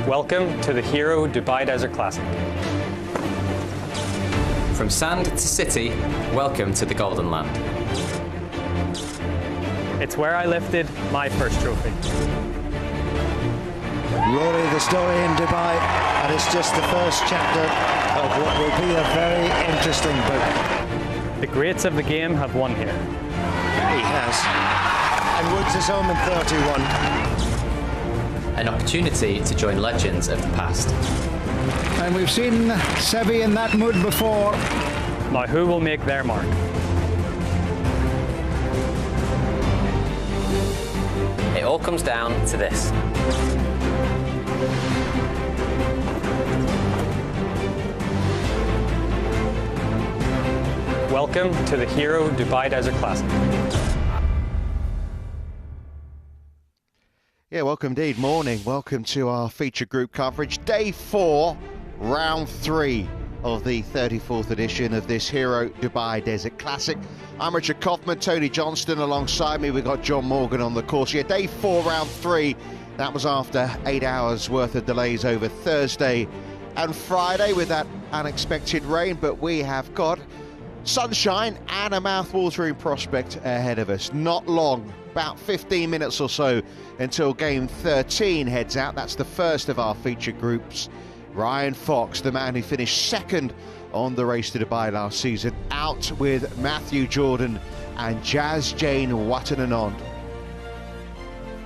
Welcome to the Hero Dubai Desert Classic. From sand to city, welcome to the Golden Land. It's where I lifted my first trophy. Rory, the story in Dubai, and it's just the first chapter of what will be a very interesting book. The greats of the game have won here. He has. And Woods is home in 31. An opportunity to join legends of the past. And we've seen Seve in that mood before. Now who will make their mark? It all comes down to this. Welcome to the Hero Dubai Desert Classic. Yeah, welcome indeed. Morning. Welcome to our feature group coverage. Day 4, round 3 of the 34th edition of this Hero Dubai Desert Classic. I'm Richard Kaufman, Tony Johnston alongside me. We've got John Morgan on the course here. Day 4, round 3. That was after 8 hours worth of delays over Thursday and Friday with that unexpected rain. But we have got sunshine and a mouth-watering prospect ahead of us. Not long, about 15 minutes or so until game 13 heads out. That's the first of our feature groups. Ryan Fox, the man who finished second on the Race to Dubai last season, out with Matthew Jordan and Jazz Jane Watanabe.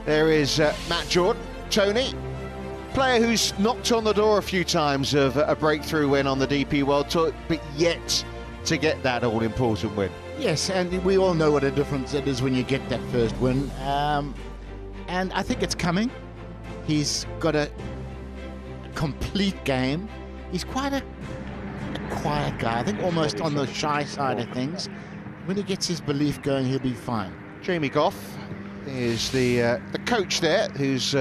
There is Matt Jordan, Tony, player who's knocked on the door a few times of a breakthrough win on the DP World Tour, but yet to get that all-important win. Yes, and we all know what a difference it is when you get that first win. And I think it's coming. He's got a complete game. He's quite a quiet guy. I think almost on the shy side of things. When he gets his belief going, he'll be fine. Jamie Goff is the coach there, who's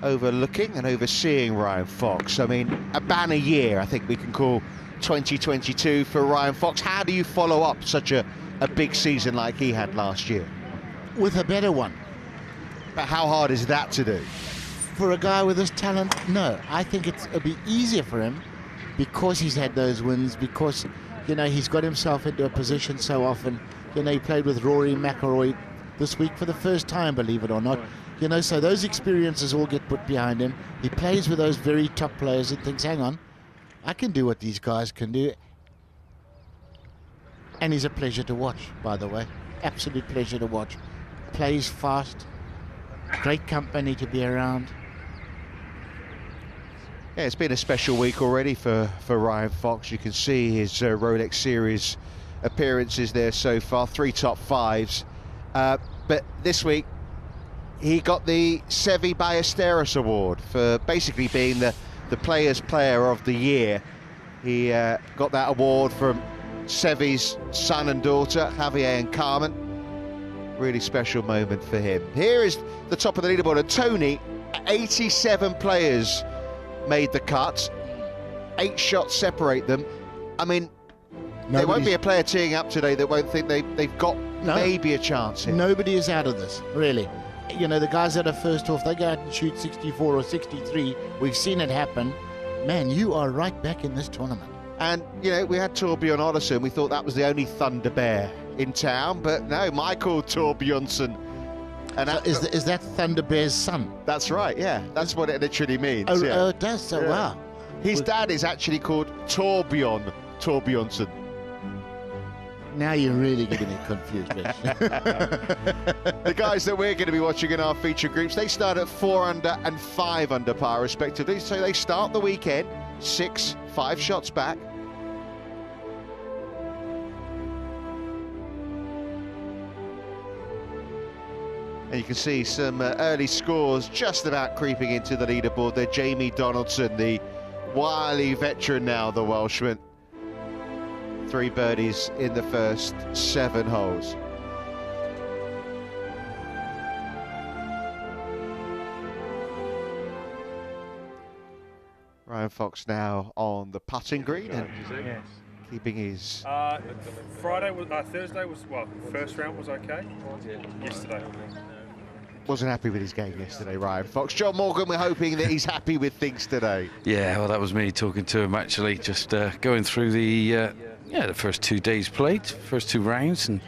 overlooking and overseeing Ryan Fox. I mean, a banner year, I think we can call 2022 for Ryan Fox. How do you follow up such a big season like he had last year? With a better one. But how hard is that to do? For a guy with his talent, no. I think it'll be easier for him because he's had those wins, because, you know, he's got himself into a position so often. You know, he played with Rory McIlroy this week for the first time, believe it or not. You know, so those experiences all get put behind him. He plays with those very top players and thinks, hang on, I can do what these guys can do. And he's a pleasure to watch, by the way. Absolute pleasure to watch. Plays fast. Great company to be around. Yeah, it's been a special week already for Ryan Fox. You can see his Rolex Series appearances there so far, 3 top 5s. But this week, he got the Seve Ballesteros Award for basically being the Players' Player of the Year. He got that award from Seve's son and daughter, Javier and Carmen. Really special moment for him. Here is the top of the leaderboard. And Tony, 87 players made the cut. 8 shots separate them. I mean, there won't be a player teeing up today that won't think they've got maybe a chance here. Nobody is out of this, really. You know, the guys that are first off, they go out and shoot 64 or 63. We've seen it happen. Man, you are right back in this tournament. And, you know, we had Torbjorn Olesen. We thought that was the only Thunder Bear in town, but no, Michael Torbjornsson. And so is that Thunder Bear's son? That's right, yeah. That's what it literally means. Oh, yeah. oh it does, so wow. His dad is actually called Torbjorn Torbjornsson. Now you're really getting me confused, Rich. The guys that we're going to be watching in our feature groups, they start at 4 under and 5 under par respectively. So they start the weekend 5 shots back. And you can see some early scores just about creeping into the leaderboard there. Jamie Donaldson, the wily veteran now, the Welshman. 3 birdies in the first 7 holes. Ryan Fox now on the putting green and keeping his... Thursday was, well, first round was okay. Yesterday. wasn't happy with his game yesterday, Ryan Fox. John Morgan, we're hoping that he's happy with things today. Yeah, well, that was me talking to him, actually, just going through the first 2 days played, first 2 rounds, and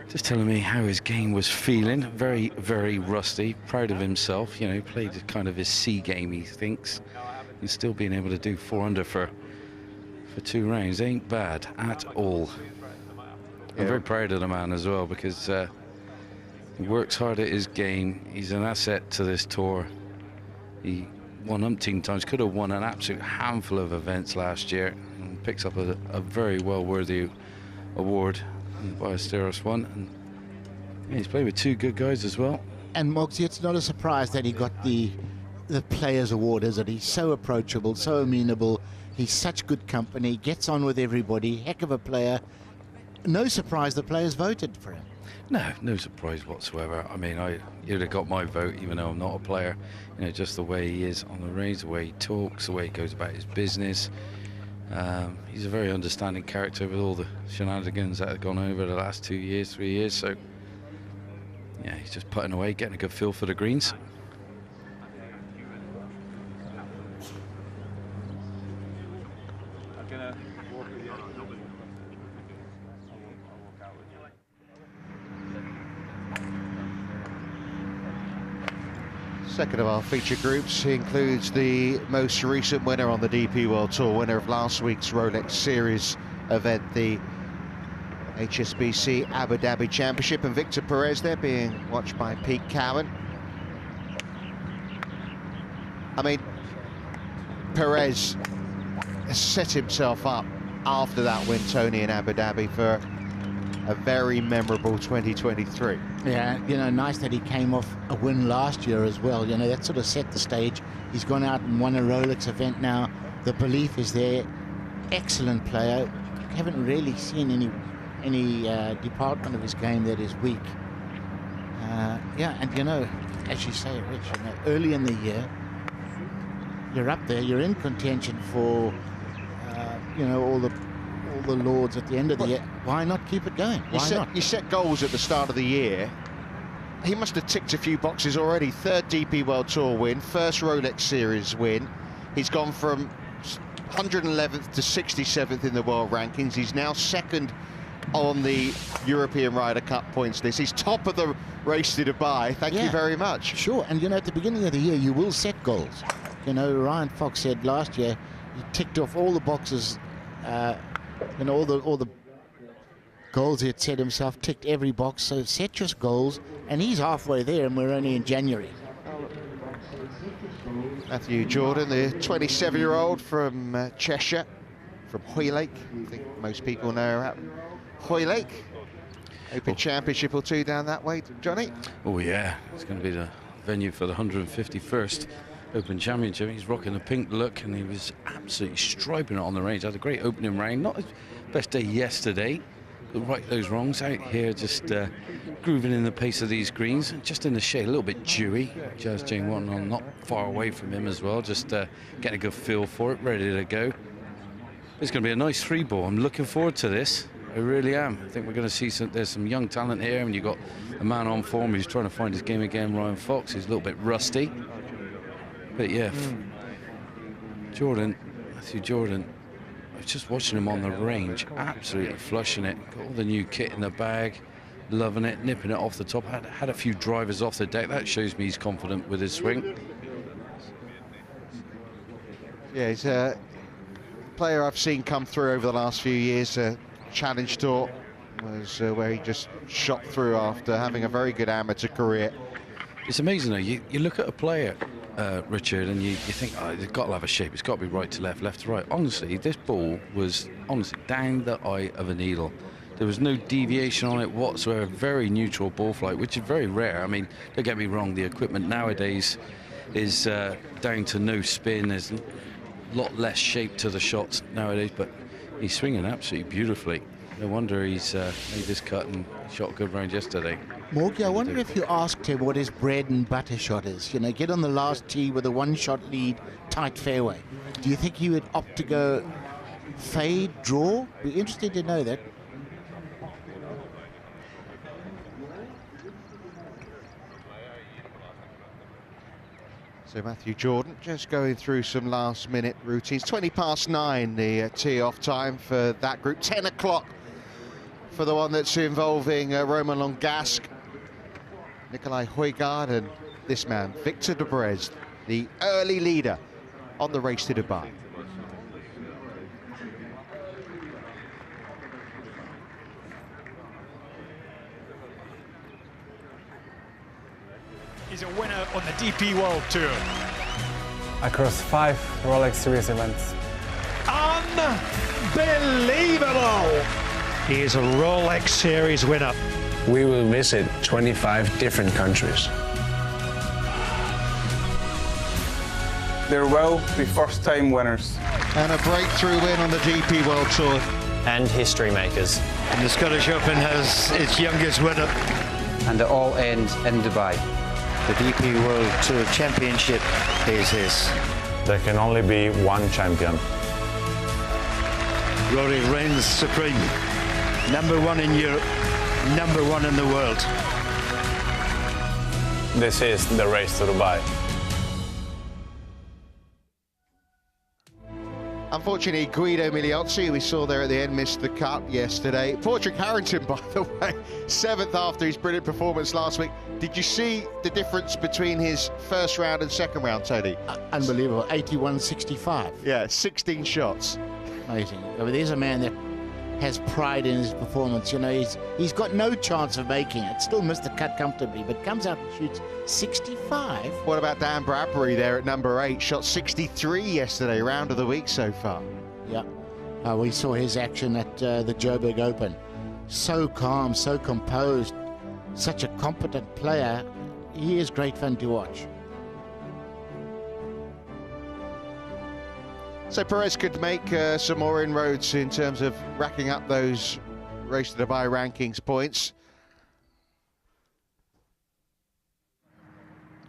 just telling me how his game was feeling. Very, very rusty, proud of himself. You know, played kind of his C game, he thinks. He's still being able to do 4 under for 2 rounds. Ain't bad at all. I'm very proud of the man as well, because he works hard at his game. He's an asset to this tour. He won umpteen times, could have won an absolute handful of events last year, and picks up a very well-worthy award by Asteros one. And yeah, he's played with 2 good guys as well. And Moxie, it's not a surprise that he got the Players Award, is it? He's so approachable, so amenable. He's such good company, gets on with everybody, heck of a player. No surprise the players voted for him. No surprise whatsoever. I mean, he'd have got my vote, even though I'm not a player. You know, just the way he is on the range, the way he talks, the way he goes about his business. He's a very understanding character with all the shenanigans that have gone over the last 2 years, 3 years. So, yeah, he's just putting away, getting a good feel for the greens. Second of our feature groups includes the most recent winner on the DP World Tour, winner of last week's Rolex Series event, the HSBC Abu Dhabi Championship, and Victor Perez there being watched by Pete Cowan. I mean, Perez has set himself up after that win, Tony, in Abu Dhabi for a very memorable 2023. Yeah, you know, nice that he came off a win last year as well. You know, that sort of set the stage. He's gone out and won a Rolex event now. The belief is there. Excellent player. Haven't really seen any department of his game that is weak. Yeah, and you know, as you say, Rich, you know, early in the year, you're up there. You're in contention for, you know, all the Lords at the end of the year. Why not keep it going? Why not? You set goals at the start of the year. He must have ticked a few boxes already. 3rd DP World Tour win, 1st Rolex Series win. He's gone from 111th to 67th in the world rankings. He's now 2nd on the European Ryder Cup points list. He's top of the race to Dubai. Thank you very much. Sure, and you know, at the beginning of the year, you will set goals. You know, Ryan Fox said last year he ticked off all the boxes. You know, all the goals he had set himself, ticked every box. So set your goals, and he's halfway there, and we're only in January. Matthew Jordan, the 27-year-old from Cheshire, from Hoylake. I think most people know about Hoylake. Open Championship or 2 down that way, Johnny? Oh yeah, it's going to be the venue for the 151st Open Championship. He's rocking a pink look, and he was absolutely striping it on the range. Had a great opening round. Not his best day yesterday, but right those wrongs out here, just grooving in the pace of these greens, just in the shade, a little bit dewy. Jazz Jane Watton on not far away from him as well, just getting a good feel for it, ready to go. It's going to be a nice 3-ball. I'm looking forward to this. I really am. I think we're going to see there's some young talent here, and you've got a man on form who's trying to find his game again, Ryan Fox, who's a little bit rusty. But yeah, Matthew Jordan, I was just watching him on the range, absolutely flushing it. Got all the new kit in the bag, loving it, nipping it off the top. Had a few drivers off the deck. That shows me he's confident with his swing. Yeah, he's a player I've seen come through over the last few years. Challenge Tour was where he just shot through after having a very good amateur career. It's amazing though, you look at a player, Richard, and you think, oh, they've got to have a shape. It's got to be right to left, left to right. Honestly, this ball was down the eye of a needle. There was no deviation on it whatsoever. Very neutral ball flight, which is very rare. I mean, don't get me wrong, the equipment nowadays is down to no spin. There's a lot less shape to the shots nowadays, but he's swinging absolutely beautifully. No wonder he's made this cut and shot a good round yesterday. Morgie, I wonder if you asked him what his bread and butter shot is. You know, get on the last tee with a 1-shot lead, tight fairway. Do you think he would opt to go fade, draw? Be interested to know that. So Matthew Jordan just going through some last-minute routines. 9:20 the tee-off time for that group. 10 o'clock for the one that's involving Romain Longasque, Nicolai Højgaard, and this man, Victor de Brez, the early leader on the race to Dubai. He's a winner on the DP World Tour. Across 5 Rolex Series events. Unbelievable! He is a Rolex Series winner. We will visit 25 different countries. There will be first-time winners. And a breakthrough win on the DP World Tour. And history makers. And the Scottish Open has its youngest winner. And it all ends in Dubai. The DP World Tour Championship is his. There can only be one champion. Rory reigns supreme. #1 in Europe, #1 in the world. This is the race to Dubai. Unfortunately, Guido Migliozzi, we saw there at the end, missed the cut yesterday. Padraig Harrington, by the way, 7th after his brilliant performance last week. Did you see the difference between his first round and second round, Tony? Unbelievable, 81-65. Yeah, 16 shots. Amazing. I mean, there's a man that has pride in his performance. You know, he's got no chance of making it. Still missed the cut comfortably, but comes out and shoots 65. What about Dan Bradbury there at number 8? Shot 63 yesterday, round of the week so far. Yeah. We saw his action at the Joburg Open. So calm, so composed, such a competent player. He is great fun to watch. So Perez could make some more inroads in terms of racking up those Race to Dubai rankings points.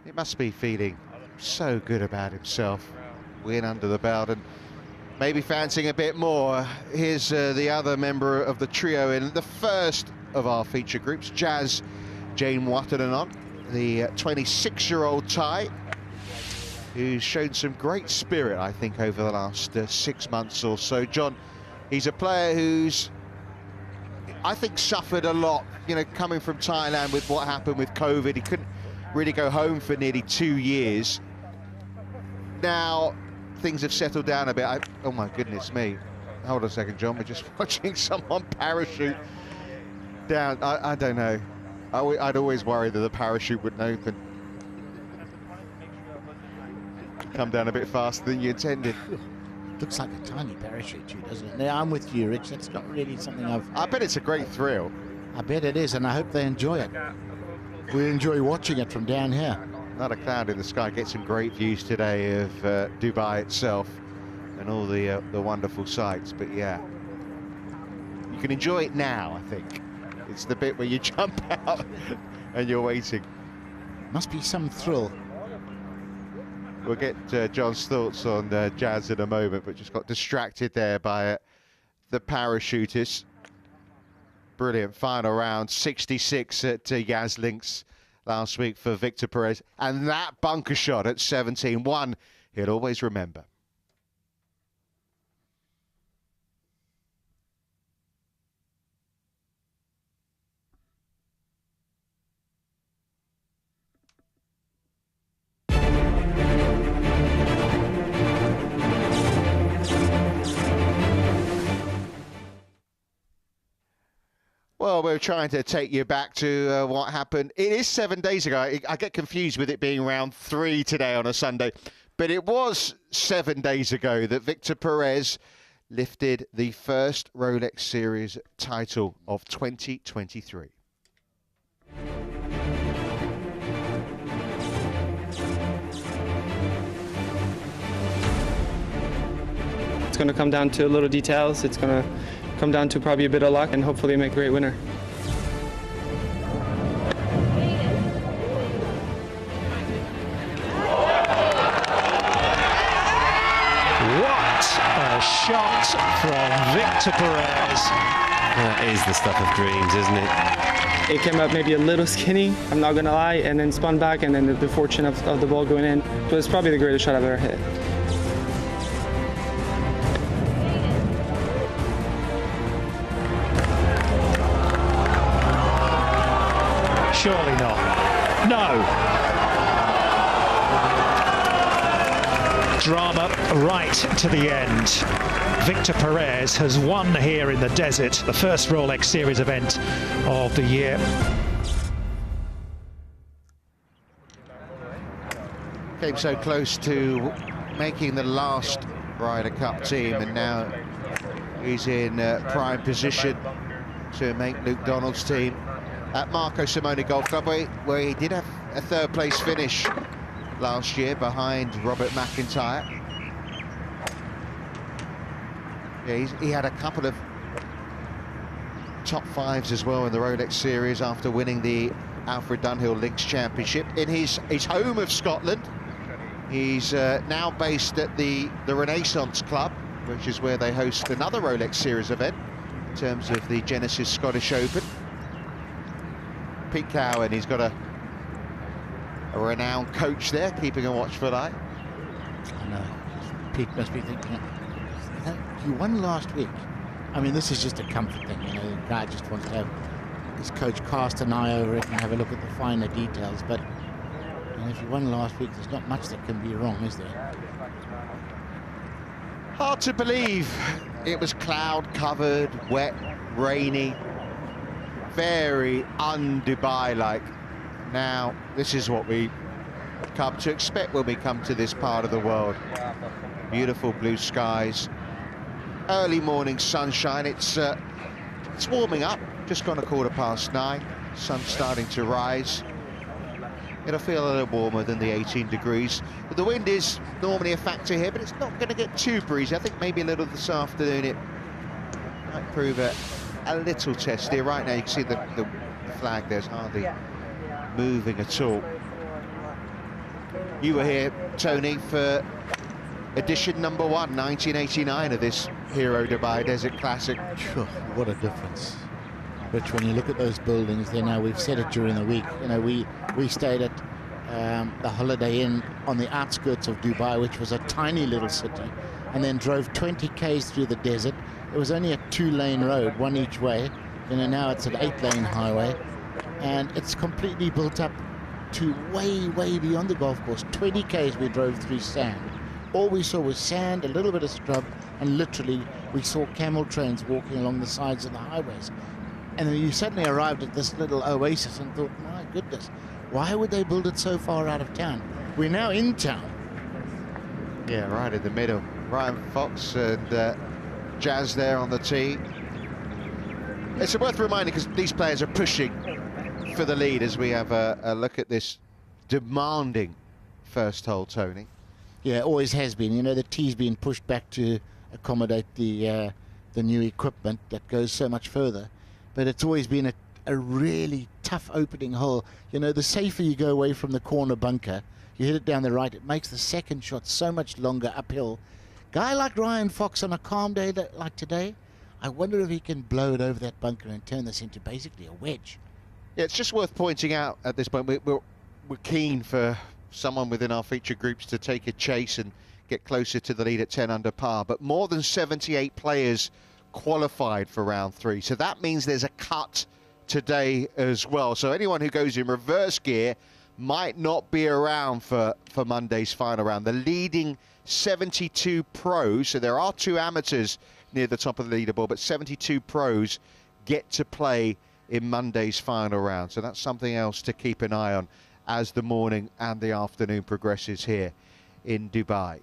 He must be feeling so good about himself. Win under the belt and maybe fancying a bit more. Here's the other member of the trio in the first of our feature groups, Jazz Jane Watananon, the 26-year-old Thai, who's shown some great spirit, I think, over the last 6 months or so. John, he's a player who's, I think, suffered a lot, you know, coming from Thailand with what happened with COVID. He couldn't really go home for nearly 2 years. Now, things have settled down a bit. Oh, my goodness me. Hold on a second, John. We're just watching someone parachute down. I don't know. I'd always worry that the parachute wouldn't open. Come down a bit faster than you intended. Looks like a tiny parachute too, doesn't it? Now, I'm with you, Rich. That's not really something I bet it's a great thrill. I bet it is, and I hope they enjoy it. We enjoy watching it from down here. Not a cloud in the sky. Get some great views today of Dubai itself and all the wonderful sights. But yeah, you can enjoy it now, I think. It's the bit where you jump out and you're waiting. Must be some thrill. We'll get John's thoughts on Jazz in a moment, but just got distracted there by the parachutists. Brilliant final round, 66 at Yas Links last week for Victor Perez. And that bunker shot at 17, one he'll always remember. Well, we're trying to take you back to what happened. It is 7 days ago. I get confused with it being round 3 today on a Sunday. But it was 7 days ago that Victor Perez lifted the first Rolex Series title of 2023. It's going to come down to little details. It's going to come down to probably a bit of luck and hopefully make a great winner. What a shot from Victor Perez. That is the stuff of dreams, isn't it? It came up maybe a little skinny, I'm not going to lie, and then spun back, and then the fortune of the ball going in. But it's probably the greatest shot I've ever hit. Surely not. No. Drama right to the end. Victor Perez has won here in the desert, the first Rolex Series event of the year. Came so close to making the last Ryder Cup team, and now he's in prime position to make Luke Donald's team at Marco Simone Golf Club, where he did have a third-place finish last year behind Robert McIntyre. Yeah, he had a couple of top fives as well in the Rolex Series after winning the Alfred Dunhill Links Championship in his home of Scotland. He's now based at the Renaissance Club, which is where they host another Rolex Series event in terms of the Genesis Scottish Open. Pete Cowan, he's got a renowned coach there, keeping a watchful eye. I know. Pete must be thinking, you won last week. I mean, this is just a comfort thing, you know. The guy just wants to have his coach cast an eye over it and have a look at the finer details. But you know, if you won last week, there's not much that can be wrong, is there? Hard to believe it was cloud-covered, wet, rainy, very un-Dubai-like. Now, this is what we come to expect when we come to this part of the world. Beautiful blue skies, early morning sunshine. It's warming up, just gone 9:15. Sun's starting to rise. It'll feel a little warmer than the 18 degrees. But the wind is normally a factor here, but it's not going to get too breezy. I think maybe a little this afternoon it might prove a little testy. Right now you can see the flag there's hardly moving at all. You were here, Tony, for edition number 1, 1989 of this Hero Dubai Desert Classic. Sure, what a difference. Rich, when you look at those buildings there now, we've said it during the week, you know, we stayed at the Holiday Inn on the outskirts of Dubai, which was a tiny little city, and then drove 20 k's through the desert. It was only a 2-lane road, one each way. You know, now it's an 8-lane highway, and it's completely built up to way, way beyond the golf course. 20 k's we drove through sand. All we saw was sand, a little bit of scrub, and literally we saw camel trains walking along the sides of the highways. And then you suddenly arrived at this little oasis and thought, my goodness, why would they build it so far out of town? We're now in town. Yeah, right in the middle. Ryan Fox and Jazz there on the tee. It's worth reminding because these players are pushing for the lead as we have a look at this demanding first hole, Tony. Yeah, it always has been. You know, the tee's been pushed back to accommodate the new equipment that goes so much further. But it's always been a really tough opening hole. You know, the safer you go away from the corner bunker, you hit it down the right, it makes the second shot so much longer uphill. Guy like Ryan Fox on a calm day like today, I wonder if he can blow it over that bunker and turn this into basically a wedge. Yeah, it's just worth pointing out at this point, we're keen for someone within our feature groups to take a chase and get closer to the lead at 10 under par, but more than 78 players qualified for round 3, so that means there's a cut today as well. So anyone who goes in reverse gear might not be around for Monday's final round. The leading 72 pros, so there are 2 amateurs near the top of the leaderboard, but 72 pros get to play in Monday's final round. So that's something else to keep an eye on as the morning and the afternoon progresses here in Dubai.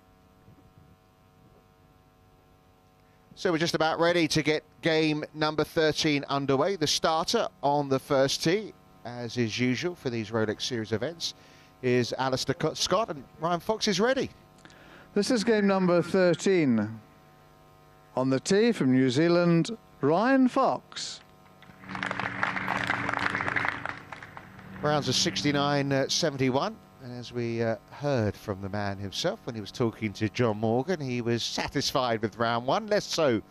So we're just about ready to get game number 13 underway. The starter on the first tee, as is usual for these Rolex Series events, is Alistair Scott, and Ryan Fox is ready. This is game number 13. On the tee from New Zealand, Ryan Fox. Rounds are 69.71, and as we heard from the man himself when he was talking to John Morgan, he was satisfied with round 1, less so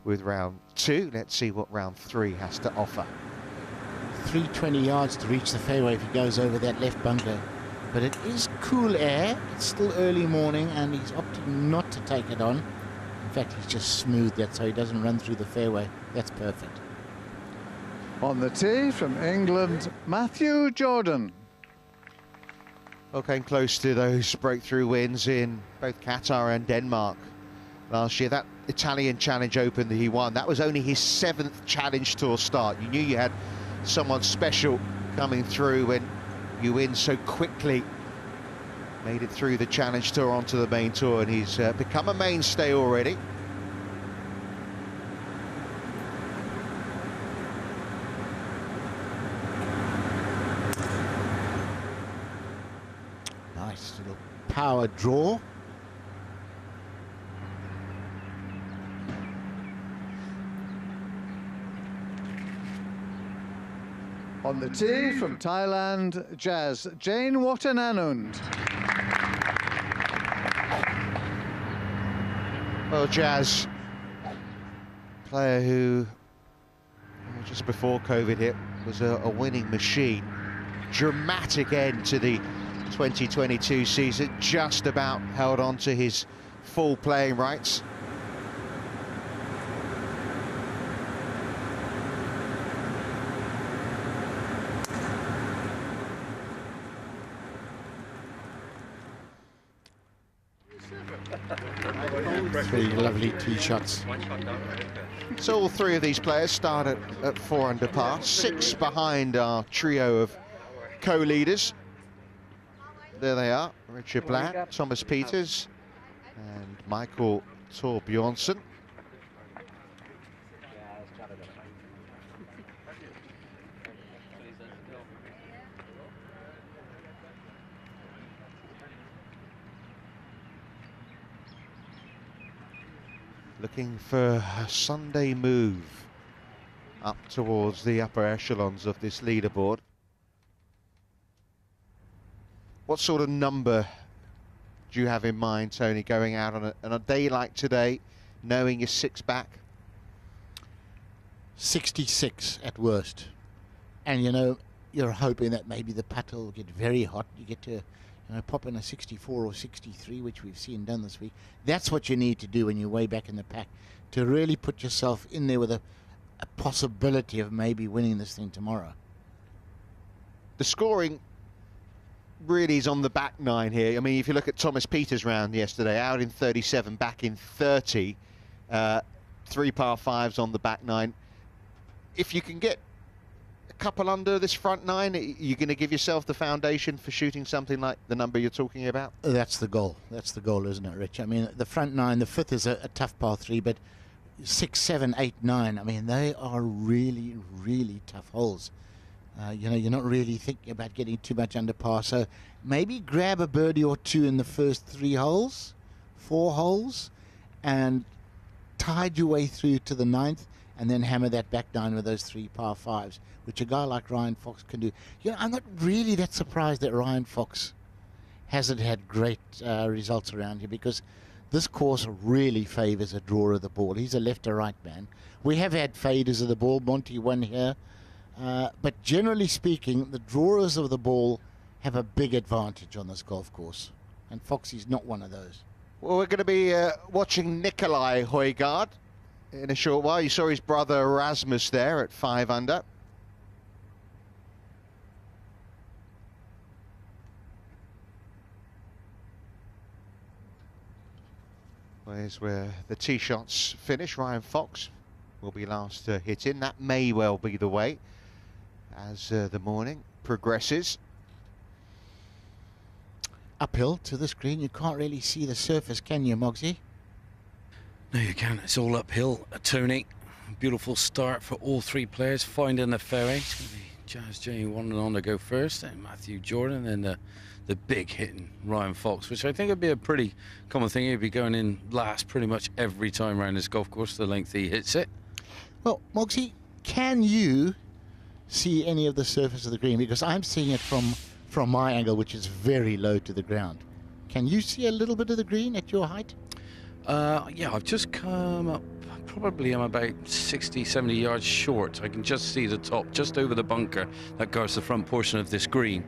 with round 2. Let's see what round 3 has to offer. 320 yards to reach the fairway if he goes over that left bunker. But it is cool air. It's still early morning, and he's opting not to take it on. In fact, he's just smoothed that so he doesn't run through the fairway. That's perfect. On the tee from England, Matthew Jordan. Well, came close to those breakthrough wins in both Qatar and Denmark last year. That Italian Challenge Open that he won, that was only his 7th Challenge Tour start. You knew you had someone special coming through when you win so quickly. Made it through the Challenge Tour onto the main tour, and he's become a mainstay already. Nice little power draw. On the tee from Thailand, Jazz Jane Watananund. Well, Jazz, player who, just before COVID hit, was a winning machine. Dramatic end to the 2022 season, just about held on to his full playing rights. Three lovely tee shots. So all 3 of these players start at 4 under par, 6 behind our trio of co-leaders. There they are, Richard Black, Thomas Peters and Michael Thorbjornsen. Looking for a Sunday move up towards the upper echelons of this leaderboard. What sort of number do you have in mind, Tony, going out on a day like today, knowing you're 6 back? 66 at worst. And, you know, you're hoping that maybe the putt will get very hot. You get to pop in a 64 or 63, which we've seen done this week. That's what you need to do when you're way back in the pack, to really put yourself in there with a possibility of maybe winning this thing tomorrow. The scoring really is on the back 9 here. I mean, if you look at Thomas Peters' round yesterday, out in 37, back in 30, 3 par 5s on the back 9. If you can get a couple under this front 9, you're going to give yourself the foundation for shooting something like the number you're talking about? That's the goal. That's the goal, isn't it, Rich? I mean, the front 9, the 5th is a tough par 3, but 6, 7, 8, 9, I mean, they are really, really tough holes. You're not really thinking about getting too much under par, so maybe grab a birdie or 2 in the first 3 holes, 4 holes, and tide your way through to the 9th, and then hammer that back down with those 3 par 5s, which a guy like Ryan Fox can do. I'm not really that surprised that Ryan Fox hasn't had great results around here, because this course really favours a drawer of the ball. He's a left or right man. We have had faders of the ball. Monty won here. But generally speaking, the drawers of the ball have a big advantage on this golf course. And Foxy's not one of those. Well, we're going to be watching Nikolai Højgaard in a short while. You saw his brother Rasmus there at 5 under. Here's where the tee shots finish. Ryan Fox will be last to hit in. That may well be the way as the morning progresses. Uphill to this green, you can't really see the surface, can you, Mogsy? No, you can't. It's all uphill. Tony, beautiful start for all 3 players finding the fairway. It's going to be Jazz Jane wanting on to go first, and Matthew Jordan, and the big hitting Ryan Fox, which I think would be a pretty common thing. He'd be going in last pretty much every time around this golf course, the length he hits it. Well, Mogsy, can you see any of the surface of the green? Because I'm seeing it from my angle, which is very low to the ground. Can you see a little bit of the green at your height? Yeah, I've just come up. Probably I'm about 60, 70 yards short. I can just see the top, just over the bunker that guards the front portion of this green.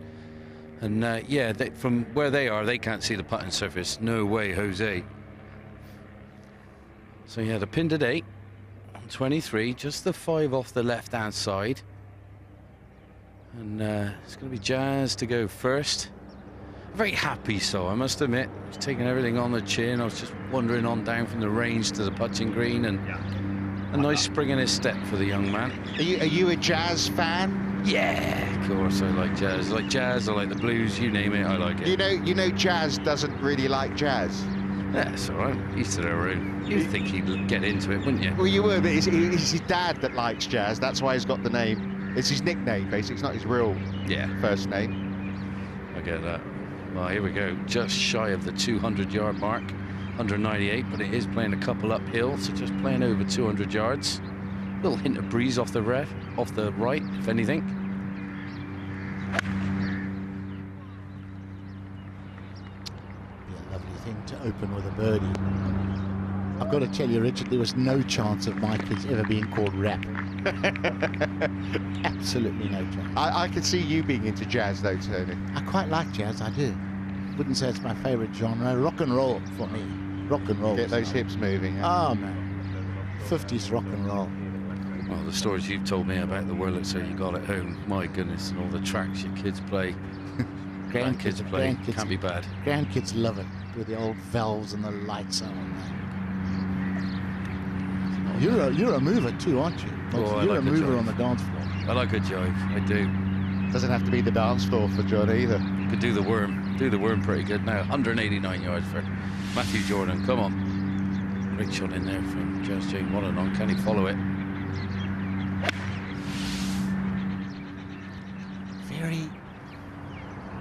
And yeah, from where they are, they can't see the putting surface. No way, Jose. So yeah, the pinned at 8 on 23, just the 5 off the left-hand side. And it's going to be Jazz to go first. Very happy, so I must admit. I was taking everything on the chin. I was just wandering on down from the range to the putting green, and a nice spring in his step for the young man. Are you a Jazz fan? Yeah, of course I like Jazz. I like Jazz, I like the blues, you name it, I like it. You know Jazz doesn't really like jazz. That's all right, each to their own. You'd think he'd get into it, wouldn't you? Well, you would, but it's his dad that likes jazz. That's why he's got the name. It's his nickname, basically. It's not his real first name. I get that. Well, here we go, just shy of the 200-yard mark, 198, but it is playing a couple uphill, so just playing over 200 yards. A little hint of breeze off the right, if anything. Be a lovely thing to open with a birdie. I've got to tell you, Richard, there was no chance of my kids ever being called rap. Absolutely no chance. I could see you being into jazz, though, Tony. I quite like jazz, I do. Wouldn't say it's my favourite genre. Rock and roll for me. Rock and roll. Get those hips moving. Oh, man. 50s rock and roll. Well, the stories you've told me about the Wurlitzer you got at home, my goodness, and all the tracks your kids play. Grandkids play, can't be bad. Grandkids love it, with the old valves and the lights on. You're a mover too, aren't you? Oh, you're like a mover jive on the dance floor. I like a jive, I do. Doesn't have to be the dance floor for John either. Could do the worm pretty good now. 189 yards for Matthew Jordan, come on. Great shot in there from Jazz Jane Wananon. Can he follow it? Very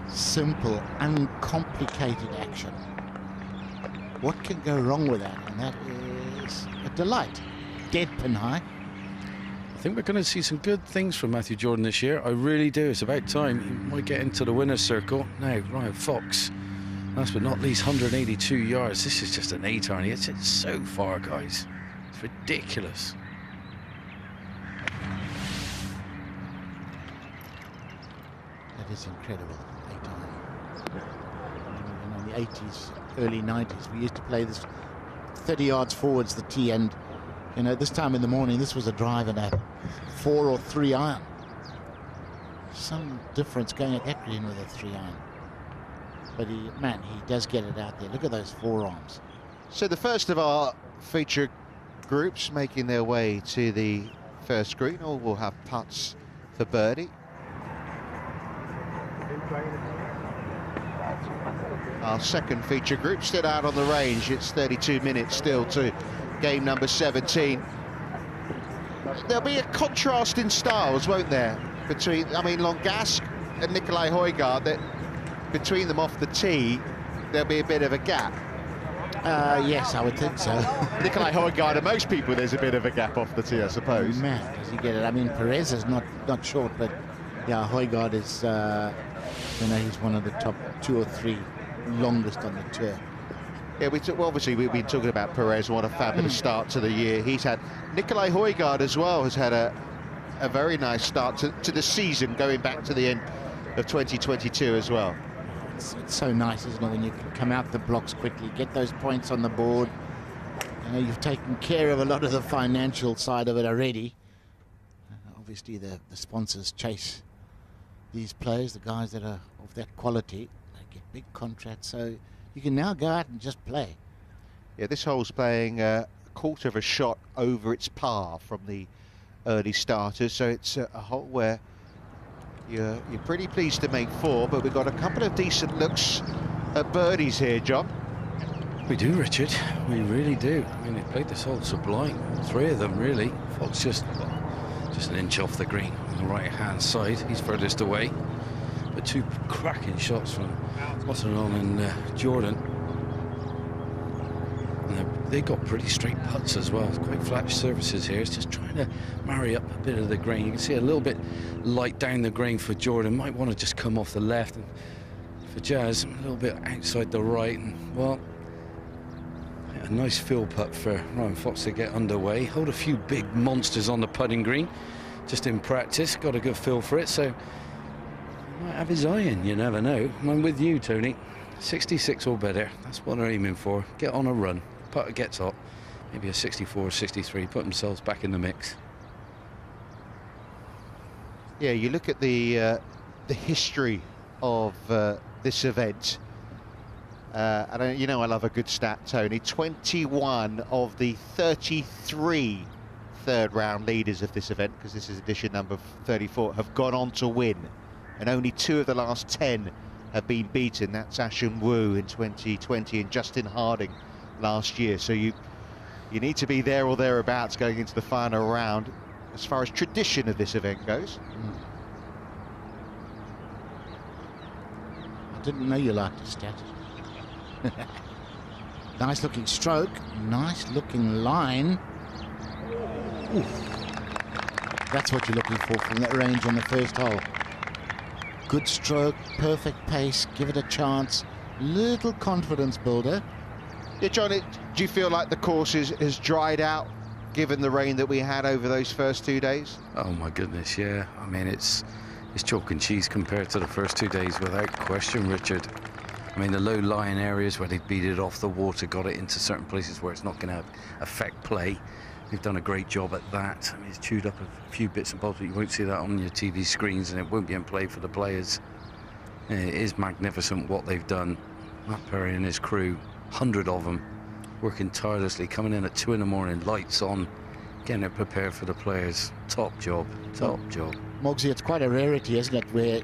simple, uncomplicated action. What can go wrong with that? And that is a delight. Dead pin high. I think we're going to see some good things from Matthew Jordan this year. I really do. It's about time. He might get into the winner's circle. Now, Ryan Fox, last but not least, 182 yards. This is just an 8-iron. It's so far, guys. It's ridiculous. That is incredible. 8-iron. In the 80s, early 90s, we used to play this 30 yards forwards the tee, and you know, this time in the morning, this was a drive and a 4 or 3 iron. Some difference going at that green with a 3 iron. But he does get it out there. Look at those forearms. So the first of our feature groups making their way to the first green. All will have putts for birdie. Our second feature group still out on the range. It's 32 minutes still to game number 17. There'll be a contrast in styles, won't there? Between, Longasque and Nicolai Højgaard, that between them off the tee, there'll be a bit of a gap. Yes, I would think so. Nicolai Højgaard and most people, there's a bit of a gap off the tee, I suppose. Man, does he get it? I mean, Perez is not short, but yeah, Højgaard is, he's one of the top 2 or 3 longest on the tour. Yeah, obviously we've been talking about Perez. What a fabulous start to the year he's had. Nicolai Højgaard as well has had a very nice start to the season, going back to the end of 2022 as well. It's so nice, isn't it, when you can come out the blocks quickly, get those points on the board. You know, you've taken care of a lot of the financial side of it already. Obviously the sponsors chase these players, the guys that are of that quality. They get big contracts, so you can now go out and just play. Yeah, this hole's playing a quarter of a shot over its par from the early starters, so it's a hole where you're pretty pleased to make 4, but we've got a couple of decent looks at birdies here, John. We do, Richard. We really do. I mean, they played this hole sublime. 3 of them, really. Fox just an inch off the green on the right-hand side. He's furthest away. But 2 cracking shots from Wananon and Jordan. And they got pretty straight putts as well. Quite flat surfaces here. It's just trying to marry up a bit of the grain. You can see a little bit light down the grain for Jordan. Might want to just come off the left. And for Jazz, a little bit outside the right. And, well, A nice fill putt for Ryan Fox to get underway. Hold a few big monsters on the putting green, just in practice. Got a good feel for it, so might have his eye in. You never know. I'm with you, Tony. 66 or better. That's what they're aiming for. Get on a run. Putter gets hot. Maybe a 64, 63. Put themselves back in the mix. Yeah, you look at the history of this event. And you know I love a good stat, Tony. 21 of the 33 third round leaders of this event, because this is edition number 34, have gone on to win, and only 2 of the last 10 have been beaten. That's Ashun Wu in 2020 and Justin Harding last year. So you need to be there or thereabouts going into the final round as far as tradition of this event goes. I didn't know you liked the stat. Nice looking stroke, nice looking line. Ooh. That's what you're looking for from that range on the first hole. Good stroke, perfect pace, give it a chance. Little confidence builder. Yeah, John, do you feel like the course has dried out given the rain that we had over those first 2 days? Oh my goodness, yeah. I mean, it's chalk and cheese compared to the first 2 days, without question, Richard. I mean, the low-lying areas where they beat it off the water, got it into certain places where it's not going to affect play. They've done a great job at that. I mean, it's chewed up a few bits and bobs, but you won't see that on your TV screens, and it won't be in play for the players. It is magnificent what they've done. Matt Perry and his crew, 100 of them, working tirelessly, coming in at 2 in the morning, lights on, getting it prepared for the players. Top job, top job. Mogsy, it's quite a rarity, isn't it, where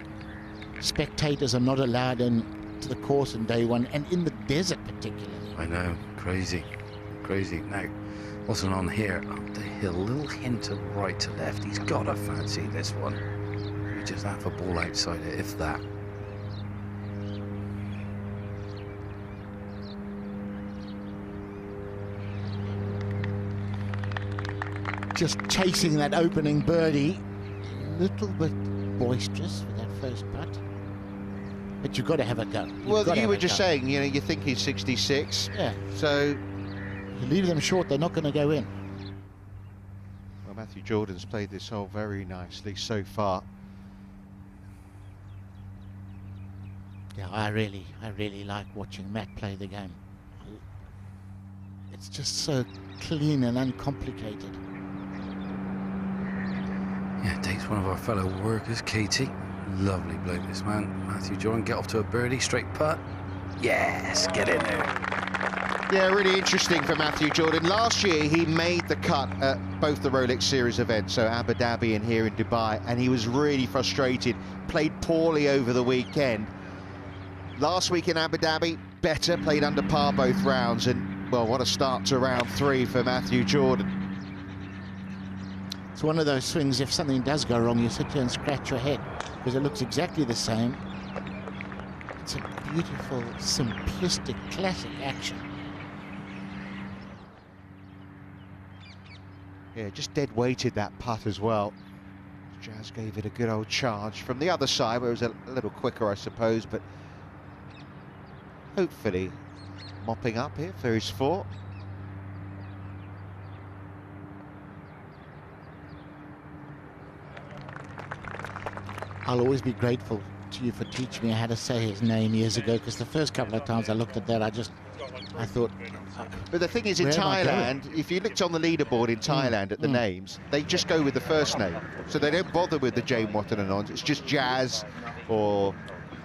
spectators are not allowed in to the course on day one, and in the desert particularly. I know, crazy, crazy. Now, wasn't on here, up the hill, little hint of right to left. He's got to fancy this one. Maybe just have a ball outside it, if that. Just chasing that opening birdie. A little bit boisterous with that first putt. But you've got to have a go. Well, you were just saying, you know, you think he's 66. Yeah. So you leave them short, they're not going to go in. Well, Matthew Jordan's played this hole very nicely so far. Yeah, I really like watching Matt play the game. It's just so clean and uncomplicated. Yeah, takes one of our fellow workers, Katie. Lovely bloke, this man. Matthew Jordan, get off to a birdie, straight putt. Yes, get in there. Yeah, really interesting for Matthew Jordan. Last year, he made the cut at both the Rolex Series events, so Abu Dhabi and here in Dubai, and he was really frustrated. Played poorly over the weekend. Last week in Abu Dhabi, better, played under par both rounds, and, well, what a start to round 3 for Matthew Jordan. It's one of those swings, if something does go wrong, you sit here and scratch your head, because it looks exactly the same. It's a beautiful, simplistic, classic action. Yeah, just dead weighted that putt as well. Jazz gave it a good old charge from the other side, where it was a little quicker, I suppose, but hopefully mopping up here for his 4. I'll always be grateful to you for teaching me how to say his name years ago, because the first couple of times I looked at that, I thought... But the thing is, in Thailand, if you looked on the leaderboard in Thailand at the names, they just go with the first name. So they don't bother with the Jane Watton and on. It's just Jazz or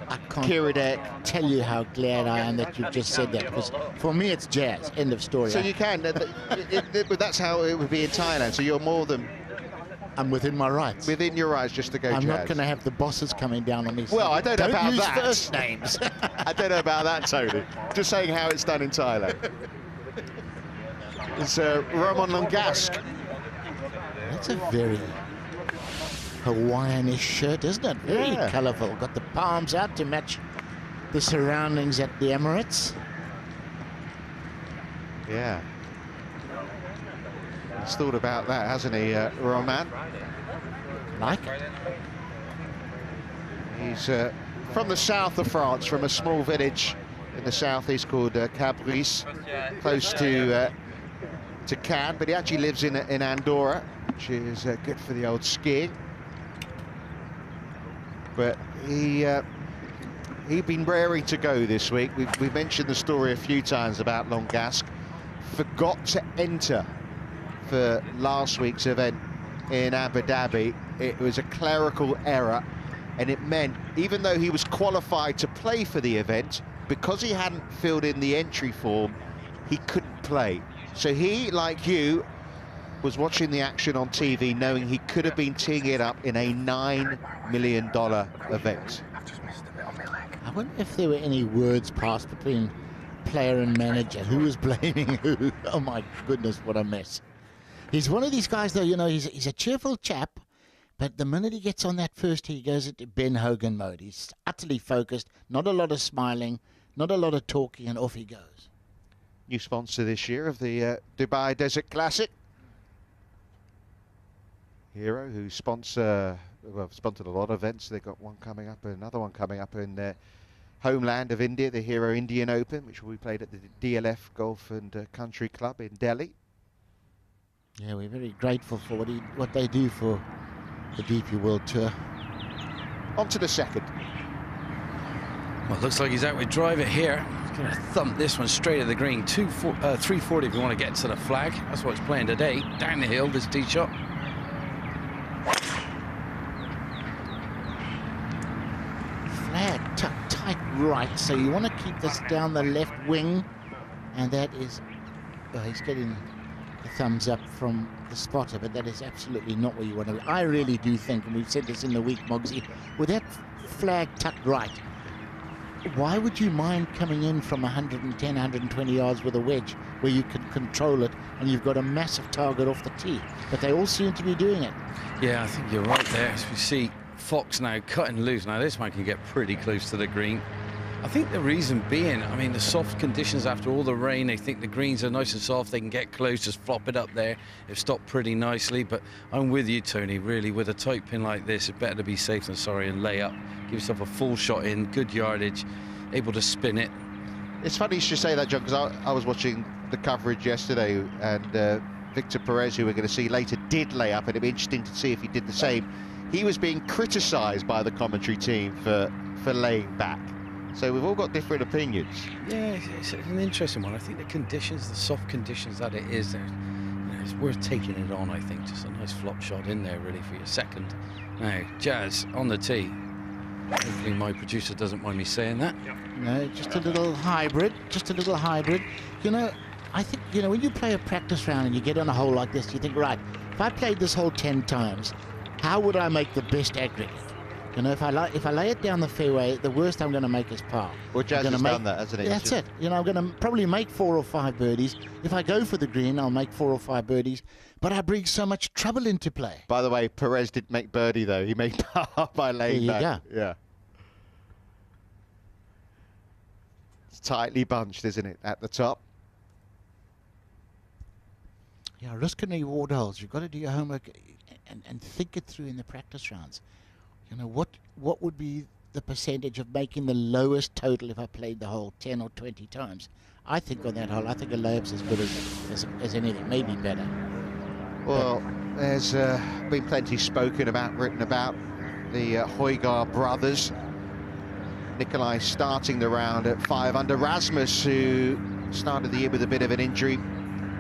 Kiradek. Tell you how glad I am that you've just said that, because for me it's Jazz, end of story. So you can, but that's how it would be in Thailand. So you're more than... I'm within my rights. Within your rights, just to go Jazz. I'm not going to have the bosses coming down on me. Well, I don't know about use that. first names. I don't know about that, Tony. Just saying how it's done in Thailand. It's Roman Longask. That's a very Hawaiian-ish shirt, isn't it? Very colourful. Got the palms out to match the surroundings at the Emirates. Yeah. He's thought about that, hasn't he, Roman? Like? He's from the south of France, from a small village in the southeast called Cabris, close to Cannes, but he actually lives in Andorra, which is good for the old skiing. But he'd been raring to go this week. We've mentioned the story a few times about Longasque. Forgot to enter for last week's event in Abu Dhabi. It was a clerical error, and it meant, even though he was qualified to play for the event, because he hadn't filled in the entry form, he couldn't play. So he, like you, was watching the action on TV knowing he could have been teeing it up in a $9 million event. I wonder if there were any words passed between player and manager. Who was blaming who? Oh my goodness, what a mess. He's one of these guys, though, you know, he's a cheerful chap, but the minute he gets on that first tee, he goes into Ben Hogan mode. He's utterly focused, not a lot of smiling, not a lot of talking, and off he goes. New sponsor this year of the Dubai Desert Classic. Hero, who sponsored a lot of events. They've got one coming up, another one coming up in their homeland of India, the Hero Indian Open, which will be played at the DLF Golf and Country Club in Delhi. Yeah, we're very grateful for what they do for the DP World Tour. On to the second. Well, looks like he's out with driver here. He's going to thump this one straight at the green. 340 if you want to get to the flag. That's what it's playing today. Down the hill, this tee shot. Flag tucked tight right, so you want to keep this down the left wing, and that is, he's getting the thumbs up from the spotter, but that is absolutely not where you want to be. I really do think, and we've said this in the week, Mogsy, with that flag tucked right, why would you mind coming in from 110, 120 yards with a wedge where you can control it and you've got a massive target off the tee? But they all seem to be doing it. Yeah, I think you're right there. As we see Fox now cutting loose. Now this one can get pretty close to the green. I think the reason being, I mean, the soft conditions after all the rain, they think the greens are nice and soft, they can get close, just flop it up there. They've stopped pretty nicely, but I'm with you, Tony, really, with a tight pin like this, it's better to be safe than sorry and lay up. Give yourself a full shot in, good yardage, able to spin it. It's funny you should say that, John, because I was watching the coverage yesterday, and Victor Perez, who we're going to see later, did lay up, and it'd be interesting to see if he did the same. He was being criticised by the commentary team for laying back. So we've all got different opinions. Yeah, it's an interesting one. I think the conditions, the soft conditions that it is, it's worth taking it on, I think. Just a nice flop shot in there, really, for your second. Now, Jazz on the tee. Hopefully my producer doesn't mind me saying that. No, just a little hybrid, You know, I think, you know, when you play a practice round and you get on a hole like this, you think, right, if I played this hole 10 times, how would I make the best aggregate? You know, if I lay it down the fairway, the worst I'm going to make is par. Well, Jazz has done that, hasn't he? That's it. You know, I'm going to probably make 4 or 5 birdies. If I go for the green, I'll make 4 or 5 birdies. But I bring so much trouble into play. By the way, Perez did make birdie, though. He made par by laying back. There you go. Yeah. It's tightly bunched, isn't it, at the top? Yeah, risk and reward holes. You've got to do your homework and think it through in the practice rounds. You know, what would be the percentage of making the lowest total if I played the hole 10 or 20 times? I think on that hole, I think a layup's as good as anything, maybe better. Well, there's been plenty spoken about, written about the Højgaard brothers. Nikolai starting the round at 5 under. Rasmus, who started the year with a bit of an injury,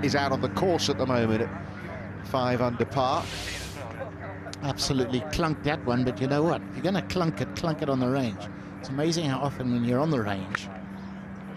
is out on the course at the moment at 5 under par. Absolutely clunked that one, but you know what? If you're going to clunk it on the range. It's amazing how often when you're on the range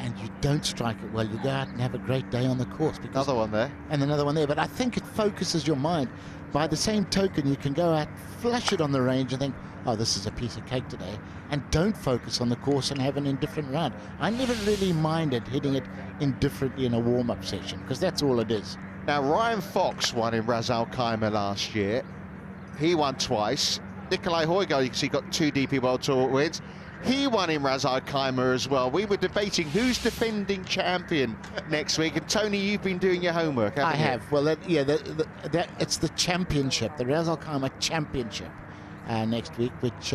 and you don't strike it well, you go out and have a great day on the course. Another one there. And another one there. But I think it focuses your mind. By the same token, you can go out, flash it on the range and think, oh, this is a piece of cake today, and don't focus on the course and have an indifferent round. I never really minded hitting it indifferently in a warm-up session, because that's all it is. Now, Ryan Fox won in Ras Al Khaimah last year. He won twice. Nikolai Højgaard, you can see, got 2 DP World Tour wins. He won in Ras Al Khaimah as well. We were debating who's defending champion next week. And Tony, you've been doing your homework, haven't you? I have. Well, it's the championship, the Ras Al Khaimah Championship next week, which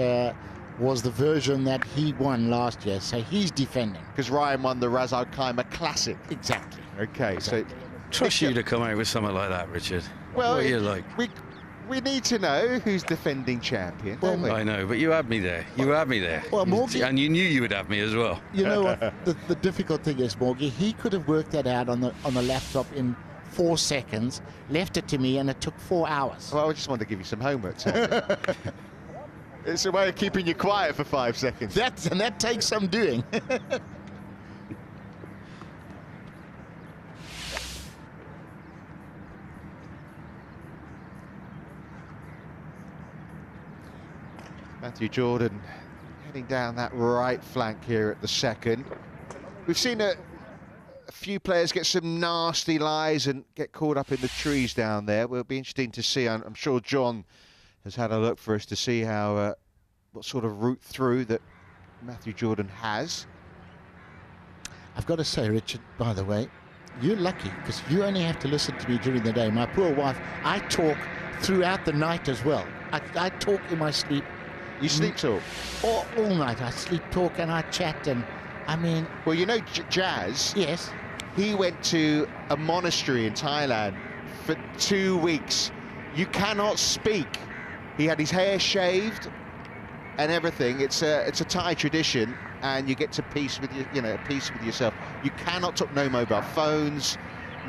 was the version that he won last year, so he's defending. Because Ryan won the Ras Al Khaimah Classic. Exactly. Okay, exactly. so trust you to come out with something like that, Richard. Well, what are you like? We need to know who's defending champion, don't we? I know, but you had me there. You had me there. Well, Morgie, and you knew you would have me as well. You know what? the difficult thing is, Morgie, he could have worked that out on the laptop in 4 seconds, left it to me, and it took 4 hours. Well, I just wanted to give you some homework, Tommy. It's a way of keeping you quiet for 5 seconds. That takes some doing. Matthew Jordan heading down that right flank here at the second. We've seen a few players get some nasty lies and get caught up in the trees down there. Will be interesting to see. I'm sure John has had a look for us to see how what sort of route through that Matthew Jordan has. I've got to say, Richard, by the way, you're lucky because you only have to listen to me during the day. My poor wife, I talk throughout the night as well. I talk in my sleep. You sleep talk? All night. I sleep talk and I chat, and I mean... Well, you know Jazz? Yes. He went to a monastery in Thailand for 2 weeks. You cannot speak. He had his hair shaved and everything. It's a Thai tradition, and you get to peace with peace with yourself. You cannot talk. No mobile phones,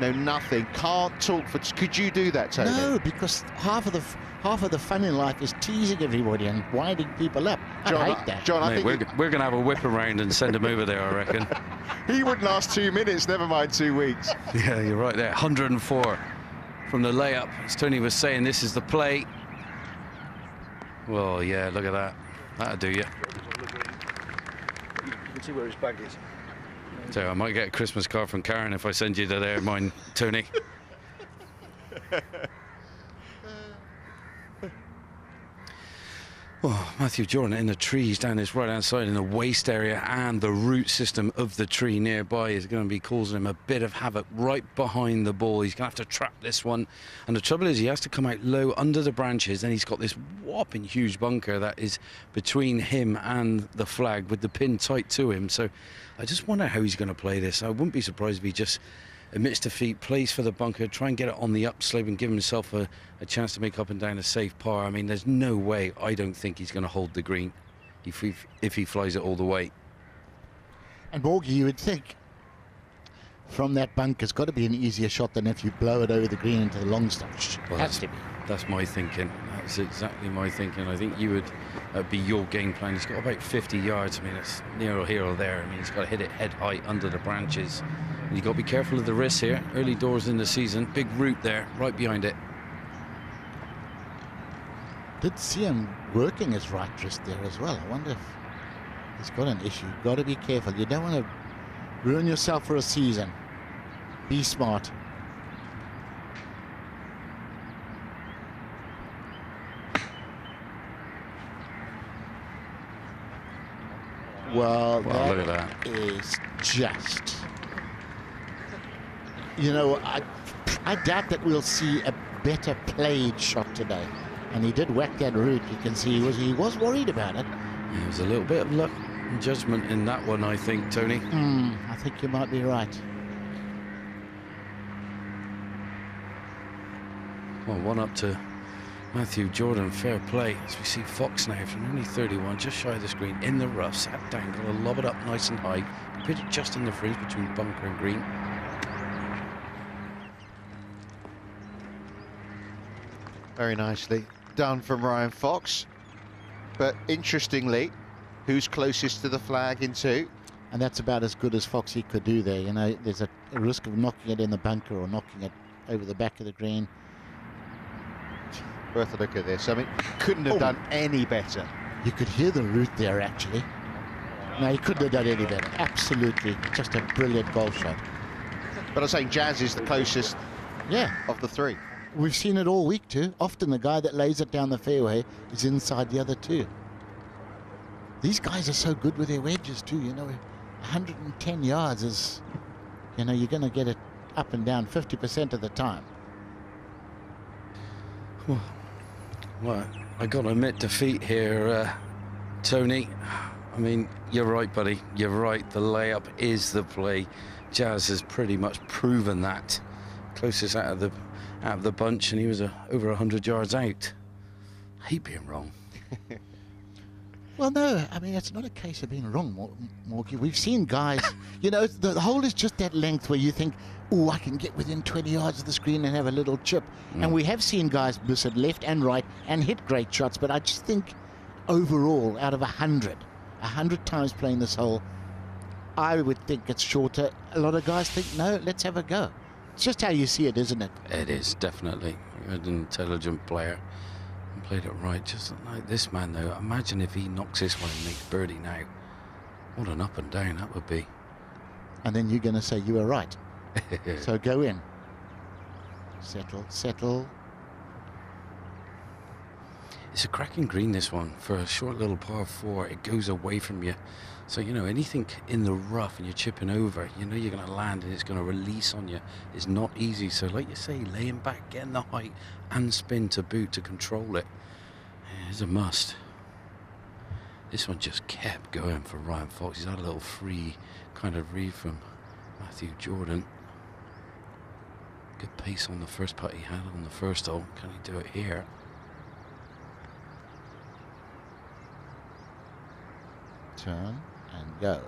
no nothing. Can't talk for. Could you do that, Tony? No, because half of the fun in life is teasing everybody and winding people up. John, I hate that. John, I Mate, think we're going to have a whip around and send him over there, I reckon. He wouldn't last 2 minutes, never mind 2 weeks. Yeah, you're right there. 104 from the layup. As Tony was saying, this is the play. Well, yeah, look at that. That'll do you. You can see where his bag is. So I might get a Christmas card from Karen if I send you to there, mine, Tony. Oh, Matthew Jordan in the trees down this right-hand side in the waist area, and the root system of the tree nearby is going to be causing him a bit of havoc right behind the ball. He's going to have to trap this one. And the trouble is he has to come out low under the branches, and he's got this whopping huge bunker that is between him and the flag with the pin tight to him. So I just wonder how he's going to play this. I wouldn't be surprised if he just admits defeat, plays for the bunker, try and get it on the upslope and give himself a chance to make up and down a safe par. I mean, there's no way, I don't think he's going to hold the green if he flies it all the way. And Morgie, you would think from that bunker's got to be an easier shot than if you blow it over the green into the long stuff. Well, has to be. That's my thinking. That's exactly my thinking. I think you would be your game plan. He's got about 50 yards. I mean, it's near or here or there. I mean, he's got to hit it head high under the branches. And you've got to be careful of the wrists here. Early doors in the season. Big root there, right behind it. Did see him working his right wrist there as well. I wonder if he's got an issue. Got to be careful. You don't want to ruin yourself for a season. Be smart. Well, Look at that. Is just... You know, I doubt that we'll see a better played shot today. And he did whack that root. You can see he was worried about it. Yeah, there was a little bit of luck and judgment in that one, I think, Tony. I think you might be right. Well, one up to Matthew Jordan, fair play. As we see Fox now from only 31, just shy of the screen, in the rough, sat down, got to lob it up nice and high, put it just in the freeze between bunker and green. Very nicely done from Ryan Fox. But interestingly, who's closest to the flag in two? And that's about as good as Foxy could do there. You know, there's a risk of knocking it in the bunker or knocking it over the back of the green. Worth a look at this. I mean, couldn't have done any better. You could hear the root there, actually. No, he couldn't have done any better. Absolutely. Just a brilliant golf shot. But I'm saying Jazz is the closest of the three. We've seen it all week too. Often the guy that lays it down the fairway is inside the other two. These guys are so good with their wedges too. You know, 110 yards is, you know, you're going to get it up and down 50% of the time. Well, I got to admit defeat here. Tony, I mean, you're right, buddy. You're right. The layup is the play. Jazz has pretty much proven that. Closest out of the bunch, and he was over 100 yards out. I hate being wrong. Well, no, I mean, it's not a case of being wrong, Morgie. We've seen guys, you know, the hole is just that length where you think, oh, I can get within 20 yards of the screen and have a little chip. And we have seen guys miss it left and right and hit great shots, but I just think overall, out of 100 times playing this hole, I would think it's shorter. A lot of guys think, no, let's have a go. It's just how you see it, isn't it? It is, definitely. You're an intelligent player. Played it right, just like this man though. Imagine if he knocks this one and makes birdie now. What an up and down that would be. And then you're going to say you were right. So go in. Settle, settle. It's a cracking green, this one. For a short little par 4, it goes away from you. So, you know, anything in the rough and you're chipping over, you know you're going to land and it's going to release on you. It's not easy. So, like you say, laying back, getting the height and spin to boot to control it is a must. This one just kept going for Ryan Fox. He's had a little free kind of read from Matthew Jordan. Good pace on the first putt he had on the first hole. Can he do it here? Turn and go.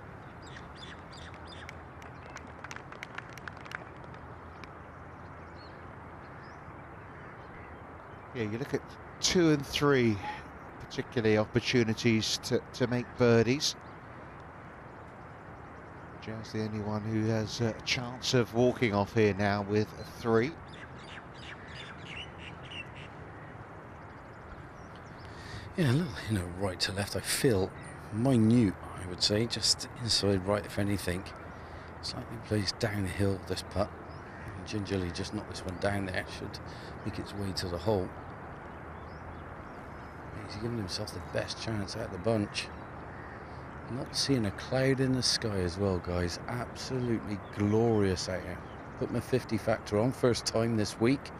Yeah, you look at 2 and 3, particularly opportunities to make birdies. Jazz the only one who has a chance of walking off here now with a 3. Yeah, a little, you know, right to left. I feel minute, I would say, just inside right, if anything. Slightly plays down the hill, this putt. And gingerly just knock this one down there. Should make its way to the hole. He's giving himself the best chance out of the bunch. Not seeing a cloud in the sky as well, guys. Absolutely glorious out here. Put my 50 factor on, first time this week.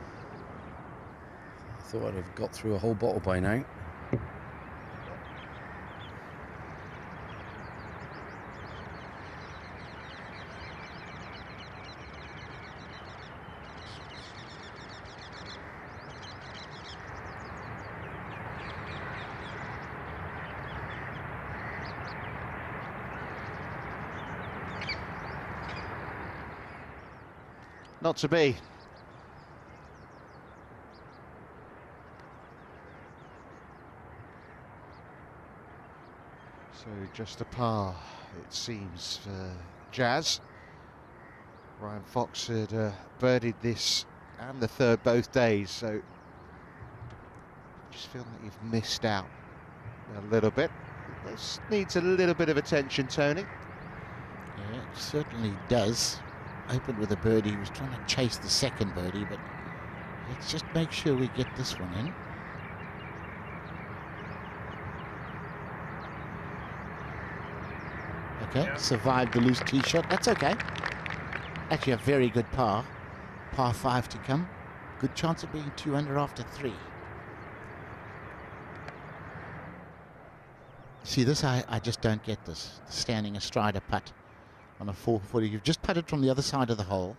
I thought I'd have got through a whole bottle by now. Not to be. So just a par, it seems, for Jazz. Ryan Fox had birdied this and the third both days, so just feel like you've missed out a little bit. This needs a little bit of attention, Tony. Yeah, it certainly does. Opened with a birdie. He was trying to chase the second birdie, but let's just make sure we get this one in. Okay, survived the loose tee shot. That's okay. Actually a very good par. Par 5 to come. Good chance of being 2 under after 3. See this, I just don't get this. Standing astride a putt on a 4-footer. You've just putted from the other side of the hole.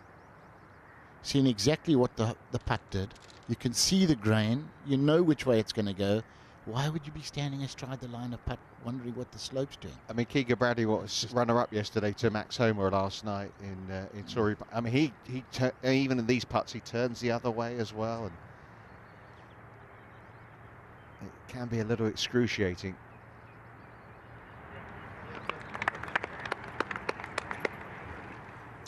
Seen exactly what the putt did. You can see the grain. You know which way it's going to go. Why would you be standing astride the line of putt, wondering what the slope's doing? I mean, Keegan Bradley was runner-up yesterday to Max Homer last night in Torrey. I mean, he even in these putts, he turns the other way as well, and it can be a little excruciating.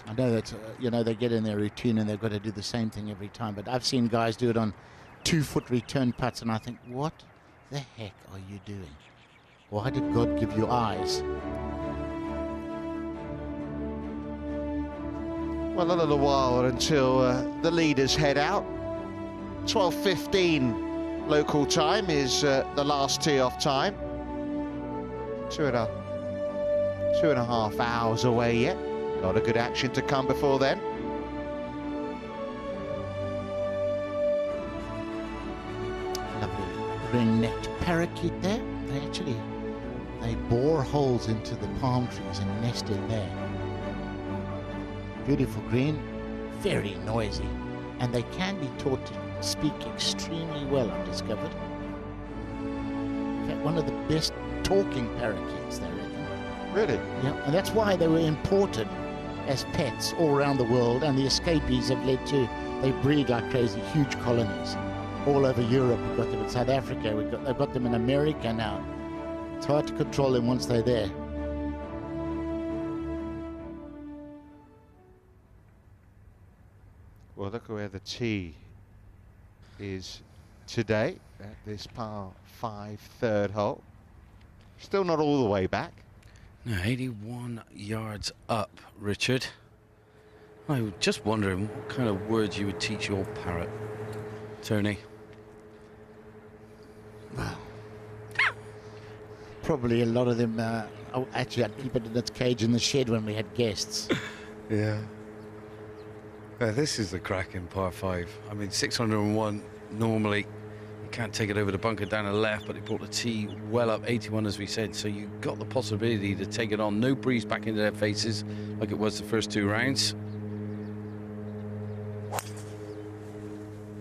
I know that, you know, they get in their routine and they've got to do the same thing every time, but I've seen guys do it on 2-foot return putts, and I think, what the heck are you doing? Why did God give you eyes? Well, a little while until the leaders head out. 12:15 local time is the last tee-off time. 2.5 hours away yet. A lot of good action to come before then. Lovely ring-necked parakeet there. They actually they bore holes into the palm trees and nest in there. Beautiful green, very noisy, and they can be taught to speak extremely well, I've discovered. In fact, one of the best talking parakeets, they reckon. Really? Yeah, and that's why they were imported as pets all around the world, and the escapees have led to, they breed like crazy, huge colonies all over Europe. We've got them in South Africa, they've got them in America now. It's hard to control them once they're there. Well, look at where the tee is today at this par 5 third hole. Still not all the way back. No, 81 yards up, Richard. I was just wondering what kind of words you would teach your parrot, Tony. Well, probably a lot of them. Actually, I'd keep it in its cage in the shed when we had guests. Yeah. This is the cracking par 5. I mean, 601 normally. You can't take it over the bunker down the left, but it brought the tee well up, 81 as we said. So you got the possibility to take it on. No breeze back into their faces like it was the first 2 rounds.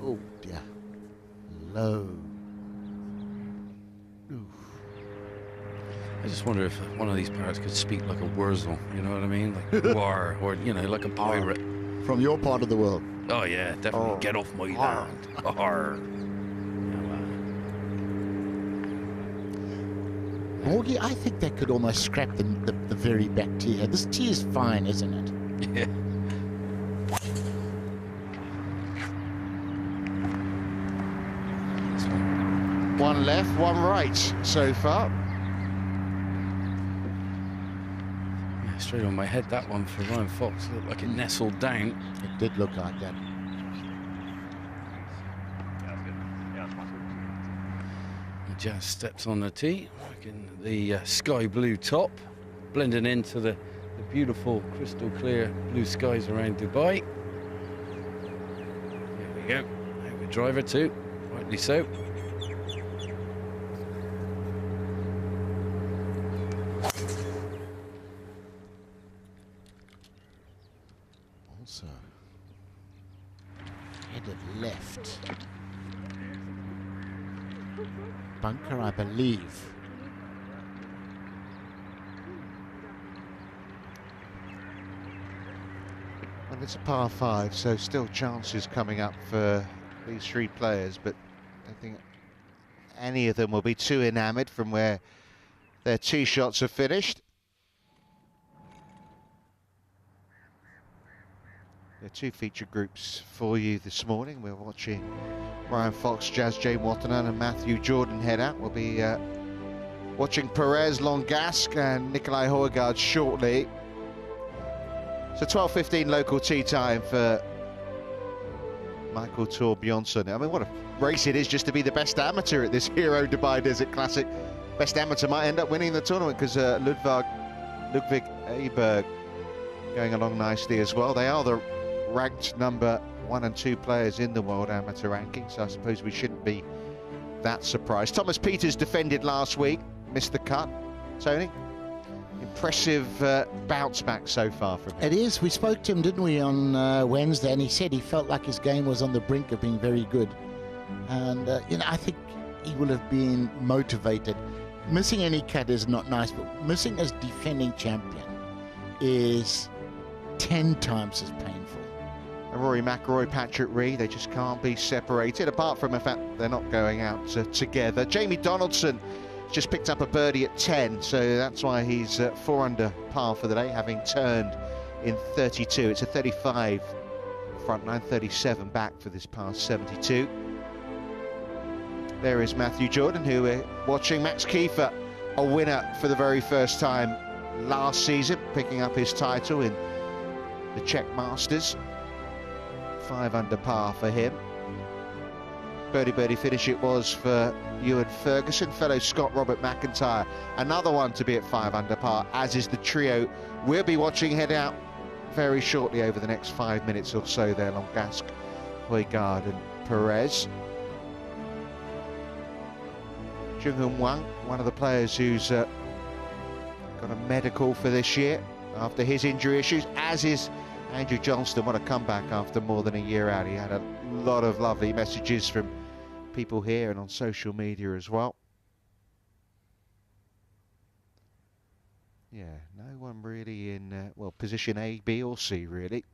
Oh dear. Low. I just wonder if one of these parrots could speak like a Wurzel, you know what I mean? Like war, or, you know, like a pirate. From your part of the world. Oh yeah, definitely. Get off my land. Arr. Morgie, I think they could almost scrap the very back tee here. This tee is fine, isn't it? Yeah. One left, one right so far. Yeah, straight on my head, that one for Ryan Fox. Looked like it nestled down. It did look like that. Jazz steps on the tee, in the sky blue top, blending into the beautiful crystal clear blue skies around Dubai. There we go. There we driver too, rightly so. Also, headed left. Bunker, I believe. Well, it's a par 5, so still chances coming up for these 3 players, but I don't think any of them will be too enamoured from where their tee shots are finished. There are 2 feature groups for you this morning. We're watching Ryan Fox, Jazz Jane Watanabe and Matthew Jordan head out. We'll be watching Perez, Longasque and Nicolai Højgaard shortly. So 12:15 local tee time for Michael Thorbjørnsen. I mean, what a race it is just to be the best amateur at this Hero Dubai Desert Classic. Best amateur might end up winning the tournament because Ludwig Aberg going along nicely as well. They are the ranked number 1 and 2 players in the World Amateur ranking, so I suppose we shouldn't be that surprised. Thomas Pieters defended last week, missed the cut. Tony, impressive bounce back so far from him. It is. We spoke to him, didn't we, on Wednesday, and he said he felt like his game was on the brink of being very good. And, you know, I think he will have been motivated. Missing any cut is not nice, but missing as defending champion is 10 times as painful. And Rory McIlroy, Patrick Reed, they just can't be separated, apart from the fact they're not going out together. Jamie Donaldson just picked up a birdie at 10, so that's why he's 4 under par for the day, having turned in 32. It's a 35 front nine, 37 back for this past 72. There is Matthew Jordan, who we're watching. Max Kiefer, a winner for the very first time last season, picking up his title in the Czech Masters. 5 under par for him. Birdie finish it was for Ewan Ferguson, fellow Scot Robert McIntyre. Another one to be at 5 under par, as is the trio we'll be watching head out very shortly over the next 5 minutes or so there. Longasque, Højgaard and Perez. Jung Hoon Wang, one of the players who's got a medical for this year after his injury issues, as is Andrew Johnston. What a comeback after more than a year out. He had a lot of lovely messages from people here and on social media as well. Yeah, no one really in, well, position A, B or C, really.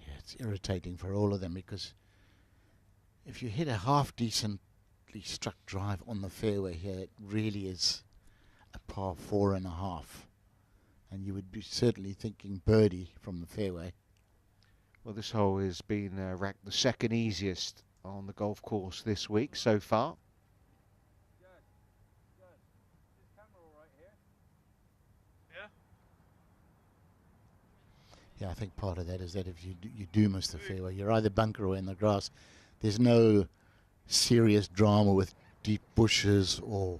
Yeah, it's irritating for all of them, because if you hit a half decently struck drive on the fairway here, it really is a par 4.5. And you would be certainly thinking birdie from the fairway. Well, this hole has been ranked the second easiest on the golf course this week so far. Yeah, I think part of that is that if you do miss the fairway, you're either bunker or in the grass. There's no serious drama with deep bushes or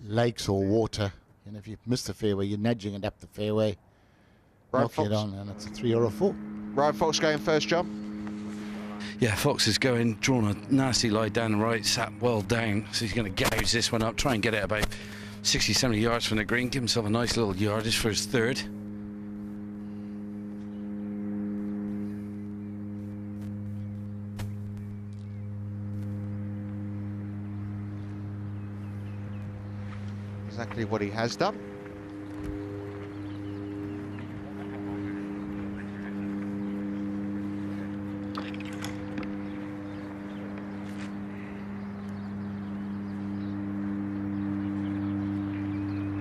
lakes or water. And if you miss the fairway, you're nudging it up the fairway, knocking it on, and it's a 3 or a 4. Ryan Fox going first, John. Yeah, Fox is going, drawn a nasty lie down the right, sat well down, so he's going to gouge this one up, try and get it about 60, 70 yards from the green, give himself a nice little yardage for his third. Exactly what he has done.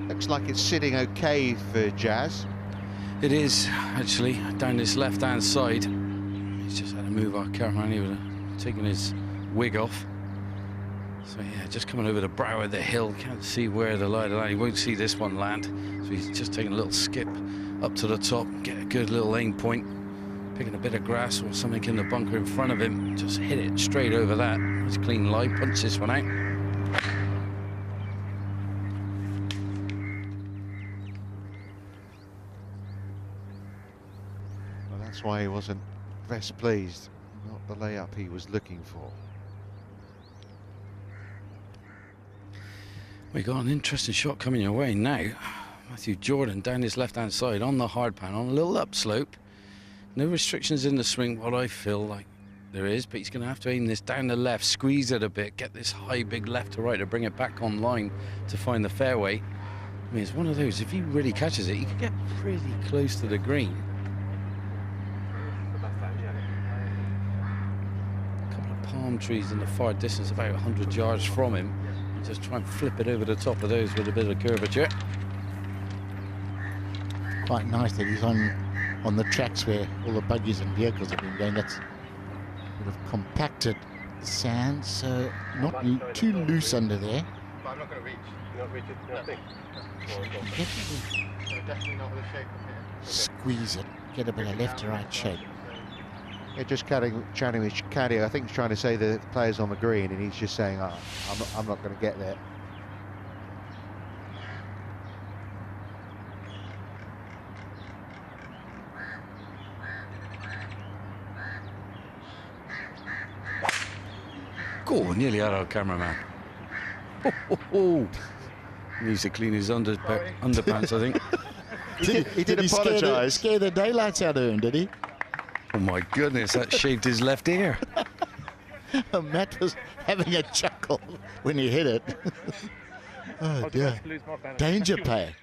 Looks like it's sitting okay for Jazz. It is, actually, down this left-hand side. He's just had to move our cameraman. He would have taken his wig off. So yeah, just coming over the brow of the hill. Can't see where the lie of the land. He won't see this one land. So he's just taking a little skip up to the top, get a good little aim point. Picking a bit of grass or something in the bunker in front of him. Just hit it straight over that. Nice clean lie, punch this one out. That's why he wasn't best pleased. Not the layup he was looking for. We got an interesting shot coming your way now. Matthew Jordan down his left-hand side on the hard pan, on a little upslope. No restrictions in the swing, what I feel like there is, but he's going to have to aim this down the left, squeeze it a bit, get this high, big left to right to bring it back online to find the fairway. I mean, it's one of those, if he really catches it, he could get pretty close to the green. Palm trees in the far distance, about 100 yards from him, and just try and flip it over the top of those with a bit of curvature. Quite nice that he's on the tracks where all the buggies and vehicles have been going. That's sort of compacted sand, so not too loose under there. But I'm not going to reach. You're not reaching. Nothing. Definitely not with a shape from here. Squeeze it, get a bit of left to right shape. Yeah, just chatting with caddy. I think he's trying to say the players on the green, and he's just saying, oh, I'm not going to get there. Go, nearly had our cameraman. Needs to clean his underpants, I think. He did apologise. Scare the daylights out of him, did he? Oh my goodness, that shaved his left ear. Matt was having a chuckle when he hit it. Oh dear. Danger pay.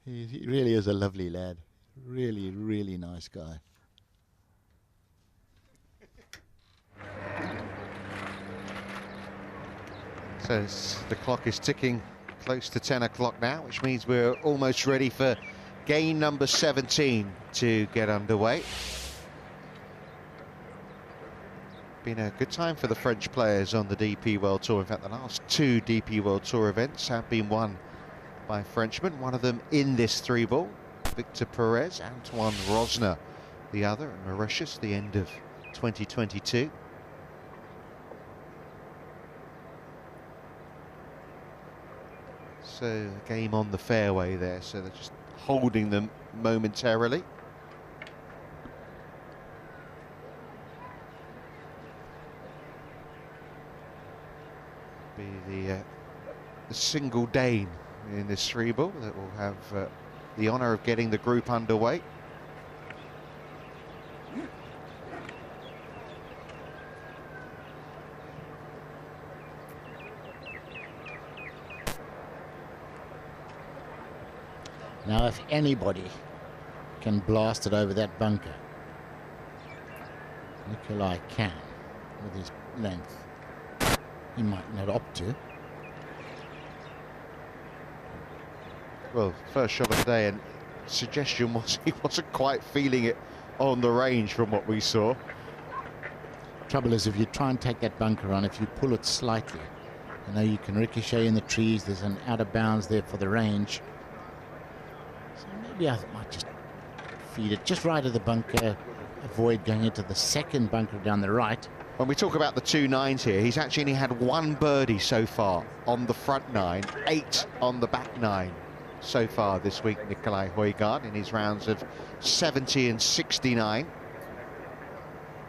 He really is a lovely lad. Really, really nice guy. So the clock is ticking close to 10 o'clock now, which means we're almost ready for game number 17 to get underway. Been a good time for the French players on the DP World Tour. In fact, the last two DP World Tour events have been won by Frenchmen. One of them in this three-ball, Victor Perez, Antoine Rosner, the other, and Mauritius, the end of 2022. So a game on the fairway there, so they're just holding them momentarily. be the single Dane in this 3-ball that will have the honour of getting the group underway. Now, if anybody can blast it over that bunker, Nicolai can with his length. He might not opt to. Well, first shot of the day, and suggestion was he wasn't quite feeling it on the range from what we saw. Trouble is, if you try and take that bunker on, if you pull it slightly, you know, you can ricochet in the trees. There's an out of bounds there for the range. So maybe I might just feed it just right of the bunker, avoid going into the second bunker down the right. When we talk about the 2 9s here, he's actually only had 1 birdie so far on the front 9, 8 on the back 9 so far this week, Nicolai Højgaard, in his rounds of 70 and 69.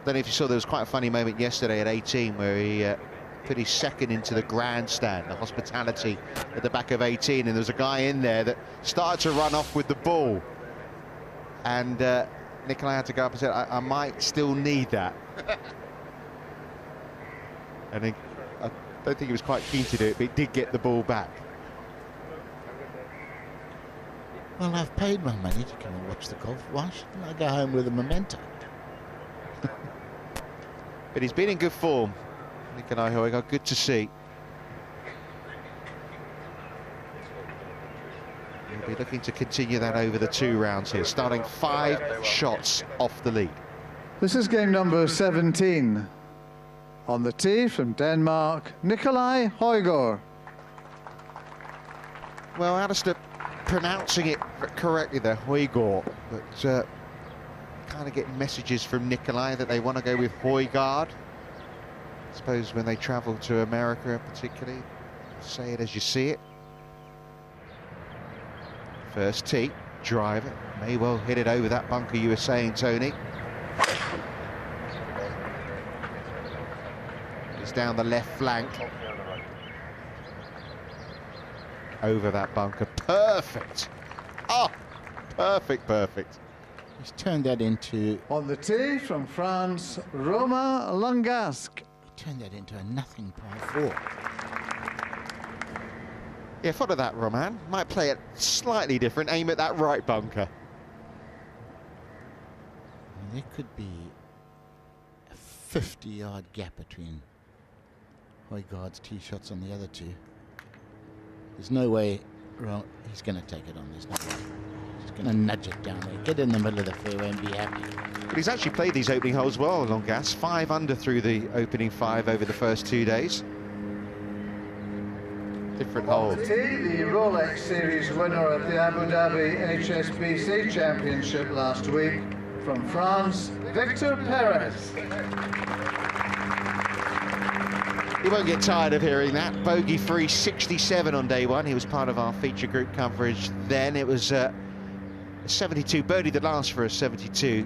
Then if you saw, there was quite a funny moment yesterday at 18 where he put his second into the grandstand, the hospitality at the back of 18, and there was a guy in there that started to run off with the ball. And Nicolai had to go up and said, I might still need that. And I don't think he was quite keen to do it, but he did get the ball back. Well, I've paid my money to come and watch the golf. Why shouldn't I go home with a memento? But he's been in good form, Nicolai Højgaard, good to see. He'll be looking to continue that over the 2 rounds here, starting 5 shots off the lead. This is game number 17. On the tee from Denmark, Nicolai Højgaard. Well, Alistair pronouncing it correctly there, Højgaard, but kind of getting messages from Nicolai that they want to go with Højgaard. I suppose when they travel to America particularly, say it as you see it. First tee, drive it, may well hit it over that bunker you were saying, Tony. It's down the left flank. Over that bunker, perfect. Oh, perfect, perfect. He's turned that into... On the tee from France, Romain Langasque. He turned that into a nothing par 4. Yeah, follow that, Roman. Might play it slightly different, aim at that right bunker. There could be a 50-yard gap between Højgaard's tee shots on the other 2. There's no way he's going to take it on. There's no way. He's going to nudge it down there, get in the middle of the fairway and be happy. But he's actually played these opening holes well, Langasque. 5 under through the opening 5 over the first 2 days. Different hole. On the tee, the Rolex Series winner at the Abu Dhabi HSBC Championship last week, from France, Victor Perez. He won't get tired of hearing that. Bogey-free 67 on day 1. He was part of our feature group coverage then. It was a 72, birdie the last for a 72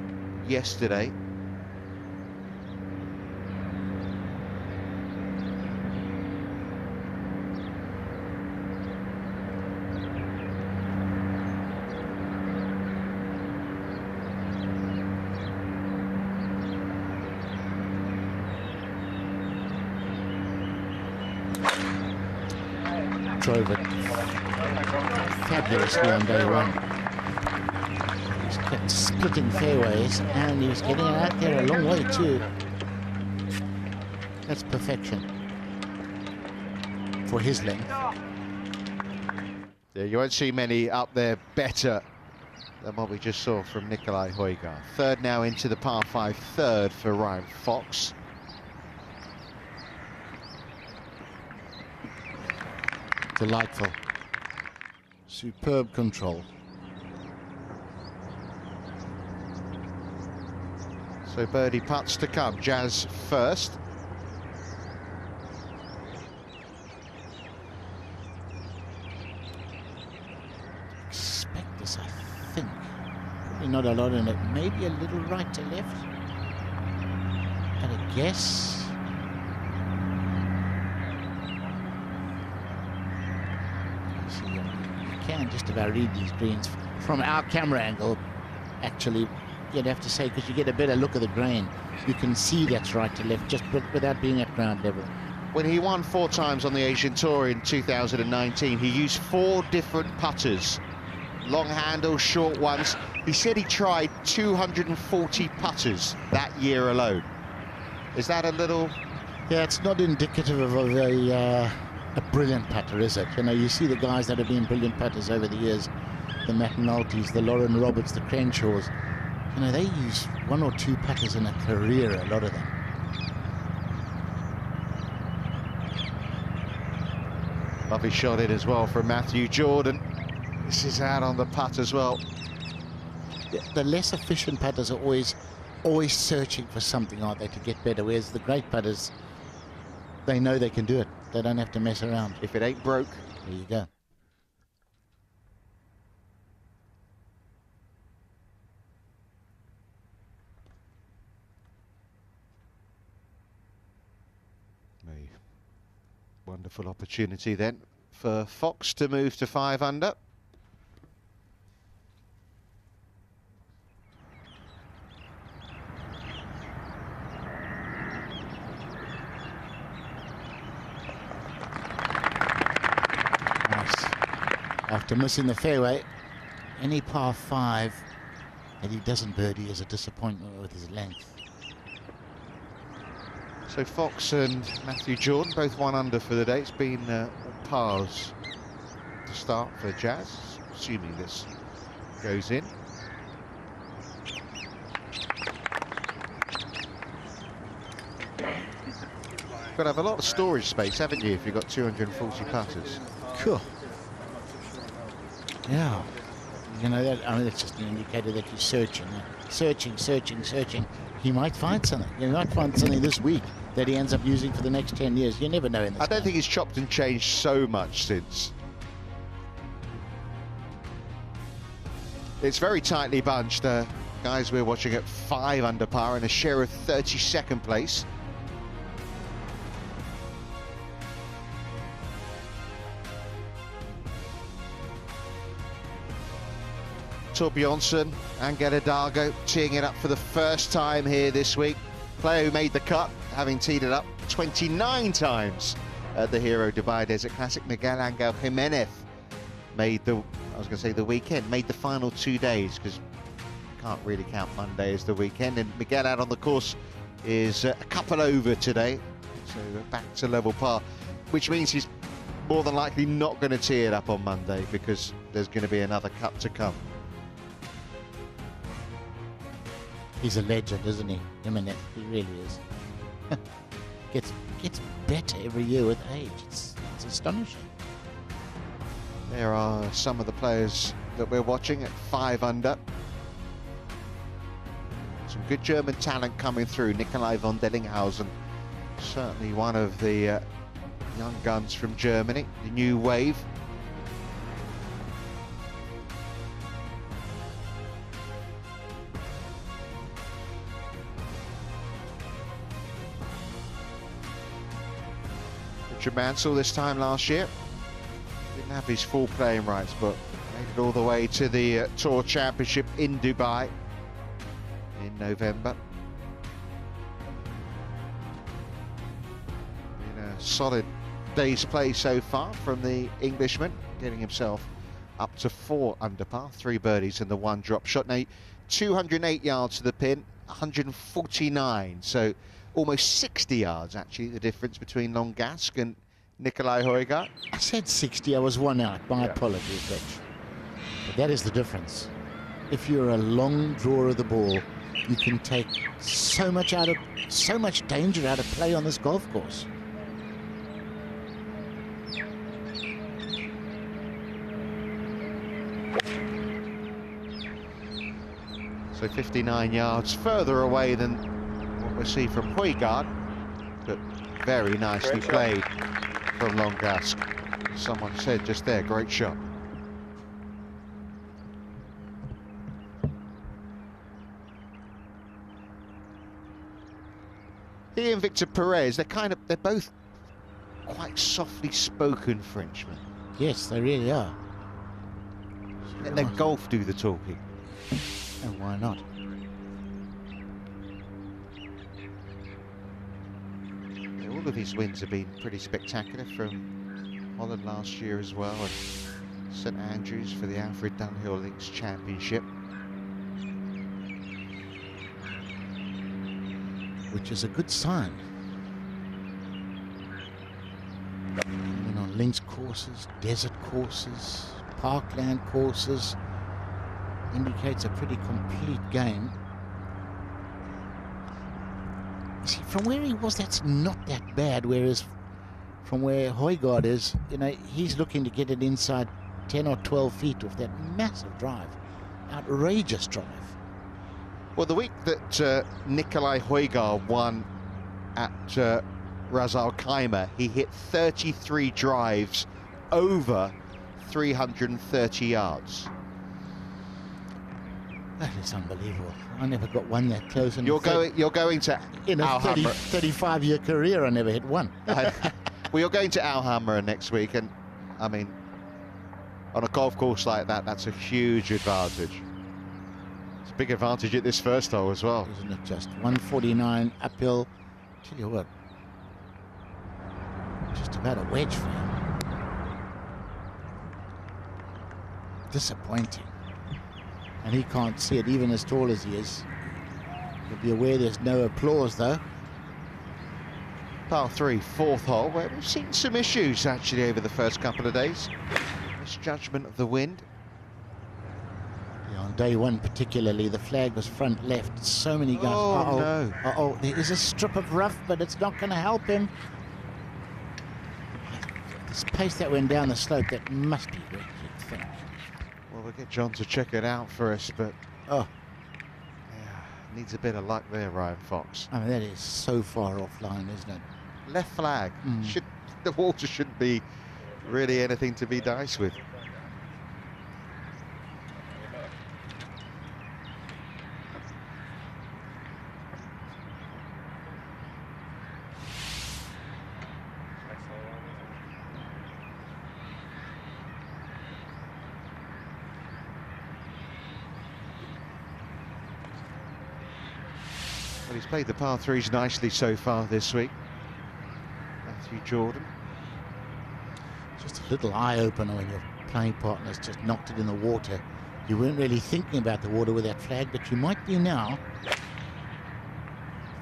yesterday. Drove it fabulously on day 1. He was kept splitting fairways and he was getting it out there a long way too. That's perfection for his length. Yeah, you won't see many up there better than what we just saw from Nicolai Højgaard. Third now into the par 5, third for Ryan Fox. Delightful. Superb control. So birdie putts to come. Jazz first. Expect this, I think. Probably not a lot in it. Maybe a little right to left. At a guess. can just about read these greens from our camera angle. Actually, you'd have to say, because you get a better look at the grain, you can see that's right to left, just without being at ground level. When he won 4 times on the Asian Tour in 2019, he used 4 different putters. Long handle, short ones. He said he tried 240 putters that year alone. Is that a little... Yeah, it's not indicative of a brilliant putter, is it? You know, you see the guys that have been brilliant putters over the years, the McNultys, the Lauren Roberts, the Crenshaws. You know, they use 1 or 2 putters in a career, a lot of them. Lovely shot in as well from Matthew Jordan. This is out on the putt as well. The less efficient putters are always searching for something, aren't they, to get better, whereas the great putters, they know they can do it. They don't have to mess around. If it ain't broke, there you go. Wonderful opportunity then for Fox to move to 5 under. Nice. After missing the fairway, any par 5 that he doesn't birdie is a disappointment with his length. So Fox and Matthew Jordan both 1 under for the day. It's been pars to start for Jazz, assuming this goes in. You've got to have a lot of storage space, haven't you, if you've got 240 putters? Cool. Yeah. You know, that's just an indicator that he's searching. Searching. He might find something. He might find something this week that he ends up using for the next 10 years. You never know in this I don't game. think he's chopped and changed so much since. It's very tightly bunched. Guys, we're watching at 5 under par and a share of 32nd place. Torbjornsson and Hidalgo teeing it up for the first time here this week. Player who made the cut, having teed it up 29 times at the Hero Dubai Desert Classic. Miguel Angel Jimenez made the, the weekend, made the final 2 days, because you can't really count Monday as the weekend. And Miguel out on the course is a couple over today, so back to level par, which means he's more than likely not going to tee it up on Monday, because there's going to be another cut to come. He's a legend, isn't he? Jimenez, he really is. gets better every year with age. It's astonishing. There are some of the players that we're watching at 5 under. Some good German talent coming through. Nikolai von Dellinghausen, certainly one of the young guns from Germany, the new wave. Richard Mansell this time last year didn't have his full playing rights, but made it all the way to the Tour Championship in Dubai in November. Been a solid day's play so far from the Englishman, getting himself up to 4 under par, 3 birdies and the 1 drop shot. Now 208 yards to the pin, 149, so almost 60 yards, actually, the difference between Longask and Nikolai Højgaard. I said 60, I was 1 out. My apologies, Rich. But that is the difference. If you're a long drawer of the ball, you can take so much danger out of play on this golf course. So 59 yards further away than what we see from Højgaard, but very nicely played from Longask. Someone said just there, great shot. He and Victor Perez, they're both quite softly spoken Frenchmen. Yes, they really are. Let their golf do the talking. And why not? Yeah, all of his wins have been pretty spectacular, from Holland last year as well, and St Andrews for the Alfred Dunhill Links Championship. Which is a good sign. And on links courses, desert courses, parkland courses, indicates a pretty complete game. You see, from where he was, that's not that bad, whereas from where Højgaard is, you know, he's looking to get it inside 10 or 12 feet with that massive drive. Outrageous drive. Well, the week that Nicolai Højgaard won at Ras Al Khaimah, he hit 33 drives over 330 yards. That is unbelievable. I never got one that close. You're going to in a Al Hamra. 35-year career, I never hit one. Well, you're going to Al Hamra next week, and I mean, on a golf course like that, that's a huge advantage. It's a big advantage at this first hole as well. Isn't it just 149 uphill? Tell you what, just about a wedge for him. Disappointing. And he can't see it, even as tall as he is. He'll be aware there's no applause, though. Par 3, 4th hole, where we've seen some issues actually over the first couple of days. Misjudgment of the wind. Yeah, on day one particularly, the flag was front left. So many guys. Oh, no. Uh-oh, there is a strip of rough, but it's not going to help him. This pace that went down the slope, that must be great, you'd think. Well, we'll get John to check it out for us, but oh, yeah, needs a bit of luck there, Ryan Fox. I mean, that is so far offline, isn't it? Left flag. The water shouldn't be really anything to be diced with. Well, he's played the par 3s nicely so far this week, Matthew Jordan. Just a little eye-opener when your playing partner's just knocked it in the water. You weren't really thinking about the water with that flag, but you might be now.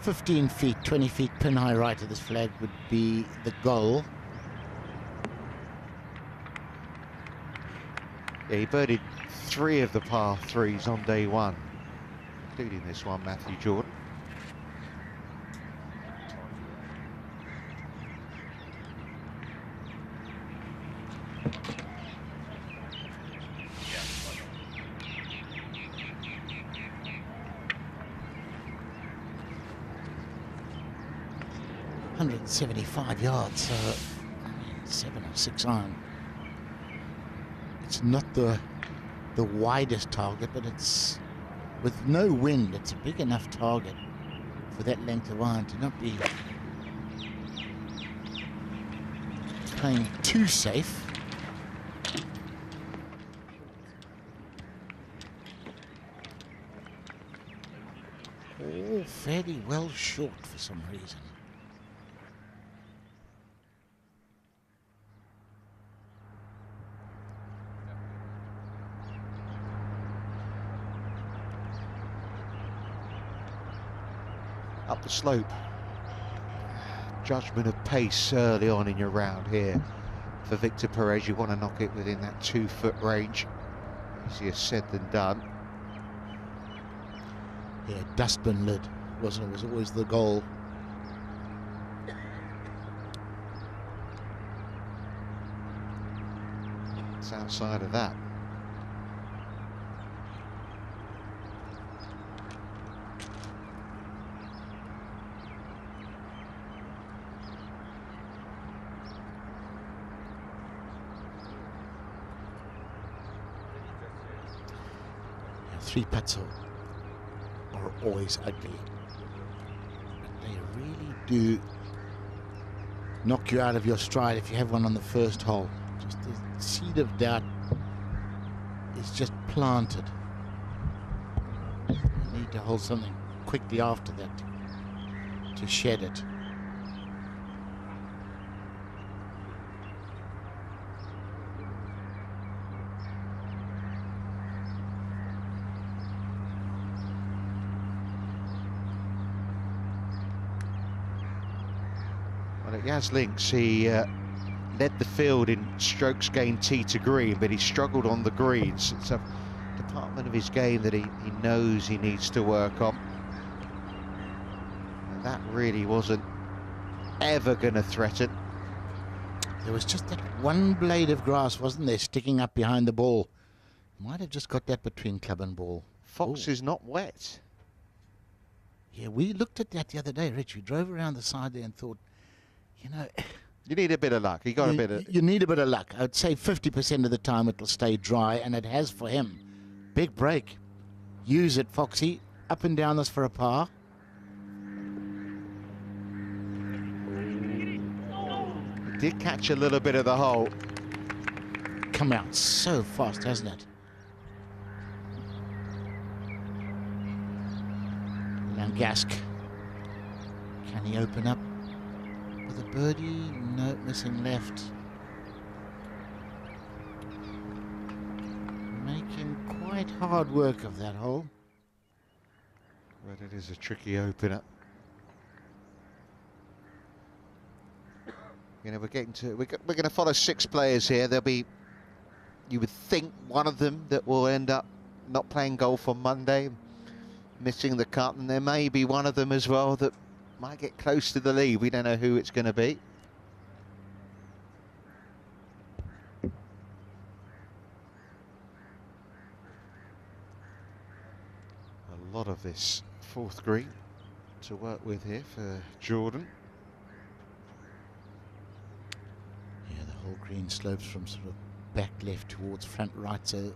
15 feet, 20 feet pin high right of this flag would be the goal. Yeah, he birdied 3 of the par 3s on day 1, including this one, Matthew Jordan. .75 yards, so 7 or 6 iron. It's not the widest target, but it's with no wind. It's a big enough target for that length of iron to not be playing too safe. All fairly well short for some reason. Up the slope. Judgment of pace early on in your round here for Victor Perez. You want to knock it within that 2-foot range. Easier said than done. Yeah, dustbin lid was always the goal. It's outside of that. Three putts are always ugly, but they really do knock you out of your stride if you have one on the first hole. Just the seed of doubt is just planted. You need to hold something quickly after that to shed it. Well, at Yas Links, he led the field in strokes gained tee to green, but he struggled on the greens. It's a department of his game that he knows he needs to work on. And that really wasn't ever going to threaten. There was just that one blade of grass, wasn't there, sticking up behind the ball. Might have just got that between club and ball. Fox is not wet. Yeah, we looked at that the other day, Rich. We drove around the side there and thought, you know, you need a bit of luck. You need a bit of luck. I would say 50% of the time it'll stay dry, and it has for him. Big break. Use it, Foxy. Up and down this for a par. He did catch a little bit of the hole. Come out so fast, hasn't it? Langask. Can he open up with a birdie? No, missing left. Making quite hard work of that hole. But it is a tricky opener. You know, we're going to follow 6 players here. There'll be, you would think, one of them that will end up not playing golf on Monday, missing the cut, and there may be one of them as well that might get close to the lead. We don't know who it's going to be. A lot of this 4th green to work with here for Jordan. Yeah, the whole green slopes from sort of back left towards front right, so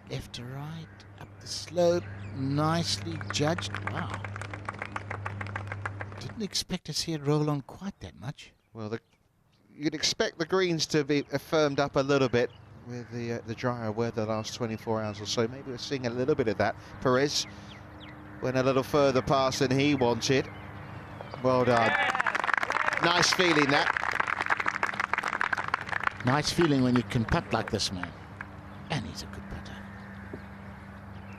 left to right, up the slope, nicely judged. Wow. Didn't expect to see it roll on quite that much. Well, you'd expect the greens to be firmed up a little bit with the drier weather the last 24 hours or so. Maybe we're seeing a little bit of that. Perez went a little further past than he wanted. Well done. Nice feeling, that. Nice feeling when you can putt like this, man. And he's a good putter.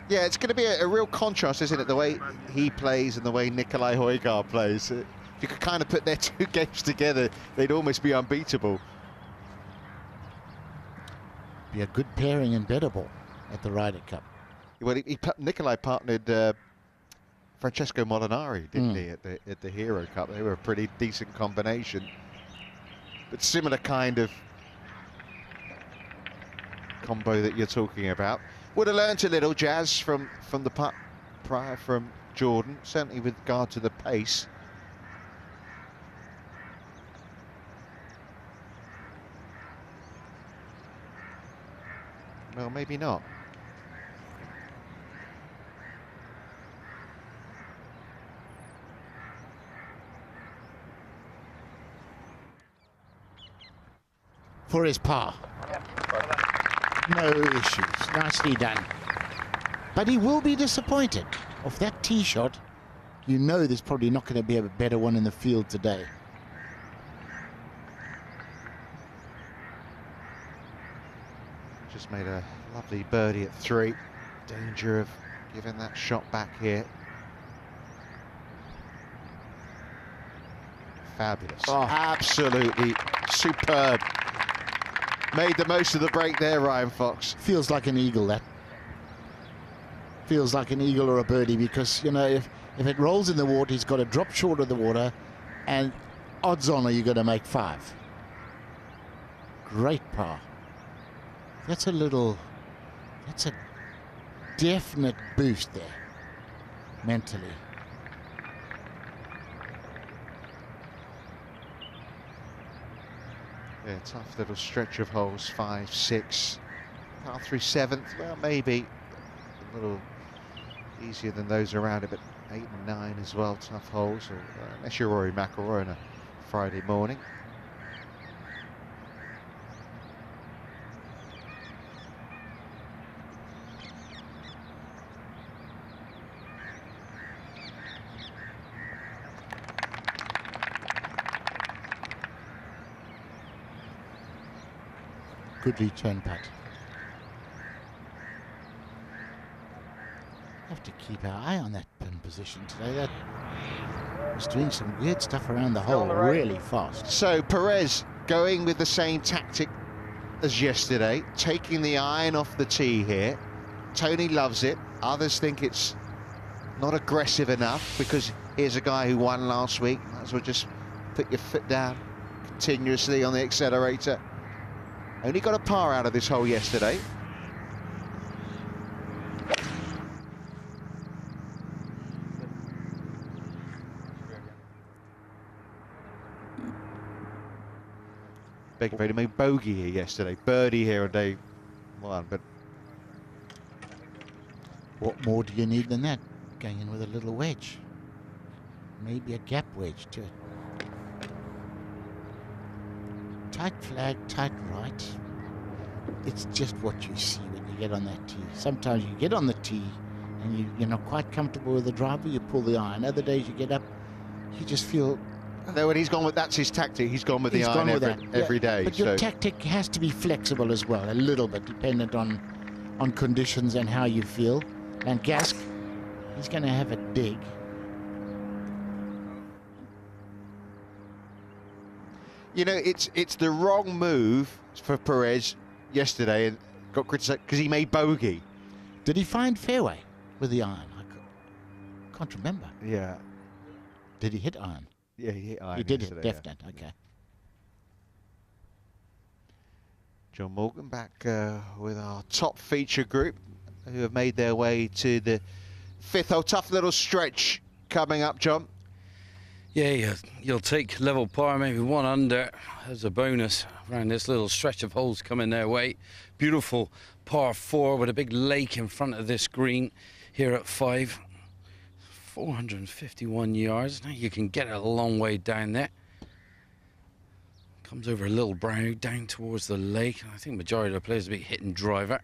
Yeah, it's going to be a real contrast, isn't it, the way he plays and the way Nikolai Højgaard plays. If you could kind of put their 2 games together, they'd almost be unbeatable. Be a good pairing in Bettable at the Ryder Cup. Well, Nikolai partnered Francesco Molinari, didn't he, at the Hero Cup? They were a pretty decent combination. But similar kind of combo that you're talking about. Would have learnt a little, Jazz, from the putt prior from Jordan, certainly with regard to the pace. Well, maybe not. For his par. No issues. Nicely done. But he will be disappointed. Off that tee shot, you know there's probably not going to be a better one in the field today. Just made a lovely birdie at 3. Danger of giving that shot back here. Fabulous. Oh. Absolutely superb. Made the most of the break there, Ryan Fox. Feels like an eagle, that. Feels like an eagle or a birdie, because, you know, if it rolls in the water, he's got to drop short of the water, and odds on are you going to make 5. Great par. That's a definite boost there, mentally. Yeah, tough little stretch of holes, 5, 6. Par 3 7th, well, maybe a little easier than those around it, but 8 and 9 as well, tough holes, unless you're Rory McIlroy on a Friday morning. Good return putt. Have to keep our eye on that pin position today. That was doing some weird stuff around the hole really fast. So Perez going with the same tactic as yesterday, taking the iron off the tee here. Tony loves it. Others think it's not aggressive enough because here's a guy who won last week. Might as well just put your foot down continuously on the accelerator. Only got a par out of this hole yesterday. Beg your pardon, made bogey here yesterday. Birdie here on day one, but what more do you need than that? Going in with a little wedge. Maybe a gap wedge too. Tight flag, tight right. It's just what you see when you get on that tee. Sometimes you get on the tee and you're not quite comfortable with the driver, you pull the iron. Other days you get up, you just feel... No, when he's gone with, that's his tactic. He's gone with the iron every day. But your tactic has to be flexible as well, a little bit, dependent on conditions and how you feel. And Gask, he's going to have a dig. You know, it's the wrong move for Perez yesterday and got criticised because he made bogey. Did he find fairway with the iron? I can't remember. Yeah. Did he hit iron? Yeah, he hit iron. He did hit, definite. Yeah. Okay. John Morgan back with our top feature group who have made their way to the fifth hole. Tough little stretch coming up, John. Yeah, you'll take level par, maybe one under as a bonus around this little stretch of holes coming their way. Beautiful par 4 with a big lake in front of this green here at 5. 451 yards. Now you can get it a long way down there. Comes over a little brow down towards the lake. I think majority of the players will be hitting driver.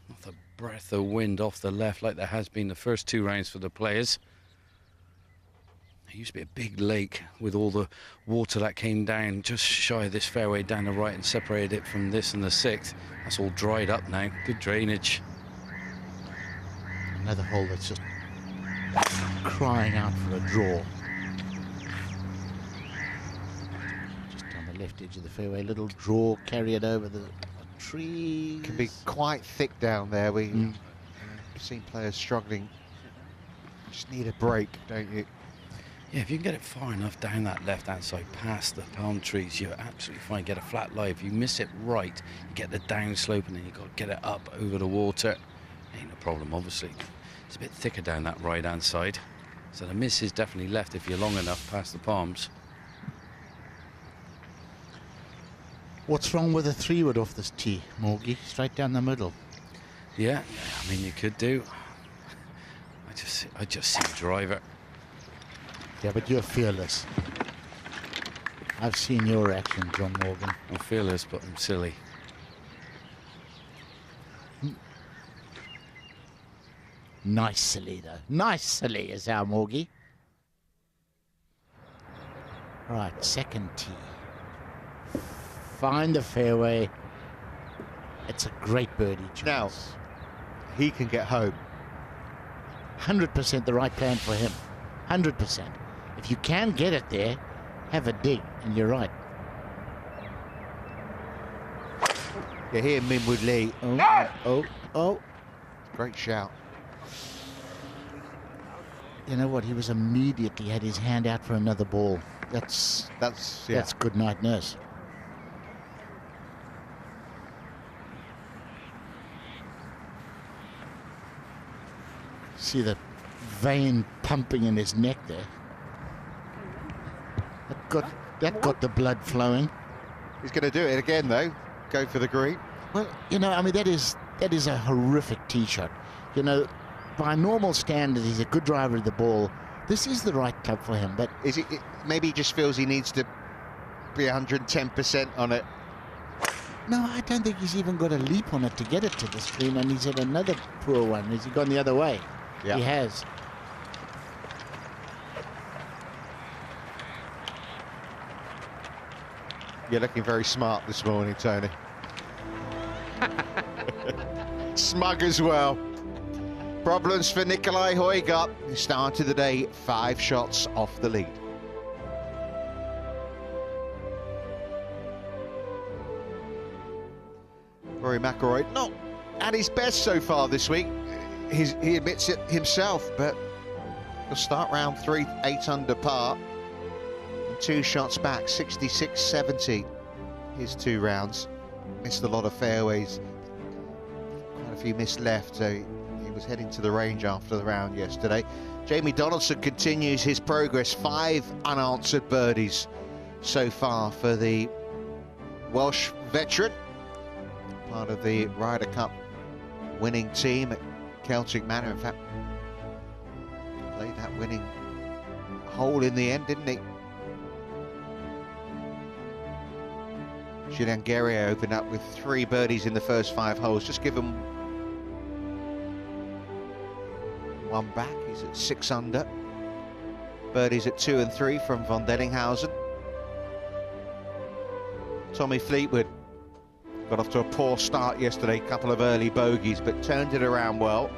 Not a breath of wind off the left like there has been the first 2 rounds for the players. There used to be a big lake with all the water that came down just shy of this fairway down the right and separated it from this and the 6th. That's all dried up now. Good drainage. Another hole that's just crying out for a draw. Just on the left edge of the fairway, little draw, carry it over the trees. Can be quite thick down there. We've seen players struggling. Just need a break, don't you? Yeah, if you can get it far enough down that left-hand side past the palm trees, you're absolutely fine. Get a flat lie. If you miss it right, you get the downslope and then you've got to get it up over the water. Ain't a problem, obviously. It's a bit thicker down that right-hand side. So the miss is definitely left if you're long enough past the palms. What's wrong with a 3-wood off this tee, Morgie? Straight down the middle. Yeah, I mean, you could do. I just see driver. Yeah, but you're fearless. I've seen your action, John Morgan. I'm fearless, but I'm silly. Nice silly, though. Nice silly is our Morgie. Right, second tee. Find the fairway. It's a great birdie chance. Now, he can get home. 100% the right plan for him. 100%. If you can get it there, have a dig, and you're right. You hear Minwood Lee. Oh. Great shout. You know what? He was immediately had his hand out for another ball. That's good night nurse. See the vein pumping in his neck there. That got the blood flowing. He's going to do it again, though. Go for the green. Well, you know, I mean, that is a horrific tee shot. You know, by normal standards, he's a good driver of the ball. This is the right club for him, but maybe he just feels he needs to be 110% on it. No, I don't think he's even got a leap on it to get it to the screen, and he's had another poor one. Has he gone the other way? Yeah. He has. You're looking very smart this morning, Tony. Smug as well. Problems for Nikolai Højgaard, who started the day 5 shots off the lead. Rory McIlroy not at his best so far this week. He admits it himself, but he'll start round 3, 8 under par. And 2 shots back, 66-70. His 2 rounds. Missed a lot of fairways. Quite a few missed left, so he was heading to the range after the round yesterday. Jamie Donaldson continues his progress. 5 unanswered birdies so far for the Welsh veteran. Part of the Ryder Cup winning team at Celtic Manor. In fact, played that winning hole in the end, didn't he? Julian Guerrier opened up with 3 birdies in the first 5 holes. Just give him 1 back. He's at 6 under. Birdies at 2 and 3 from Van Dellinghausen. Tommy Fleetwood got off to a poor start yesterday, a couple of early bogeys, but turned it around well.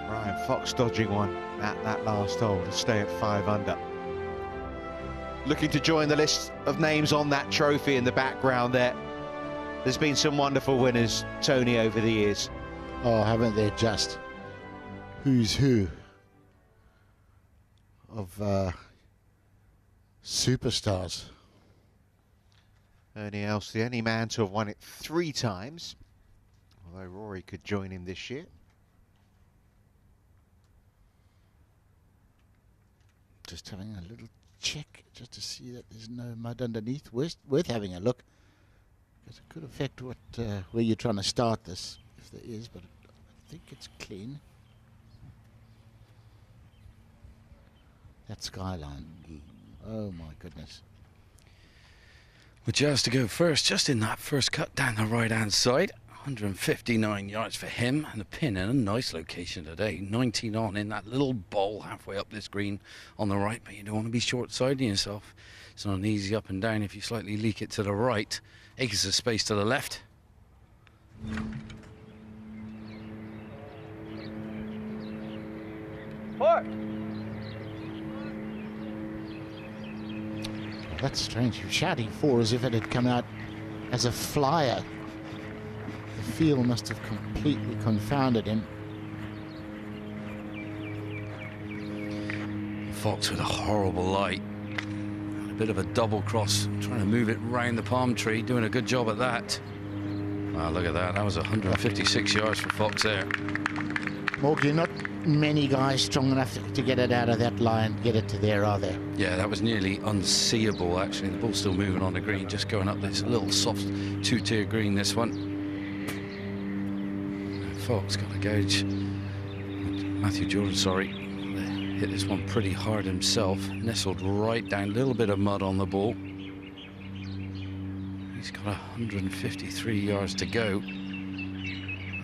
Ryan Fox dodging one at that last hole to stay at 5 under. Looking to join the list of names on that trophy in the background there. There's been some wonderful winners, Tony, over the years. Oh, haven't there just? Who's who of superstars. Ernie Els, the only man to have won it 3 times, although Rory could join him this year. Just having a little check just to see that there's no mud underneath. Worth having a look, because it could affect what where you're trying to start this, if there is, but I think it's clean. That skyline, oh my goodness. With Giles to go first, just in that first cut down the right-hand side. 159 yards for him, and the pin in a nice location today. 19 on in that little bowl halfway up this green on the right, but you don't want to be short-siding yourself. It's not an easy up and down if you slightly leak it to the right. Acres of space to the left. What? That's strange. You're shouting 4 as if it had come out as a flyer. The feel must have completely confounded him. Fox with a horrible light. A bit of a double cross, trying to move it round the palm tree, doing a good job at that. Wow, look at that. That was 156 yards for Fox there. Morgan, not many guys strong enough to get it out of that line, get it to there, are there? Yeah, that was nearly unseeable, actually. The ball's still moving on the green, just going up this little soft 2-tier green, this one. Fox got a gauge. Matthew Jordan, sorry, hit this one pretty hard himself. Nestled right down, a little bit of mud on the ball. He's got 153 yards to go. I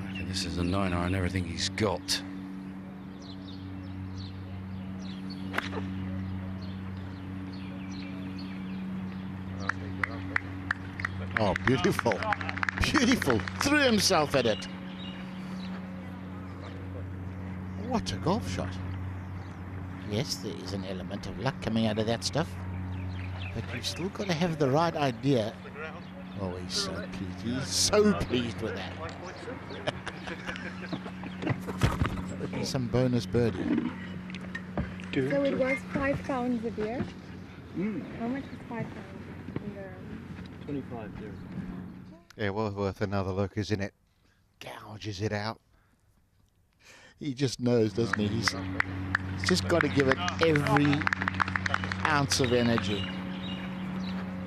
reckon this is a 9-iron, everything he's got. Oh, beautiful. Beautiful. Threw himself at it. What a golf shot. Yes, there is an element of luck coming out of that stuff, but you've still got to have the right idea. Oh, he's so pleased. He's so pleased with that. That would be some bonus birdie. So it was £5 a beer? How much is £5 in the 25 there. Yeah, well worth another look, isn't it? Gouges it out. He just knows, doesn't he? He's just got to give it every ounce of energy.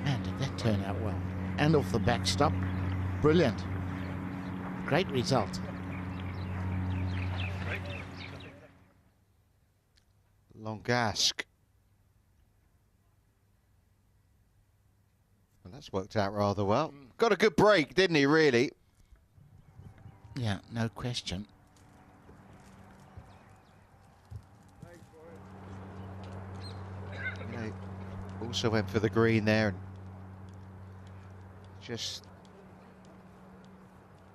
Man, did that turn out well. And off the backstop. Brilliant. Great result. Longask. Well, that's worked out rather well. Got a good break, didn't he, really? Yeah, no question. You know, also went for the green there. And just,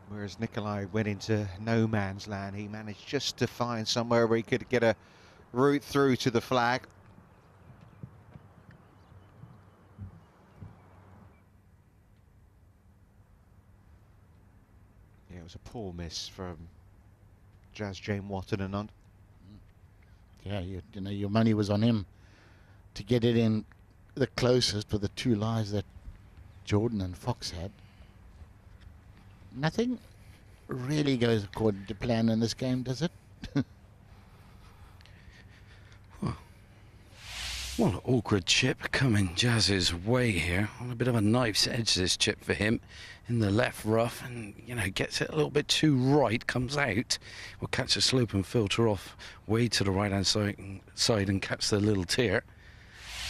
whereas Nikolai went into no man's land, he managed just to find somewhere where he could get a route through to the flag. Yeah, it was a poor miss from Jazz Jane Watton and Nund. Yeah, you know, your money was on him to get it in the closest with the two lies that Jordan and Fox had. Nothing really goes according to plan in this game, does it? What an awkward chip coming Jazz's way here. On a bit of a knife's edge, this chip for him in the left rough, and you know, gets it a little bit too right, comes out, will catch the slope and filter off way to the right hand side and catch the little tear.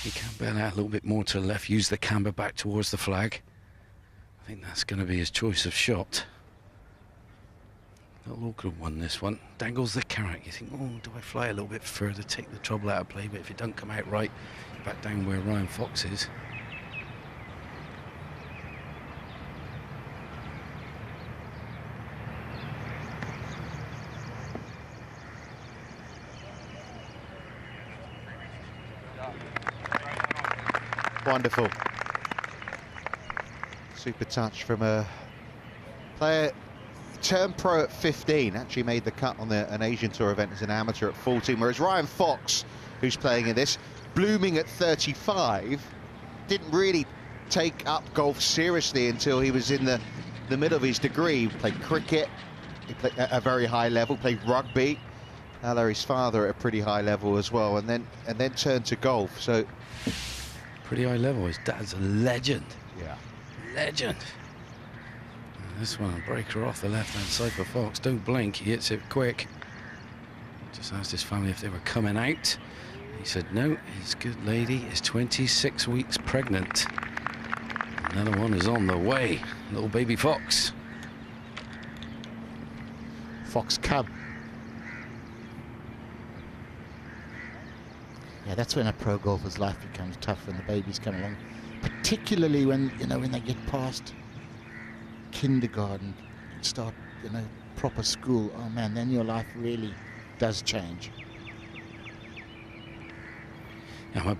He can bail out a little bit more to the left, use the camber back towards the flag. I think that's going to be his choice of shot. Little could have won this one. Dangles the carrot. You think, oh, do I fly a little bit further, take the trouble out of play? But if it doesn't come out right, back down where Ryan Fox is. Wonderful. Super touch from a player turned pro at 15, actually made the cut on an Asian Tour event as an amateur at 14, whereas Ryan Fox, who's playing in this, blooming at 35, didn't really take up golf seriously until he was in the middle of his degree. He played cricket, he played at a very high level, played rugby, Larry's father at a pretty high level as well, and then turned to golf. So pretty high level. His dad's a legend. Yeah. Legend. This one, a breaker off the left-hand side for Fox. Don't blink, he hits it quick. Just asked his family if they were coming out. He said no, his good lady is 26 weeks pregnant. Another one is on the way. Little baby Fox. Fox cub. Yeah, that's when a pro golfer's life becomes tough, when the babies come along. Particularly when, you know, when they get past kindergarten, start, you know, proper school. Oh man, then your life really does change. Yeah, I'm a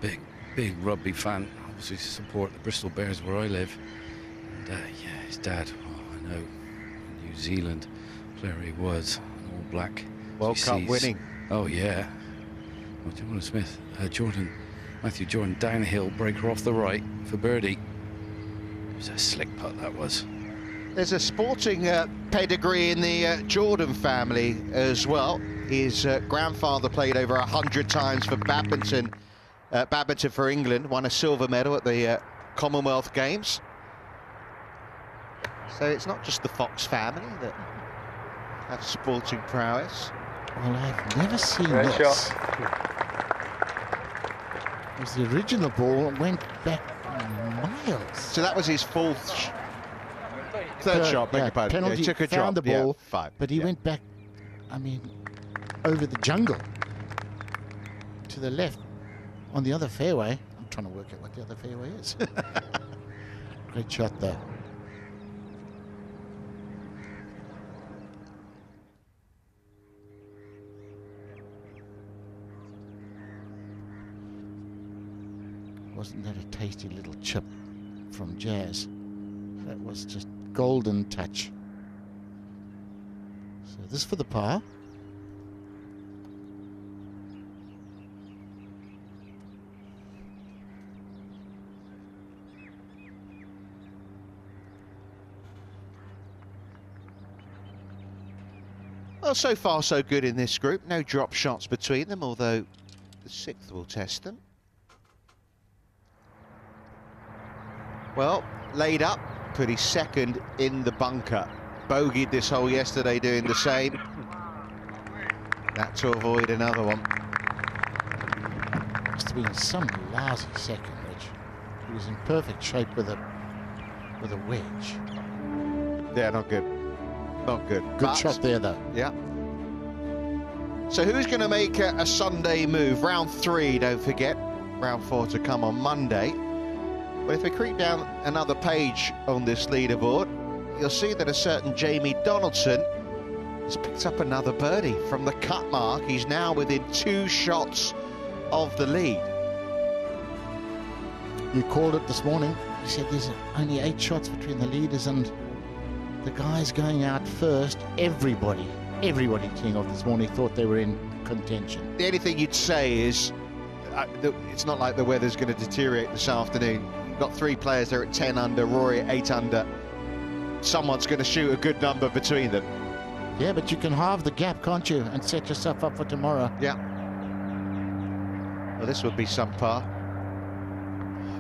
big rugby fan. Obviously support the Bristol Bears where I live. And yeah, his dad, oh, I know, New Zealand player he was, an All Black. World Cup winning. Oh yeah. Well, Jordan Smith, Matthew Jordan downhill, breaker off the right for birdie. It was a slick putt, that was. There's a sporting pedigree in the Jordan family as well. His grandfather played over 100 times for badminton for England, won a silver medal at the Commonwealth Games. So it's not just the Fox family that have sporting prowess. Well, I've never seen this. Shot. It was the original ball, went back miles. So that was his third shot, beg your pardon. Penalty, he took a found drop. the ball, yeah, 5. but he went back, I mean, over the jungle to the left on the other fairway. I'm trying to work out what the other fairway is. Great shot there. Wasn't that a tasty little chip from Jazz? That was just golden touch. So this for the par. Well, so far so good in this group. No drop shots between them, although the 6th will test them. Well, laid up, put his 2nd in the bunker. Bogeyed this hole yesterday, doing the same. That to avoid another one. Must have been some lousy 2nd, Rich. He was in perfect shape with a wedge. Yeah, not good. Not good. Good shot there, though. Yeah. So who's going to make a Sunday move? Round 3, don't forget. round 4 to come on Monday. But if we creep down another page on this leaderboard, you'll see that a certain Jamie Donaldson has picked up another birdie from the cut mark. He's now within 2 shots of the lead. You called it this morning. You said there's only 8 shots between the leaders and the guys going out first. Everybody teeing off this morning thought they were in contention. The only thing you'd say is it's not like the weather's going to deteriorate this afternoon. You've got 3 players there at 10 under, Rory at 8 under. Someone's going to shoot a good number between them. Yeah, but you can halve the gap, can't you, and set yourself up for tomorrow. Yeah. Well, this would be some par.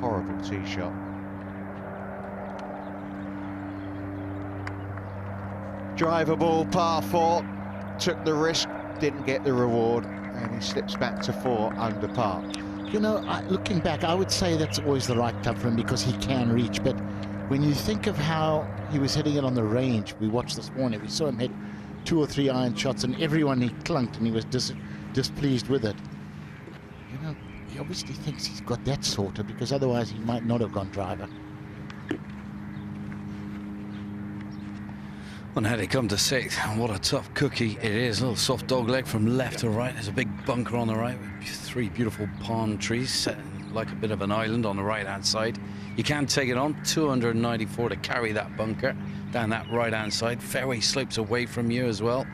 Horrible tee shot. Drivable par 4. Took the risk, didn't get the reward, and he slips back to 4 under par. You know, looking back, I would say that's always the right club for him because he can reach. But when you think of how he was hitting it on the range, we watched this morning, we saw him hit 2 or 3 iron shots, and everyone he clunked, and he was displeased with it. You know, he obviously thinks he's got that sorted because otherwise he might not have gone driver. And had it come to 6th, what a tough cookie it is. A little soft dog leg from left to right. There's a big bunker on the right with 3 beautiful palm trees set like a bit of an island on the right-hand side. You can take it on, 294 to carry that bunker down that right-hand side. Fairway slopes away from you as well,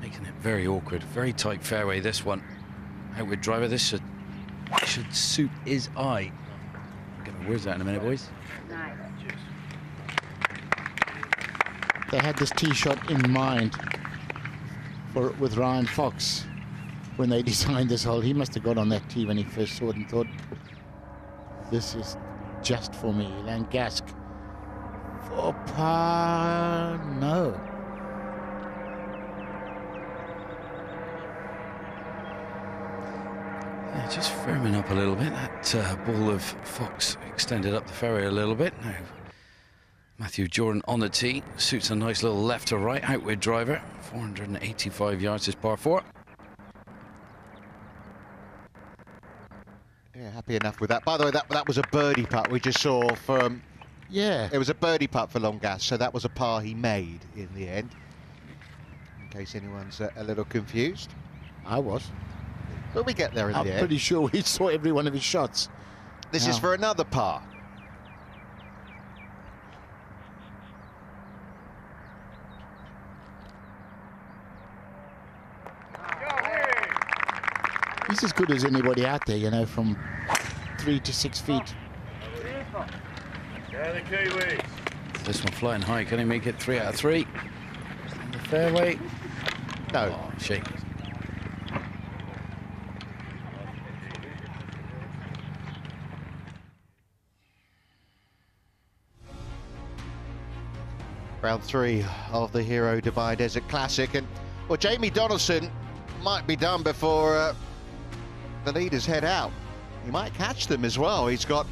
making it very awkward. Very tight fairway, this one. Outward driver, this should suit his eye. I'll get my words out in a minute, boys. They had this tee shot in mind with Ryan Fox when they designed this hole. He must have got on that tee when he first saw it and thought, this is just for me. Langask for par, no. Yeah, just firming up a little bit. That ball of Fox extended up the fairway a little bit. Now Matthew Jordan on the tee, suits a nice little left to right outward driver. 485 yards is par 4. Yeah, happy enough with that. By the way, that was a birdie putt we just saw from... Yeah. It was a birdie putt for Langask, so that was a par he made in the end. In case anyone's a little confused. I was. But we get there in the end. I'm pretty sure we saw every one of his shots. This is for another par. He's as good as anybody out there, you know, from 3 to 6 feet. This one flying high. Can he make it 3 out of 3? In the fairway. No. Oh, shake. Round 3 of the Hero Dubai Desert Classic, and well, Jamie Donaldson might be done before the leaders head out. He might catch them as well. He's got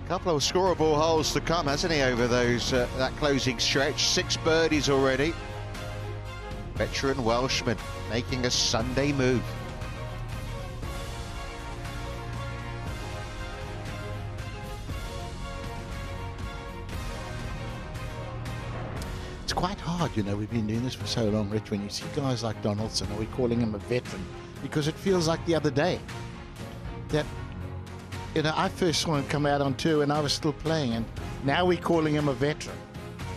a couple of scoreable holes to come, hasn't he, over those that closing stretch. 6 birdies already. Veteran Welshman making a Sunday move. It's quite hard, you know, we've been doing this for so long, Rich, when you see guys like Donaldson, are we calling him a veteran? Because it feels like the other day that, you know, I first saw him come out on tour and I was still playing, and now we're calling him a veteran.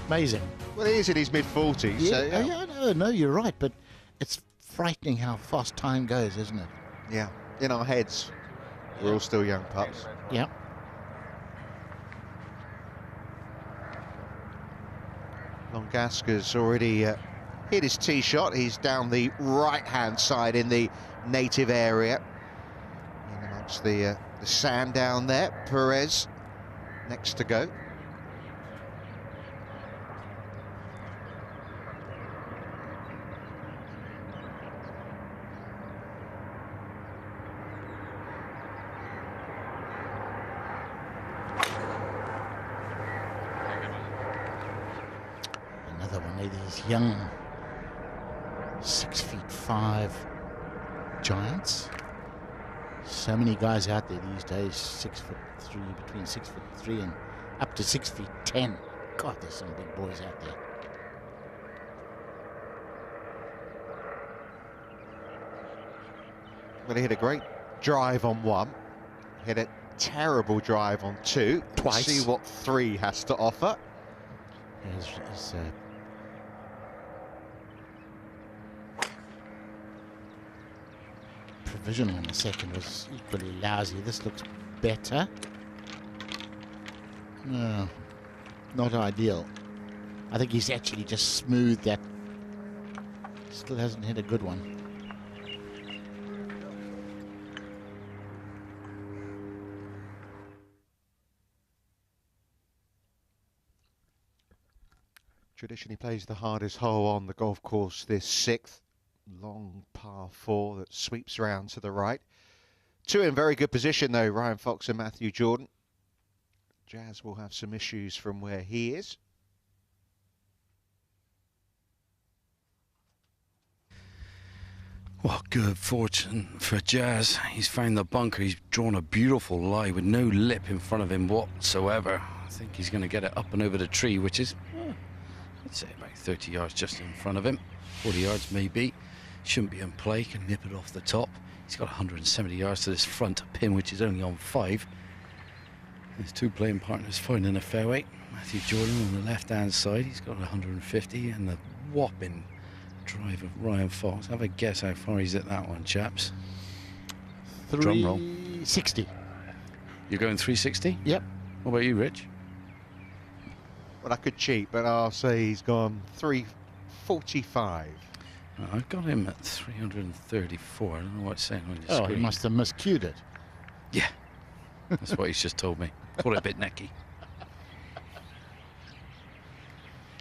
Amazing. Well, he is in his mid-40s. Yeah, so, yeah. No, you're right, but it's frightening how fast time goes, isn't it? Yeah, in our heads, we're all still young pups. Yeah. Langask has already hit his tee shot. He's down the right-hand side in the native area. In amongst the sand down there. Perez next to go. Another one of these young 6'5" giants. So many guys out there these days, 6'3", between 6'3" and up to 6'10". God, there's some big boys out there. Well, he hit a great drive on 1, hit a terrible drive on 2. Twice. See what 3 has to offer. His provision on the second was equally lousy. This looks better. No, not ideal. I think he's actually just smoothed that. Still hasn't hit a good one. Traditionally plays the hardest hole on the golf course, this 6th. Long par 4 that sweeps around to the right. 2 in very good position though, Ryan Fox and Matthew Jordan. Jazz will have some issues from where he is. Well, good fortune for Jazz. He's found the bunker. He's drawn a beautiful lie with no lip in front of him whatsoever. I think he's going to get it up and over the tree, which is, I'd say about 30 yards just in front of him. 40 yards maybe. Shouldn't be in play. Can nip it off the top. He's got 170 yards to this front pin, which is only on 5. His 2 playing partners finding a fairway. Matthew Jordan on the left-hand side. He's got 150, and the whopping drive of Ryan Fox. Have a guess how far he's at that one, chaps. Drum roll. 360. You're going 360? Yep. What about you, Rich? Well, I could cheat, but I'll say he's gone 345. I've got him at 334. I don't know what it's saying on the Oh, screen. he must have miscued it. Yeah. That's what he's just told me. Call it a bit necky.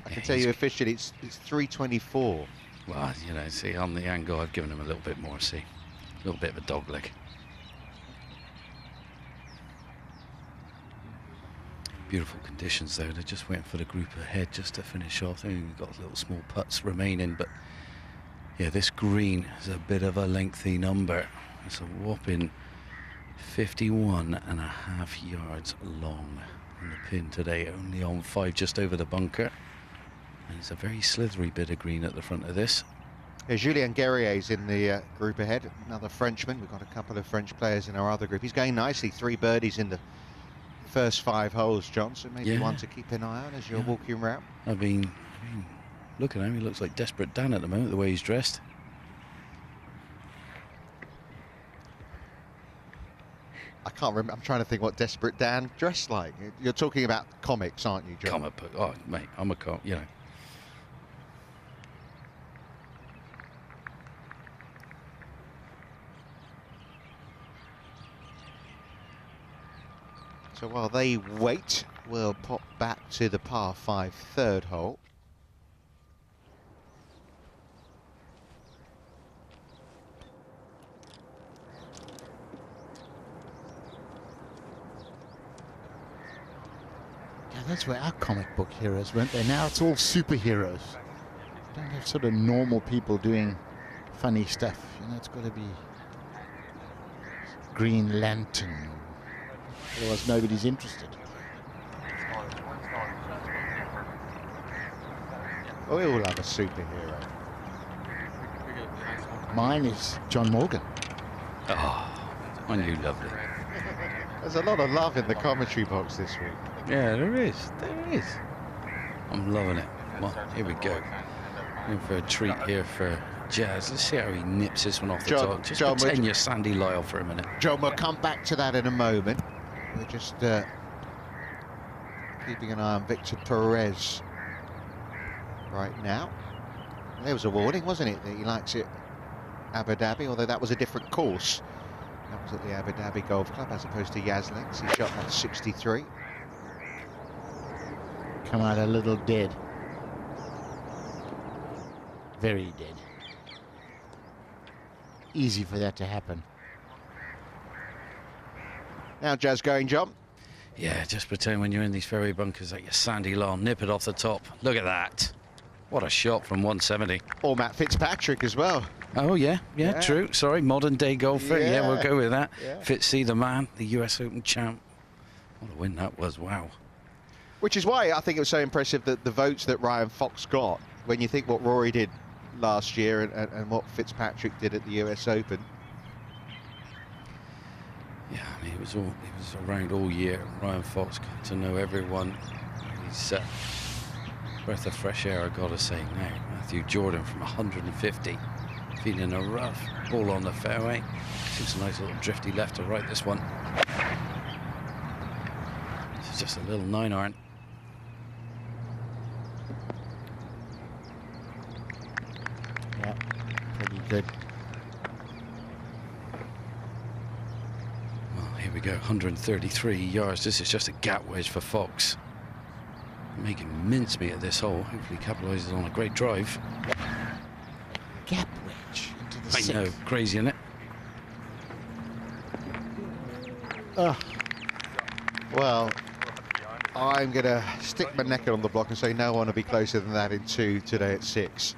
I can tell you officially it's 324. Well, you know, see, on the angle, I've given him a little bit more, see. A little bit of a dog leg. Beautiful conditions, though. They're just waiting for the group ahead just to finish off. They've got little small putts remaining, but yeah, this green is a bit of a lengthy number. It's a whopping 51.5 yards long on the pin today, only on 5 just over the bunker. And it's a very slithery bit of green at the front of this. Yeah, Julien Guerrier's in the group ahead, another Frenchman. We've got a couple of French players in our other group. He's going nicely, 3 birdies in the first 5 holes, Johnson. Maybe one to keep an eye on as you're walking around. I mean, looking at him, he looks like Desperate Dan at the moment, the way he's dressed. I can't remember. I'm trying to think what Desperate Dan dressed like. You're talking about comics, aren't you, John? Comic book. Oh, mate, I'm a cop, you know. So while they wait, we'll pop back to the par 5 third hole. Yeah, that's where our comic book heroes went. There now it's all superheroes. Don't have sort of normal people doing funny stuff. You know, it's got to be Green Lantern. Otherwise, nobody's interested. We all have a superhero. Mine is John Morgan. Oh, I knew lovely. There's a lot of love in the commentary box this week. Yeah, there is. There is. I'm loving it. Well, here we go. In for a treat here for Jazz. Let's see how he nips this one off the top. Just pretend you're Sandy Lyle for a minute. John, we'll come back to that in a moment. We're just keeping an eye on Victor Perez right now. There was a warning, wasn't it, that he likes it Abu Dhabi, although that was a different course. That was at the Abu Dhabi Golf Club as opposed to Yazlinks. He shot that 63. Come out a little dead. Very dead. Easy for that to happen. Now Jazz going, John. Yeah, just pretend when you're in these fairway bunkers that you're Sandy Lyle. Nip it off the top. Look at that. What a shot from 170. Or Matt Fitzpatrick as well. Oh, yeah, true. Sorry, modern day golfer. Yeah, we'll go with that. Yeah. Fitzy, the man, the US Open champ. What a win that was, wow. Which is why I think it was so impressive that the votes that Ryan Fox got, when you think what Rory did last year and what Fitzpatrick did at the US Open. Yeah, I mean, he was around all year. Ryan Fox got to know everyone. He's breath of fresh air, I've got to say now. Matthew Jordan from 150, feeling a rough ball on the fairway. Seems a nice little drifty left to right, this one. This is just a little 9-iron. Yeah, pretty good. Well, here we go, 133 yards. This is just a gap wedge for Fox. Making mincemeat at this hole. Hopefully capitalises on a great drive. Gap wedge into the I know, crazy, isn't it? Well, I'm going to stick my neck on the block and say no one will be closer than that in 2 today at 6.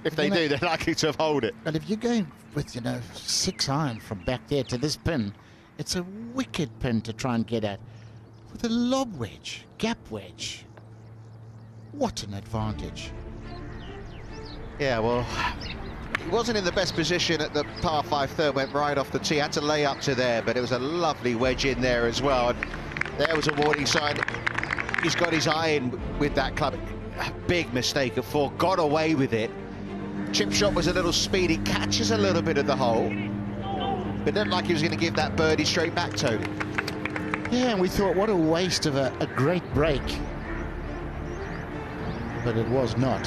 If they do, they're likely to hold it. But if you're going with, 6-iron from back there to this pin, it's a wicked pin to try and get at. With a lob wedge, gap wedge. What an advantage. Yeah, well, he wasn't in the best position at the par 5 third, went right off the tee, had to lay up to there, but it was a lovely wedge in there as well. And there was a warning sign. He's got his eye in with that club. A big mistake at 4, got away with it. Chip shot was a little speedy, catches a little bit of the hole, but didn't like he was going to give that birdie straight back, Tony. Yeah, and we thought, what a waste of a great break. But it was not.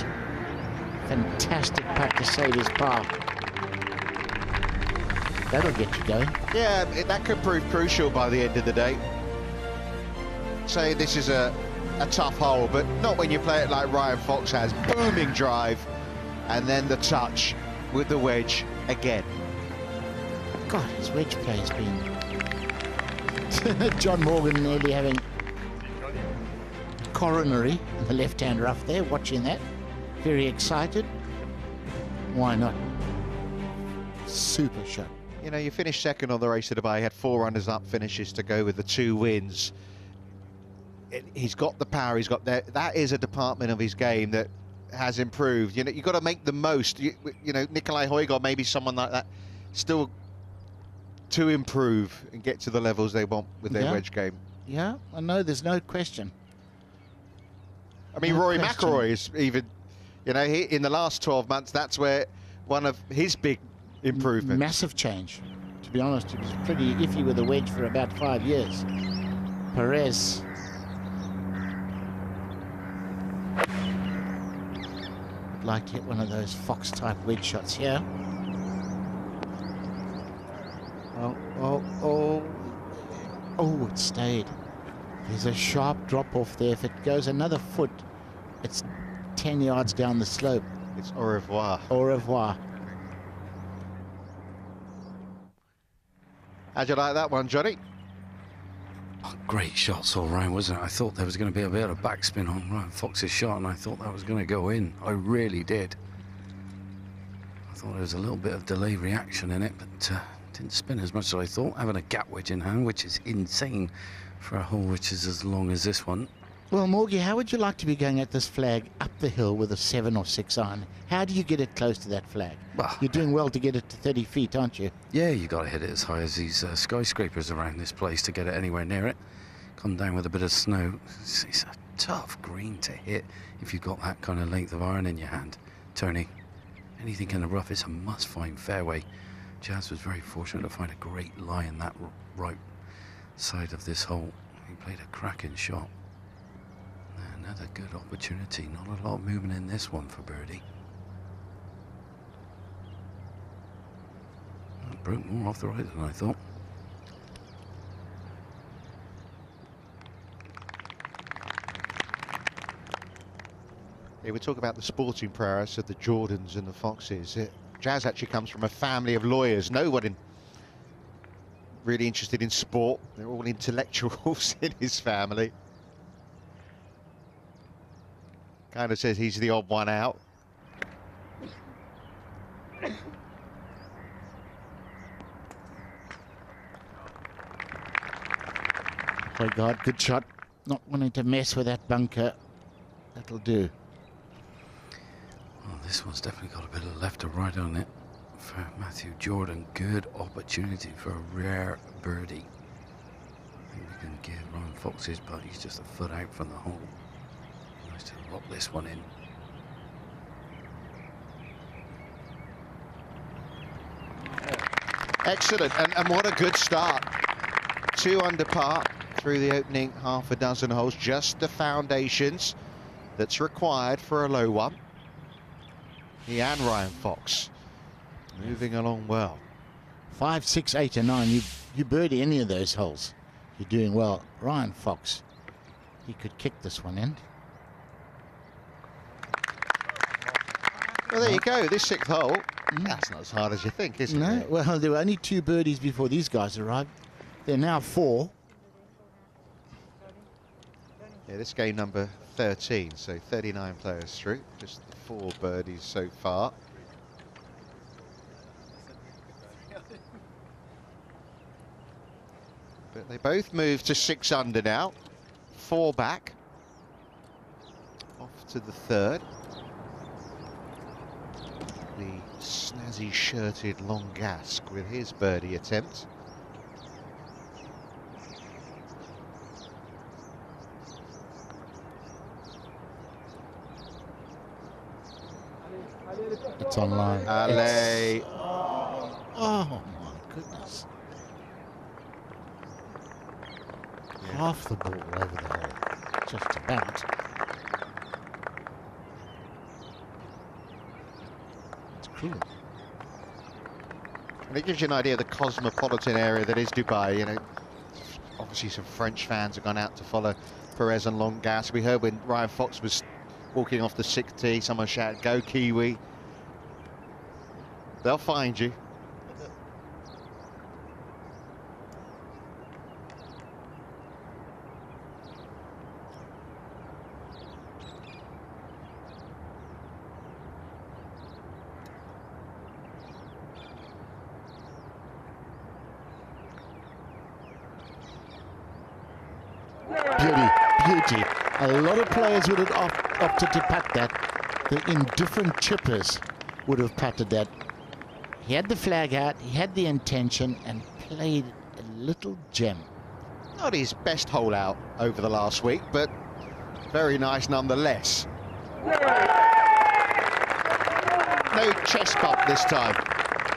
Fantastic putt to save his par. That'll get you going. Yeah, that could prove crucial by the end of the day. Say this is a tough hole, but not when you play it like Ryan Fox has. Booming drive, and then the touch with the wedge again. God, his wedge play has been... John Morgan nearly having coronary in the left-hand rough there, watching that. Very excited. Why not? Super shot. You finished second on the Race to Dubai. He had 4 runners-up finishes to go with the 2 wins. He's got the power. He's got that is a department of his game that has improved. You've got to make the most. Nikolai Højgaard, maybe someone like that, still to improve and get to the levels they want with their wedge game. Yeah, I know, there's no question. I mean, Rory McIlroy is even, he, in the last 12 months, that's where one of his big improvements. Massive change. To be honest, he was pretty iffy with the wedge for about 5 years. Perez. Would like to hit one of those Fox-type wedge shots here. Oh, it stayed. There's a sharp drop off there. If it goes another foot, it's 10 yards down the slope. It's au revoir. Au revoir. How'd you like that one, Johnny? Oh, great shots all round, wasn't it? I thought there was going to be a bit of backspin on Ryan Fox's shot, and I thought that was going to go in. I really did. I thought there was a little bit of delay reaction in it, but didn't spin as much as I thought. Having a gap wedge in hand, which is insane for a hole which is as long as this one. Well, Morgie, how would you like to be going at this flag up the hill with a 7 or 6 iron? How do you get it close to that flag? Well, you're doing well to get it to 30 feet, aren't you? Yeah, you got to hit it as high as these skyscrapers around this place to get it anywhere near it. Come down with a bit of snow. It's a tough green to hit if you've got that kind of length of iron in your hand. Tony, anything in the rough, it's a must-find fairway. Jazz was very fortunate to find a great lie in that right side of this hole. He played a cracking shot. Another good opportunity. Not a lot of movement in this one for birdie. That broke more off the right than I thought. Yeah, we talk about the sporting prowess of the Jordans and the Foxes. Jazz actually comes from a family of lawyers. No one really interested in sport. They're all intellectuals in his family. Kind of says he's the odd one out. Oh God, good shot. Not wanting to mess with that bunker. That'll do. Well, this one's definitely got a bit of left or right on it for Matthew Jordan. Good opportunity for a rare birdie. I think we can give Ryan Fox his putt. He's just a foot out from the hole. Nice to lock this one in. Excellent, and what a good start. 2 under par through the opening half a dozen holes. Just the foundations that's required for a low one. He and Ryan Fox moving along well. 5, 6, 8 and 9. You birdie any of those holes, you're doing well. Ryan Fox, he could kick this one in. Well, there you go. This 6th hole, that's not as hard as you think, is it? No, well, there were only 2 birdies before these guys arrived. They're now 4. Yeah, this game number 13, so 39 players through. Just 4 birdies so far. But they both move to 6 under now. 4 back. Off to the 3rd. The snazzy shirted Longask with his birdie attempt. It's online. Alley. Oh my goodness. Half the ball over the hole. Just about. It's cruel. And it gives you an idea of the cosmopolitan area that is Dubai. You know, obviously some French fans have gone out to follow Perez and Longask. We heard when Ryan Fox was walking off the 6th tee, someone shouted, "Go Kiwi." They'll find you. Beauty. A lot of players would have opted to putt that. The indifferent chippers would have putted that. He had the flag out, he had the intention, and played a little gem. Not his best hole out over the last week, but very nice nonetheless. No chest bump this time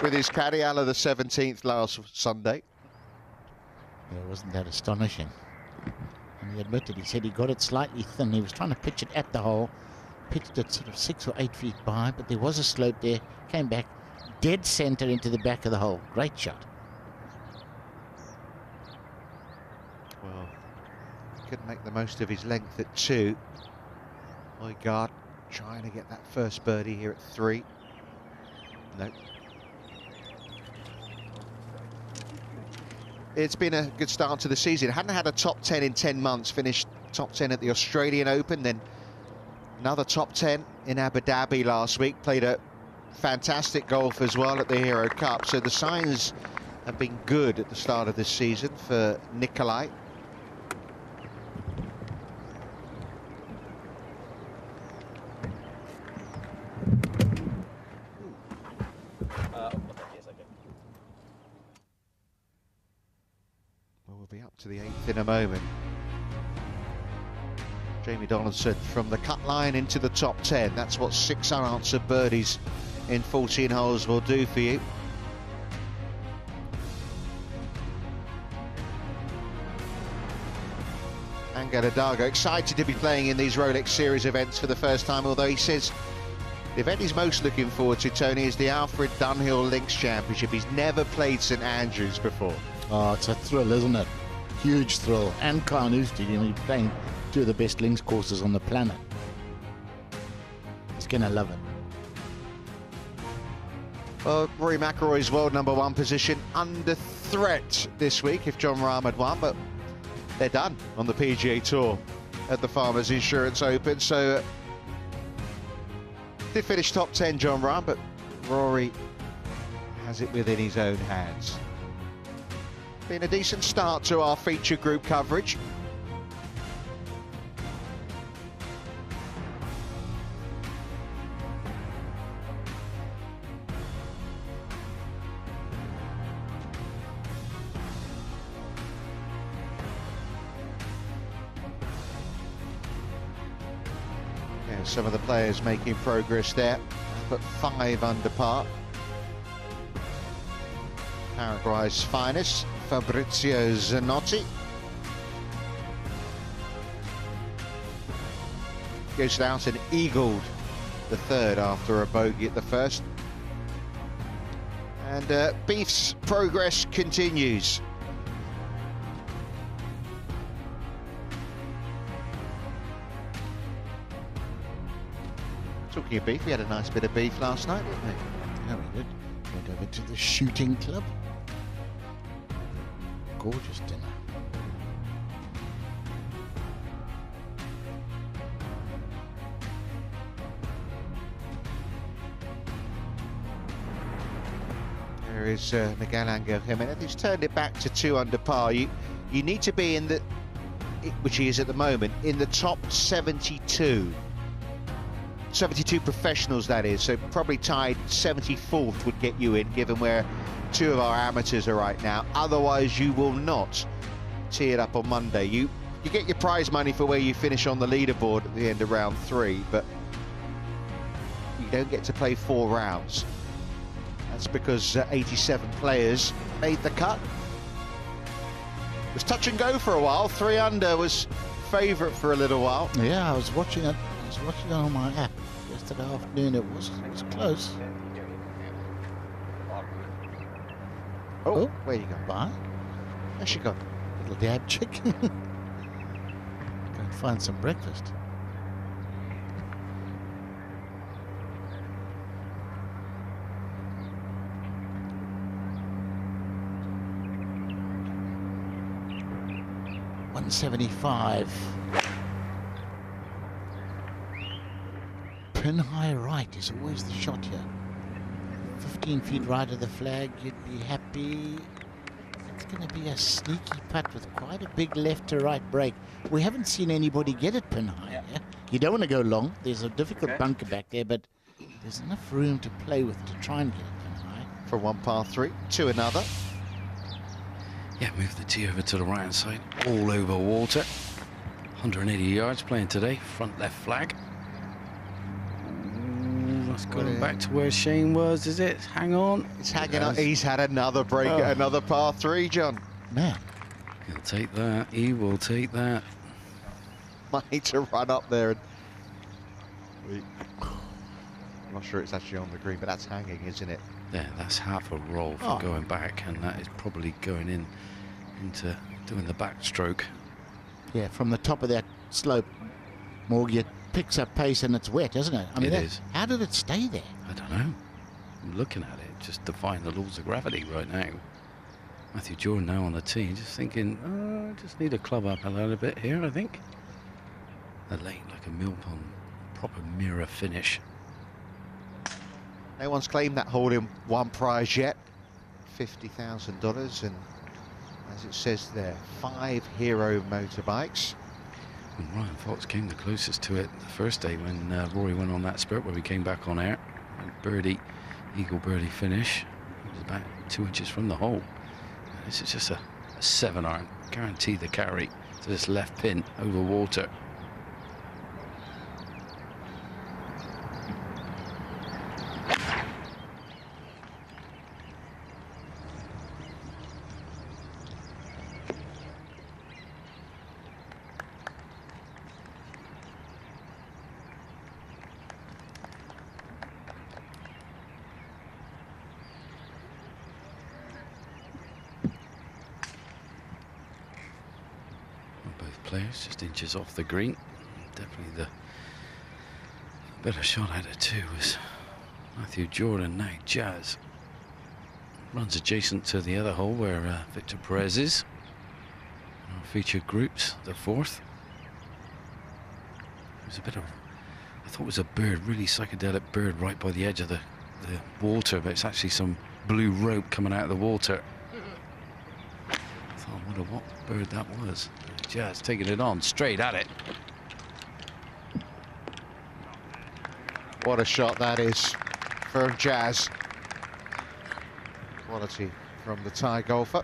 with his caddy, Alla the 17th last Sunday. Yeah, wasn't that astonishing? And he admitted, he said he got it slightly thin. He was trying to pitch it at the hole, pitched it sort of 6 or 8 feet by, but there was a slope there, came back, dead center into the back of the hole. Great shot. Well, he couldn't make the most of his length at 2. Oigard trying to get that first birdie here at 3. Nope. It's been a good start to the season. Hadn't had a top 10 in 10 months. Finished top 10 at the Australian Open, then another top 10 in Abu Dhabi last week. Played a fantastic golf as well at the Hero Cup. So the signs have been good at the start of this season for Nikolai. Well, we'll be up to the 8th in a moment. Jamie Donaldson from the cut line into the top 10. That's what 6 unanswered birdies in 14 holes will do for you. Angel Hidalgo excited to be playing in these Rolex Series events for the first time, although he says the event he's most looking forward to, Tony, is the Alfred Dunhill Links Championship. He's never played St Andrews before. Oh, it's a thrill, isn't it? Huge thrill. And Carnoustie, you know, he's playing 2 of the best links courses on the planet. He's gonna love it. Well, Rory McIlroy's world #1 position under threat this week if Jon Rahm had won, but they're done on the PGA Tour at the Farmers Insurance Open. So did finish top 10, Jon Rahm, but Rory has it within his own hands. Been a decent start to our feature group coverage. Some of the players making progress there, but 5 under par. Paraguay's finest, Fabrizio Zanotti. Goes out and eagled the third after a bogey at the first. And Beef's progress continues. Talking of beef, we had a nice bit of beef last night, didn't we? Yeah, we did. Went over to the shooting club. Gorgeous dinner. There is Miguel Angel Jimenez. He's turned it back to 2 under par. You need to be in the, which he is at the moment, in the top 72. 72 professionals, that is, so probably tied 74th would get you in, given where 2 of our amateurs are right now. Otherwise, you will not tee it up on Monday. You get your prize money for where you finish on the leaderboard at the end of round 3, but you don't get to play 4 rounds. That's because 87 players made the cut. It was touch and go for a while. 3 under was favourite for a little while. Yeah, I was watching it. I was watching it on my app yesterday afternoon. It was close. Oh, where you go? Bye. There she gone. Little dab chick. Go and find some breakfast. .175. Pin high right is always the shot here. 15 feet right of the flag, you'd be happy. It's going to be a sneaky putt with quite a big left to right break. We haven't seen anybody get it pin high here. You don't want to go long. There's a difficult bunker back there, but there's enough room to play with to try and get it pin high. For 1 par 3 to another. Yeah, move the tee over to the right hand side, all over water. 180 yards playing today, front left flag. That's going back to where Shane was, is it? Hang on. It's hanging on. He's had another break at another par 3, John. Man. He'll take that. He will take that. Might need to run up there. And I'm not sure it's actually on the green, but that's hanging, isn't it? There, that's half a roll for going back, and that is probably going into doing the backstroke. Yeah, from the top of that slope, Morgan, it picks up pace and it's wet, isn't it? I mean, it is. How did it stay there? I don't know. I'm looking at it, just defying the laws of gravity right now. Matthew Jordan now on the tee, just thinking, I just need to club up a little bit here, I think. The lane like a mill pond, proper mirror finish. No one's claimed that hole-in-one prize yet. $50,000, and as it says there, 5 Hero motorbikes. When Ryan Fox came the closest to it the first day when Rory went on that spurt where we came back on air. Birdie, eagle birdie finish. It was about 2 inches from the hole. This is just a 7-iron, guaranteed the carry to this left pin over water. Players just inches off the green. Definitely the better shot out of 2 was Matthew Jordan. Now Jazz runs adjacent to the other hole where Victor Perez is. Our featured groups, the 4th. It was a bit of, I thought it was a bird, really psychedelic bird right by the edge of the water, but it's actually some blue rope coming out of the water. I wonder what bird that was. Just taking it on, straight at it. What a shot that is for Jazz. Quality from the Thai golfer.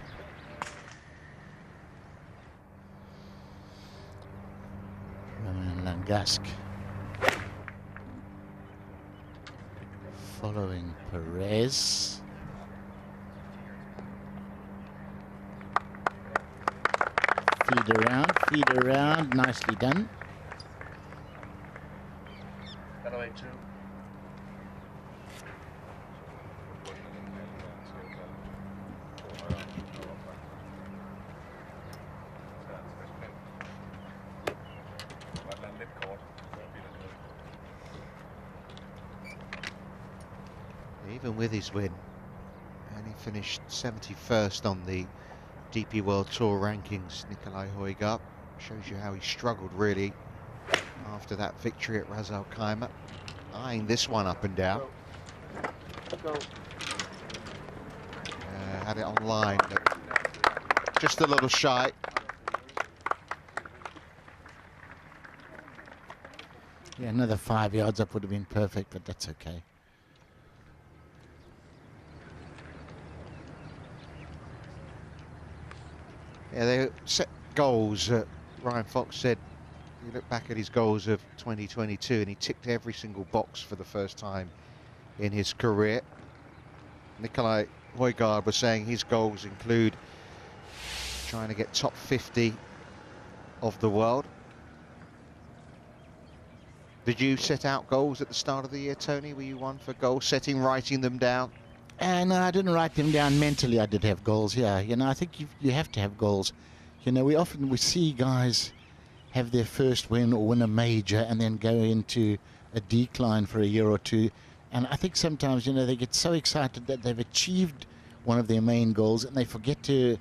Roman Langask following Perez. Feed around, nicely done. Even with his win, and he finished 71st on the DP World Tour rankings, Nicolai Højgaard. Shows you how he struggled really after that victory at Ras Al Khaimah. Eyeing this one up and down. Had it on line, but just a little shy. Yeah, another 5 yards up would have been perfect, but that's okay. Yeah, they set goals. Ryan Fox said, you look back at his goals of 2022 and he ticked every single box for the first time in his career. Nicolai Højgaard was saying his goals include trying to get top 50 of the world. Did you set out goals at the start of the year, Tony? Were you one for goal setting, writing them down? No, I didn't write them down. Mentally, I did have goals, yeah. You know, I think you have to have goals. You know, we see guys have their first win or win a major and then go into a decline for a year or two. And I think sometimes, you know, they get so excited that they've achieved one of their main goals and they forget to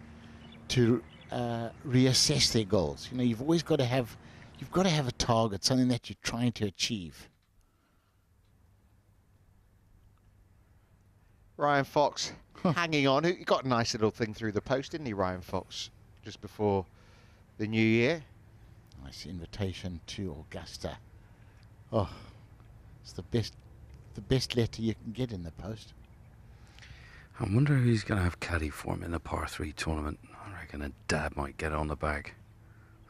reassess their goals. You know, you've always got to have, a target, something that you're trying to achieve. Ryan Fox hanging on. He got a nice little thing through the post, didn't he, Ryan Fox, just before the new year? Nice invitation to Augusta. Oh, it's the best letter you can get in the post. I wonder who's going to have caddy for him in the par 3 tournament. I reckon a dad might get on the bag.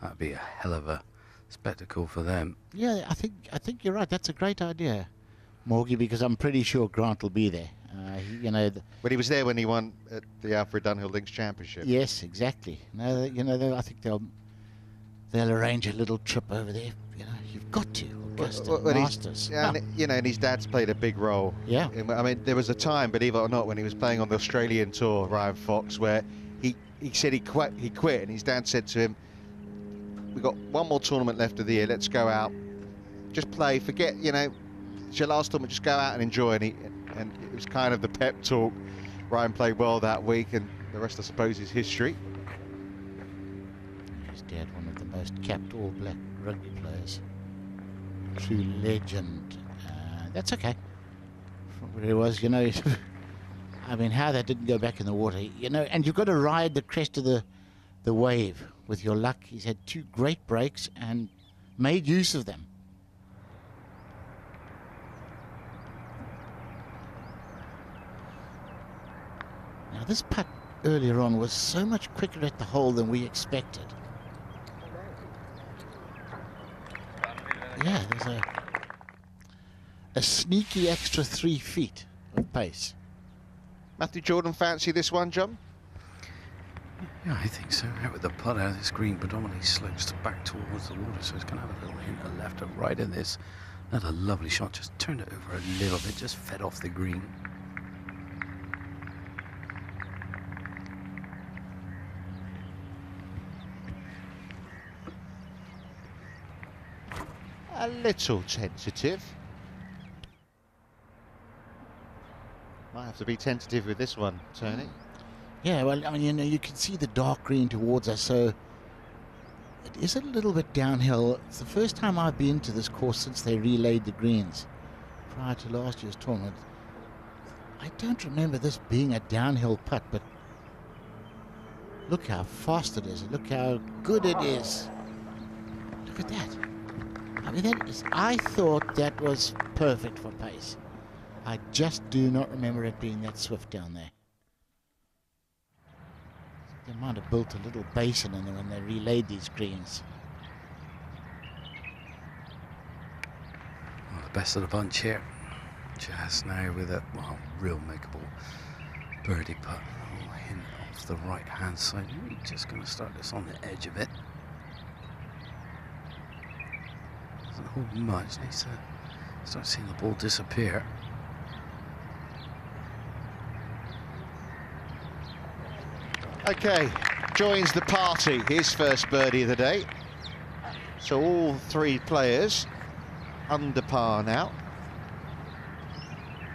That'd be a hell of a spectacle for them. Yeah, I think you're right. That's a great idea, Morgie, because I'm pretty sure Grant will be there. You know, but he was there when he won at the Alfred Dunhill Links Championship. Yes, exactly. No, you know, I think they'll arrange a little trip over there. You know, you've got to Augusta Masters. Yeah, and, you know, and his dad's played a big role. Yeah. I mean, there was a time, believe it or not, when he was playing on the Australian tour, Ryan Fox, where he said he quit, and his dad said to him, "We've got one more tournament left of the year. Let's go out, just play. Forget, you know, it's your last tournament. Just go out and enjoy." And it was kind of the pep talk. Ryan played well that week, and the rest, I suppose, is history. His dad, one of the most capped All Black rugby players, true legend. That's okay. From where he was, you know. I mean, how that didn't go back in the water, you know. And you've got to ride the crest of the wave with your luck. He's had 2 great breaks and made use of them. Now, this putt earlier on was so much quicker at the hole than we expected. Yeah, there's a sneaky extra 3 feet of pace. Matthew Jordan fancy this one, John? Yeah, I think so. Out with the putter, this green predominantly slopes back towards the water, so it's going to have a little hint of left and right in this. Another lovely shot, just turned it over a little bit, just fed off the green. A little tentative. Might have to be tentative with this one, Tony. Yeah, well, I mean, you know, you can see the dark green towards us, so it is a little bit downhill. It's the first time I've been to this course since they relayed the greens prior to last year's tournament. I don't remember this being a downhill putt, but look how fast it is. Look how good it is. Look at that. I mean, I thought that was perfect for pace. I just do not remember it being that swift down there. They might have built a little basin in there when they relayed these greens. Well, the best of the bunch here. Jazz now with a real makeable birdie putt. Oh, hint off the right hand side. We're just going to start this on the edge of it. Doesn't hold much. Needs to start seeing the ball disappear. Okay, joins the party, his first birdie of the day. So all three players under par now.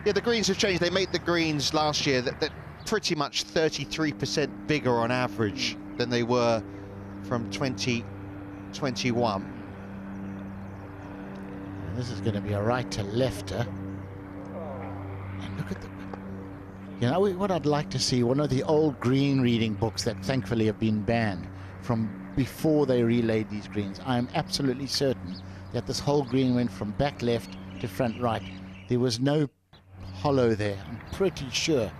Yeah, the greens have changed. They made the greens last year that pretty much 33% bigger on average than they were from 2021. This is going to be a right to lefter. And look at the... You know what I'd like to see? One of the old green reading books that thankfully have been banned from before they relayed these greens. I'm absolutely certain that this whole green went from back left to front right. There was no hollow there, I'm pretty sure.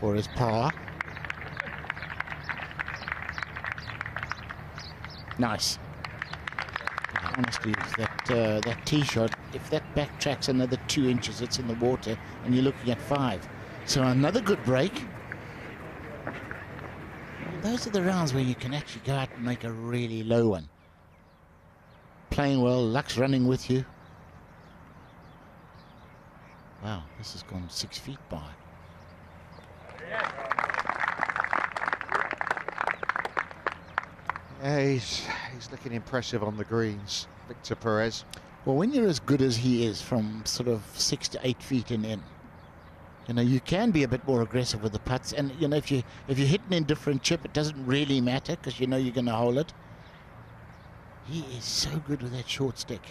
For his par. Nice. Honestly, that tee shot, if that backtracks another 2 inches, it's in the water, and you're looking at 5. So another good break. Those are the rounds where you can actually go out and make a really low one. Playing well, luck's running with you. Wow, this has gone 6 feet by. Yeah, he's looking impressive on the greens, Victor Perez. Well, when you're as good as he is from sort of 6 to 8 feet and in, you know, you can be a bit more aggressive with the putts. And, you know, if you hit an indifferent chip, it doesn't really matter because you know you're going to hole it. He is so good with that short stick.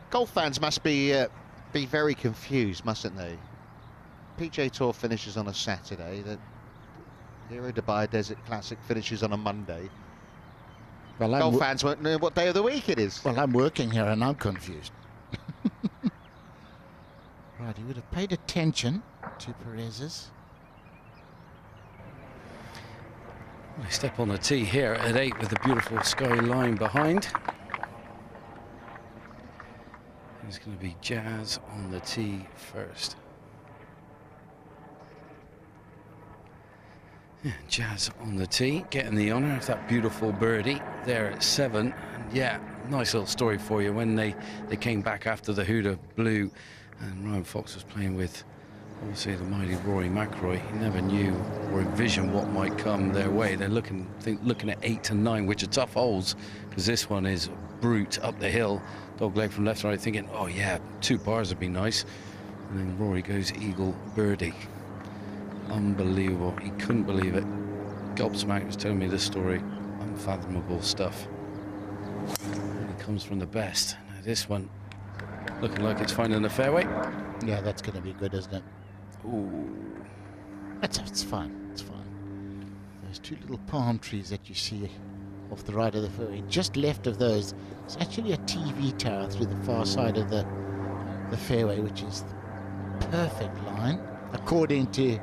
Golf fans must be very confused, mustn't they? PGA Tour finishes on a Saturday. The Hero Dubai Desert Classic finishes on a Monday. Well, golf fans won't know what day of the week it is. Well, I'm working here and I'm confused. Right, he would have paid attention to Perez's. I step on the tee here at 8 with the beautiful sky line behind. It's going to be Jazz on the tee first. Yeah, Jazz on the tee, getting the honour of that beautiful birdie there at 7. And yeah, nice little story for you. When they came back after the Huda blew, and Ryan Fox was playing with, obviously, the mighty Rory McIlroy. He never knew or envisioned what might come their way. They're looking at 8 to 9, which are tough holes, because this one is brute up the hill, dog leg from left to right, thinking, oh yeah, 2 pars would be nice. And then Rory goes eagle birdie. Unbelievable. He couldn't believe it. Gobsmack was telling me this story. Unfathomable stuff. And it comes from the best. Now this one looking like it's finding the fairway. Yeah, that's going to be good, isn't it? Ooh. It's fine. It's fine. Those 2 little palm trees that you see off the right of the fairway, just left of those, it's actually a TV tower through the far side of the fairway, which is the perfect line, according to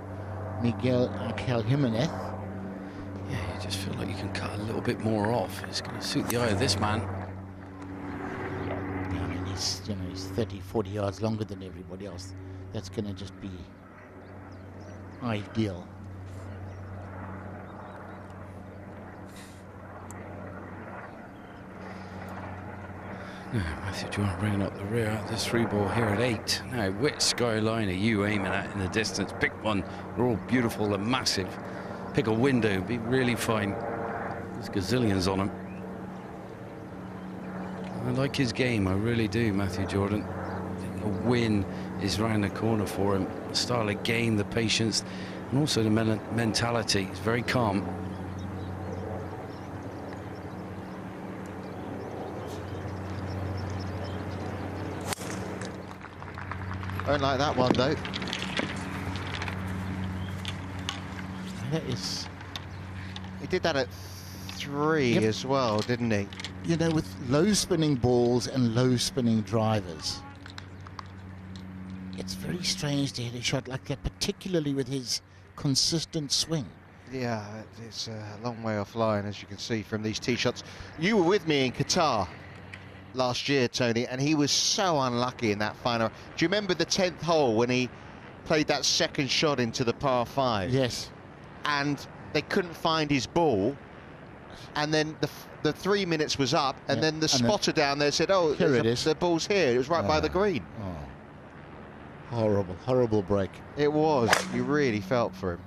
Miguel Angel Jimenez. Yeah, you just feel like you can cut a little bit more off. It's going to suit the eye of this man. Yeah, I mean, he's 30, 40 yards longer than everybody else. That's going to just be ideal. Now, Matthew Jordan bringing up the rear. This 3-ball here at 8. Now, which skyline are you aiming at in the distance? Pick one. They're all beautiful and massive. Pick a window. Be really fine. There's gazillions on them. I like his game. I really do, Matthew Jordan. I think a win is round the corner for him. The style of game, the patience, and also the mentality. He's very calm. Don't like that one, though. That is... He did that at 3 as well, didn't he? You know, with low spinning balls and low spinning drivers, it's very strange to hit a shot like that, particularly with his consistent swing. Yeah, it's a long way offline, as you can see from these tee shots. You were with me in Qatar last year, Tony, and he was so unlucky in that final. Do you remember the 10th hole when he played that second shot into the par 5? Yes. And they couldn't find his ball, and then the 3 minutes was up, and then the spotter down there said, oh, here it is. The ball's here. It was right by the green. Oh. Horrible, horrible break. It was. You really felt for him.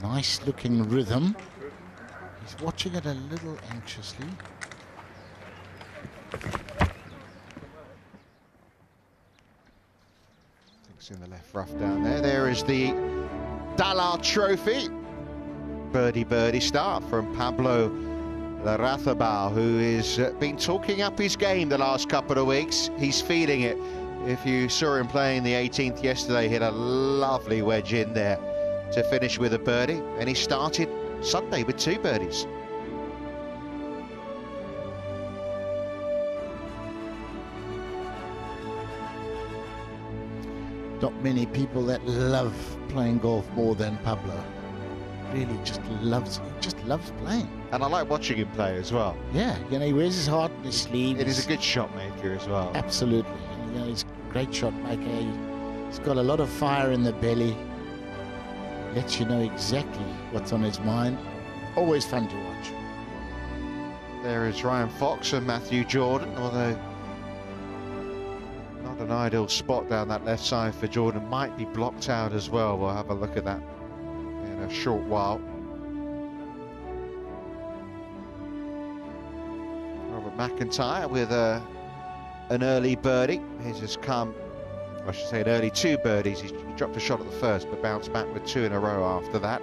Nice looking rhythm. He's watching it a little anxiously. It's in the left rough down there. There is the Dallar Trophy. Birdie start from Pablo Larrazabal, who has been talking up his game the last couple of weeks. He's feeling it. If you saw him playing the 18th yesterday, hit a lovely wedge in there to finish with a birdie, and he started Sunday with 2 birdies. Not many people that love playing golf more than Pablo. Really just loves playing. And I like watching him play as well. Yeah, you know, he wears his heart on his sleeve. It is a good shot maker as well. Absolutely. You know, he's a great shot maker. He's got a lot of fire in the belly. Lets you know exactly what's on his mind. Always fun to watch. There is Ryan Fox and Matthew Jordan, although not an ideal spot down that left side for Jordan. Might be blocked out as well. We'll have a look at that in a short while. Robert McIntyre with an early birdie. His has come, I should say, an early 2 birdies. He dropped a shot at the first, but bounced back with 2 in a row after that.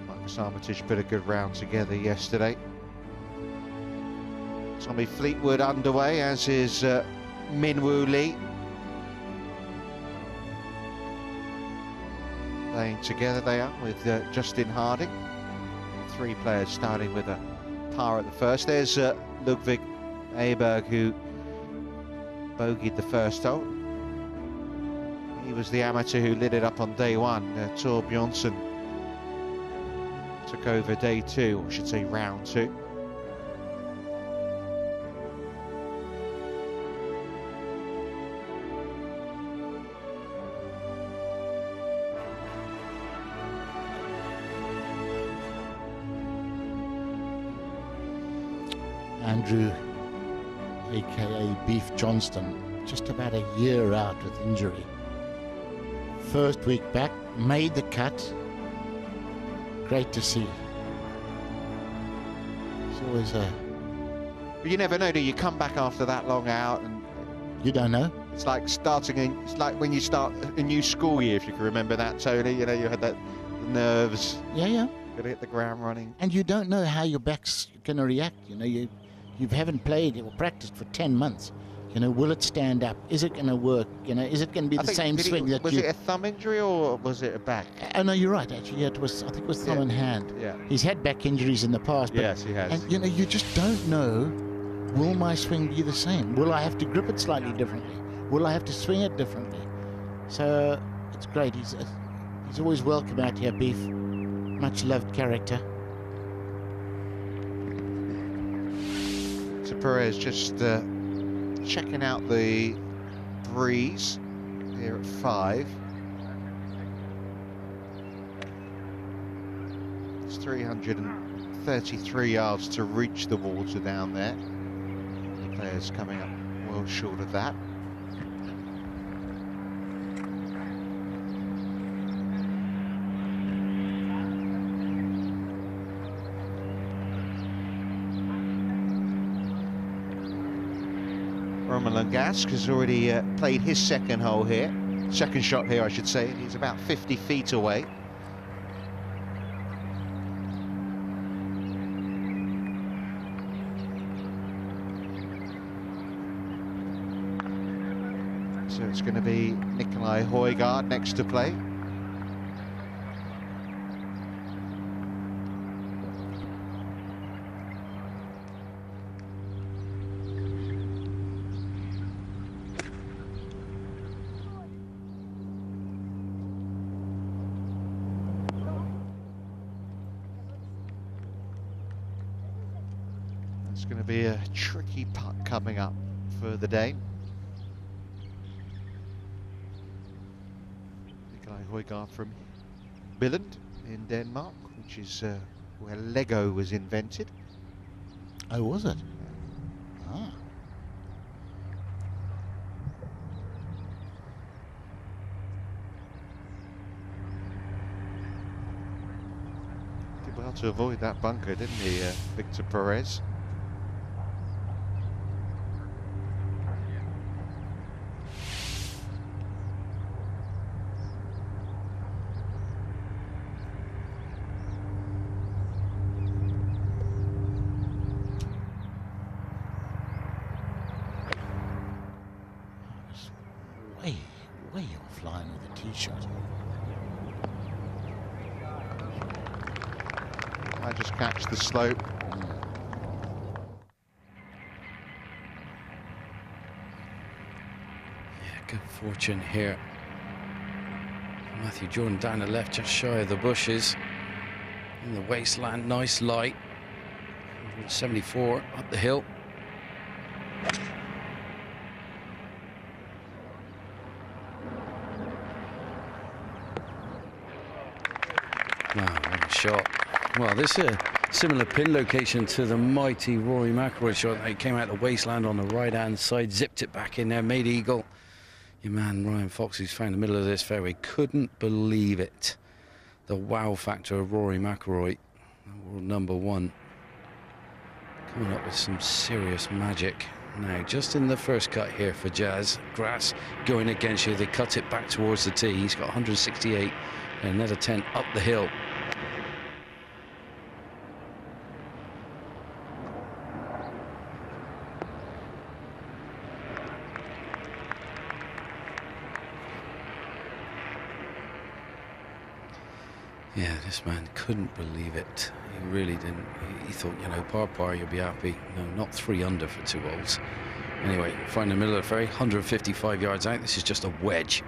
Marcus Armitage put a good round together yesterday. Tommy Fleetwood underway, as is Minwoo Lee. Playing together they are with Justin Harding. 3 players starting with a par at the first. There's Ludwig Aberg, who bogeyed the first hole. He was the amateur who lit it up on day 1. Tor Bjornsson took over day 2, or I should say round 2. Andrew, aka Beef Johnston, just about a year out with injury. First week back, made the cut. Great to see. It's always a... But you never know, do you? Come back after that long out, and you don't know. It's like it's like when you start a new school year, if you can remember that, Tony. You know, you had that nerves. Yeah. Got to hit the ground running. And you don't know how your back's going to react. You know, you haven't played or practiced for 10 months. You know, will it stand up? Is it going to work? You know, is it going to be the same swing that was it a thumb injury or was it a back? Oh no, you're right. Actually, yeah, I think it was thumb and hand. Yeah. He's had back injuries in the past. But, yes, he has. And you know, you just don't know. Will my swing be the same? Will I have to grip it slightly differently? Will I have to swing it differently? So it's great. He's always welcome out here, Beef. Much loved character. So Perez just checking out the breeze here at 5. It's 333 yards to reach the water down there. The players coming up well short of that. Romain Langasque has already played his second hole here. Second shot here, I should say. He's about 50 feet away. So it's going to be Nicolai Højgaard next to play. It's going to be a tricky putt coming up for the day. Nicolai Højgaard from Billund in Denmark, which is where Lego was invented. Oh, was it? Ah. Did well to avoid that bunker, didn't he, Victor Perez? Way offline with a tee shot. I just catch the slope. Yeah, good fortune here. Matthew Jordan down the left, just shy of the bushes. In the wasteland, nice light. 174 up the hill. Wow, what a shot. Well, this is a similar pin location to the mighty Rory McIlroy shot. He came out the wasteland on the right-hand side, zipped it back in there, made eagle. Your man Ryan Fox, who's found the middle of this fairway, couldn't believe it. The wow factor of Rory McIlroy, world #1, coming up with some serious magic. Now, just in the first cut here for Jazz, grass going against you. They cut it back towards the tee. He's got 168. And another 10 up the hill. Yeah, this man couldn't believe it. He really didn't. He thought, you know, par, you'll be happy. No, not 3 under for 2 holes. Anyway, find the middle of the fairway, 155 yards out. This is just a wedge.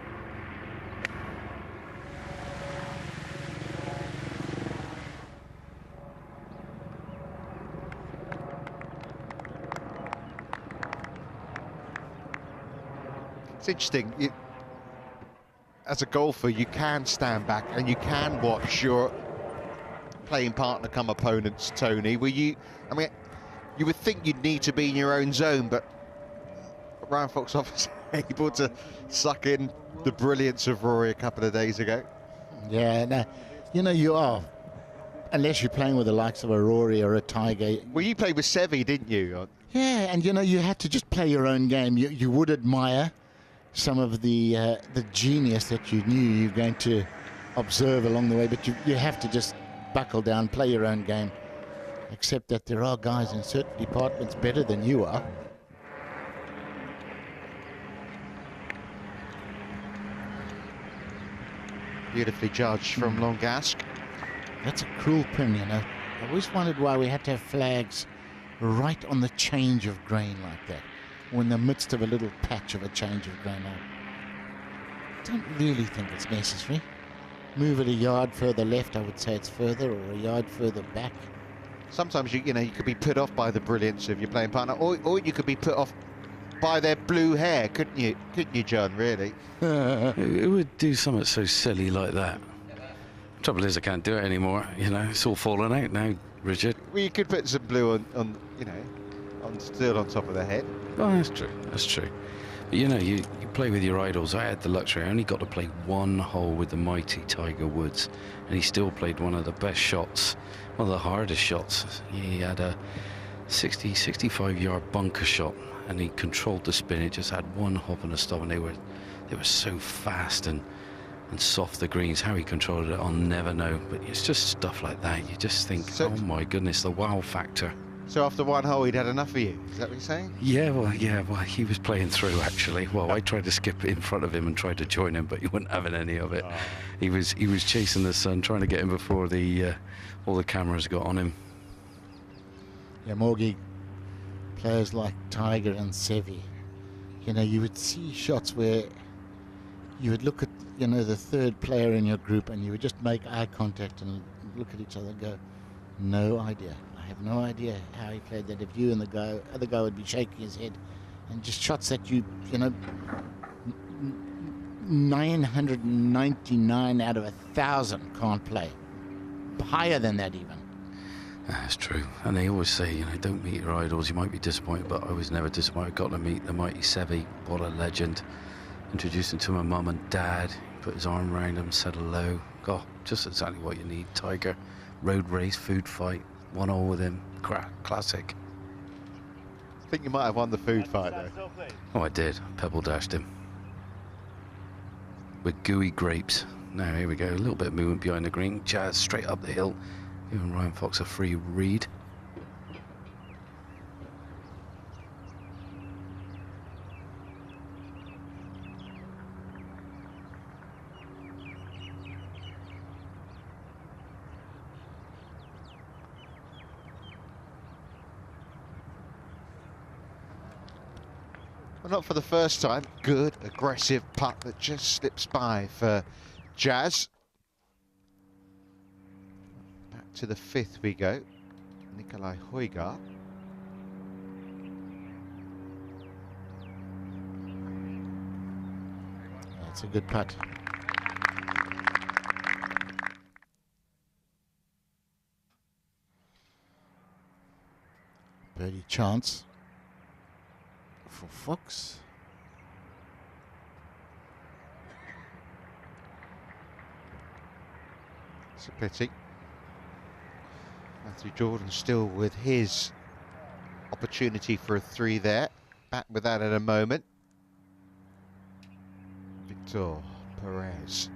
It's interesting. As a golfer, you can stand back and you can watch your playing partner come opponents, Tony. You would think you'd need to be in your own zone, but Ryan Fox was able to suck in the brilliance of Rory a couple of days ago. Yeah, no, you know you are, unless you're playing with the likes of a Rory or a Tiger. Well, you played with Seve, didn't you? Yeah, and you know you had to just play your own game. You would admire some of the genius that you knew you were going to observe along the way, but you have to just buckle down, play your own game, except that there are guys in certain departments better than you are. Beautifully judged from Langasque. That's a cruel pin, you know. I always wondered why we had to have flags right on the change of grain like that, or in the midst of a little patch of a change of grain. I don't really think it's necessary. Move it a yard further left, I would say it's further, or a yard further back. Sometimes you could be put off by the brilliance of your playing partner, or you could be put off by their blue hair, couldn't you, John, really? Who would do something so silly like that? Trouble is, I can't do it anymore. You know, it's all falling out now, Richard. Well, you could put some blue on still on top of the head. Oh, that's true. That's true. But you know, you play with your idols. I had the luxury. I only got to play 1 hole with the mighty Tiger Woods, and he still played one of the best shots, one of the hardest shots. He had a 65-yard bunker shot, and he controlled the spin. It just had one hop and a stop, and they were so fast and soft, the greens. How he controlled it, I'll never know. But it's just stuff like that. You just think, oh my goodness, the wow factor. So after one hole, he'd had enough of you. Is that what you're saying? Yeah, well, he was playing through, actually. Well, I tried to skip in front of him and tried to join him, but he wasn't having any of it. He was chasing the sun, trying to get him before all the cameras got on him. Yeah, Morgie, players like Tiger and Seve, you know, you would see shots where you would look at, you know, the third player in your group, and you would just make eye contact and look at each other and go, no idea. I have no idea how he played that. If you and the other guy would be shaking his head, and just shots that you know, 999 out of 1,000 can't play. Higher than that even. That's true. And they always say, you know, don't meet your idols. You might be disappointed, but I was never disappointed. Got to meet the mighty Seve. What a legend. Introduced him to my mum and dad. Put his arm around him, said hello. God, just exactly what you need. Tiger, road race, food fight, 1 hole with him. Classic. I think you might have won the food fight, though. Oh, I did. Pebble dashed him. With gooey grapes. Now, here we go. A little bit of movement behind the green. Jazz straight up the hill. Giving Ryan Fox a free read. Well, not for the first time. Good, aggressive putt that just slips by for Jazz. Back to the 5th we go. Nikolai Højgaard. That's a good putt. Birdie chance for Fox. It's a pity. Matthew Jordan still with his opportunity for a 3 there. Back with that in a moment. Victor Perez.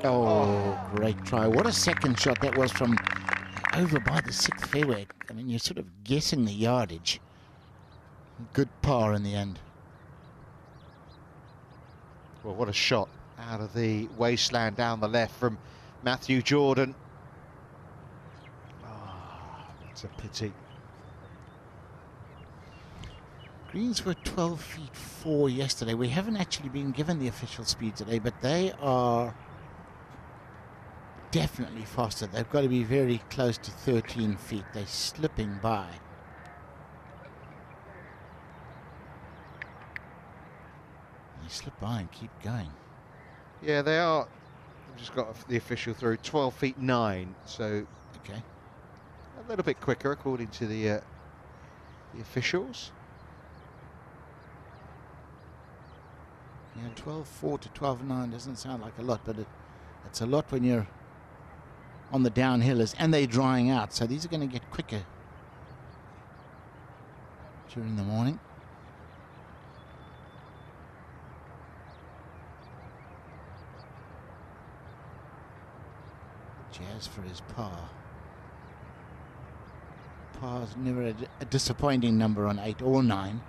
Oh, great try. What a second shot that was from over by the 6th fairway. I mean, you're sort of guessing the yardage. Good par in the end. Well, what a shot out of the wasteland down the left from Matthew Jordan. Ah, that's a pity. Greens were 12 feet 4 yesterday. We haven't actually been given the official speed today, but they are definitely faster. They've got to be very close to 13 feet. They're slipping by. They slip by and keep going. Yeah, they are. I've just got the official through. 12 feet 9. So okay, a little bit quicker according to the officials. Yeah, 12.4 to 12.9 doesn't sound like a lot, but it's a lot when you're on the downhillers and they're drying out. So these are going to get quicker during the morning. Jazz for his par. Par's never a disappointing number on 8 or 9.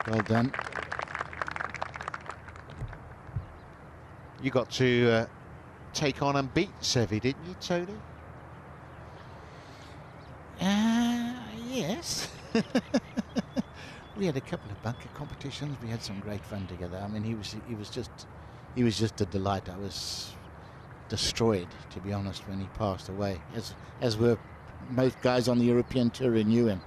Well done. You got to take on and beat Seve, didn't you, Tony? Yes. We had a couple of bunker competitions. We had some great fun together. I mean, he was just a delight. I was destroyed, to be honest, when he passed away, as were most guys on the European Tour who knew him.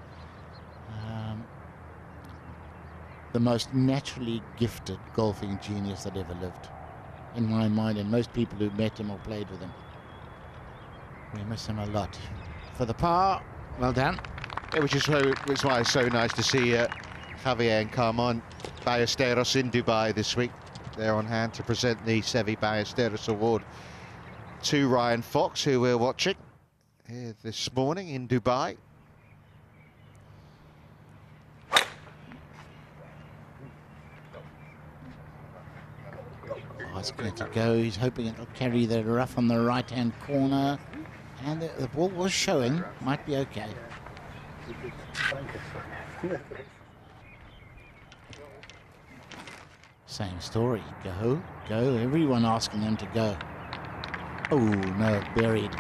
The most naturally gifted golfing genius that ever lived, in my mind, and most people who met him or played with him. We miss him a lot. For the par, well done. Yeah, which is why it's so nice to see Javier and Carmon Ballesteros in Dubai this week. They're on hand to present the Seve Ballesteros Award to Ryan Fox, who we're watching here this morning in Dubai. Oh, it's going to go. He's hoping it'll carry the rough on the right-hand corner. And the ball was showing. Might be okay. Same story. Go, go. Everyone asking him to go. Oh, no, buried.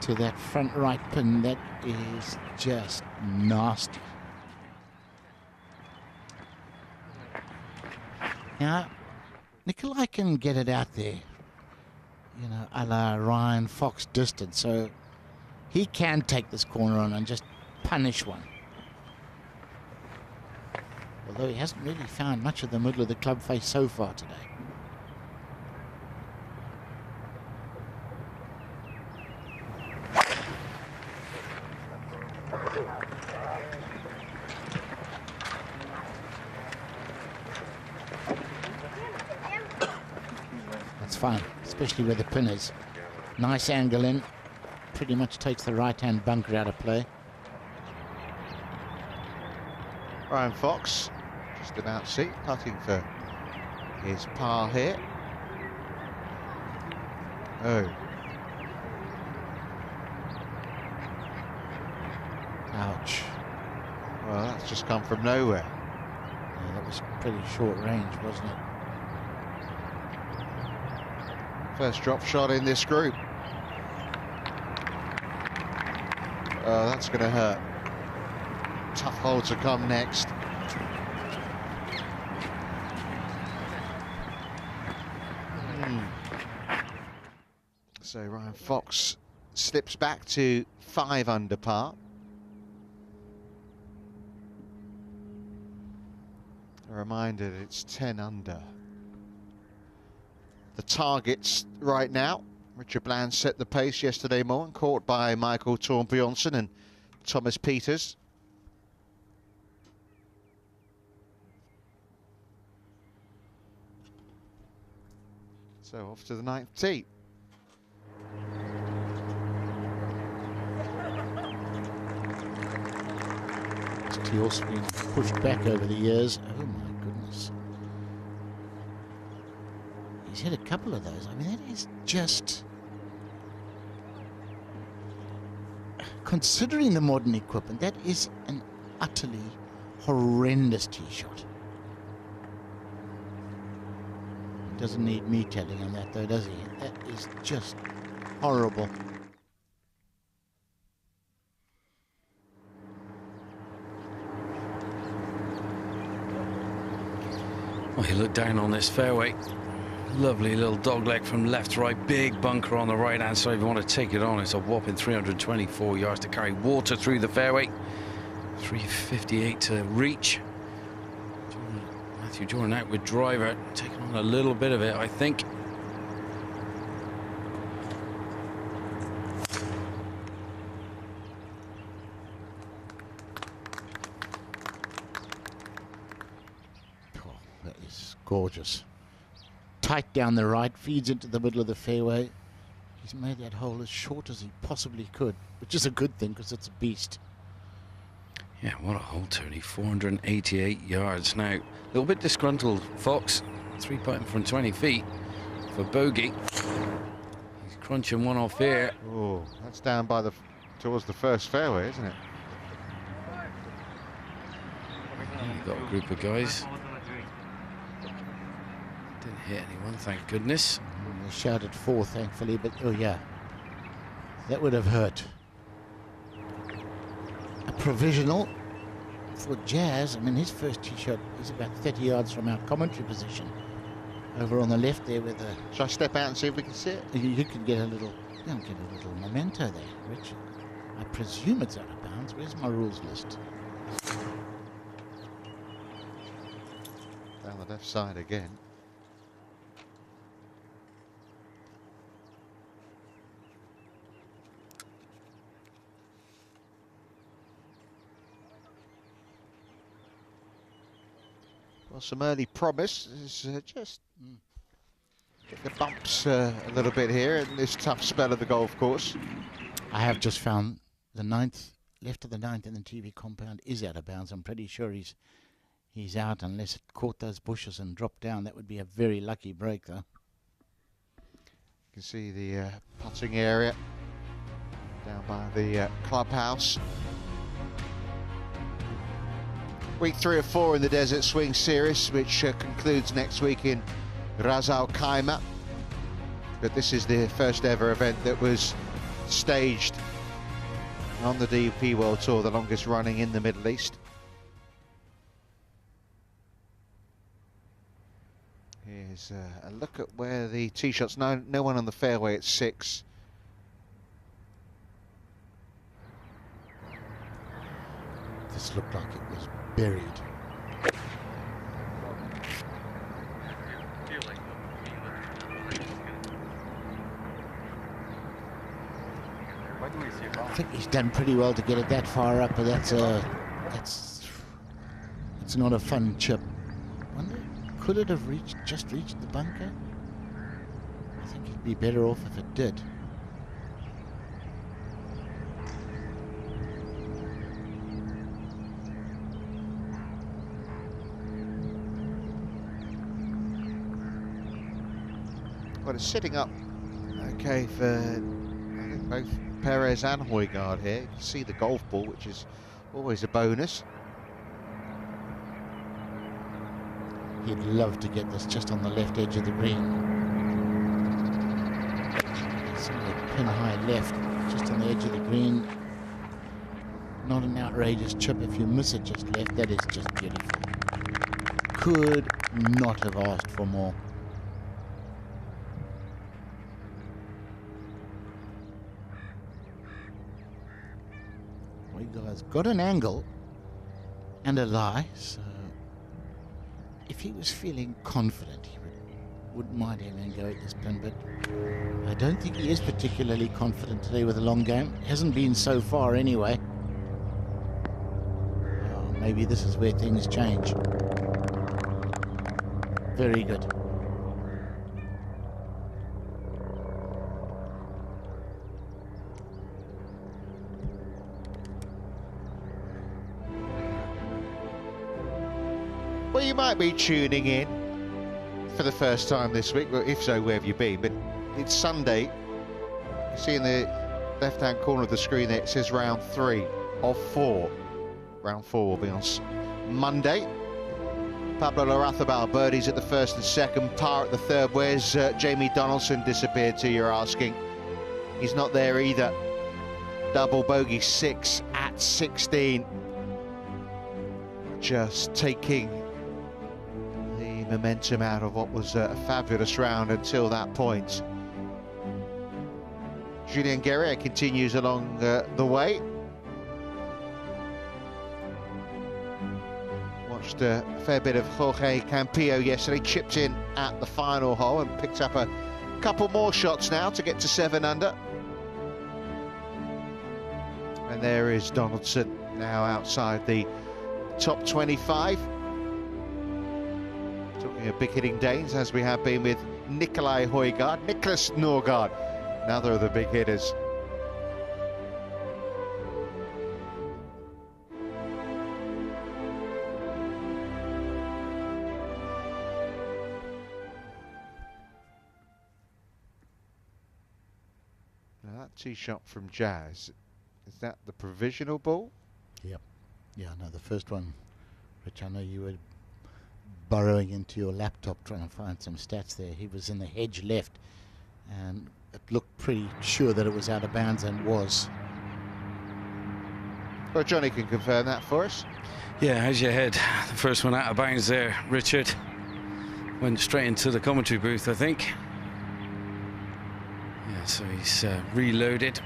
To that front right pin. That is just nasty. Now, Nikolai can get it out there, you know, a la Ryan Fox distance, so he can take this corner on and just punish one. Although he hasn't really found much of the middle of the club face so far today. That's fine, especially where the pin is. Nice angle in. Pretty much takes the right-hand bunker out of play. Ryan Fox, just about seat, putting for his par here. Oh. Ouch. Well, that's just come from nowhere. Yeah, that was pretty short range, wasn't it? First drop shot in this group. Oh, that's going to hurt. Tough hole to come next. So Ryan Fox slips back to 5 under par. A reminder that it's 10 under. The targets right now. Richard Bland set the pace yesterday morning, caught by Michael Thorbjornsen and Thomas Peters. So off to the 9th tee. This tee also been pushed back over the years. Oh my goodness. He's hit a couple of those. I mean, that is just... Considering the modern equipment, that is an utterly horrendous tee shot. Doesn't need me telling him that though, does he? That is just horrible. Well, you look down on this fairway. Lovely little dogleg from left to right. Big bunker on the right hand side. If you want to take it on, it's a whopping 324 yards to carry water through the fairway. 358 to reach. Matthew Jordan out with driver, taking on a little bit of it, I think. Oh, that is gorgeous. Tight down the right, feeds into the middle of the fairway. He's made that hole as short as he possibly could, which is a good thing because it's a beast. Yeah, what a hole, Tony. 488 yards. Now, a little bit disgruntled, Fox. 3 putting from 20 feet for bogey. He's crunching one off here. Oh, that's down by towards the first fairway, isn't it? You've got a group of guys. Didn't hit anyone, thank goodness. They shouted 4, thankfully, but oh yeah, that would have hurt. A provisional for Jazz. I mean, his first tee shot is about 30 yards from our commentary position. Over on the left there with the... Shall I step out and see if we can see it? You can get a little, memento there, Rich. I presume it's out of bounds. Where's my rules list? Down the left side again. Well, some early promise is just the bumps a little bit here in this tough spell of the golf course. I have just found the 9th, left of the 9th in the TV compound is out of bounds. I'm pretty sure he's out unless it caught those bushes and dropped down. That would be a very lucky break, though. You can see the putting area down by the clubhouse. Week 3 of 4 in the Desert Swing Series, which concludes next week in Ras Al Khaimah. But this is the first ever event that was staged on the DP World Tour, the longest running in the Middle East. Here's a look at where the tee shots, no one on the fairway at 6. This looked like it was buried. I think he's done pretty well to get it that far up, but it's not a fun chip. Wonder, could it have just reached the bunker? I think it'd be better off if it did. Well, it's sitting up okay for, I think, both Perez and Højgaard here. You can see the golf ball, which is always a bonus. He'd love to get this just on the left edge of the green. See the pin high left, just on the edge of the green. Not an outrageous chip. If you miss it just left, that is just beautiful. Could not have asked for more. Højgaard's got an angle and a lie, so if he was feeling confident, he wouldn't mind having a go at this pin, but I don't think he is particularly confident today with a long game. Hasn't been so far anyway. Oh, maybe this is where things change. Very good. Well, you might be tuning in for the first time this week. Well, if so, where have you been? But it's Sunday. You see in the left-hand corner of the screen there, it says round 3 of 4. Round 4 will be on Monday. Pablo Larrazabal birdies at the first and second, par at the third. Where's Jamie Donaldson disappeared to, you're asking? He's not there either. Double bogey 6 at 16. Just taking the momentum out of what was a fabulous round until that point. Julien Guerrier continues along the way. Watched a fair bit of Jorge Campillo yesterday, chipped in at the final hole and picked up a couple more shots now to get to 7 under. And there is Donaldson now outside the top 25. Talking of big hitting Danes, as we have been with Nicolai Højgaard, Niklas Norgaard, another of the big hitters. Now that tee shot from Jazz, is that the provisional ball? Yep. Yeah, no, the first one, which I know you were burrowing into your laptop trying to find some stats there. He was in the hedge left, and it looked pretty sure that it was out of bounds, and was. Well, Johnny can confirm that for us. Yeah, how's your head? The first one out of bounds there, Richard. Went straight into the commentary booth, I think. Yeah, so he's reloaded.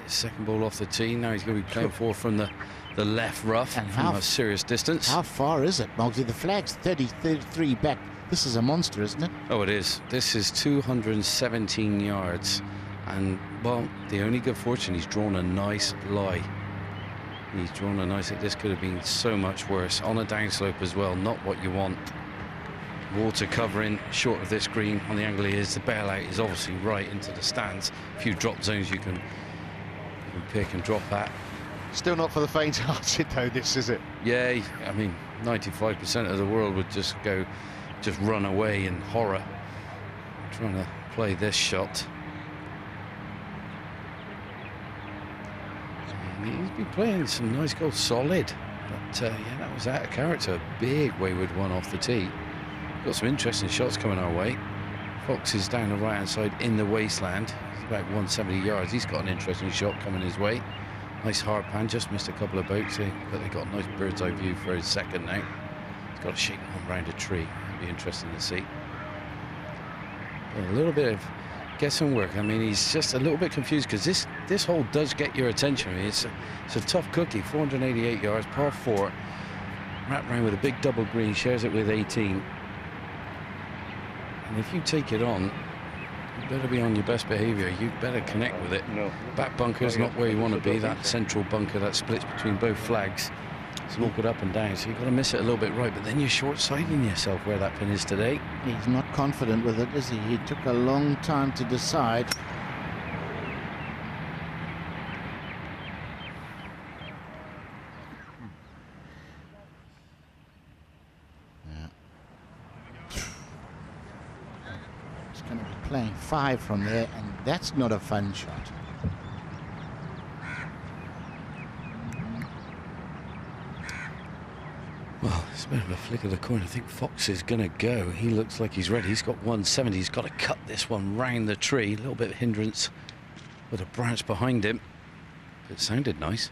His second ball off the tee. Now he's going to be playing for from the left rough and from a serious distance. How far is it, Mogsy? The flag's 33 back. This is a monster, isn't it? Oh, it is. This is 217 yards. And, well, the only good fortune, he's drawn a nice lie. He's drawn a nice hit. This could have been so much worse. On a downslope as well, not what you want. Water covering short of this green on the angle he is. The bailout is obviously right into the stands. A few drop zones you can pick and drop at. Still not for the faint-hearted though, this, is it? Yeah, I mean, 95% of the world would just run away in horror trying to play this shot. He's been playing some nice golf, solid, but yeah, that was out of character. A big wayward one off the tee. Got some interesting shots coming our way. Fox is down the right hand side in the wasteland. It's about 170 yards. He's got an interesting shot coming his way. Nice hard pan, just missed a couple of boats, but they got a nice bird's eye view for his second now. He's got to shake one round a tree. It'll be interesting to see. But a little bit of guessing work. I mean, he's just a little bit confused because this hole does get your attention. I mean, it's a tough cookie. 488 yards, par 4. Wrapped around with a big double green, shares it with 18. And if you take it on, you better be on your best behavior. You better connect with it. No. Back bunker's not where you want to be. That central bunker that splits between both flags. It's awkward up and down, so you've got to miss it a little bit right, but then you're short-sighting yourself where that pin is today. He's not confident with it, is he? He took a long time to decide. He's going to be playing 5 from there, and that's not a fun shot. Well, it's a bit of a flick of the coin. I think Fox is going to go. He looks like he's ready. He's got 170. He's got to cut this one round the tree. A little bit of hindrance with a branch behind him. It sounded nice.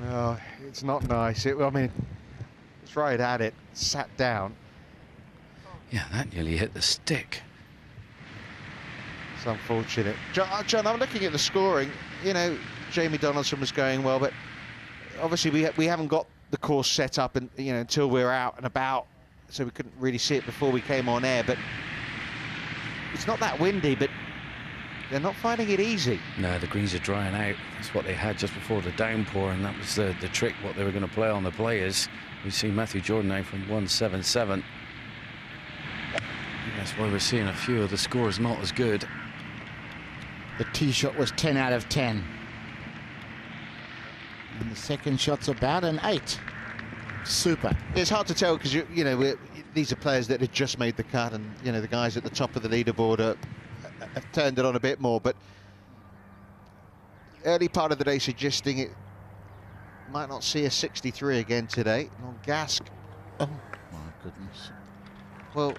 Well, it's not nice. I mean, it's right at it. Sat down. Yeah, that nearly hit the stick. It's unfortunate. John, I'm looking at the scoring. You know, Jamie Donaldson was going well, but obviously we haven't got the course set up, and until we're out and about, so we couldn't really see it before we came on air. But it's not that windy, but they're not finding it easy. No, the greens are drying out. That's what they had just before the downpour, and that was the trick, what they were going to play on the players. We see Matthew Jordan now from 177. That's why we're seeing a few of the scores not as good. The tee shot was 10 out of 10. And the second shot's about an 8. Super. It's hard to tell because these are players that had just made the cut, and the guys at the top of the leaderboard have turned it on a bit more. But early part of the day suggesting it might not see a 63 again today. On Gask. Oh my goodness. Well,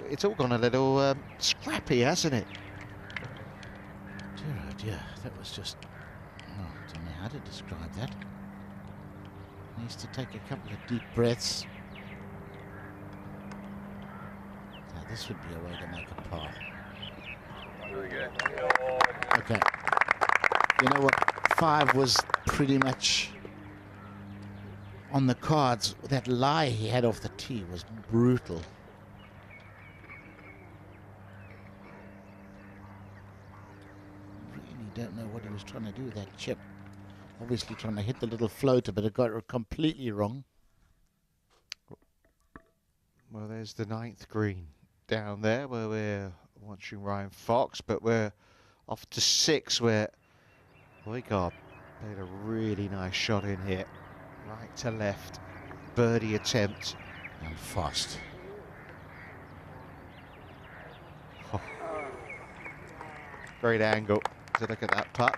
it's all gone a little scrappy, hasn't it? Dear, oh dear, that was just... Oh, I don't know how to describe that. Needs to take a couple of deep breaths. Now, this would be a way to make a par. Okay. You know what? 5 was pretty much on the cards. That lie he had off the tee was brutal. Don't know what he was trying to do with that chip. Obviously trying to hit the little floater, but it got it completely wrong. Well, there's the 9th green down there where we're watching Ryan Fox, but we're off to 6 where Oigard made a really nice shot in here. Right to left. Birdie attempt. And fast. Oh. Great angle to look at that putt.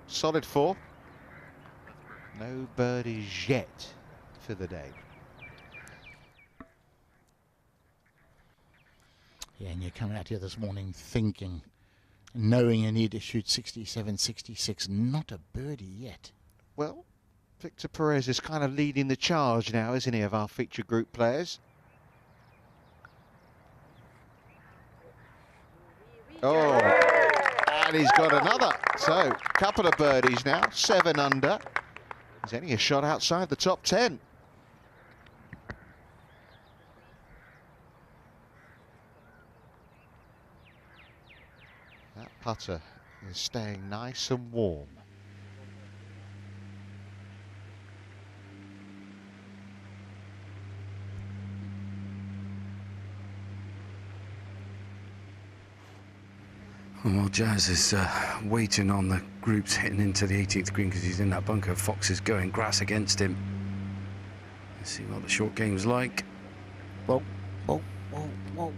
Solid 4. No birdies yet for the day. Yeah, and you're coming out here this morning thinking, knowing you need to shoot 67, 66, not a birdie yet. Well, Victor Perez is kind of leading the charge now, isn't he, of our feature group players? Oh, and he's got another. So, couple of birdies now, 7 under. He's only a shot outside the top 10. That putter is staying nice and warm. Well, Jazz is waiting on the groups hitting into the 18th green because he's in that bunker. Fox is going grass against him. Let's see what the short game's like. Whoa, whoa, whoa, whoa.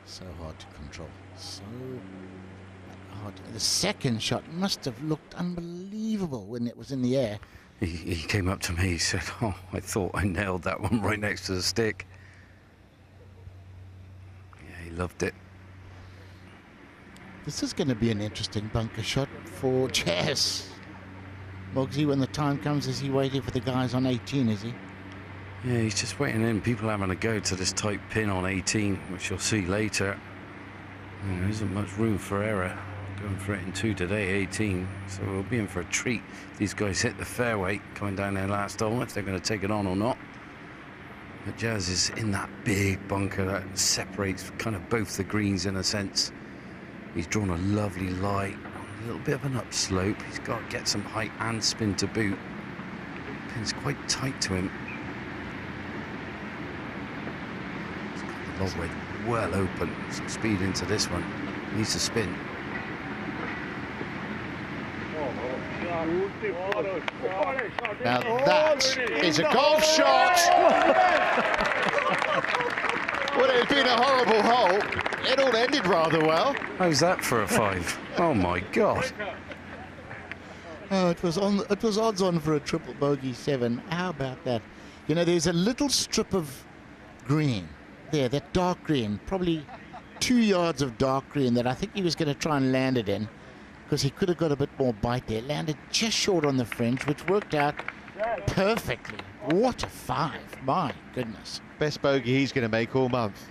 So hard to control. So hard. The second shot must have looked unbelievable when it was in the air. He came up to me, he said, "Oh, I thought I nailed that one right next to the stick." Yeah, he loved it. This is going to be an interesting bunker shot for Chess. Mogsy, when the time comes, is he waiting for the guys on 18, is he? Yeah, he's just waiting in. People having a go to this tight pin on 18, which you'll see later. There isn't much room for error. Going for it in 2 today, 18. So we'll be in for a treat. These guys hit the fairway coming down their last hole, if they're going to take it on or not. But Jazz is in that big bunker that separates kind of both the greens in a sense. He's drawn a lovely lie, a little bit of an upslope. He's got to get some height and spin to boot. Pin's quite tight to him. He's got the lob wedge well open. Some speed into this one. He needs to spin. Now that is a golf shot. Well, it had been a horrible hole. It all ended rather well. How's that for a 5? Oh my God. Oh, it was odds on for a triple bogey 7. How about that? You know, there's a little strip of green there, that dark green, probably 2 yards of dark green that I think he was going to try and land it in, because he could have got a bit more bite there. Landed just short on the fringe, which worked out perfectly. What a 5, my goodness. Best bogey he's going to make all month.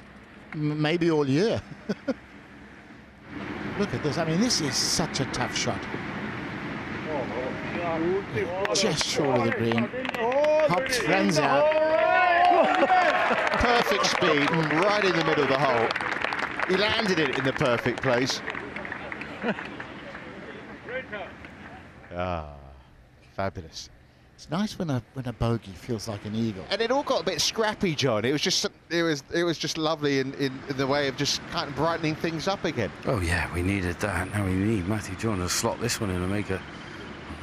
Maybe all year. Look at this. I mean, this is such a tough shot. Just short of the green. Hops, runs out. Perfect speed, right in the middle of the hole. He landed it in the perfect place. Ah, fabulous. It's nice when a bogey feels like an eagle. And it all got a bit scrappy, John. It was just lovely in the way of just kind of brightening things up again. Oh yeah, we needed that. Now we need Matthew John to slot this one in and make a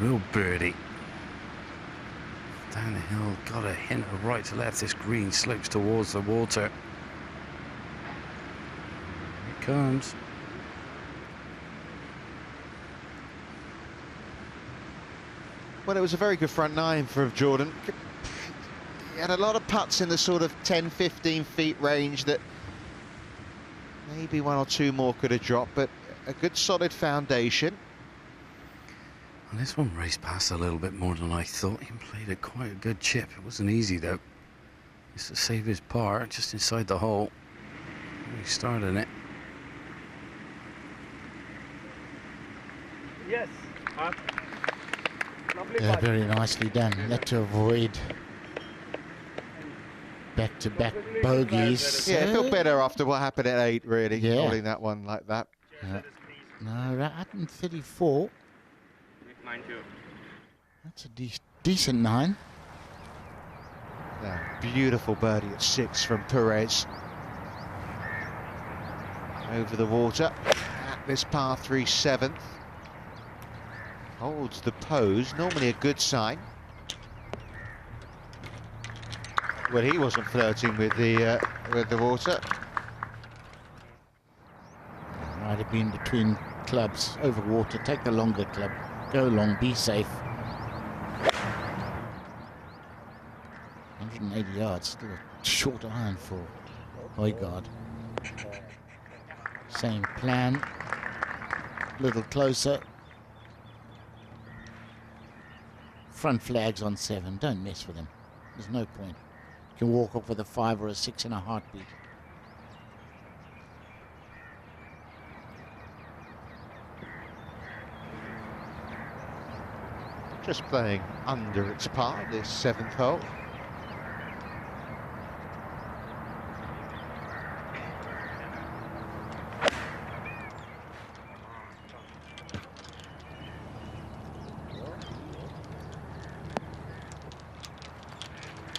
real birdie. Down the hill, got a hint of right to left. This green slopes towards the water. Here it comes. Well, it was a very good front nine for Jordan. He had a lot of putts in the sort of 10-15 feet range that maybe 1 or 2 more could have dropped, but a good solid foundation. And this one raced past a little bit more than I thought. He played quite a good chip. It wasn't easy though. Just to save his par just inside the hole. He started it. Yes. Yeah, very nicely done. Had to avoid back-to-back bogeys. Yeah, it felt better after what happened at 8, really, holding that one like that. No, right at 34. Mine too. That's a decent 9. Yeah, beautiful birdie at 6 from Perez. Over the water at this par 3 7th. Holds the pose, normally a good sign. Well, he wasn't flirting with the water. Might have been between clubs, over water. Take the longer club. Go long, be safe. 180 yards, still a short iron for Højgaard. Same plan. A little closer. Front flags on 7. Don't mess with him. There's no point. You can walk off with a 5 or a 6 in a heartbeat. Just playing under its par, this 7th hole.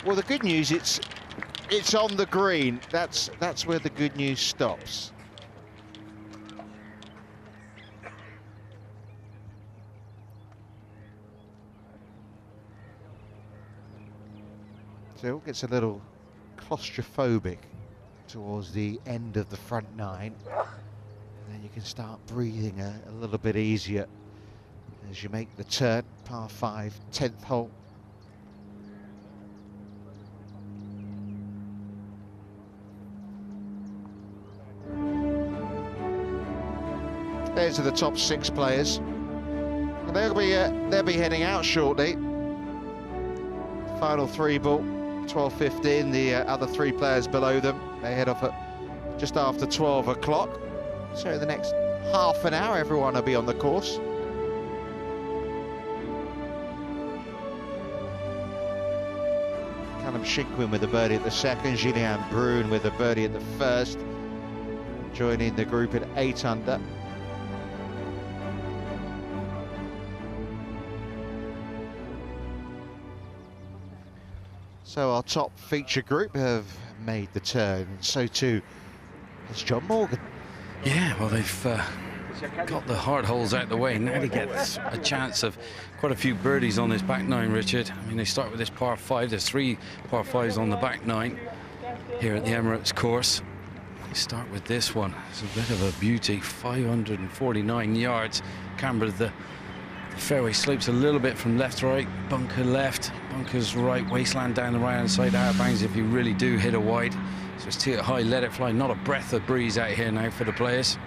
Well, the good news, it's on the green. That's where the good news stops. So it gets a little claustrophobic towards the end of the front 9. And then you can start breathing a little bit easier as you make the turn. Par 5, 10th hole. There's the top 6 players. And they'll be heading out shortly. Final 3 ball, 12:15. The other 3 players below them, they head off at just after 12 o'clock. So in the next half an hour, everyone will be on the course. Callum Shinkwin with a birdie at the 2nd, Julien Brune with a birdie at the 1st, joining the group at 8 under. So our top feature group have made the turn, and so too has John Morgan. Yeah, well, they've got the hard holes out the way. Now they get a chance of quite a few birdies on this back 9, Richard. I mean, they start with this par 5. There's 3 par 5s on the back 9 here at the Emirates course. They start with this one. It's a bit of a beauty, 549 yards. Camber, the fairway slopes a little bit from left to right. Bunker left, bunkers right, wasteland down the right hand side, out of bounds if you really do hit a wide. So it's tee it high, let it fly. Not a breath of breeze out here now for the players.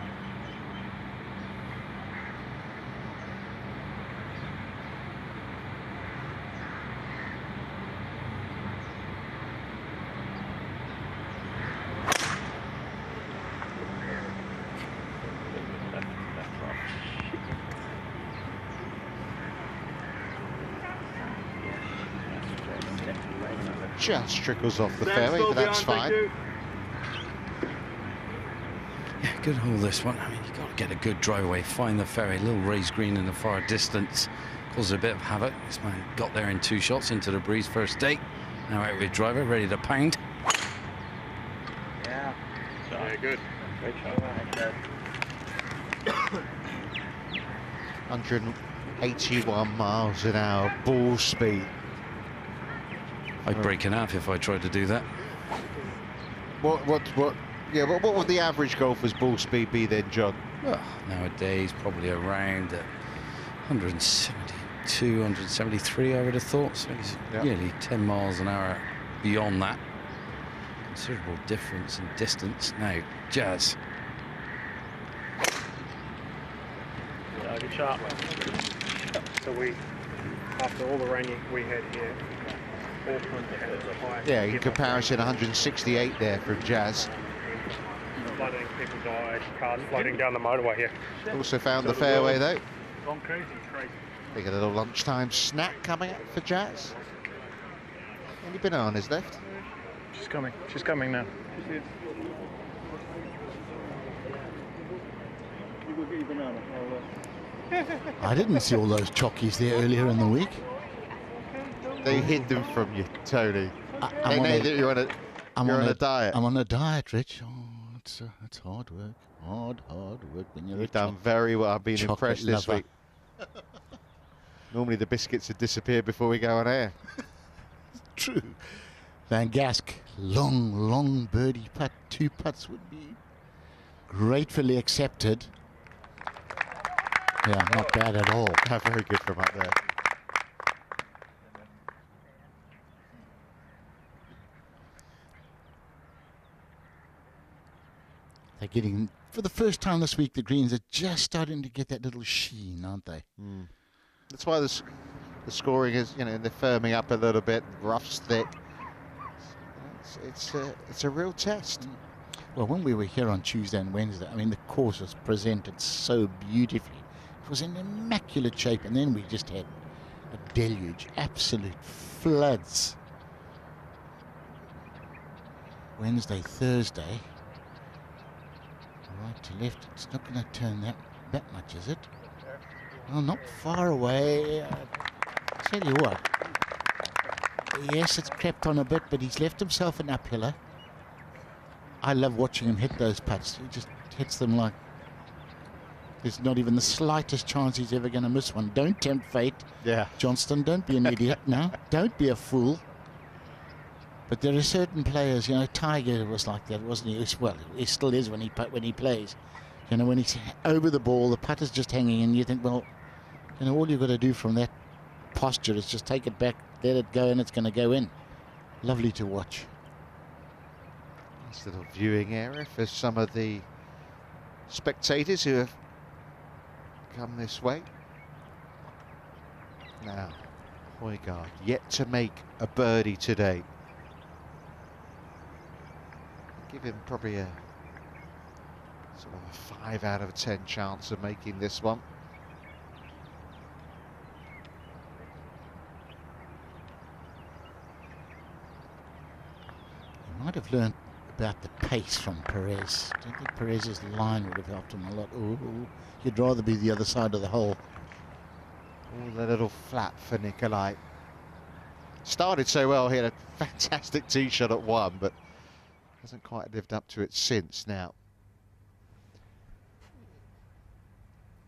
Just trickles off the fairway, but that's fine. Yeah, good hole this one. I mean, you've got to get a good drive away, find the fairway, a little raised green in the far distance. Causes a bit of havoc. This man got there in 2 shots into the breeze first day. Now out with driver, ready to pound. Yeah. Yeah, good. Great shot. 181 miles an hour ball speed. I'd break in half if I tried to do that. What would the average golfer's ball speed be then, John? Well, nowadays probably around 172, 173, I would have thought. So it's nearly 10 miles an hour beyond that. Considerable difference in distance. Now, Jazz. Yeah, good shot. So after all the rain we had here, yeah, in comparison, 168 there from Jazz. Flooding, people died, cars floating down the motorway here. Also found the fairway though. Gone crazy, crazy. They got a little lunchtime snack coming up for Jazz. Any bananas left? She's coming now. I didn't see all those chockies there earlier in the week. They hid them from you, Tony. They know that you're on a diet. I'm on a diet, Rich. Oh, it's hard work. Hard work when you're You've done very well. I've been impressed this lover. week. Normally the biscuits have disappeared before we go on air. True. Van Gask, long birdie putt. 2 putts would be gratefully accepted. Yeah, not bad at all. Very good from up there. They're getting, for the first time this week, the greens are just starting to get that little sheen, aren't they? Mm. That's why the scoring is, they're firming up a little bit. Rough's thick. It's a real test. Well, when we were here on Tuesday and Wednesday, I mean, the course was presented so beautifully. It was in immaculate shape, and then we just had a deluge, absolute floods. Wednesday, Thursday. Right to left, it's not going to turn that much, is it? Well, not far away. Tell you what. Yes, it's crept on a bit, but he's left himself an uphiller. I love watching him hit those putts. He just hits them like there's not even the slightest chance he's ever going to miss one. Don't tempt fate. Yeah. Johnston, don't be an idiot now. Don't be a fool. But there are certain players, you know, Tiger was like that, wasn't he? Well, he still is when he plays. You know, when he's over the ball, the putter's just hanging, and you think, well, you know, all you've got to do from that posture is just take it back, let it go, and it's going to go in. Lovely to watch. Nice little viewing area for some of the spectators who have come this way. Now, Højgaard yet to make a birdie today. Give him probably a sort of a 5 out of 10 chance of making this one. He might have learned about the pace from Perez. I don't think Perez's line would have helped him a lot. Ooh, you'd rather be the other side of the hole. All a little flat for Nicolai. Started so well, he had a fantastic tee shot at 1, but hasn't quite lived up to it since now.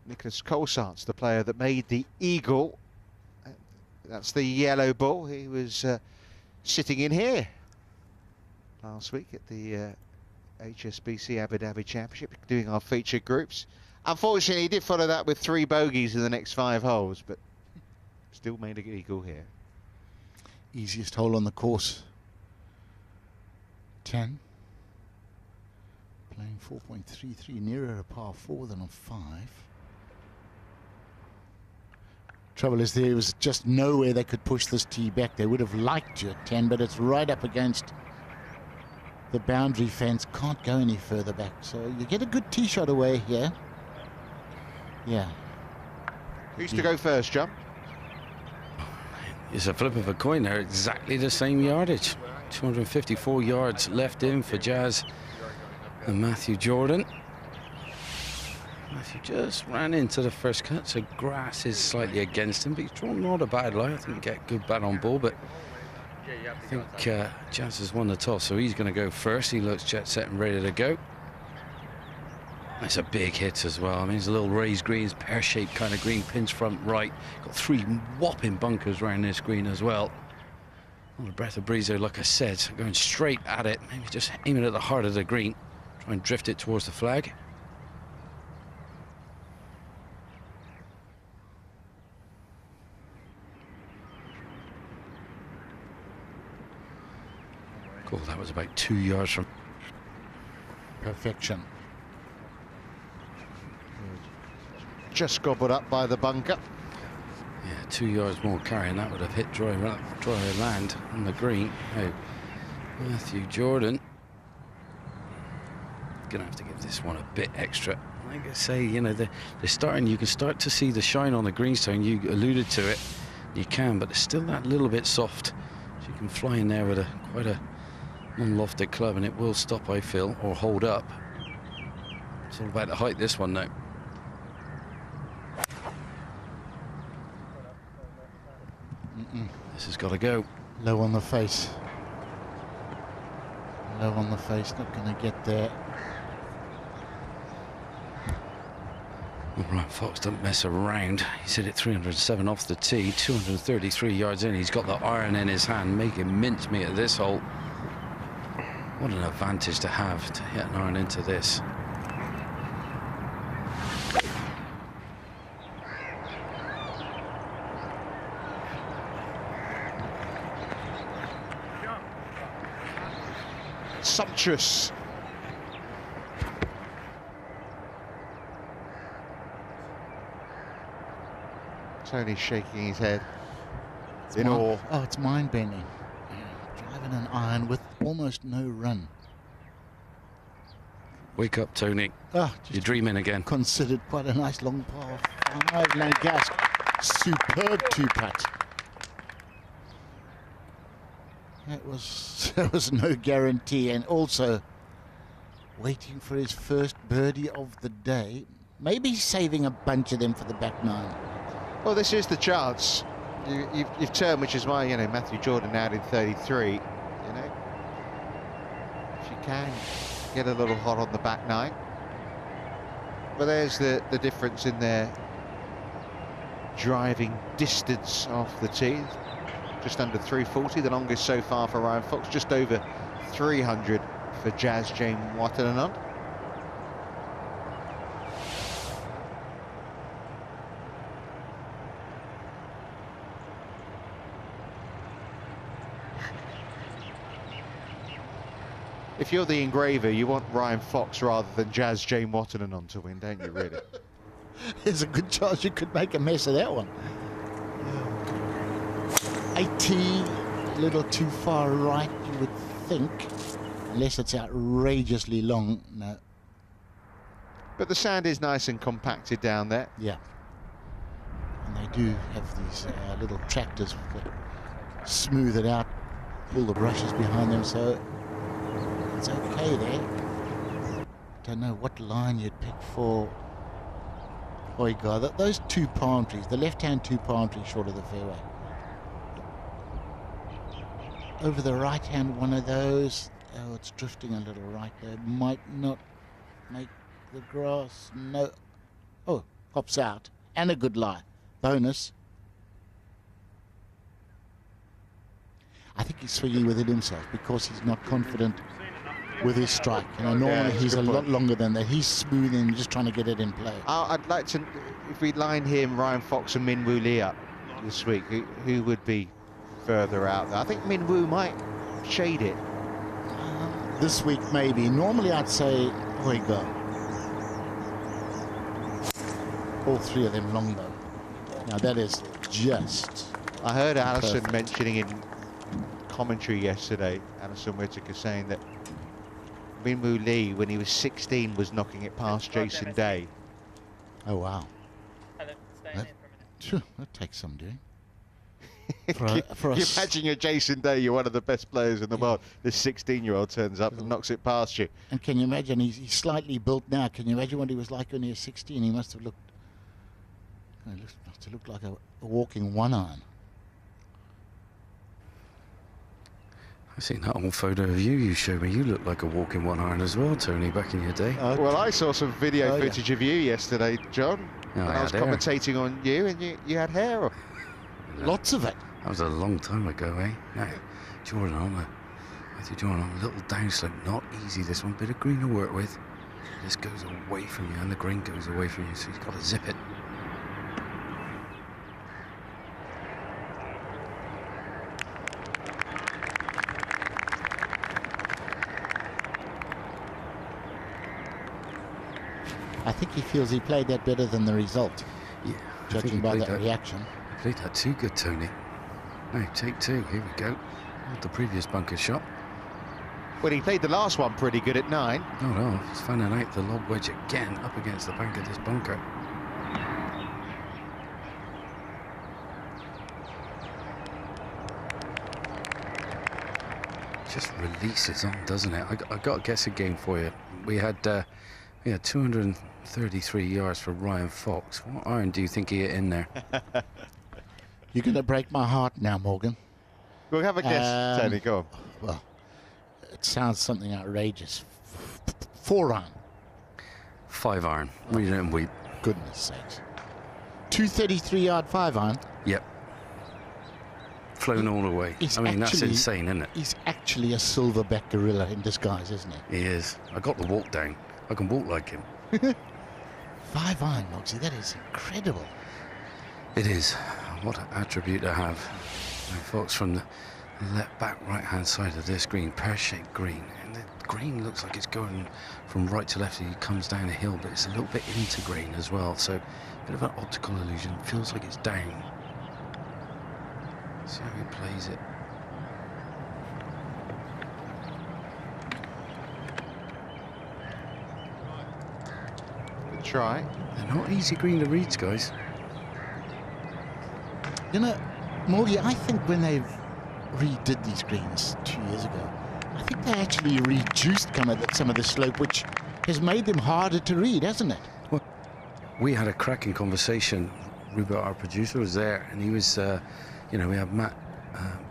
Nicholas Kolsart's the player that made the eagle. That's the yellow ball. He was sitting in here last week at the HSBC Abu Dhabi Championship, doing our featured groups. Unfortunately, he did follow that with 3 bogeys in the next 5 holes, but still made an eagle here. Easiest hole on the course. 10. Playing 4.33, nearer a par 4 than a 5. Trouble is, there was just nowhere they could push this tee back. They would have liked you at 10, but it's right up against the boundary fence. Can't go any further back. So you get a good tee shot away here. Yeah. Who's to go first, John? It's a flip of a coin there. Exactly the same yardage. 254 yards left in for Jazz and Matthew Jordan. Matthew just ran into the first cut, so grass is slightly against him, but he's drawn not a bad lie. I think he get good bat on ball, but I think Jazz has won the toss, so he's going to go first. He looks jet set and ready to go. It's a big hit as well. I mean, it's a little raised greens, pear-shaped kind of green, pins front right. Got 3 whopping bunkers around this green as well. Not a breath of breeze there, like I said, going straight at it. Maybe just aiming at the heart of the green. Try and drift it towards the flag. Cool, that was about 2 yards from perfection. Just gobbled up by the bunker. Yeah, 2 yards more carrying, that would have hit dry land on the green. Oh, Matthew Jordan gonna have to give this one a bit extra. Like I say, you know, they're starting. You can start to see the shine on the greenstone. You alluded to it. You can, but it's still that little bit soft. So you can fly in there with quite a non-lofted club, and it will stop, I feel, or hold up. It's all about the height. This one, though. This has got to go. Low on the face. Low on the face, not going to get there. Well, Brian Fox don't mess around. He's hit it 307 off the tee, 233 yards in. He's got the iron in his hand, making mincemeat at this hole. What an advantage to have to hit an iron into this. Sumptuous. Tony shaking his head in awe. Oh, it's mind-bending. Driving an iron with almost no run. Wake up, Tony. Oh, you're dreaming again. Considered quite a nice long par 5. No gas. Superb two-putt. That was no guarantee, and also waiting for his first birdie of the day. Maybe saving a bunch of them for the back nine. Well, this is the chance. You've turned, which is why, you know, Matthew Jordan out in 33. You know, if you can get a little hot on the back nine. But there's the difference in their driving distance off the tee. Just under 340, the longest so far for Ryan Fox. Just over 300 for Jazz Jane Watanabe. If you're the engraver, you want Ryan Fox rather than Jazz Jane Watanabe to win, don't you, really? There's a good chance you could make a mess of that one. 18, a little too far right, you would think. Unless it's outrageously long, no. But the sand is nice and compacted down there. Yeah. And they do have these little tractors that smooth it out, pull the brushes behind them, so it's okay there. Don't know what line you'd pick for Højgaard. Those two palm trees, the left-hand two palm trees short of the fairway. Over the right-hand one of those. Oh, it's drifting a little right there. Might not make the grass. No. Oh, pops out. And a good lie. Bonus. I think he's swinging with it himself because he's not confident with his strike. You know, normally he's a lot longer than that. He's smooth and just trying to get it in play. I'd like to, if we line him, Ryan Fox and Min Woo Lee up this week, who would be further out there? I think Min Woo might shade it. This week, maybe. Normally, I'd say Højgaard. All three of them long, though. Now, that is just... I heard Alison mentioning in commentary yesterday, Alison Whittaker saying that Min Woo Lee, when he was 16, was knocking it past Jason Day. Oh, wow. That takes some doing. For you imagine you're Jason Day, you're one of the best players in the world. This 16-year-old turns up and knocks it past you. And can you imagine, he's slightly built now. Can you imagine what he was like when he was 16? He must have looked like a walking one-iron. I've seen that old photo of you showed me. You look like a walking one-iron as well, Tony, back in your day. Well, I saw some video footage of you yesterday, John. Oh, when I was commentating on you, and you had hair on. Lots of it. That was a long time ago, eh? No, Matthew Jordan on a little downslope. Not easy, this one. Bit of green to work with. This goes away from you, and the green goes away from you, so you've got to zip it. I think he feels he played that better than the result. Yeah. Judging by that reaction. Played that too good, Tony. No, take two. Here we go. The previous bunker shot. Well, he played the last one pretty good at 9. No, he's finding out the lob wedge again up against the bank of this bunker. Just releases on, doesn't it? I got to guess a game for you. We had 233 yards for Ryan Fox. What iron do you think he hit in there? You're going to break my heart now, Morgan. We'll have a guess, Tony, go on. Well, it sounds something outrageous. 4-iron. 5-iron. Read it and weep. Goodness sakes. 233-yard 5-iron? Yep. Flown all the way. I mean, that's insane, isn't it? He's actually a silverback gorilla in disguise, isn't he? He is. I got the walk down. I can walk like him. 5-iron, Moxie. That is incredible. It is. What an attribute to have. And Fox from the back right-hand side of this green, pear-shaped green. And the green looks like it's going from right to left. He comes down a hill, but it's a little bit into green as well. So a bit of an optical illusion. Feels like it's down. See how he plays it. Good try. They're not easy green to read, guys. You know, Morgie, I think when they redid these greens 2 years ago, I think they actually reduced some of the slope, which has made them harder to read, hasn't it? Well, we had a cracking conversation. Rupert, our producer, was there, and he was, you know, we have Matt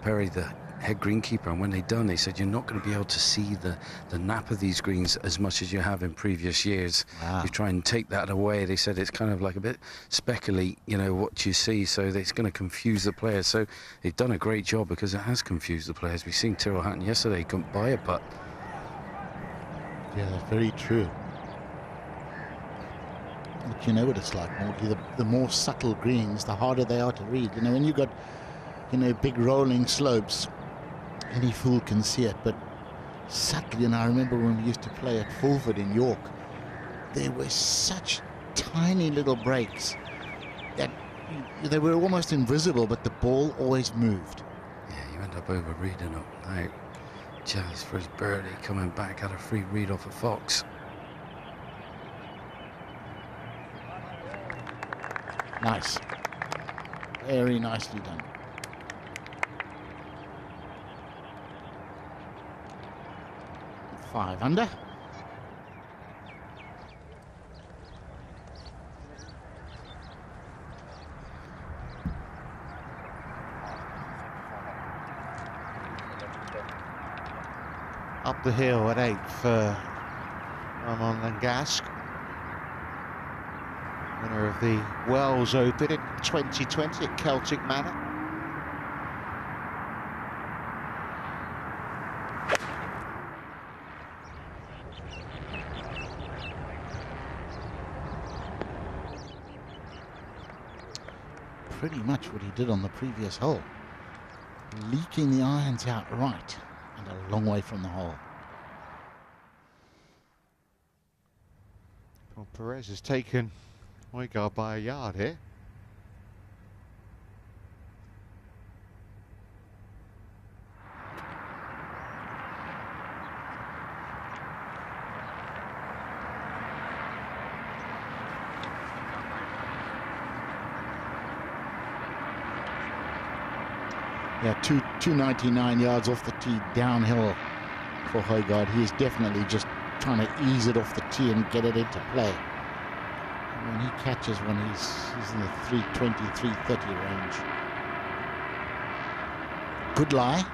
Perry, the head greenkeeper, and when they done, they said you're not going to be able to see the nap of these greens as much as you have in previous years. Wow. You try and take that away. They said it's kind of like a bit speckly, you know, what you see, so it's going to confuse the players. So they've done a great job because it has confused the players. We've seen Tyrrell Hatton yesterday, couldn't buy a putt. Yeah, very true. But you know what it's like, Morgie, the more subtle greens, the harder they are to read. You know, when you've got, you know, big rolling slopes, any fool can see it, but subtly, and I remember when we used to play at Fulford in York, there were such tiny little breaks that they were almost invisible, but the ball always moved. Yeah, you end up over reading them. Now, Jazz for his birdie coming back, had a free read off of Fox. Nice. Very nicely done. Five under. Up the hill at 8 for Ramon Langasque, winner of the Wells Open in 2020 at Celtic Manor. Pretty much what he did on the previous hole, leaking the irons out right and a long way from the hole. Well, Perez has taken Højgaard by a yard here. Yeah, 299 yards off the tee downhill for Højgaard. He is definitely just trying to ease it off the tee and get it into play. And when he catches one, he's in the 320, 330 range. Good lie.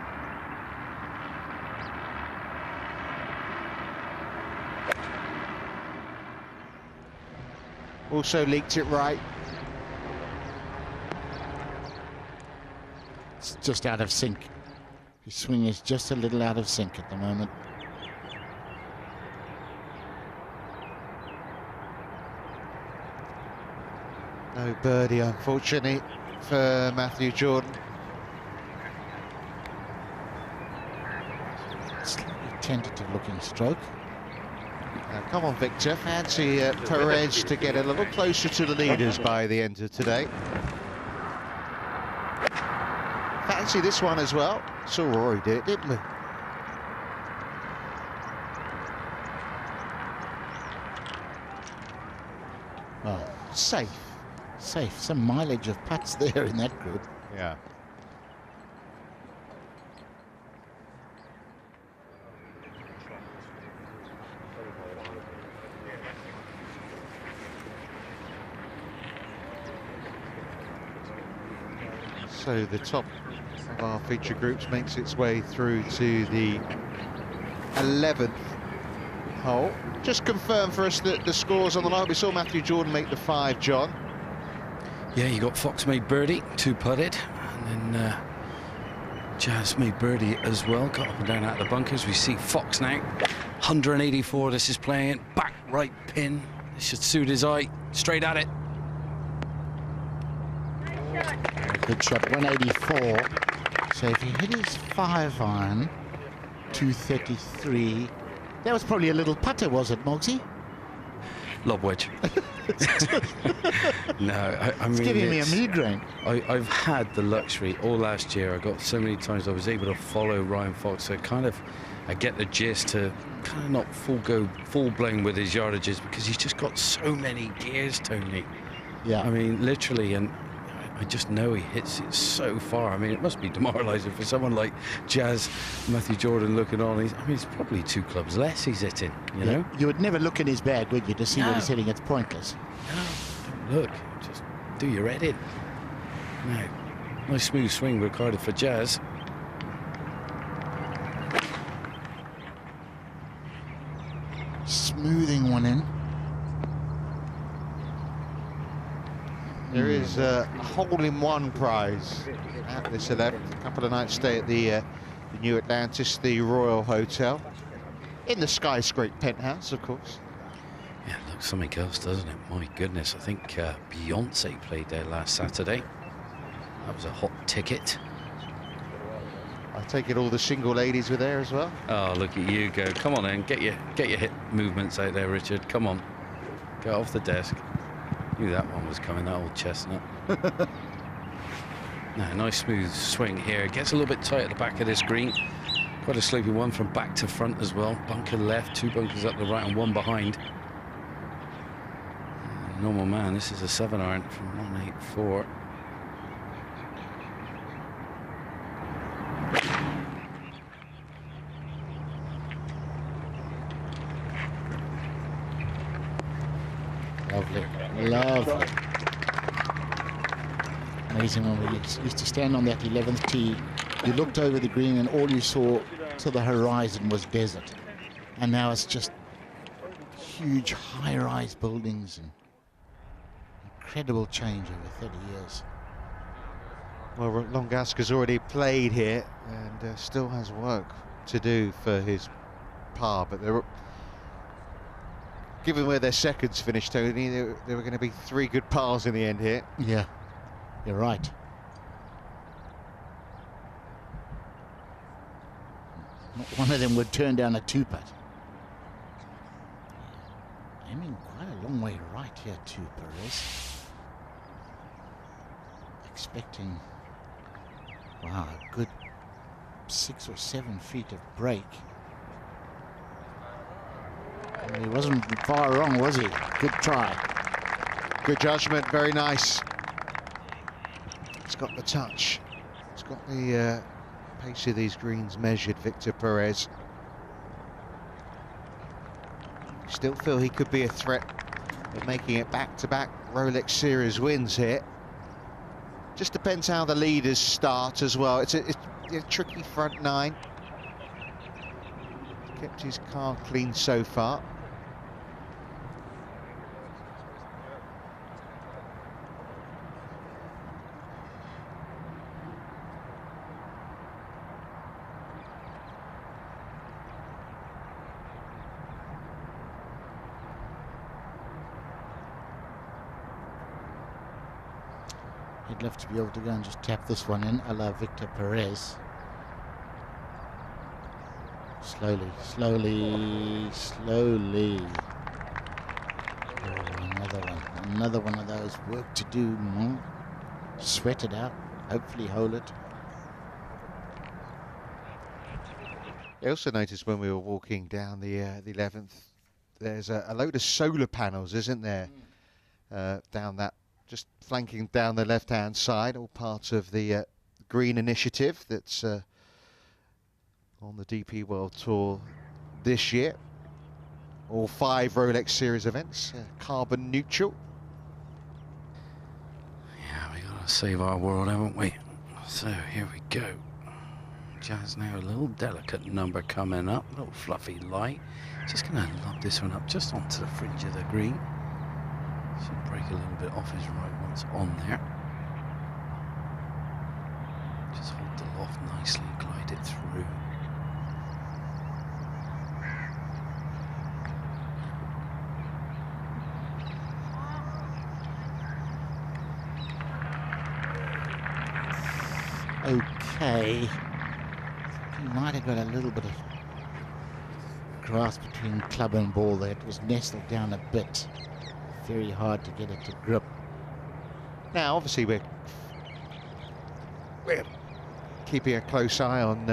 Also leaked it right. It's just out of sync. His swing is just a little out of sync at the moment. No birdie, unfortunately, for Matthew Jordan. Slightly tentative looking stroke. Now, come on, Victor. Fancy Perez to get a little closer to the leaders by the end of today. Fancy this one as well. Saw Rory do it, didn't we? Well, safe. Some mileage of putts there in that group. Yeah. So the top of our feature groups makes its way through to the 11th hole. Just confirm for us the scores on the night. We saw Matthew Jordan make the 5, John. Yeah, you got Fox made birdie, 2-putted, and then Jazz made birdie as well. Got up and down out of the bunkers. We see Fox now, 184. This is playing it back right pin. This should suit his eye. Straight at it. Good shot, 184. So if he hit his 5-iron, 233. That was probably a little putter, was it, Mogsy? Lob wedge. No, I mean, it's giving me a migraine. I've had the luxury all last year. I got so many times I was able to follow Ryan Fox. So I get the gist to kind of not full blown with his yardages because he's just got so many gears, Tony. Yeah. I mean, literally, and I just know he hits it so far. I mean, it must be demoralising for someone like Jazz, Matthew Jordan looking on. It's probably 2 clubs less he's hitting, you know? You would never look in his bag, would you, to see what he's hitting? It's pointless. No, don't look. Just do your head in. Now, nice smooth swing recorded for Jazz. Smoothing one in. There is a hole-in-one prize at this 11th. A couple of nights stay at the New Atlantis, the Royal Hotel, in the skyscraper penthouse, of course. Yeah, it looks something else, doesn't it? My goodness, I think Beyonce played there last Saturday. That was a hot ticket. I take it all the single ladies were there as well. Oh, look at you go. Come on then, get your hip movements out there, Richard. Come on. Get off the desk. Knew that one was coming, that old chestnut. Now, nice smooth swing here. Gets a little bit tight at the back of this green. Quite a slopey one from back to front as well. Bunker left, 2 bunkers up the right and 1 behind. Normal man, this is a 7-iron from 184. Lovely, lovely. Amazing when we used to stand on that 11th tee. You looked over the green and all you saw to the horizon was desert. And now it's just huge high-rise buildings and incredible change over 30 years. Well, Longaska's already played here and still has work to do for his par, but they're, given where their seconds finished, Tony, there were going to be 3 good pars in the end here. Yeah, you're right. Not one of them would turn down a 2-putt. Aiming quite a long way right here too, Perez. Expecting, wow, a good 6 or 7 feet of break. And he wasn't far wrong, was he? Good try. Good judgment, very nice. It's got the touch. It's got the pace of these greens measured, Victor Perez. Still feel he could be a threat of making it back-to-back Rolex Series wins here. Just depends how the leaders start as well. It's a tricky front 9. Kept his car clean so far. He'd love to be able to go and just tap this one in, a la Victor Perez. Slowly, slowly, slowly. Oh, another one of those. Work to do. Sweat it out. Hopefully hole it. I also noticed when we were walking down the 11th, there's a load of solar panels, isn't there? Down that, just flanking down the left-hand side, all parts of the green initiative that's on the DP World Tour this year. All 5 Rolex Series events, carbon neutral. Yeah, we gotta save our world, haven't we? So here we go. Jazz now, a little delicate number coming up, a little fluffy light. Just gonna lob this one up just onto the fringe of the green. Should break a little bit off his right once on there. Just hold the loft nicely, glide it through. Okay. He might have got a little bit of grass between club and ball there. It was nestled down a bit. Very hard to get it to grip. Now, obviously, we're keeping a close eye on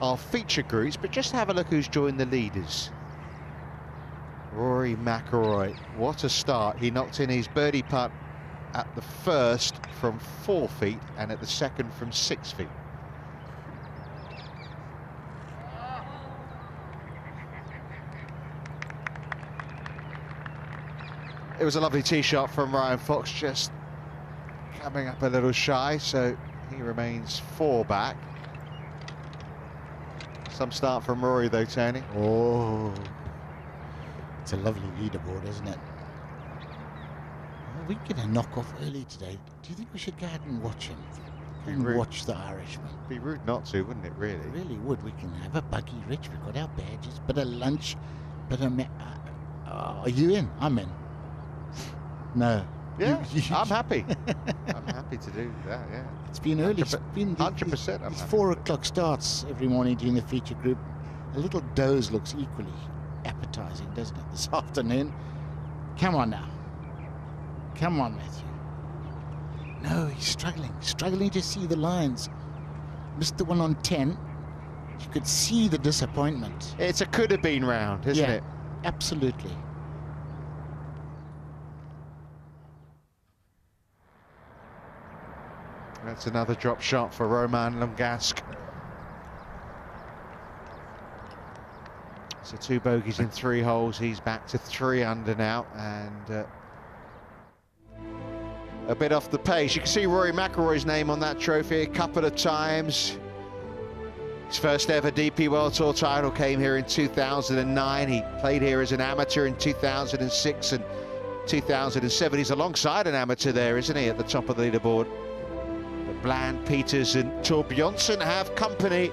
our feature groups, but just have a look who's joined the leaders. Rory McIlroy, what a start. He knocked in his birdie putt at the first from 4 feet and at the second from 6 feet. It was a lovely tee shot from Ryan Fox, just coming up a little shy, so he remains 4 back. Some start from Rory though, Tony. Oh, it's a lovely leaderboard, isn't it? Well, we're going to knock off early today. Do you think we should go ahead and watch him? Watch the Irishman. Be rude not to, wouldn't it, really? It really would. We can have a buggy, Rich. We've got our badges, bit of lunch, bit of... are you in? I'm in. No. Yeah, I'm happy. I'm happy to do that, yeah. It's been early. It's been 100%. It's 4 o'clock starts every morning during the feature group. A little doze looks equally appetizing, doesn't it, this afternoon? Come on now. Come on, Matthew. No, he's struggling to see the lines. Missed the one on 10. You could see the disappointment. It's a could have been round, isn't it? Absolutely. That's another drop shot for Romain Langasque. So 2 bogeys in 3 holes. He's back to 3 under now, and a bit off the pace. You can see Rory McIlroy's name on that trophy a couple of times. His first ever DP World Tour title came here in 2009. He played here as an amateur in 2006 and 2007. He's alongside an amateur there, isn't he, at the top of the leaderboard? Bland, Peters and Torbjornsson have company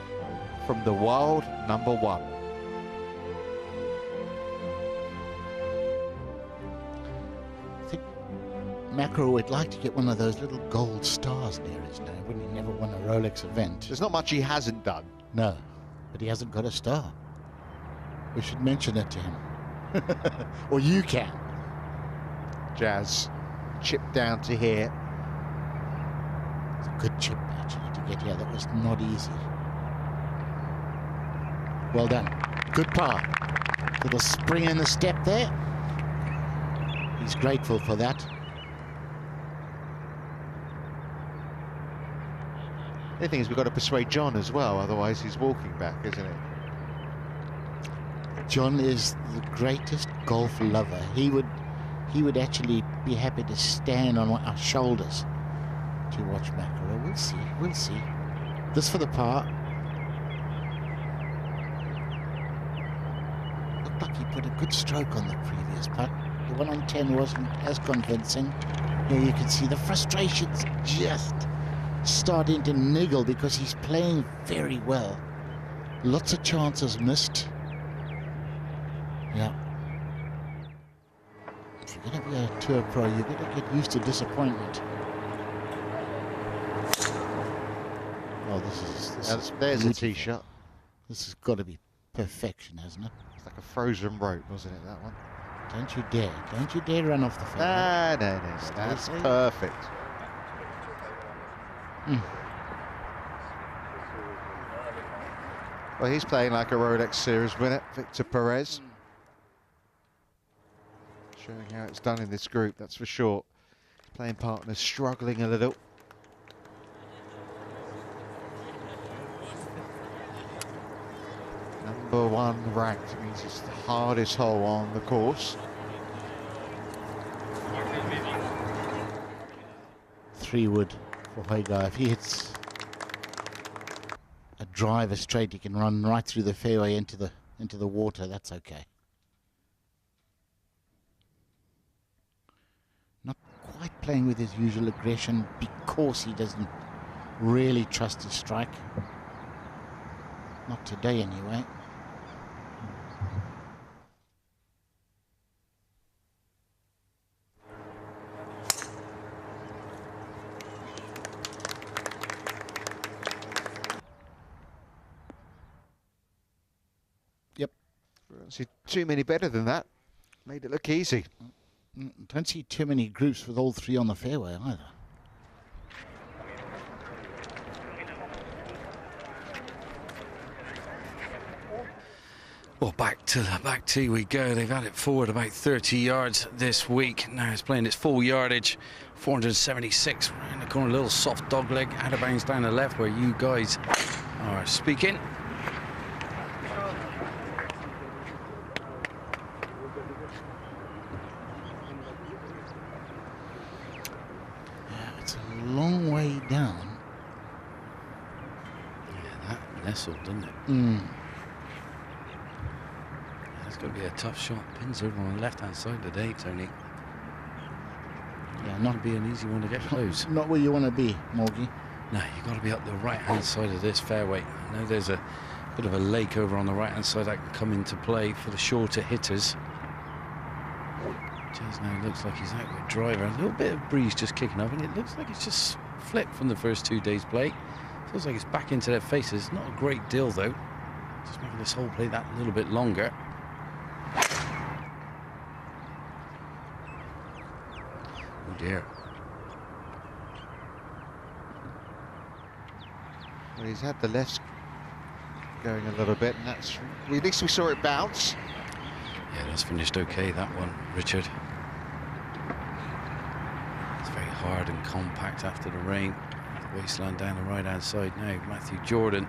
from the world #1. I think McIlroy would like to get one of those little gold stars near his name when he never won a Rolex event. There's not much he hasn't done. No, but he hasn't got a star. We should mention it to him. Or you can. Jazz chipped down to here. Good chip, actually, to get here. That was not easy. Well done. Good par. Little spring in the step there. He's grateful for that. The thing is, we've got to persuade John as well, otherwise he's walking back, isn't it? John is the greatest golf lover. He would actually be happy to stand on our shoulders to watch McIlroy. We'll see. This for the par. Looked like he put a good stroke on the previous putt. The one on 10 wasn't as convincing. Here you can see the frustrations just starting to niggle because he's playing very well. Lots of chances missed. Yeah. If you're going to be a tour pro, you've got to get used to disappointment. Oh, there's a tee shot. This has got to be perfection, hasn't it? It's like a frozen rope, wasn't it, that one? Don't you dare. Don't you dare run off the field. No. That's perfect. Well, he's playing like a Rolex Series winner, Victor Perez. Showing how it's done in this group, that's for sure. Playing partners struggling a little. #1 ranked means it's the hardest hole on the course. 3 wood for Højgaard. If he hits a driver straight, he can run right through the fairway into the water. That's okay. Not quite playing with his usual aggression because he doesn't really trust his strike. Not today, anyway. Yep. Don't see too many better than that. Made it look easy. Don't see too many groups with all 3 on the fairway either. Well, back to the back tee we go. They've had it forward about 30 yards this week. Now it's playing its full yardage, 476. Around the corner, a little soft dog leg, out of bounds down the left where you guys are speaking. Yeah, it's a long way down. Yeah, that nestled, didn't it? It's going to be a tough shot. Pins over on the left-hand side today, Tony. Yeah, not be an easy one to get close. Not where you want to be, Morgie. No, you've got to be up the right-hand side of this fairway. I know there's a bit of a lake over on the right-hand side that can come into play for the shorter hitters. Jez now looks like he's out with driver. A little bit of breeze just kicking up, and it looks like it's just flipped from the first 2 days' play. Feels like it's back into their faces. Not a great deal, though. Just making this whole play that little bit longer. Oh dear. Well, he's had the left going a little bit, and that's, at least we saw it bounce. Yeah, that's finished okay, that one, Richard. It's very hard and compact after the rain. The wasteland down the right-hand side now. Matthew Jordan.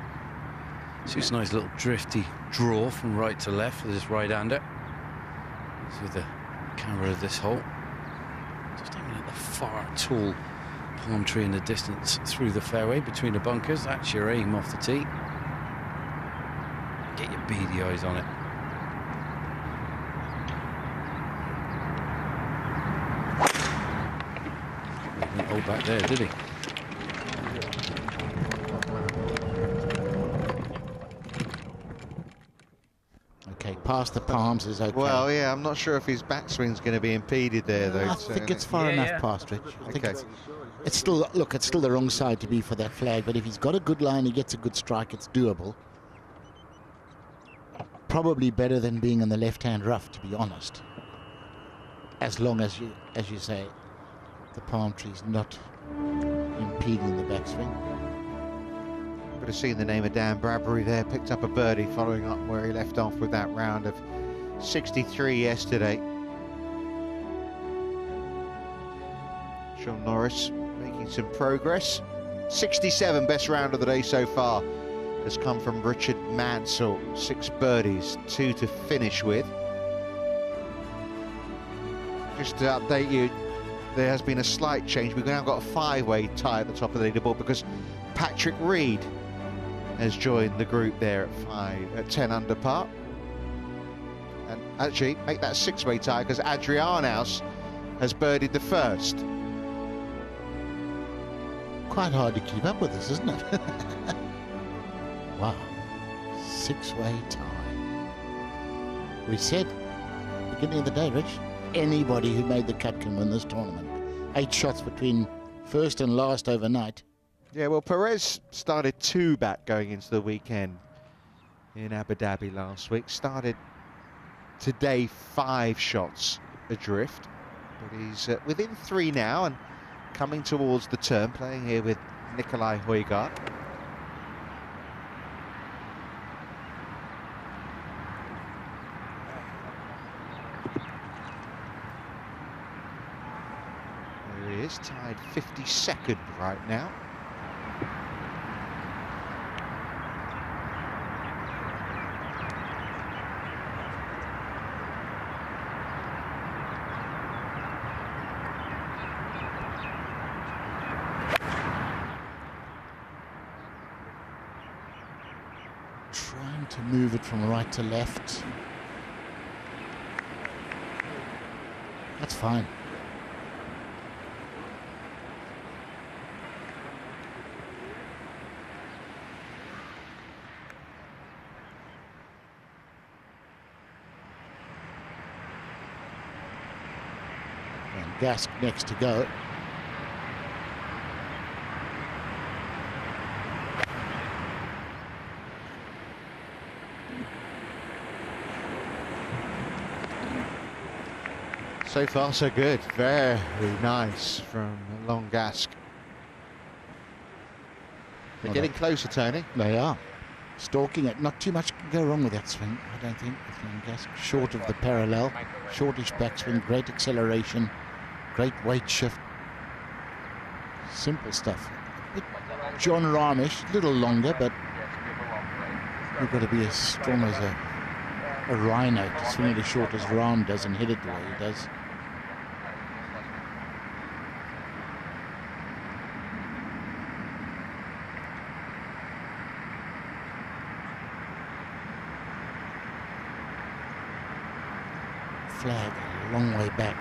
Suits a nice little drifty draw from right to left for this right-hander. See the camera of this hole. Just aiming at the far tall palm tree in the distance through the fairway between the bunkers. That's your aim off the tee. Get your beady eyes on it. He didn't hold back there, did he? Okay, past the palms is okay. Well, yeah, I'm not sure if his backswing's going to be impeded there, though. I think it's far enough past, Rich. I think it's still, look, it's still the wrong side to be for that flag, but if he's got a good line, he gets a good strike, it's doable. Probably better than being in the left-hand rough, to be honest. As long as you say, the palm tree's not impeding the backswing. Could have seen the name of Dan Bradbury there, picked up a birdie following up where he left off with that round of 63 yesterday. Sean Norris making some progress. 67, best round of the day so far, has come from Richard Mansell. 6 birdies, 2 to finish with. Just to update you, there has been a slight change. We've now got a 5-way tie at the top of the leaderboard because Patrick Reed has joined the group there at 10 under par. And actually, make that 6-way tie because Adrianaus has birdied the first. Quite hard to keep up with this, isn't it? Wow. 6-way tie. We said, beginning of the day, Rich, anybody who made the cut can win this tournament. 8 shots between first and last overnight. Yeah, well, Perez started 2 back going into the weekend in Abu Dhabi last week. Started today 5 shots adrift, but he's within 3 now and coming towards the turn, playing here with Nikolai Højgaard. There he is, tied 52nd right now. Trying to move it from right to left. That's fine. And Gask next to go. So far, so good. Very nice from Long Gask. They're getting closer, Tony. They are. Stalking it, not too much can go wrong with that swing, I don't think. Short of the parallel, shortish backswing, great acceleration, great weight shift. Simple stuff. A bit John Rahmish, a little longer, but you've got to be as strong as a rhino to swing it as short as Rahm does and hit it the way he does. Flag a long way back.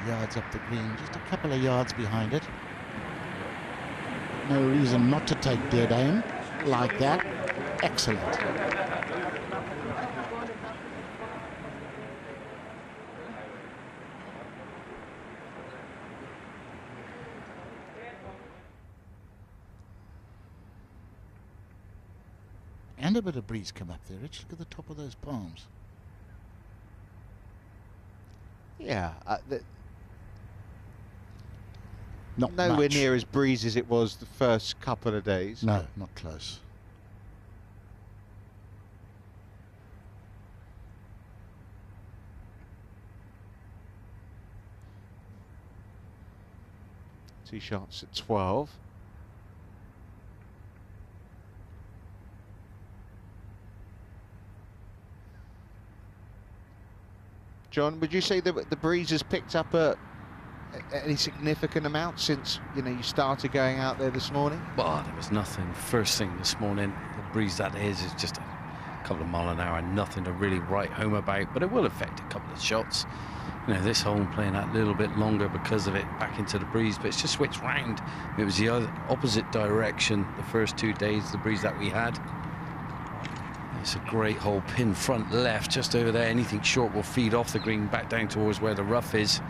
Yards up the green, just a couple of yards behind it. No reason not to take dead aim like that. Excellent. And a bit of breeze come up there, Rich. Look at the top of those palms. Yeah, not nowhere much. near as breezy as it was the first couple of days. No, not close. Two shots at 12. John, would you say that the breeze has picked up any significant amount since you started going out there this morning? Well, there was nothing first thing this morning. The breeze that is just a couple of mile an hour, nothing to really write home about, but it will affect a couple of shots. This hole playing that little bit longer because of it back into the breeze, but it's just switched round. It was the opposite direction the first 2 days, the breeze that we had. It's a great hole, pin front left, just over there. Anything short will feed off the green back down towards where the rough is.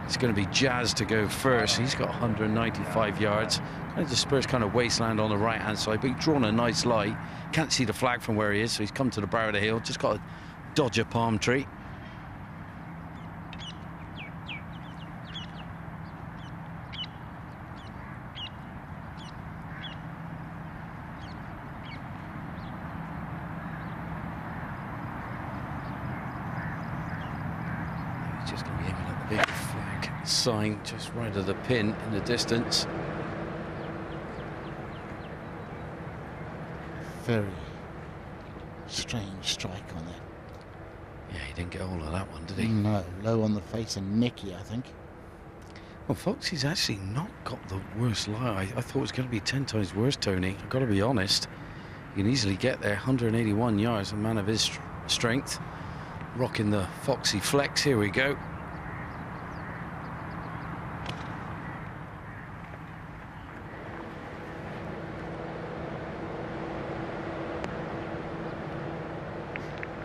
It's going to be Jazz to go first. He's got 195 yards. Kind of dispersed kind of wasteland on the right-hand side, but he's drawn a nice lie. Can't see the flag from where he is, so he's come to the brow of the hill. Just got to dodge a palm tree. Sign just right of the pin in the distance. Very strange strike on that. Yeah, he didn't get all of that one, did he? No, low on the face and necky, I think. Well, folks, he's actually not got the worst lie. I thought it was going to be 10 times worse, Tony. I've got to be honest. He can easily get there. 181 yards, a man of his strength. Rocking the Foxy Flex. Here we go.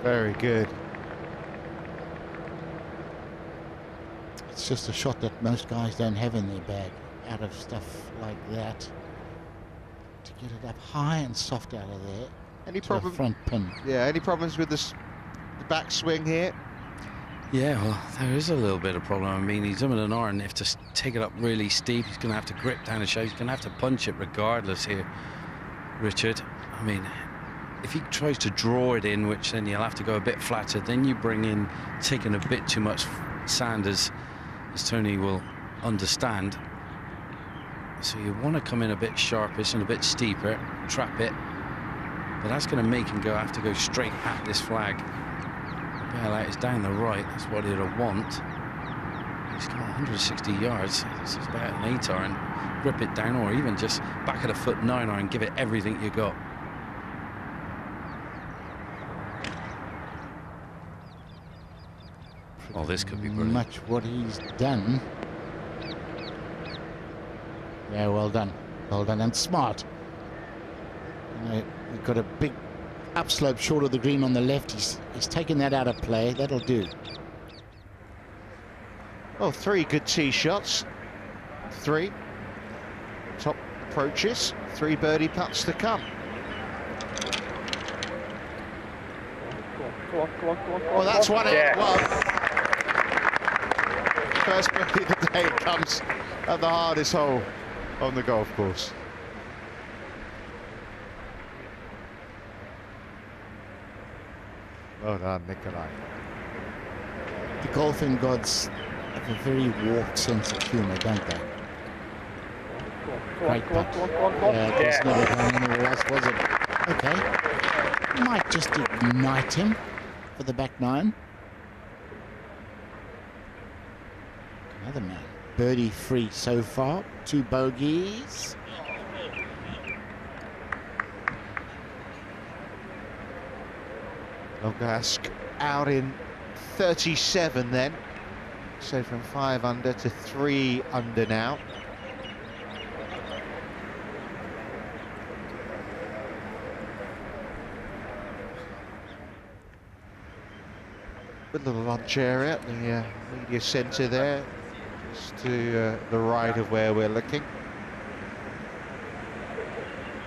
Very good. It's just a shot that most guys don't have in their bag, out of stuff like that. To get it up high and soft out of there. Any to problem? the front pin. Yeah. Any problems with the backswing here? Yeah, well, there is a little bit of problem. I mean, he's in an iron. If to take it up really steep, he's going to have to grip down the shaft. He's going to have to punch it regardless here, Richard. I mean, if he tries to draw it in, which then you'll have to go a bit flatter, then you bring in taking a bit too much sand, as Tony will understand. So you want to come in a bit sharpish and a bit steeper, trap it, but that's going to make him have to go straight at this flag. The bailout is down the right, that's what he'll want. He's got 160 yards, this is about an 8-iron. Grip it down, or even just back at a foot 9-iron, give it everything you got. Oh, this could be brilliant. Much what he's done. Yeah, well done. Well done and smart. We've got a big upslope short of the green on the left. He's taken that out of play. That'll do. Well, 3 good tee shots. 3 top approaches. 3 birdie putts to come. Come on. Well, that's one. Yeah. Well, First birdie of the day comes at the hardest hole on the golf course. Well done, Nikolai. The golfing gods have a very warped sense of humour, don't they? Great putt. Yeah, it was never going anywhere else, was it? Okay. Might just ignite him for the back nine. Another man. Birdie free so far. 2 bogeys. Logask out in 37 then. So from 5 under to 3 under now. Good little lunch area at the media centre there, just to the right of where we're looking.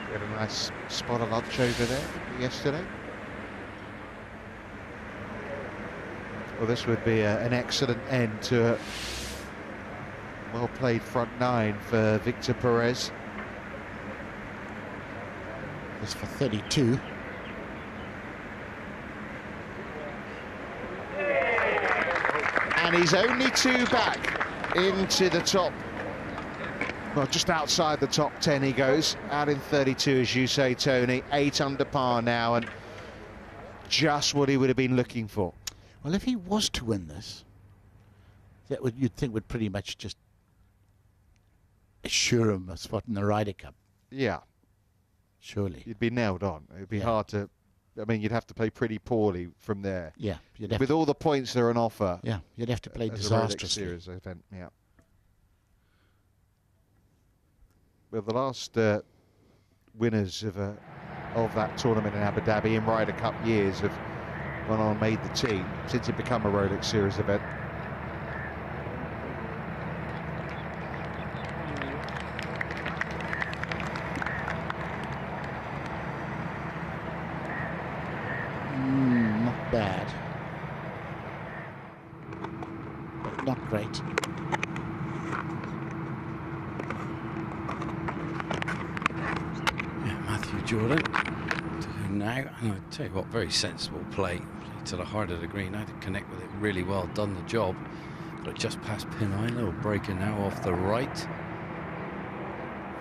We had a nice spot of lunch over there yesterday. Well, this would be an excellent end to a well-played front 9 for Victor Perez. This for 32. And he's only 2 back into the top. Well, just outside the top 10 he goes. Out in 32, as you say, Tony. 8 under par now, and just what he would have been looking for. Well, if he was to win this, that would, you'd think, would pretty much just assure him a spot in the Ryder Cup. Yeah. Surely. You'd be nailed on. It would be hard to... I mean, you'd have to play pretty poorly from there. Yeah. You'd have with all the points that are on offer. Yeah, you'd have to play as disastrously. A Rolex Series event, yeah. Well, the last winners of that tournament in Abu Dhabi in Ryder Cup years have gone on and made the team since it became a Rolex Series event. Not bad. But not great. Yeah, Matthew Jordan. Now, and I tell you what, very sensible play. Played to the heart of the green. Had to connect with it really well. Done the job. Got it just past pin eye. Little breaker now off the right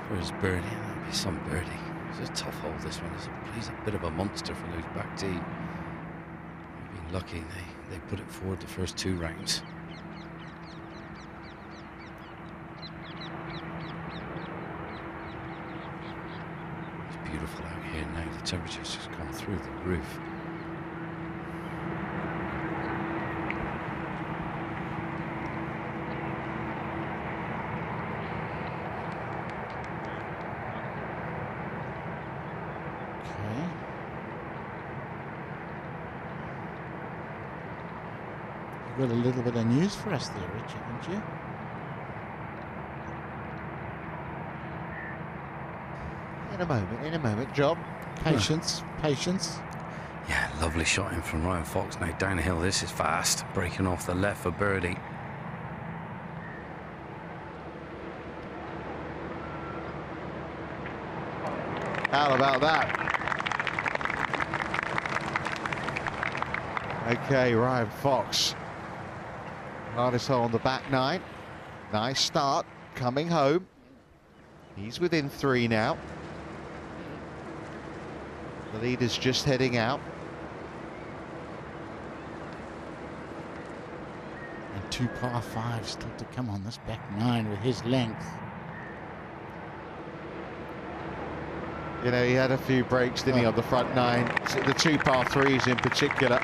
for his birdie. That'll be some birdie. It's a tough hole, this one. He's a bit of a monster for those back tee. They've been lucky. They put it forward the first 2 rounds. It's beautiful out here now. The temperature's just gone through the roof. You've got a little bit of news for us there, Richard, haven't you? In a moment, John. Patience, patience. Yeah, lovely shot in from Ryan Fox. Now downhill, this is fast. Breaking off the left for birdie. How about that? Okay, Ryan Fox. Hardest hole on the back 9. Nice start, coming home. He's within 3 now. The leader's just heading out. And 2 par 5s still to come on this back 9 with his length. You know, he had a few breaks, didn't he, on the front 9? The 2 par 3s in particular.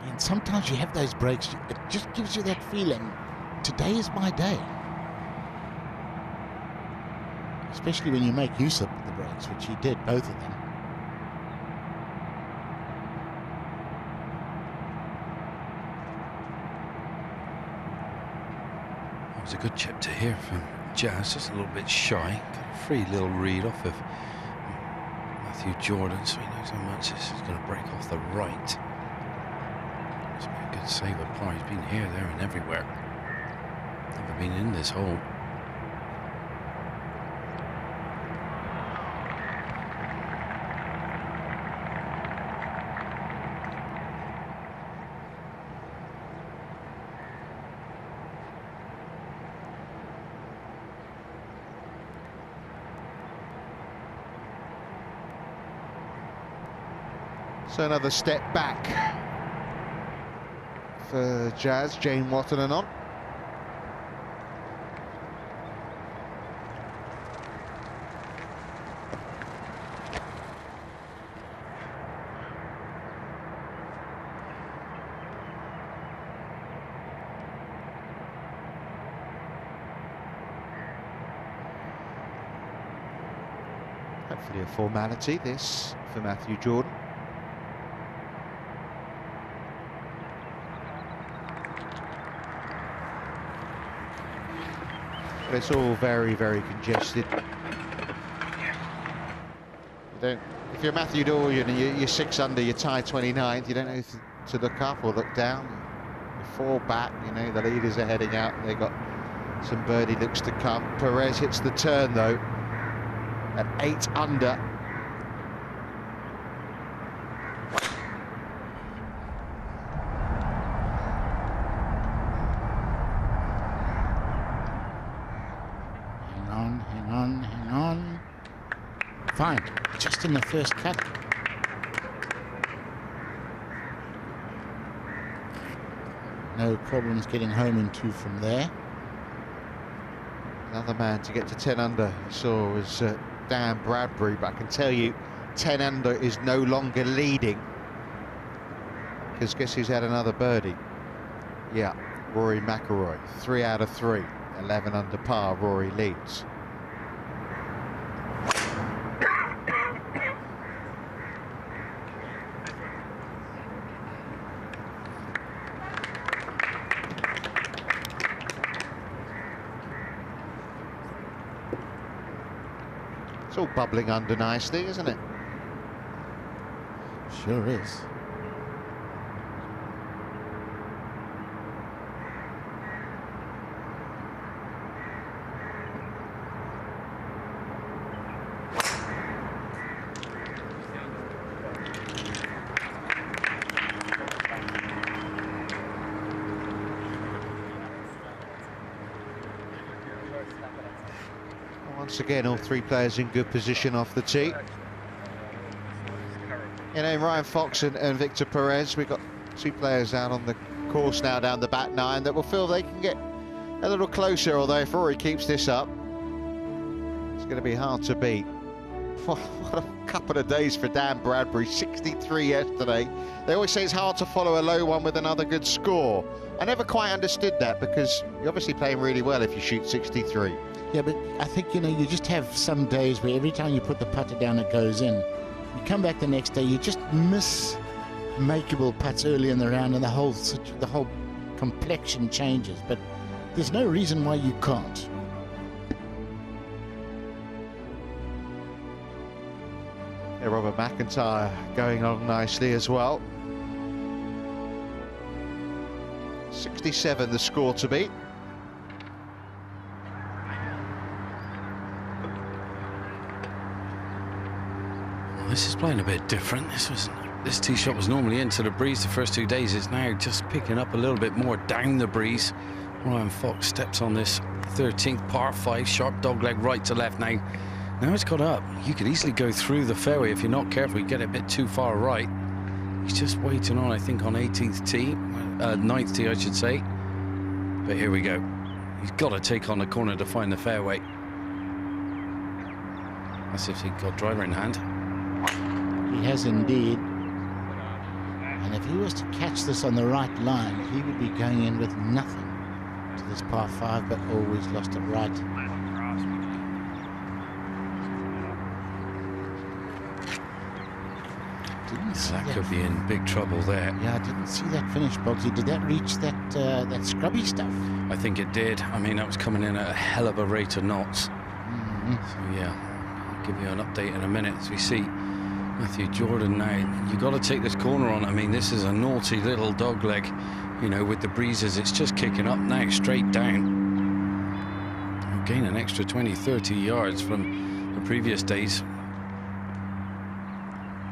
And sometimes you have those breaks, it just gives you that feeling, today is my day. Especially when you make use of the breaks, which he did, both of them. That was a good chip to hear from Jazz, just a little bit shy. Got a free little read off of Matthew Jordan, so he knows how much this is going to break off the right. It's a good Save a par. He's been here, there, and everywhere. Never been in this hole. So another step back for Jazz, Jane Watton and on. Hopefully a formality, this, for Matthew Jordan. But it's all very, very congested. You don't, if you're Matthew Dorian and you're 6 under, you're tied 29th, you don't know if to look up or look down. You fall back, you know, the leaders are heading out, and they've got some birdie looks to come. Perez hits the turn, though, at 8 under. Hang on. Fine, just in the first cut. No problems getting home in 2 from there. Another man to get to 10 under, I saw, was Dan Bradbury, but I can tell you 10 under is no longer leading, because guess who's had another birdie? Yeah, Rory McIlroy, 3 out of 3, 11 under par. Rory leads. It's all bubbling under nicely, isn't it? Sure is. Once again, all 3 players in good position off the tee. You know, Ryan Fox and Victor Perez, we've got 2 players out on the course now down the back 9 that will feel they can get a little closer, although if Rory keeps this up, it's going to be hard to beat. What a couple of days for Dan Bradbury, 63 yesterday. They always say it's hard to follow a low one with another good score. I never quite understood that, because you're obviously playing really well if you shoot 63. Yeah, but I think, you know, you just have some days where every time you put the putter down, it goes in. You come back the next day, you just miss makeable putts early in the round, and the whole complexion changes. But there's no reason why you can't. Yeah, Robert McIntyre going on nicely as well. 67 the score to beat. This is playing a bit different. This tee shot was normally into the breeze the first 2 days. It's now just picking up a little bit more down the breeze. Ryan Fox steps on this 13th par 5, sharp dogleg right to left now. Now it's got up. You could easily go through the fairway if you're not careful. You get a bit too far right. He's just waiting on, I think, on 18th tee, 9th tee, I should say. But here we go. He's got to take on the corner to find the fairway. That's if he's got driver in hand. He has indeed. And if he was to catch this on the right line, he would be going in with nothing to this par 5, but always lost it right. That could be in big trouble there. Yeah, I didn't see that finish, Bogsy. Did that reach that that scrubby stuff? I think it did. I mean, that was coming in at a hell of a rate of knots. So yeah, I'll give you an update in a minute as we see Matthew Jordan now, you've got to take this corner on. I mean, this is a naughty little dog leg, you know, with the breezes. It's just kicking up now, straight down. We'll gain an extra 20, 30 yards from the previous days.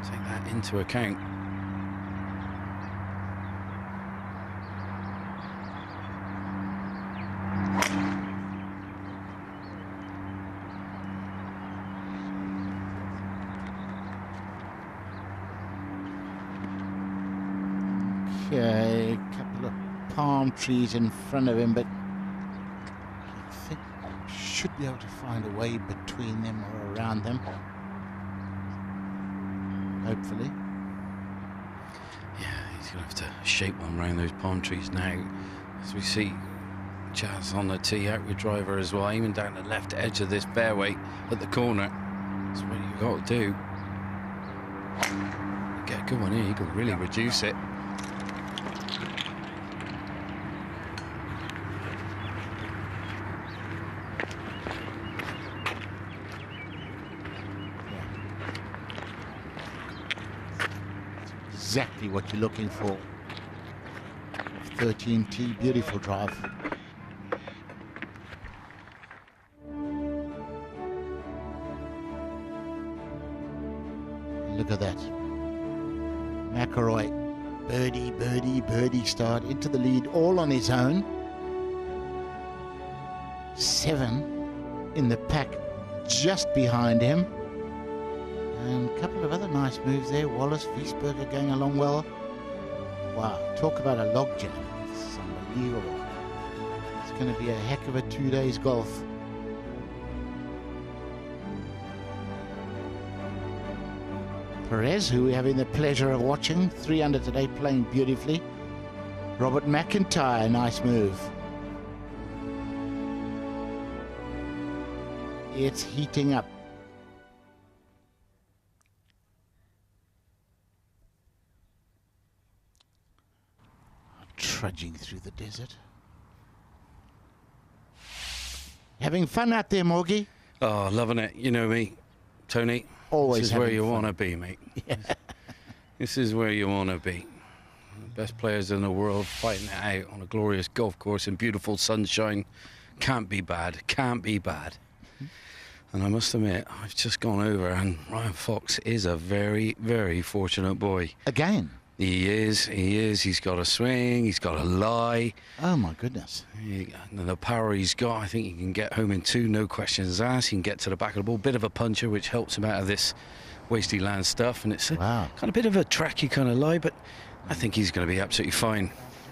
Take that into account. Okay, a couple of palm trees in front of him, but I think should be able to find a way between them or around them. Hopefully. Yeah, he's going to have to shape one around those palm trees now. As we see Jazz on the tee out with driver as well, aiming down the left edge of this fairway at the corner. That's what you've got to do. Get a good one here, you can really reduce it. Exactly what you're looking for. 13T, beautiful drive. Look at that. McIlroy, birdie, birdie, birdie start into the lead, all on his own. 7 in the pack just behind him. And a couple of other nice moves there. Wallace, Wiesberger going along well. Wow, talk about a logjam. It's unbelievable. It's going to be a heck of a 2 days golf. Perez, who we're having the pleasure of watching, 3 under today, playing beautifully. Robert McIntyre, nice move. It's heating up. Trudging through the desert. Having fun out there, Morgie? Oh, loving it. You know me, Tony. Always this is where you want to be, mate. Yeah. This is where you want to be. The best players in the world fighting it out on a glorious golf course in beautiful sunshine. Can't be bad. Can't be bad. And I must admit, I've just gone over, and Ryan Fox is a very, very fortunate boy. Again? He is. He's got a swing. He's got a lie. Oh, my goodness. And the power he's got, I think he can get home in 2, no questions asked. He can get to the back of the ball. Bit of a puncher, which helps him out of this wasty land stuff. And it's kind of a bit of a tracky kind of lie, but I think he's going to be absolutely fine.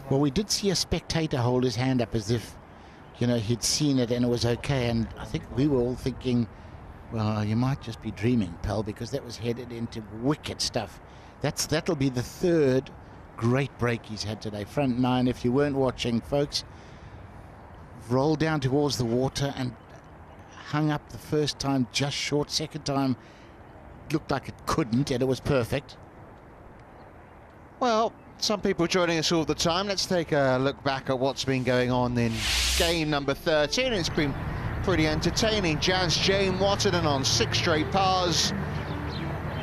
Well, we did see a spectator hold his hand up as if, you know, he'd seen it and it was okay. And I think we were all thinking, well, you might just be dreaming, pal, because that was headed into wicked stuff. That'll be the 3rd great break he's had today. Front 9, if you weren't watching, folks, rolled down towards the water and hung up the first time just short. Second time looked like it couldn't, and it was perfect. Well, some people joining us all the time. Let's take a look back at what's been going on in game number 13. It's been pretty entertaining. Jazz Jane Watterton on 6 straight pars.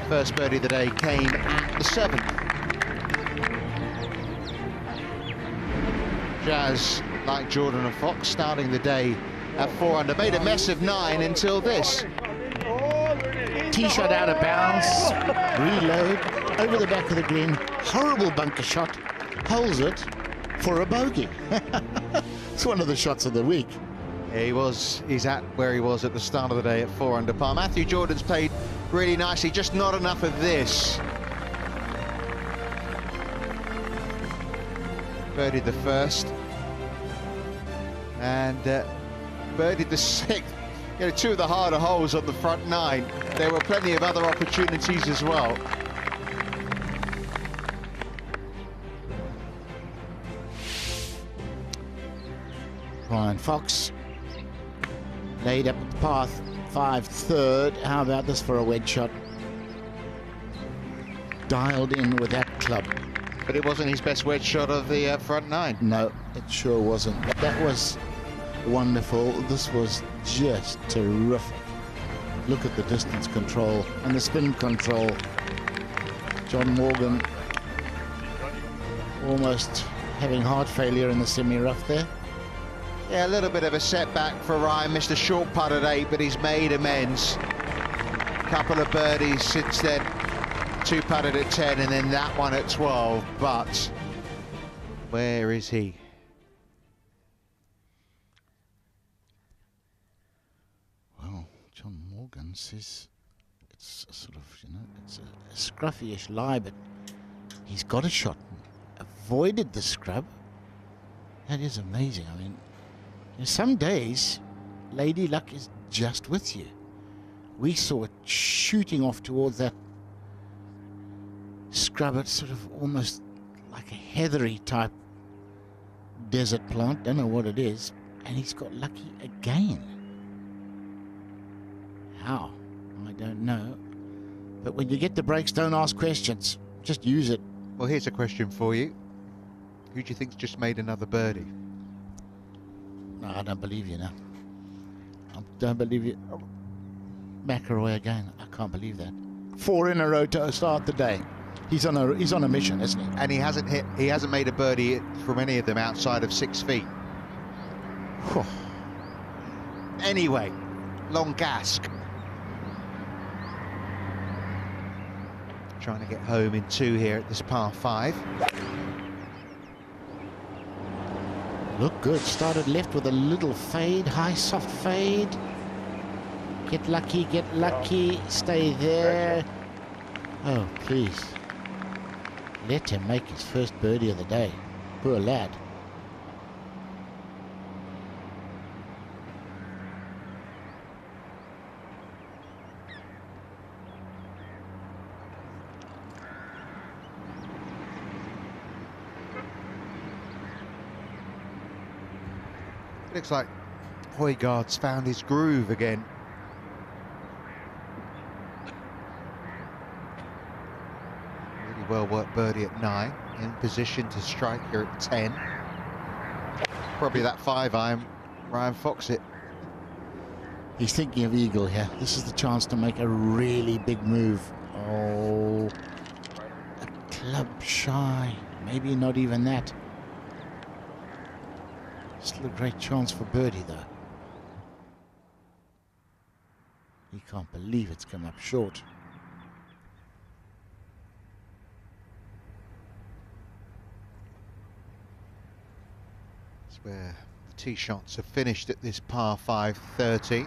First birdie of the day came at the 7th. Jazz, like Jordan and Fox, starting the day at 4 under, made a mess of 9 until this. Tee shot out of bounds, reload, over the back of the green, horrible bunker shot, holds it for a bogey. It's one of the shots of the week. He's at where he was at the start of the day at 4 under par. Matthew Jordan's played really nicely, just not enough of this. Birdied the first and birdied the 6th. You know, 2 of the harder holes on the front 9. There were plenty of other opportunities as well. Ryan Fox laid up the path 5 3rd. How about this for a wedge shot? Dialed in with that club. But it wasn't his best wedge shot of the front 9. No, it sure wasn't. But that was wonderful. This was just terrific. Look at the distance control and the spin control. John Morgan almost having heart failure in the semi-rough there. Yeah, a little bit of a setback for Ryan. Missed a short putt at 8, but he's made amends. Couple of birdies since then. 2 putted at 10 and then that one at 12. But where is he? Well, John Morgan says it's a sort of, you know, it's a scruffy-ish lie, but he's got a shot. Avoided the scrub. That is amazing. I mean, some days, Lady Luck is just with you. We saw it shooting off towards that scrub. It's sort of almost like a heathery type desert plant. Don't know what it is. And he's got lucky again. How? I don't know. But when you get the breaks, don't ask questions. Just use it. Well, here's a question for you. Who do you think's just made another birdie? No, I don't believe you now. I don't believe you. McIlroy again. I can't believe that. 4 in a row to start the day. He's on a mission, isn't he? And he hasn't made a birdie from any of them outside of 6 feet. Anyway, long gask. Trying to get home in 2 here at this par 5. Look good. Started left with a little fade, high soft fade. Get lucky, stay there. Oh, please. Let him make his first birdie of the day. Poor lad. Looks like Højgaard's found his groove again. Really well worked birdie at 9. In position to strike here at 10. Probably that 5-iron, Ryan Fox it. He's thinking of eagle here. This is the chance to make a really big move. Oh, a club shy. Maybe not even that. Still a great chance for birdie, though. He can't believe it's come up short. That's where the tee shots have finished at this par 5 13th.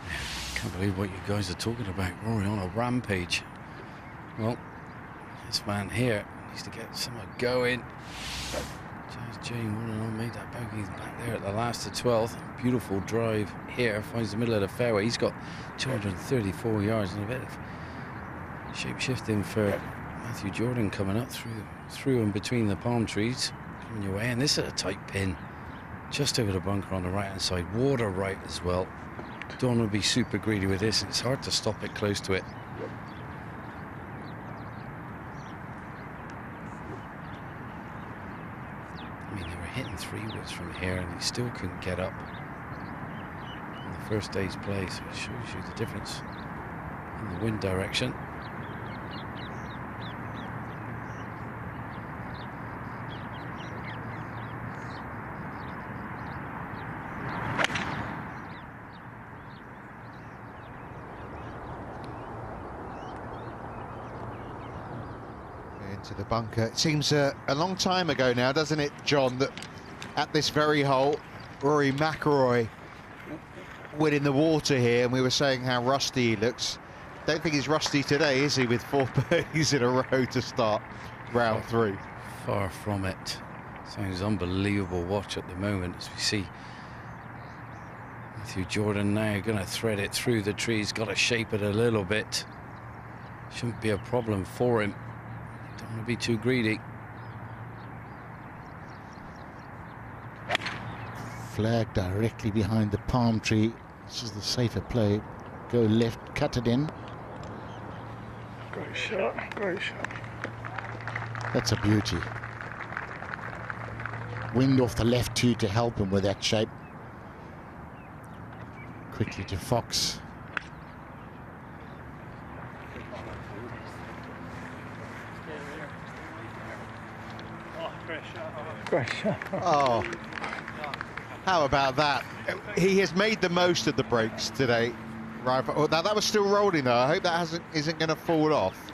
I can't believe what you guys are talking about. Rory on a rampage. Well, this man here needs to get somewhere going. Jazz Jane 1-on made that bogey. He's back there at the last of 12th. Beautiful drive here. Finds the middle of the fairway. He's got 234 yards and a bit of shape shifting for Matthew Jordan coming up through and between the palm trees. Coming your way. And this is a tight pin. Just over the bunker on the right hand side. Water right as well. Don't want to be super greedy with this. It's hard to stop it close to it. I mean, they were hitting 3-woods from here and he still couldn't get up in the first day's play, so it shows you the difference in the wind direction. To the bunker. It seems a long time ago now, doesn't it, John, that at this very hole, Rory McIlroy went in the water here, and we were saying how rusty he looks. Don't think he's rusty today, is he, with 4 birdies in a row to start round 3? Far from it. Sounds unbelievable watch at the moment as we see Matthew Jordan now going to thread it through the trees, got to shape it a little bit. Shouldn't be a problem for him. Don't want to be too greedy. Flag directly behind the palm tree. This is the safer play. Go left, cut it in. Great shot, great shot. That's a beauty. wind off the left too to help him with that shape. Quickly to Fox. Oh, how about that? He has made the most of the breaks today. Right, oh, now that was still rolling though. I hope that isn't going to fall off.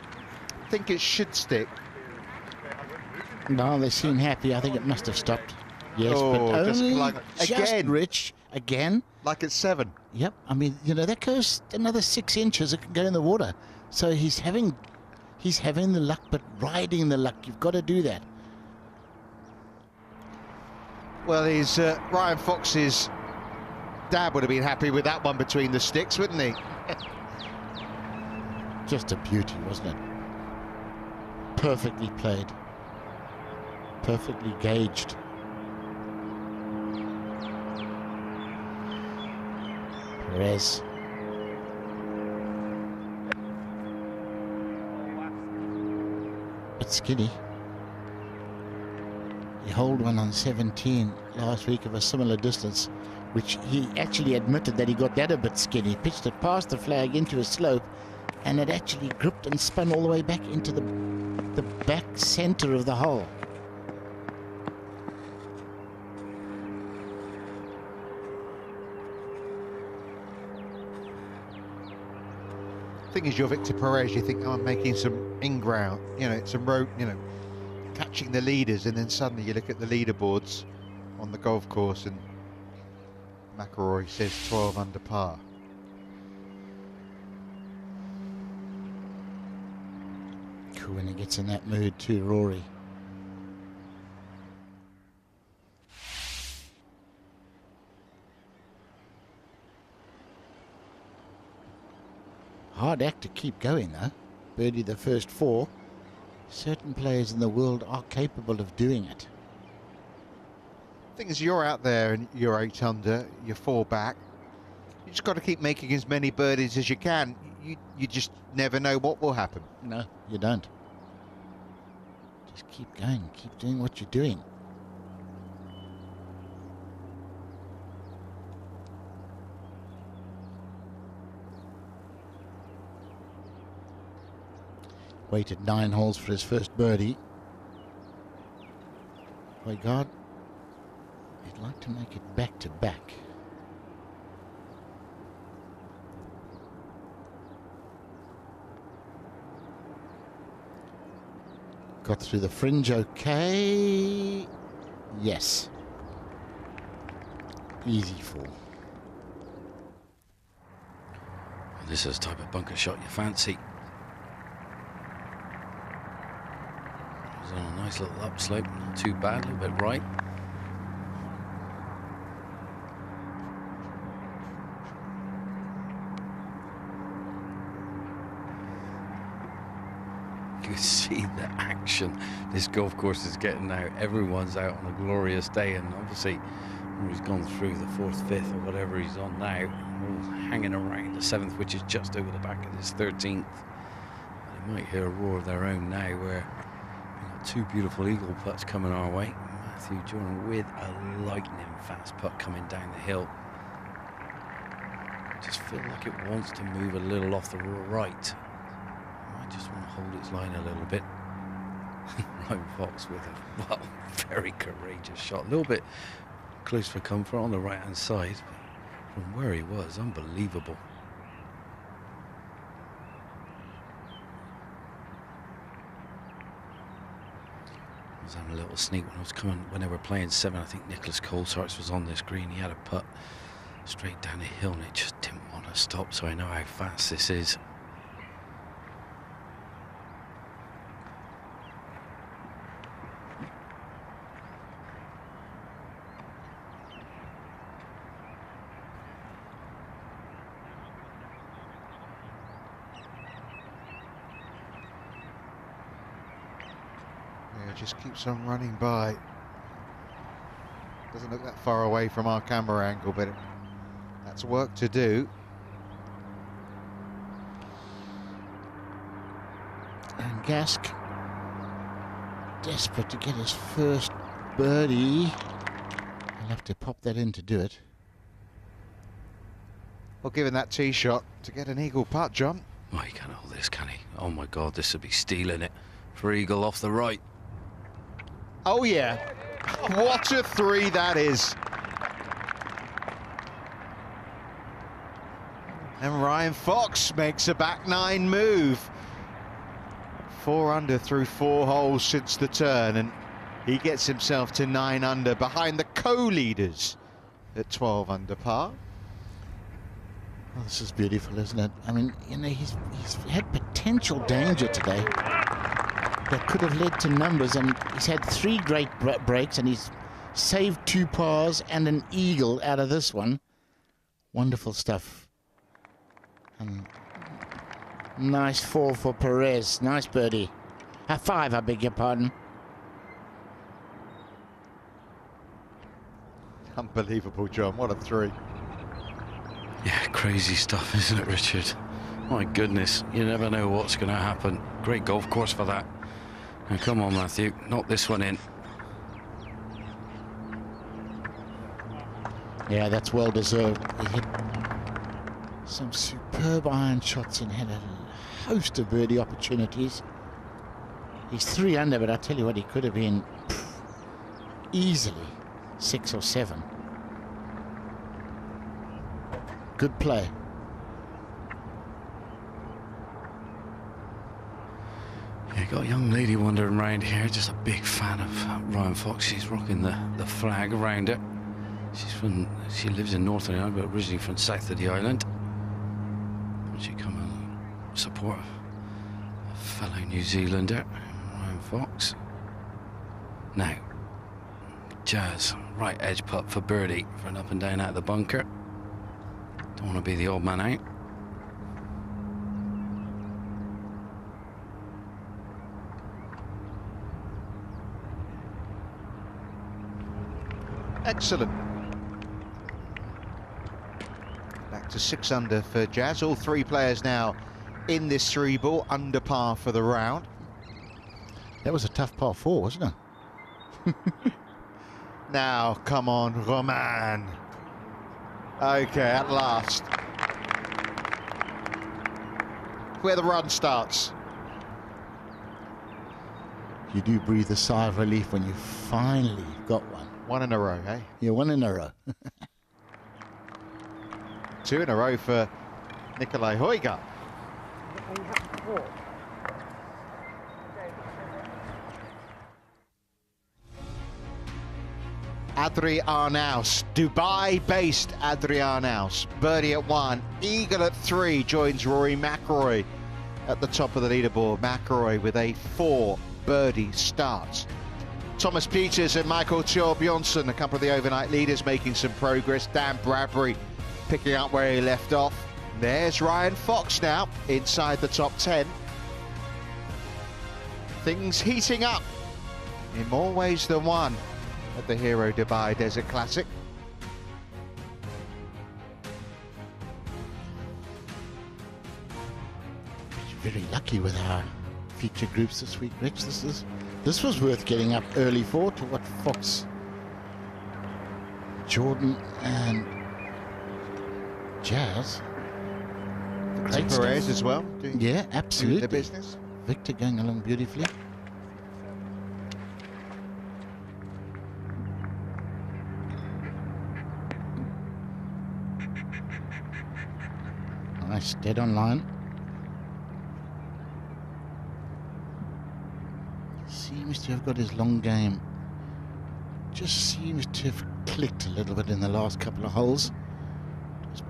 I think it should stick. No, they seem happy. I think it must have stopped. Yes, oh, but just only like again, Rich, again. Like it's 7. Yep. I mean, you know, that goes another 6 inches. It can go in the water. So he's having the luck, but riding the luck. You've got to do that. Well, his Ryan Fox's dad would have been happy with that one between the sticks, wouldn't he? Just a beauty, wasn't it? Perfectly played. Perfectly gauged. Perez. But skinny. He holed one on 17 last week of a similar distance, which he actually admitted that he got that a bit skinny. Pitched it past the flag into a slope, and it actually gripped and spun all the way back into the back center of the hole. Thing is, you're Victor Perez, you think, oh, I'm making some in-ground, you know, some road, you know, catching the leaders, and then suddenly you look at the leaderboards on the golf course and McIlroy says 12 under par. Cool when he gets in that mood too, Rory. Hard act to keep going though. Birdie the first 4. Certain players in the world are capable of doing it. Thing is, you're out there and you're 8 under, you're 4 back. You just got to keep making as many birdies as you can. You just never know what will happen. No, you don't. Just keep going, keep doing what you're doing. Waited 9 holes for his first birdie. My God, he'd like to make it back to back. Got through the fringe okay. Yes. Easy fall. This is the type of bunker shot you fancy. It's on a nice little upslope, not too bad, a little bit right. You can see the action this golf course is getting now. Everyone's out on a glorious day, and obviously he's gone through the 4th, 5th, or whatever he's on now, all hanging around the 7th, which is just over the back of his 13th. They might hear a roar of their own now, where we've got 2 beautiful eagle putts coming our way. Matthew Jordan with a lightning fast putt coming down the hill. Just feel like it wants to move a little off the right. I just want to hold its line a little bit. Ryan Fox with a, well, very courageous shot. A little bit close for comfort on the right hand side, but from where he was, unbelievable. I was having a little sneak when I was coming, when they were playing 7. I think Nicholas Colesarts was on this green. He had a putt straight down the hill and it just didn't want to stop, so I know how fast this is. Just keeps on running by. Doesn't look that far away from our camera angle, but that's work to do. And Gask, desperate to get his first birdie. I'll have to pop that in to do it. Well, given that tee shot to get an eagle putt, John. Oh, he can't hold this, can he? Oh my God, this would be stealing it for eagle off the right. Oh yeah, what a three that is. And Ryan Fox makes a back nine move. 4 under through 4 holes since the turn, and he gets himself to 9 under behind the co-leaders at 12 under par. Oh, this is beautiful, isn't it? I mean, you know, he's had potential danger today that could have led to numbers, and he's had 3 great breaks, and he's saved 2 pars and an eagle out of this one. Wonderful stuff. And nice fall for Perez. Nice birdie. 5, I beg your pardon. Unbelievable, John. What a three. Yeah, crazy stuff, isn't it, Richard? My goodness, you never know what's going to happen. Great golf course for that. Now, come on, Matthew, knock this one in. Yeah, that's well deserved. He hit some superb iron shots and had a host of birdie opportunities. He's 3 under, but I tell you what, he could have been easily 6 or 7. Good play. Yeah, got a young lady wandering around here, just a big fan of Ryan Fox. She's rocking the flag around it. She lives in Northern Ireland, but originally from south of the island. She come and support a fellow New Zealander, Ryan Fox. Now, Jazz, right edge putt for birdie for an up and down out of the bunker. Don't want to be the odd man out. Excellent. Back to 6 under for Jazz. All 3 players now in this 3-ball, under par for the round. That was a tough par 4, wasn't it? Now, come on, Roman. Okay, at last. Where the run starts. You do breathe a sigh of relief when you finally got one. 1 in a row, eh? Yeah, 1 in a row. 2 in a row for Nikolai Højgaard. Adri Arnaus, Dubai-based Adri Arnaus. Birdie at 1, eagle at 3, joins Rory McIlroy at the top of the leaderboard. McIlroy with a 4 birdie start. Thomas Pieters and Michael Thorbjornsen, a couple of the overnight leaders, making some progress. Dan Bradbury picking up where he left off. There's Ryan Fox now inside the top 10. Things heating up in more ways than one at the Hero Dubai Desert Classic. Very lucky with our feature groups this week, Rich. This was worth getting up early for, to what Fox, Jordan and Jazz. Great Perez as well. Yeah, absolutely. The business. Victor going along beautifully. Nice, dead on line. Seems to have got his long game. Just seems to have clicked a little bit in the last couple of holes. It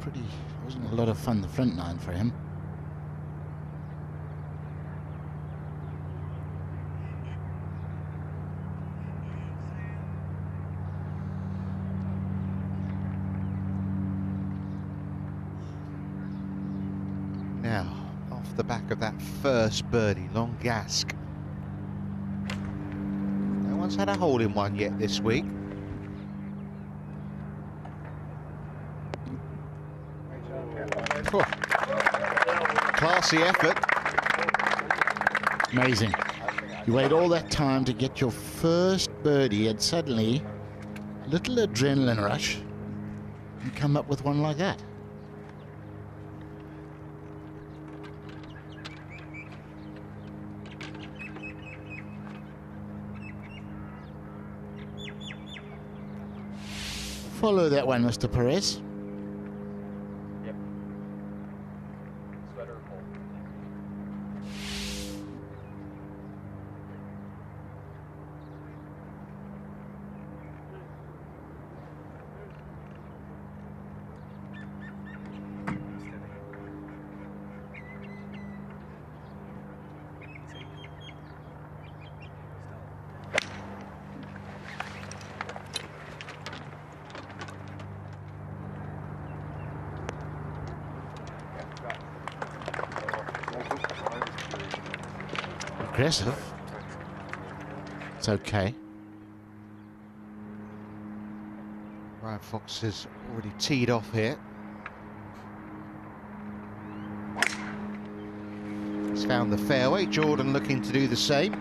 wasn't a lot of fun, the front nine for him. Now, off the back of that first birdie, long gask. No one's had a hole in one yet this week. Oh. Classy effort. Amazing. You wait all that time to get your first birdie and suddenly a little adrenaline rush and come up with one like that. Follow that one, Mr. Perez. Yep. Aggressive. It's okay. Ryan Fox has already teed off here. He's found the fairway. Jordan looking to do the same.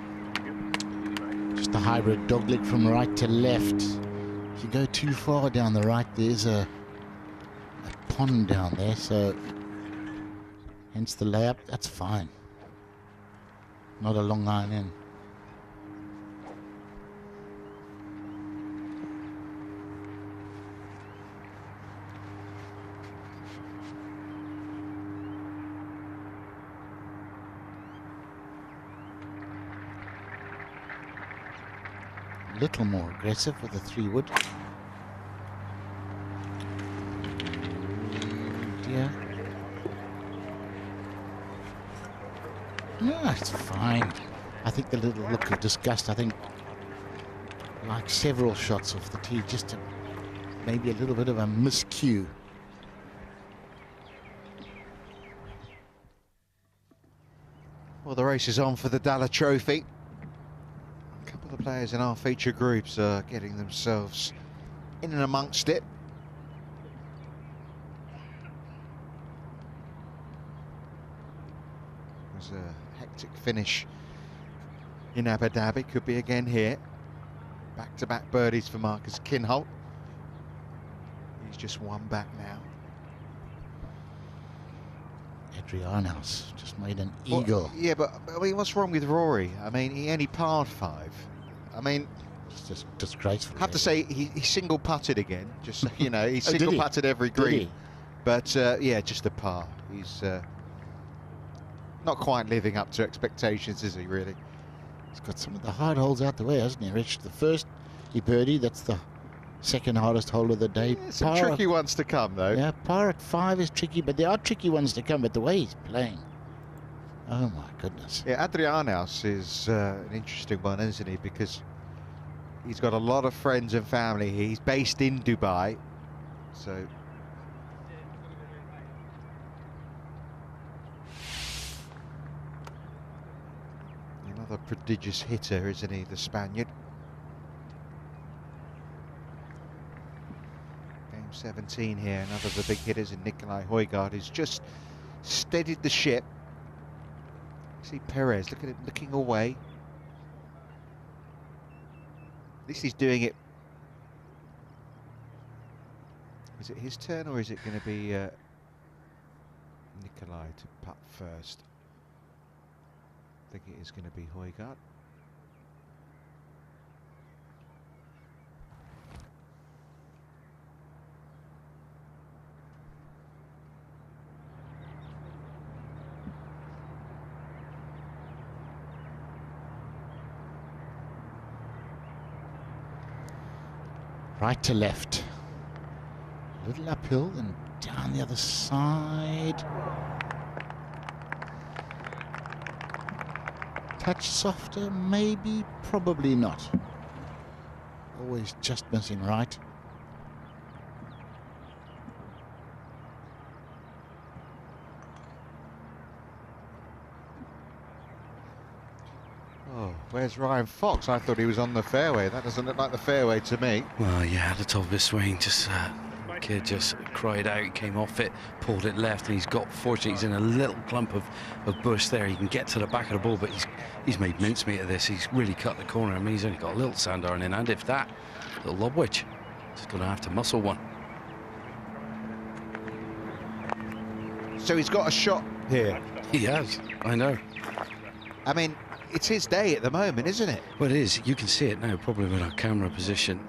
Just a hybrid dogleg from right to left. If you go too far down the right, there's a pond down there, so hence the layup. That's fine. Not a long iron in. A little more aggressive with the 3-wood. Dear. No, it's fine. I think the little look of disgust, I think, like several shots off the tee, just maybe a little bit of a miscue. Well, the race is on for the Dalla Trophy. A couple of players in our feature groups are getting themselves in and amongst it. There's a hectic finish in Abu Dhabi, could be again here. Back-to-back birdies for Marcus Kinholt. He's just one back now. Adriano's just made an eagle. Well, yeah, but I mean, what's wrong with Rory? I mean, he only parred 5. I mean, it's just disgraceful. I have to say, he single putted again. Just so you know, he Oh, single putted every green. he? But yeah, just a par. He's not quite living up to expectations, is he? Really? He's got some of the hard holes out the way, hasn't he, Rich? The first he birdied, that's the second hardest hole of the day. Yeah, some tricky ones to come, though. Yeah, par at 5 is tricky, but there are tricky ones to come. But the way he's playing, oh my goodness. Yeah, Adrianos is an interesting one, isn't he? Because he's got a lot of friends and family. He's based in Dubai, so. Another prodigious hitter, isn't he, the Spaniard? Game 17 here, another of the big hitters in Nicolai Højgaard, who's just steadied the ship. See Perez, look at him looking away. At least he's doing it. Is it his turn, or is it going to be Nicolai to putt first? I think it is going to be Højgaard. Right to left. A little uphill and down the other side. Touch softer, maybe, probably not. Always just missing right. Oh, where's Ryan Fox? I thought he was on the fairway. That doesn't look like the fairway to me. Well, yeah, the top of his swing just kid just cried out, he came off it, pulled it left, and fortunately he's in a little clump of bush there. He can get to the back of the ball, but he's made mincemeat of this. He's really cut the corner. I mean, he's only got a little sand iron in hand, if that. Little lob wedge. He's going to have to muscle one. So he's got a shot here. He has, I know. I mean, it's his day at the moment, isn't it? Well, it is. You can see it now, probably with our camera position.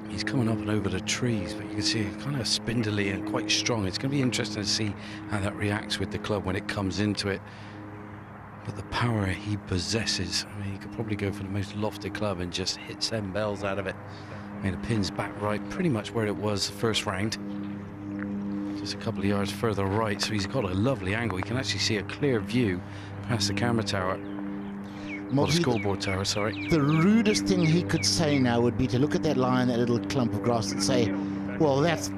He's coming up and over the trees, but you can see it kind of spindly and quite strong. It's going to be interesting to see how that reacts with the club when it comes into it. But the power he possesses, I mean, he could probably go for the most lofted club and just hit 7 bells out of it. I mean, the pin's back right, pretty much where it was the first round. Just a couple of yards further right, so he's got a lovely angle. You can actually see a clear view past the camera tower. Well, the scoreboard tower, sorry. The rudest thing he could say now would be to look at that line, that little clump of grass, and say, well, that's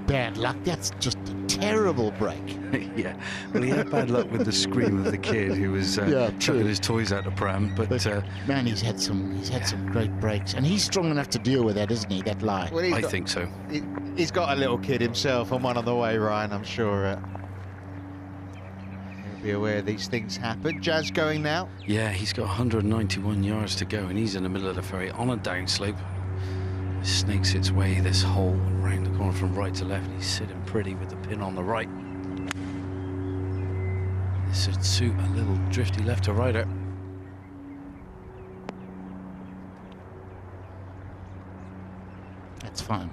bad luck. That's just a terrible break. Yeah, well, he had bad luck with the scream of the kid who was chucking his toys out the pram. But man, he's had some great breaks, and he's strong enough to deal with that, isn't he? That line. Well, I think so. He's got a little kid himself, and one on the way, Ryan. I'm sure he'll be aware these things happen. Jazz going now. Yeah, he's got 191 yards to go, and he's in the middle of the ferry on a downslope. It snakes its way this hole around the corner from right to left. He's sitting pretty with the pin on the right. This should suit a little drifty left to righter. That's fine.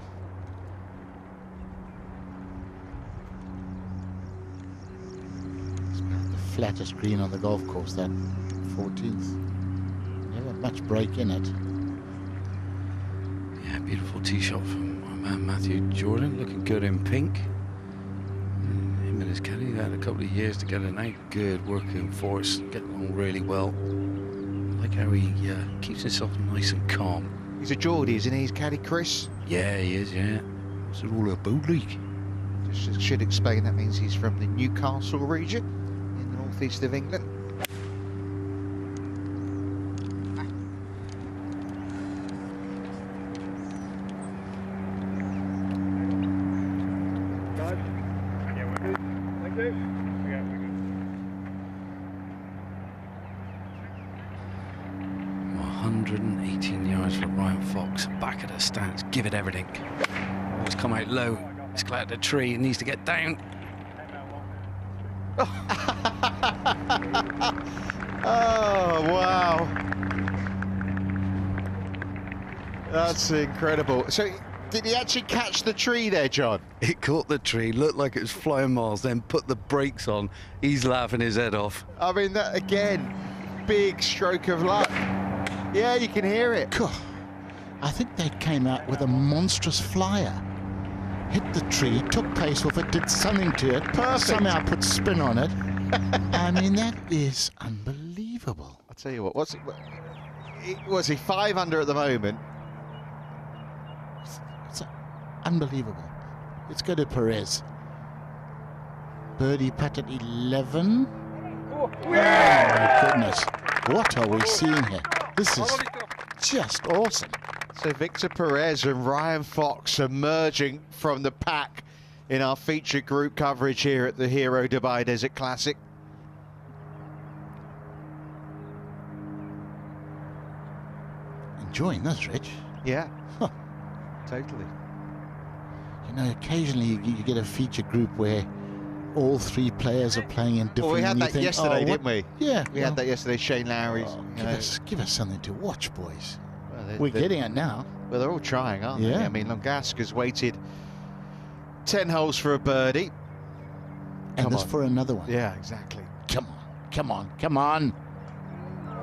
It's about the flattest green on the golf course, that 14th. Never much break in it. Yeah, beautiful tee shot from my man Matthew Jordan, looking good in pink. Him and his caddy had a couple of years together now. Good working force, getting along really well. I like how he keeps himself nice and calm. He's a Geordie, isn't he? He's caddy Chris. Yeah, he is, yeah. What's it all about, league? Just should explain that means he's from the Newcastle region in the northeast of England. Thank you. 118 yards for Ryan Fox, back at the stance, give it everything. Oh, it's come out low, it's cleared the tree, it needs to get down. Oh, wow. That's incredible. So, did he actually catch the tree there, John? It caught the tree, looked like it was flying miles, then put the brakes on. He's laughing his head off. I mean, that again, big stroke of luck. Yeah, you can hear it. I think they came out with a monstrous flyer. Hit the tree, took pace off it, did something to it. Perfect. Somehow put spin on it. I mean, that is unbelievable. I'll tell you what, was he 5 under at the moment? It's unbelievable. Let's go to Perez. Birdie putt at 11. Oh my goodness. What are we seeing here? This is just awesome. So Victor Perez and Ryan Fox emerging from the pack in our featured group coverage here at the Hero Dubai Desert Classic. Enjoying this, Rich? Yeah, totally. You know, occasionally you get a featured group where all 3 players are playing in different... Well, we had that yesterday, didn't we? Yeah. We had that yesterday, Shane Lowry's. Give us something to watch, boys. Well, we're getting it now. Well, they're all trying, aren't they? I mean, Longaska's waited 10 holes for a birdie. And there's for another one. Yeah, exactly. Come on, come on, come on.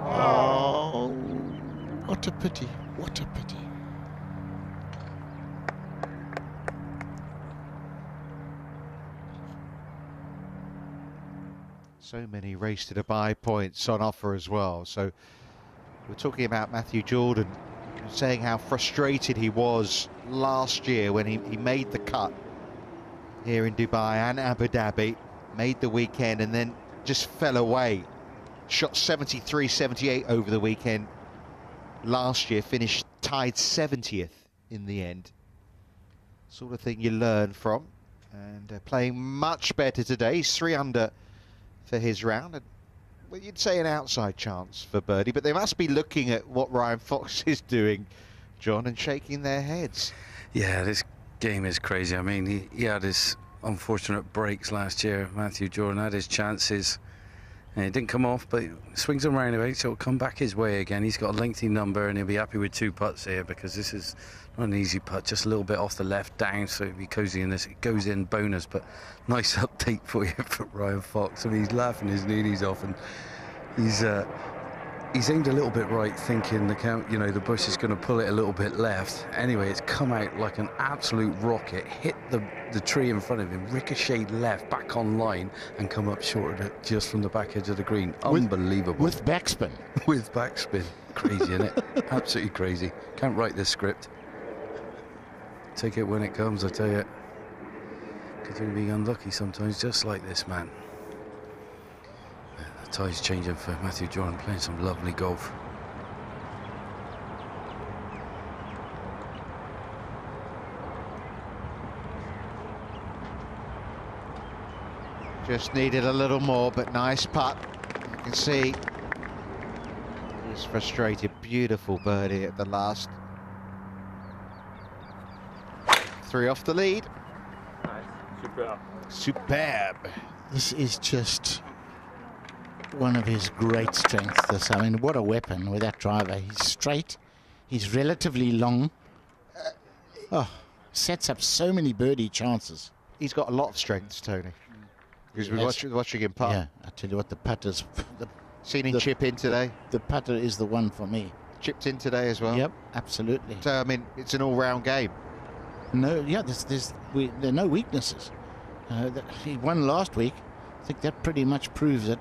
Oh, what a pity, what a pity. So many Race to Dubai points on offer as well. So we're talking about Matthew Jordan saying how frustrated he was last year when he made the cut here in Dubai and Abu Dhabi, made the weekend and then just fell away. Shot 73, 78 over the weekend last year, finished tied 70th in the end. Sort of thing you learn from. And playing much better today. He's 3 under for his round. And, well, you'd say an outside chance for birdie, but they must be looking at what Ryan Fox is doing, John, and shaking their heads. Yeah, this game is crazy. I mean, he had his unfortunate breaks last year. Matthew Jordan had his chances, and it didn't come off, but he swings them round away, so it'll come back his way again. He's got a lengthy number, and he'll be happy with 2 putts here, because this is not an easy putt, just a little bit off the left down, so it'll be cozy in this. It goes in bonus, but nice update for you for Ryan Fox. I mean, he's laughing his knees off, and he's aimed a little bit right, thinking the bush is going to pull it a little bit left. Anyway, it's come out like an absolute rocket, hit the tree in front of him, ricocheted left, back on line, and come up short of it just from the back edge of the green. Unbelievable. With backspin. With backspin. Crazy, isn't it? Absolutely crazy. Can't write this script. Take it when it comes, I tell you. Because you'll be unlucky sometimes, just like this man. The tide's changing for Matthew Jordan, playing some lovely golf. Just needed a little more, but nice putt. You can see he's frustrated. Beautiful birdie at the last. 3 off the lead. Nice. Superb. Superb. This is just one of his great strengths. I mean, what a weapon with that driver. He's straight. He's relatively long. Sets up so many birdie chances. He's got a lot of strengths, Tony. Because we're watching him putt. Yeah, I tell you what, the putters. Seen him chip in today. The putter is the one for me. Chipped in today as well. Yep, absolutely. So I mean, it's an all-round game. No, yeah, there are no weaknesses. He won last week. I think that pretty much proves it.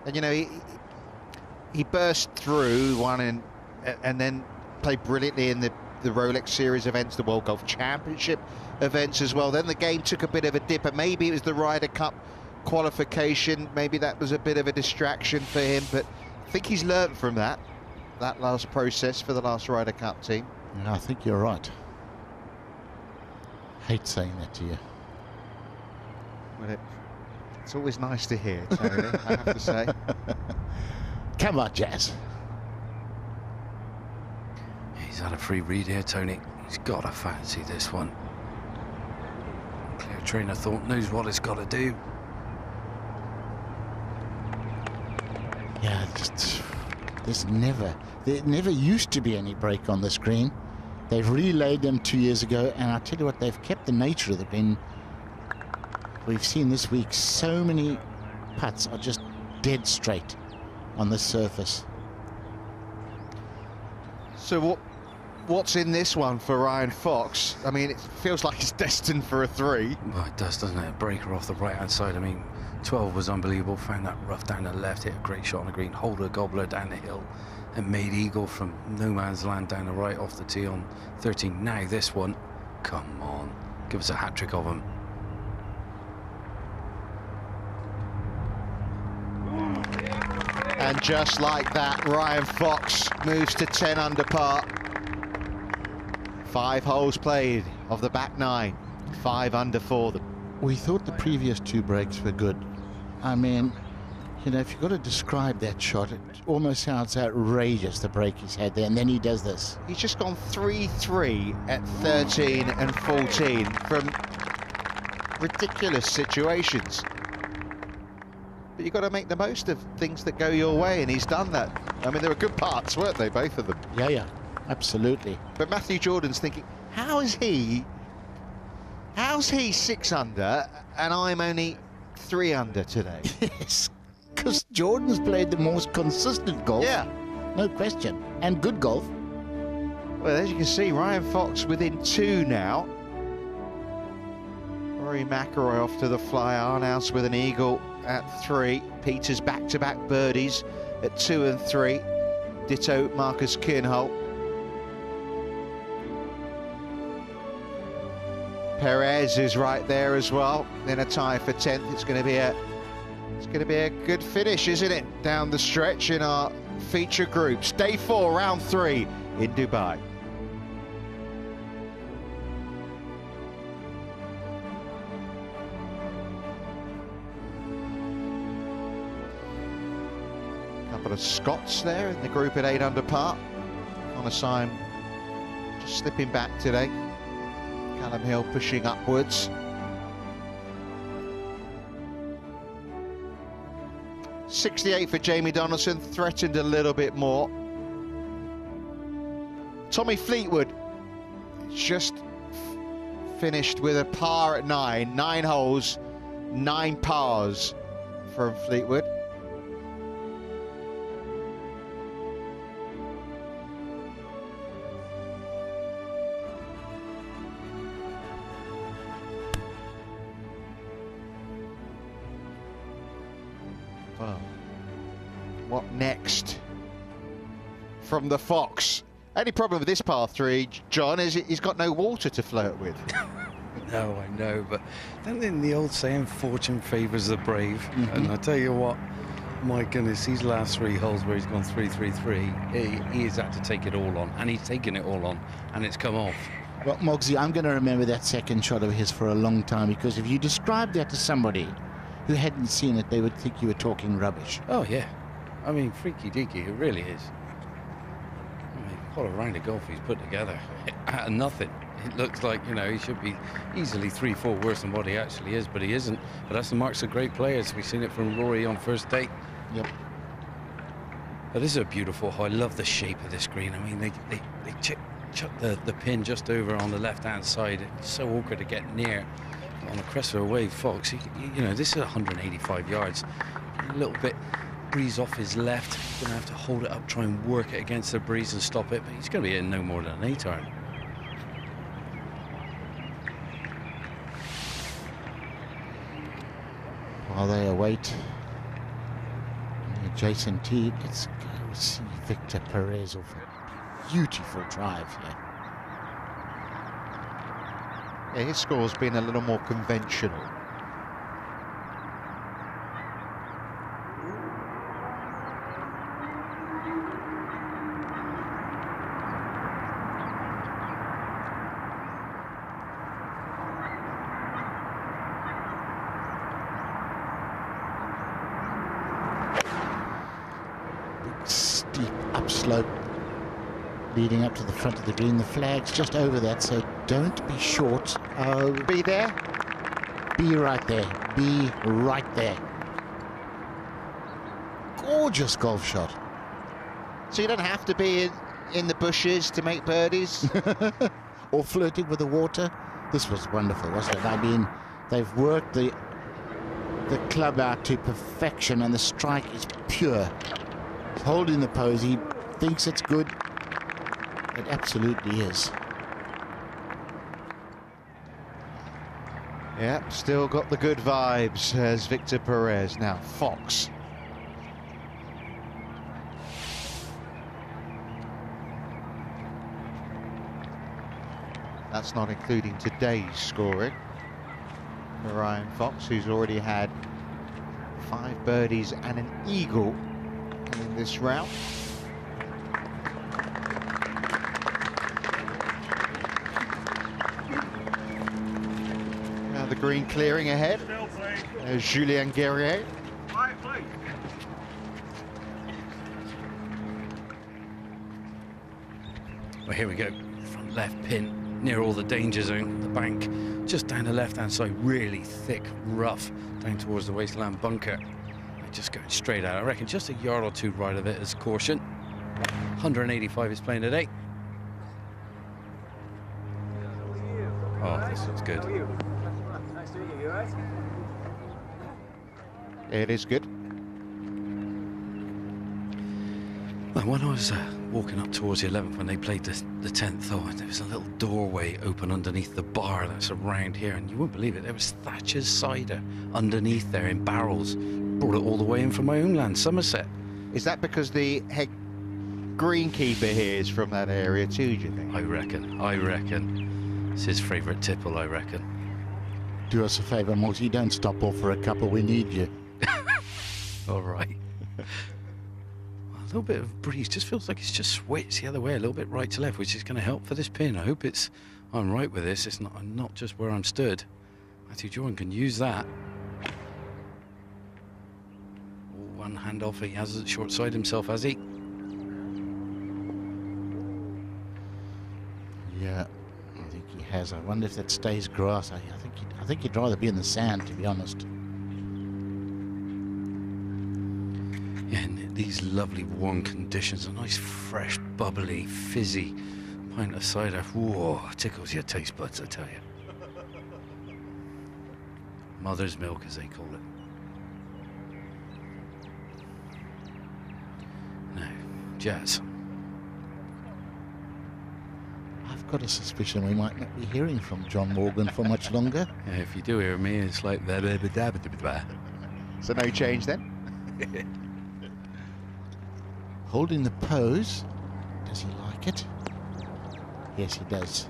And you know, he burst through one and then played brilliantly in the Rolex Series events, the World Golf Championship events as well. Then the game took a bit of a dip, and maybe it was the Ryder Cup qualification. Maybe that was a bit of a distraction for him, but I think he's learned from that last process for the last Ryder Cup team. I think you're right. Hate saying that to you. Well, it's always nice to hear, Tony, I have to say. Come on, Jazz. He's had a free read here, Tony. He's got to fancy this one. Clear train of thought, knows what it's got to do. Yeah, there never used to be any break on this green. They've relayed them 2 years ago, and I tell you what, they've kept the nature of the green. We've seen this week so many putts are just dead straight on this surface. So what's in this one for Ryan Fox? I mean, it feels like it's destined for a 3. Well, it does, doesn't it? Breaker off the right-hand side. I mean, 12 was unbelievable. Found that rough down the left, hit a great shot on the green, holder gobbler down the hill, and made eagle from no man's land down the right off the tee on 13. Now this one, come on, give us a hat-trick of him. And just like that, Ryan Fox moves to 10 under par. 5 holes played of the back 9, 5 under for them. We thought the previous 2 breaks were good. I mean, you know, if you've got to describe that shot, it almost sounds outrageous, the break he's had there, and then he does this. He's just gone 3-3 at 13 and 14 from ridiculous situations. But you've got to make the most of things that go your way, and he's done that. I mean, they were good parts, weren't they, both of them? Yeah, absolutely. But Matthew Jordan's thinking, how's he 6 under and I'm only 3 under today? Yes, because Jordan's played the most consistent golf. Yeah. No question. And good golf. Well, as you can see, Ryan Fox within 2 now. Rory McIlroy off to the fly iron house with an eagle at 3. Peters back-to-back birdies at 2 and 3. Ditto Marcus Kirnholt. Perez is right there as well in a tie for 10th. It's going to be a good finish, isn't it, down the stretch in our feature groups. Day 4, round 3 in Dubai. Couple of Scots there in the group at 8 under par. Connor Syme just slipping back today. Callum Hill pushing upwards. 68 for Jamie Donaldson, threatened a little bit more. Tommy Fleetwood just finished with a par at 9. 9 holes, 9 pars from Fleetwood. Well, what next from the Fox? Only problem with this par 3, John, is he's got no water to flirt with. No, I know, but don't think the old saying, fortune favours the brave. And I tell you what, my goodness, these last 3 holes where he's gone 3-3-3, he has had to take it all on, and he's taken it all on, and it's come off. Well, Mogsy, I'm going to remember that second shot of his for a long time, because if you described that to somebody who hadn't seen it, they would think you were talking rubbish. Oh, yeah. I mean, freaky deaky, it really is. I mean, what a round of golf he's put together. Out of nothing. It looks like, you know, he should be easily 3-4 worse than what he actually is, but he isn't. But that's the marks of great players. We've seen it from Rory on first day. Yep. But this is a beautiful hole. I love the shape of this green. I mean, they chuck the pin just over on the left-hand side. It's so awkward to get near. On the crest of a wave, Fox, you know, this is 185 yards. A little bit breeze off his left. He's going to have to hold it up, try and work it against the breeze and stop it, but he's going to be in no more than an 8-iron. While they await Jason T, let's go see Victor Perez off a beautiful drive here. Yeah, his score's been a little more conventional. Steep upslope leading up to the front of the green. The flag's just over that, so don't be short. Be there? Be right there. Be right there. Gorgeous golf shot. So you don't have to be in the bushes to make birdies? Or flirting with the water. This was wonderful, wasn't it? I mean, they've worked the club out to perfection, and the strike is pure. He's holding the pose. He thinks it's good. It absolutely is. Yeah, still got the good vibes as Victor Perez. Now, Fox. That's not including today's scoring for Ryan Fox, who's already had 5 birdies and an eagle in this round. Now the green clearing ahead. There's Julien Guerrier. Well, here we go. Front left pin near all the danger zone. The bank just down the left-hand side, really thick, rough, down towards the wasteland bunker. Just going straight out. I reckon just a yard or 2 right of it as caution. 185 is playing today. Oh, this looks good. Nice to meet you. You all right? It is good. Well, when I was walking up towards the 11th, when they played the 10th, oh, there was a little doorway open underneath the bar that's around here, and you wouldn't believe it, there was Thatcher's cider underneath there in barrels. Brought it all the way in from my own land, Somerset. Is that because the head greenkeeper here is from that area too, do you think? I reckon. It's his favourite tipple, I reckon. Do us a favour, Morty, don't stop off for a couple, we need you. All right. A little bit of breeze, just feels like it's just switched the other way, a little bit right to left, which is going to help for this pin. I hope I'm right with this. It's not just where I'm stood. Matthew Jordan can use that. one hand off. He has it short side himself, has he? Yeah, I think he has. I wonder if that stays grass. I think he'd rather be in the sand, to be honest. Yeah, in these lovely warm conditions, a nice fresh, bubbly, fizzy pint of cider. Whoa, tickles your taste buds, I tell you. Mother's milk, as they call it. Now, Jazz. I've got a suspicion we might not be hearing from John Morgan for much longer. Yeah, if you do hear me, it's like that. So no change then? Holding the pose. Does he like it? Yes, he does.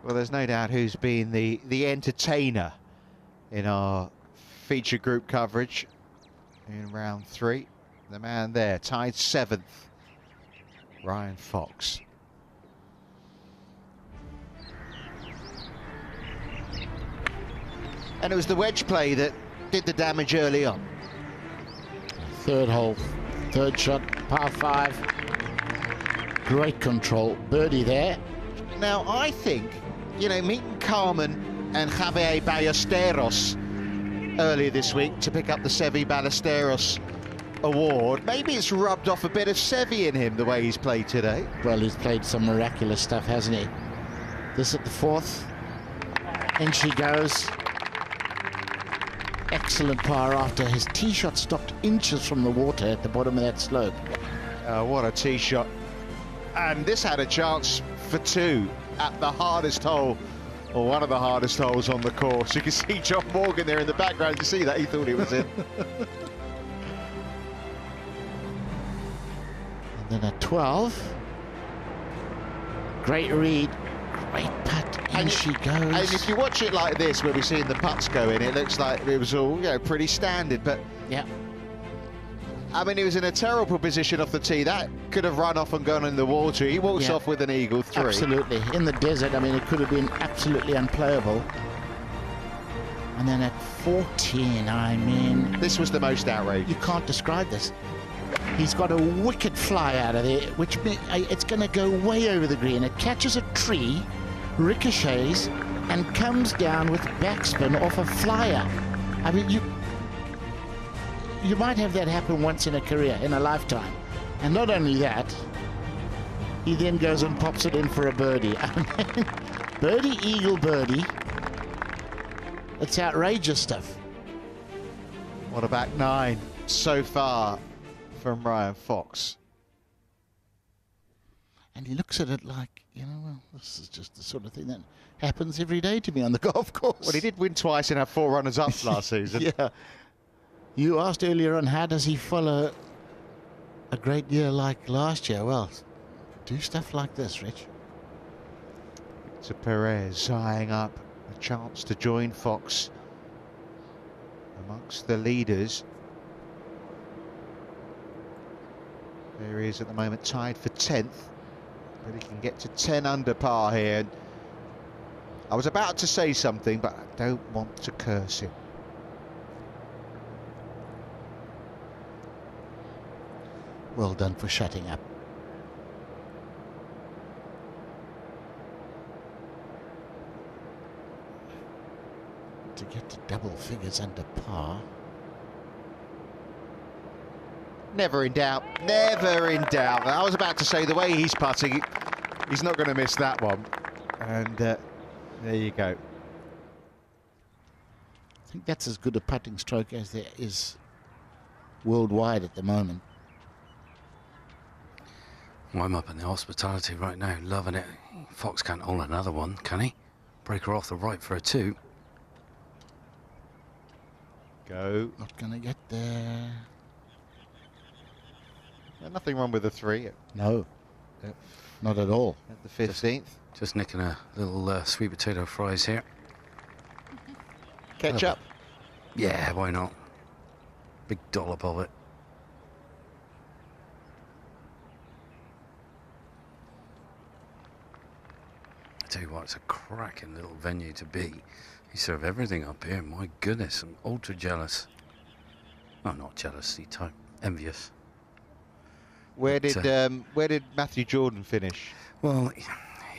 Well, there's no doubt who's been the entertainer in our feature group coverage in round 3. The man there, tied 7th, Ryan Fox. And it was the wedge play that did the damage early on. Third hole, third shot, par 5. Great control, birdie there. Now, I think, you know, meeting Carmen and Javier Ballesteros earlier this week to pick up the Seve Ballesteros award, maybe it's rubbed off a bit of Seve in him, the way he's played today. Well, he's played some miraculous stuff, hasn't he? This at the 4th. In she goes. Excellent par after his tee shot stopped inches from the water at the bottom of that slope. What a tee shot. And this had a chance for 2 at the hardest hole, or one of the hardest holes on the course. You can see John Morgan there in the background. You see that? He thought he was in. And then at 12. Great read. Great putt. And she goes. And if you watch it like this, where we're seeing the putts go in, it looks like it was all, you know, pretty standard. But yeah, I mean, he was in a terrible position off the tee. That could have run off and gone in the water. He walks off with an eagle 3. Absolutely. In the desert, I mean, it could have been absolutely unplayable. And then at 14, I mean, this was the most outrageous. You can't describe this. He's got a wicked fly out of there, which it's going to go way over the green. It catches a tree, ricochets, and comes down with backspin off a flyer. I mean, you might have that happen once in a career, in a lifetime. And not only that, he then goes and pops it in for a birdie. I mean, birdie, eagle, birdie. It's outrageous stuff. What a back 9 so far from Ryan Fox. And he looks at it like, you know, well, this is just the sort of thing that happens every day to me on the golf course. Well, he did win twice and have 4 runners-ups last season. Yeah. You asked earlier on, how does he follow a great year like last year? Well, do stuff like this, Rich. To Perez eyeing up a chance to join Fox amongst the leaders. There he is at the moment, tied for 10th, but he can get to 10 under par here. I was about to say something, but I don't want to curse him. Well done for shutting up. To get to double figures under par. Never in doubt, never in doubt. I was about to say, the way he's putting, he's not going to miss that one. And there you go. I think that's as good a putting stroke as there is worldwide at the moment. Well, I'm up in the hospitality right now, loving it. Fox can't hold another one, can he? Break her off the right for a 2. Go. Not going to get there. Nothing wrong with the 3. No, not at all. At the 15th. Just nicking a little sweet potato fries here. Ketchup? Yeah, why not? Big dollop of it. tell you what, it's a cracking little venue to be. You serve everything up here. My goodness, I'm ultra jealous. Oh, not jealousy type, envious. Where did Matthew Jordan finish? Well, he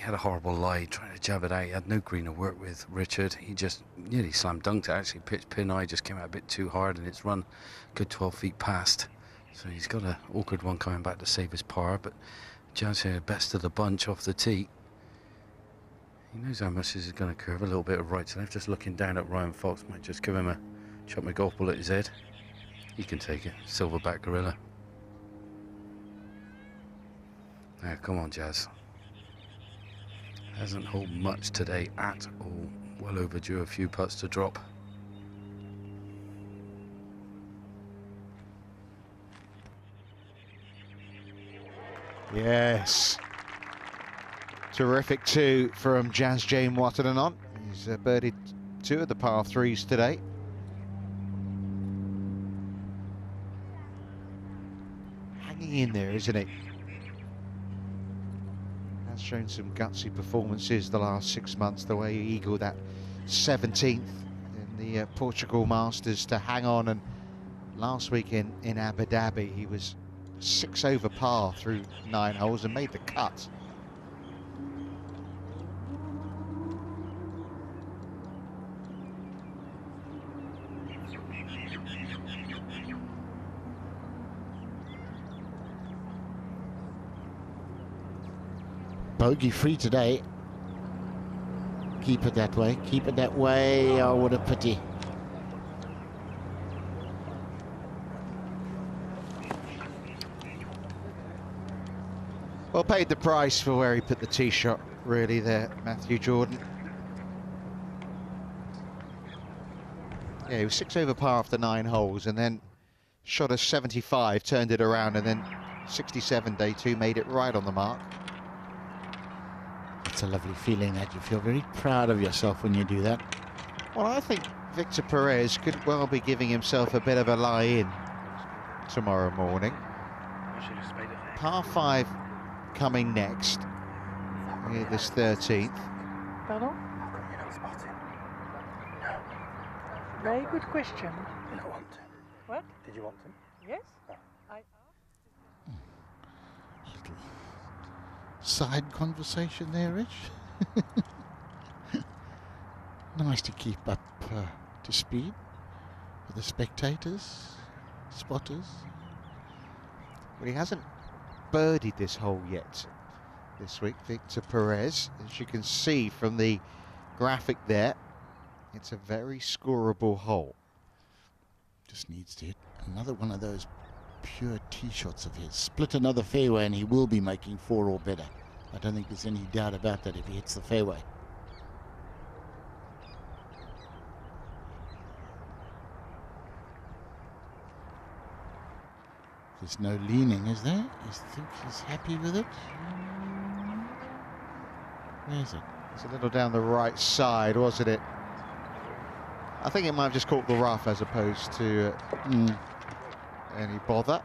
had a horrible lie trying to jab it out. He had no green to work with, Richard. He just nearly slam dunked it. Actually, pitch pin eye just came out a bit too hard, and it's run good 12 feet past. So he's got an awkward one coming back to save his par, but Jazz here, best of the bunch off the tee. He knows how much this is going to curve. A little bit of right to left. Just looking down at Ryan Fox might just give him a chop my golf ball at his head. He can take it. Silverback gorilla. Now, come on, Jazz. Hasn't hold much today at all. Well overdue a few putts to drop. Yes. Terrific 2 from Jazz Jane Watananon. He's birdied 2 of the par 3s today. Hanging in there, isn't he? Has shown some gutsy performances the last 6 months, the way he eagled that 17th in the Portugal Masters to hang on, and last week in Abu Dhabi he was 6 over par through 9 holes and made the cut. Bogey free today. Keep it that way. Keep it that way. Oh, what a pity. Well, paid the price for where he put the tee shot, really, there, Matthew Jordan. Yeah, he was 6 over par after 9 holes, and then shot a 75, turned it around, and then 67 day 2 made it right on the mark. It's a lovely feeling that you feel very proud of yourself when you do that. Well, I think Victor Perez could well be giving himself a bit of a lie-in tomorrow morning. Par 5 coming next. Here, this 13th. Pardon? Very good question. Did I want to? What? Did you want to? Yes. No. Side conversation there, Rich. Nice to keep up to speed with the spectators, spotters. Well, he hasn't birdied this hole yet this week, Victor Perez. As you can see from the graphic there, it's a very scoreable hole. Just needs to hit another one of those pure tee shots of his. Split another fairway and he will be making 4 or better. I don't think there's any doubt about that if he hits the fairway. There's no leaning, is there? You think he's happy with it? Where is it? It's a little down the right side, wasn't it? I think it might have just caught the rough as opposed to any bother.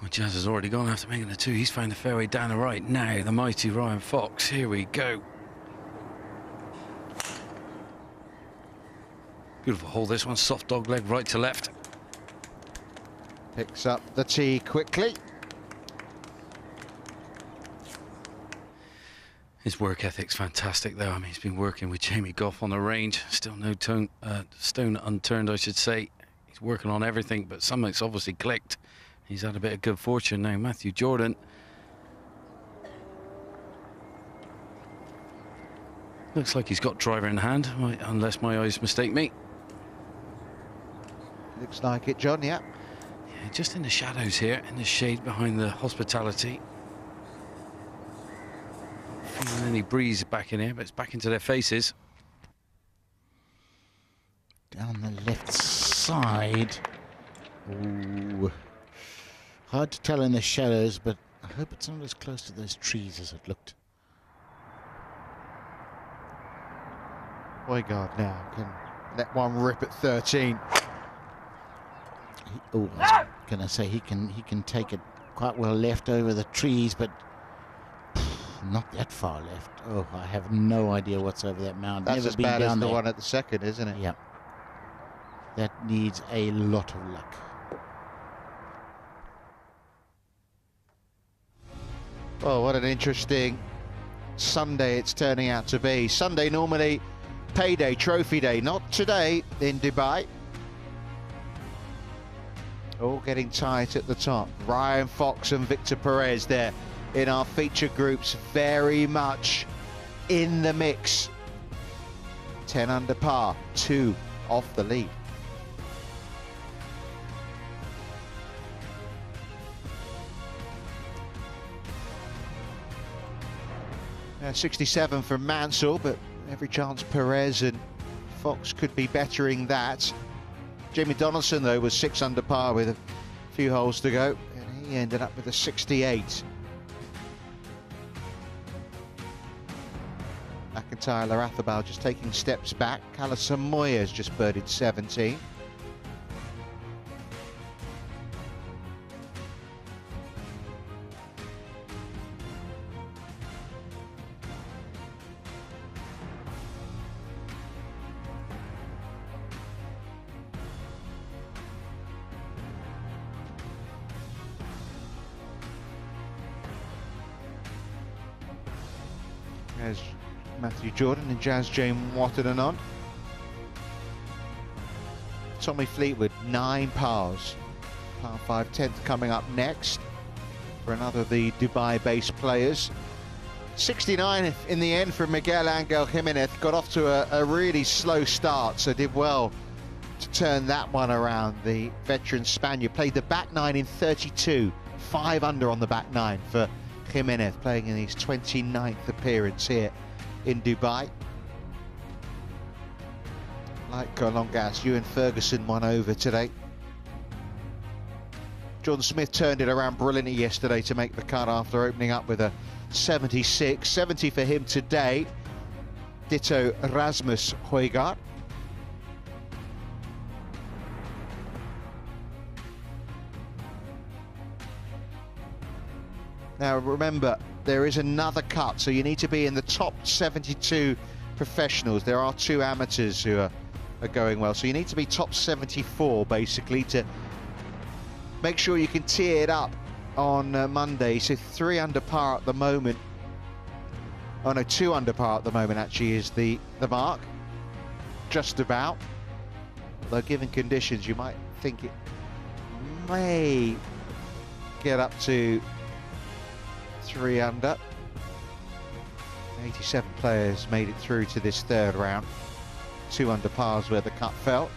Well, Jazz has already gone after making the 2. He's found the fairway down the right. Now, the mighty Ryan Fox. Here we go. Beautiful hole, this one. Soft dog leg, right to left. Picks up the tee quickly. His work ethic's fantastic, though. I mean, he's been working with Jamie Goff on the range. Still no stone unturned, I should say. He's working on everything, but something's obviously clicked. He's had a bit of good fortune now. Matthew Jordan. Looks like he's got driver in hand, unless my eyes mistake me. Looks like it, John, yeah. Yeah, just in the shadows here, in the shade behind the hospitality. Not feeling any breeze back in here, but it's back into their faces. Down the left side. Ooh. Hard to tell in the shadows, but I hope it's not as close to those trees as it looked. Boygaard now can let one rip at 13. I was going to say he can take it quite well left over the trees, but not that far left. Oh, I have no idea what's over that mound. That's Never as been bad down as the there. one at the second, isn't it? Yeah. That needs a lot of luck. Oh, what an interesting Sunday it's turning out to be. Sunday normally payday, trophy day. Not today in Dubai. All getting tight at the top. Ryan Fox and Victor Perez there in our feature groups, very much in the mix. 10 under par, 2 off the lead. Now 67 from Mansell, but every chance Perez and Fox could be bettering that. Jamie Donaldson, though, was 6 under par with a few holes to go, and he ended up with a 68. McIntyre, Larathabal just taking steps back. Callison Moyers just birdied 17. There's Matthew Jordan and Jazz Jane Watton on. Tommy Fleetwood, 9 pars. Par 5 10th coming up next for another of the Dubai-based players. 69 in the end for Miguel Angel Jimenez. Got off to a really slow start, so did well to turn that one around. The veteran Spaniard played the back 9 in 32. 5 under on the back 9 for Jimenez, playing in his 29th appearance here in Dubai. Like Longas, Ewan Ferguson won over today. John Smith turned it around brilliantly yesterday to make the cut after opening up with a 76. 70 for him today. Ditto Rasmus Højgaard. Now remember, there is another cut, so you need to be in the top 72 professionals. There are 2 amateurs who are going well, so you need to be top 74 basically to make sure you can tee it up on Monday. So 3 under par at the moment. Oh no, 2 under par at the moment actually is the mark. Just about. Although given conditions, you might think it may get up to 3 under. 87 players made it through to this 3rd round. 2 under pars where the cut fell.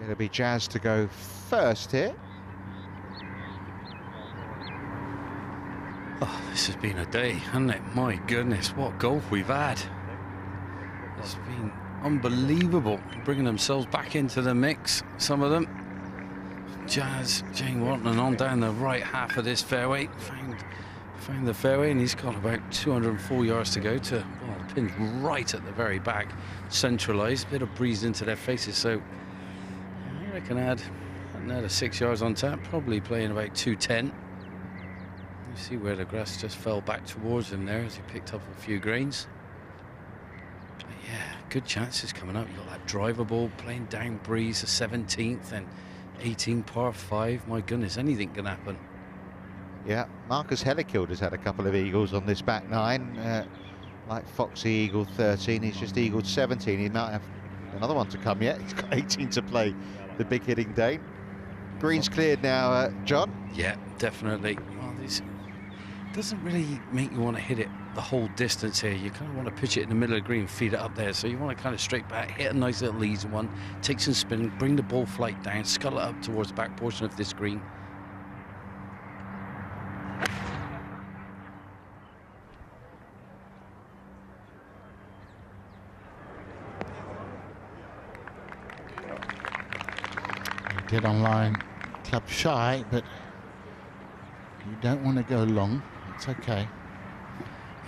It'll be Jazz to go first here. Oh, this has been a day, hasn't it? My goodness, what golf we've had. It's been unbelievable, bringing themselves back into the mix, some of them. Jazz, Jane Watton on down the right half of this fairway, found the fairway, and he's got about 204 yards to go to, well, the pin's right at the very back, centralised, bit of breeze into their faces, so I reckon add another 6 yards on tap, probably playing about 210. You see where the grass just fell back towards him there as he picked up a few greens. Yeah, good chances coming up. You've got that driver ball playing down breeze, the 17th and 18 par 5. My goodness, anything can happen. Yeah, Marcus Hellekild has had a couple of eagles on this back 9. Like Foxy eagled 13, he's just eagled 17. He might have another one to come yet. He's got 18 to play, the big hitting day. Green's cleared now, John. Yeah, definitely. Well, this doesn't really make you want to hit it the whole distance here. You kind of want to pitch it in the middle of the green, feed it up there. So you want to kind of straight back, hit a nice little easy one, take some spin, bring the ball flight down, scuttle it up towards the back portion of this green. Get online, club shy, but you don't want to go long. It's okay.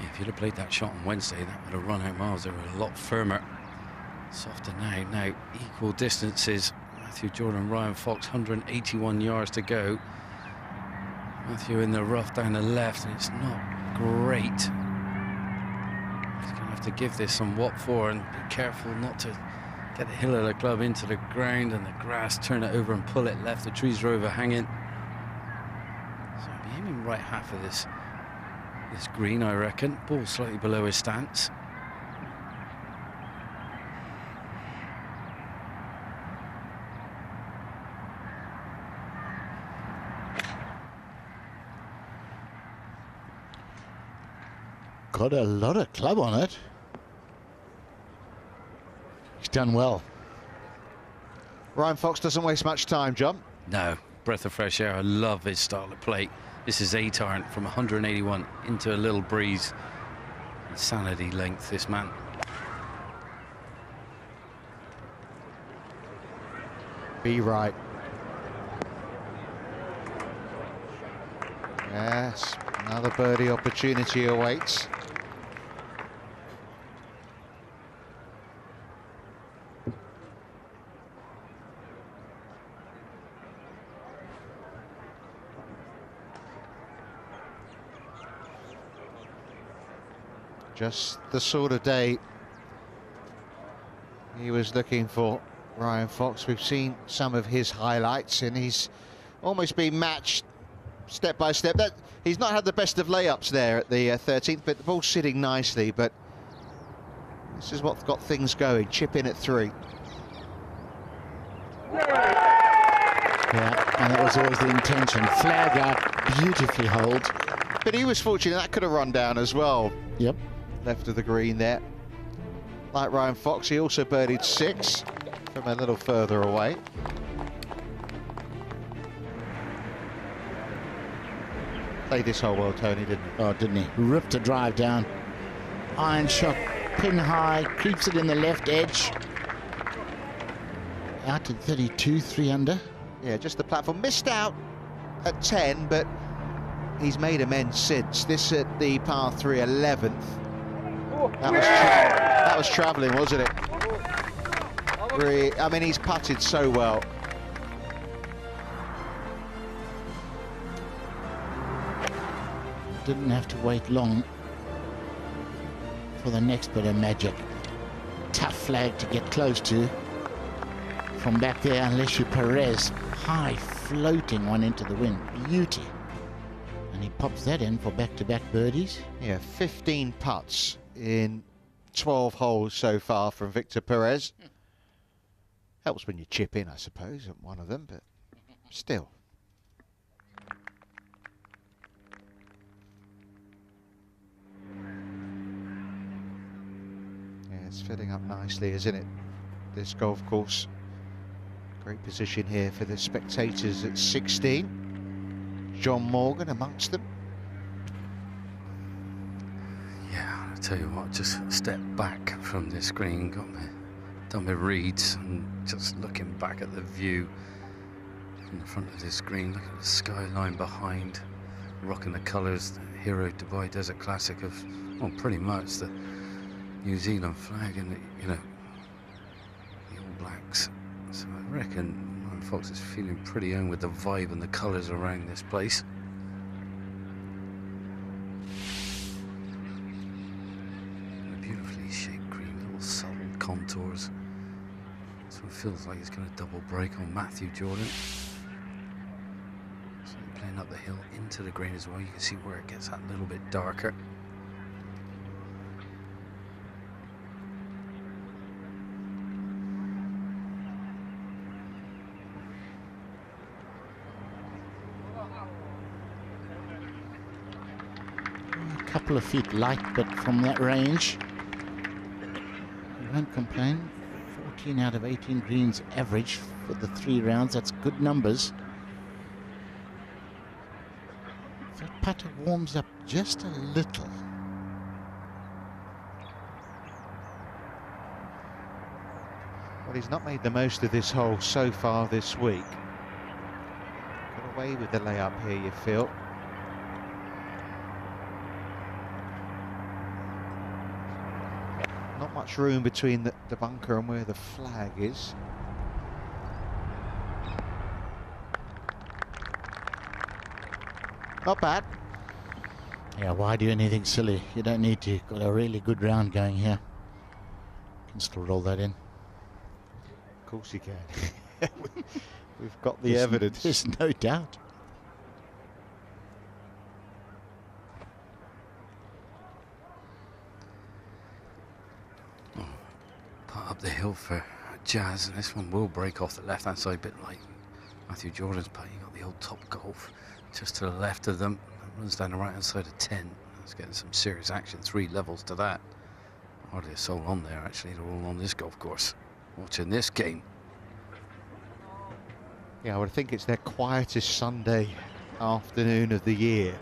If you'd have played that shot on Wednesday, that would have run out miles. They were a lot firmer. Softer now. Now, equal distances. Matthew Jordan, Ryan Fox, 181 yards to go. Matthew in the rough down the left, and it's not great. He's going to have to give this some what for and be careful not to get the heel of the club into the ground and the grass, turn it over and pull it left. The trees are overhanging. So I'll be aiming right half of this green, I reckon. Ball slightly below his stance. Got a lot of club on it. He's done well. Ryan Fox doesn't waste much time, John. No, breath of fresh air. I love his style of play. This is A-turn from 181 into a little breeze. Insanity length, this man. Be right. Yes, another birdie opportunity awaits. Just the sort of day he was looking for, Ryan Fox. We've seen some of his highlights and he's almost been matched step by step. He's not had the best of layups there at the 13th, but the ball's sitting nicely. But this is what's got things going. Chip in at 3. Yeah, and that was always the intention. Flag up, beautifully holed. But he was fortunate, that could have run down as well. Yep. Left of the green there. Like Ryan Fox, he also birdied 6 from a little further away. Played this hole well, Tony, didn't he? Oh, didn't he? Ripped a drive down. Iron shot, pin high, creeps it in the left edge. Out to 32, 3 under. Yeah, just the platform. Missed out at 10, but he's made amends since. This at the par 3 11th. That was travelling, wasn't it? I mean, he's putted so well. Didn't have to wait long for the next bit of magic. Tough flag to get close to from back there, unless you Perez. High floating one into the wind. Beauty. And he pops that in for back-to-back birdies. Yeah, 15 putts in 12 holes so far from Victor Perez. Helps when you chip in, I suppose, at one of them, but still. Yeah, it's filling up nicely, isn't it? This golf course. Great position here for the spectators at 16. John Morgan amongst them. Yeah, I'll tell you what, just step back from this screen, done my reads, and just looking back at the view from the front of this screen, look at the skyline behind, rocking the colours, the Hero Dubai Desert Classic of, well, pretty much the New Zealand flag and the, the All Blacks. So I reckon Ryan Fox is feeling pretty own with the vibe and the colours around this place. A beautifully shaped green, little subtle contours. So it feels like it's going to double break on Matthew Jordan. So playing up the hill into the green as well. You can see where it gets that little bit darker. Couple of feet light, but from that range, you won't complain. 14 out of 18 greens average for the 3 rounds. That's good numbers. If that putter warms up just a little. Well, he's not made the most of this hole so far this week. Got away with the layup here, you feel. not much room between the bunker and where the flag is. Not bad. Yeah, why do anything silly? You don't need to. Got a really good round going here. Can still roll that in. Of course you can. We've got the evidence. There's no doubt. Part up the hill for Jazz, and this one will break off the left-hand side, bit like Matthew Jordan's putt. You got the old Top Golf just to the left of them. It runs down the right-hand side of 10. It's getting some serious action. 3 levels to that. Hardly a soul on there, actually. They're all on this golf course. Watching this game. Yeah, I would think it's their quietest Sunday afternoon of the year.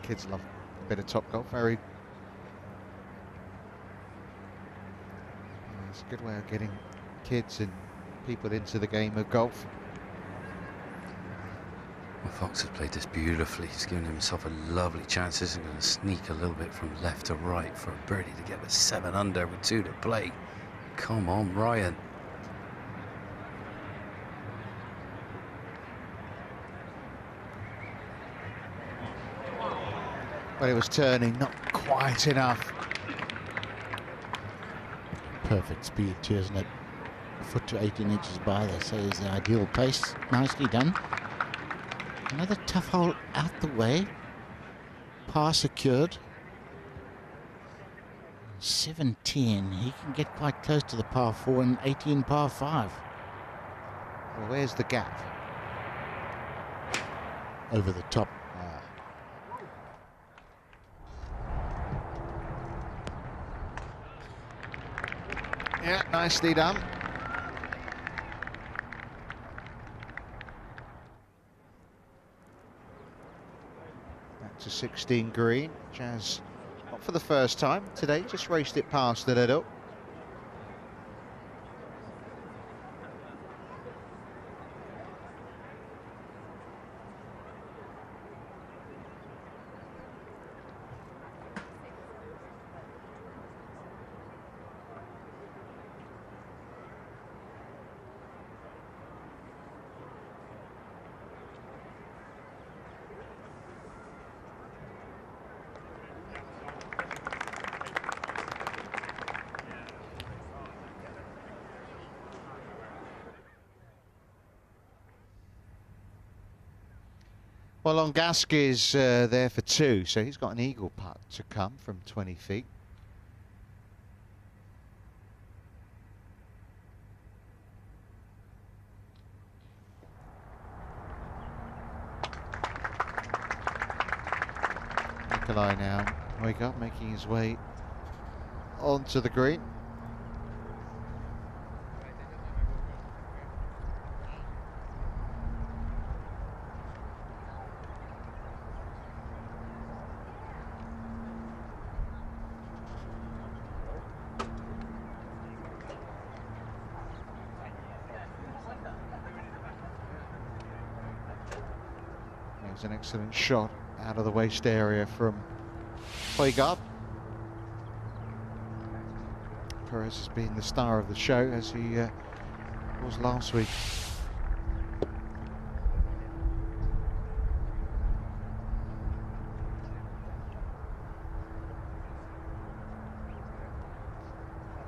Kids love a bit of Top Golf. Very. It's a good way of getting kids and people into the game of golf. Well, Fox has played this beautifully. He's given himself a lovely chance. He's going to sneak a little bit from left to right for a birdie to get the 7 under with 2 to play. Come on, Ryan. Well, it was turning, not quite enough. Perfect speed too, isn't it? A foot to 18 inches by, they say, is the ideal pace. Nicely done. Another tough hole out the way. Par secured. 17. He can get quite close to the par 4 and 18 par 5. Well, where's the gap? Over the top. Yeah, nicely done. Back to 16 green. Jazz, not for the first time today, just raced it past a little. Well, Longask is there for 2, so he's got an eagle putt to come from 20 feet. Nikolai now, wake up, making his way onto the green. An excellent shot out of the waist area from Højgaard. Perez has been the star of the show, as he was last week.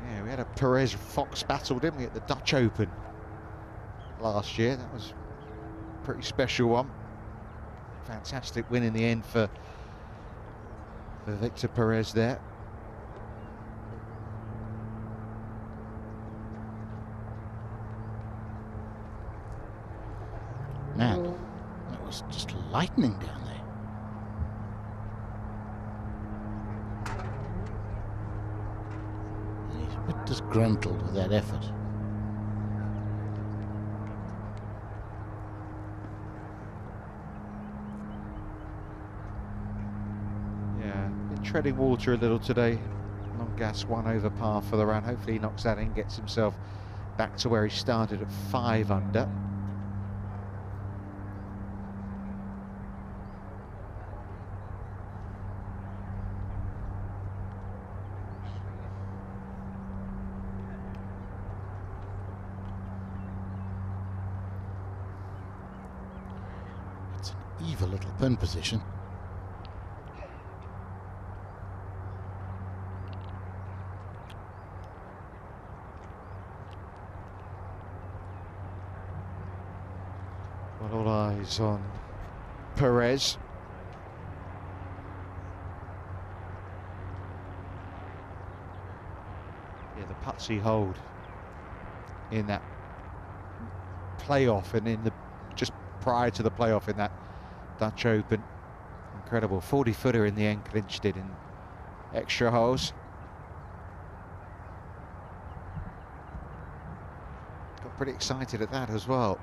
Yeah, we had a Perez-Fox battle, didn't we, at the Dutch Open last year? That was a pretty special one. Fantastic win in the end for Victor Perez there. Man, that was just lightning down there. And he's a bit disgruntled with that effort. Treading water a little today. Longask 1 over par for the round. Hopefully he knocks that in, gets himself back to where he started at 5 under. evil little pin position. Well, all eyes on Perez. Yeah, the putts he hold in that playoff and in the just prior to the playoff in that Dutch Open, incredible. 40-footer in the end, clinched it in extra holes. Got pretty excited at that as well,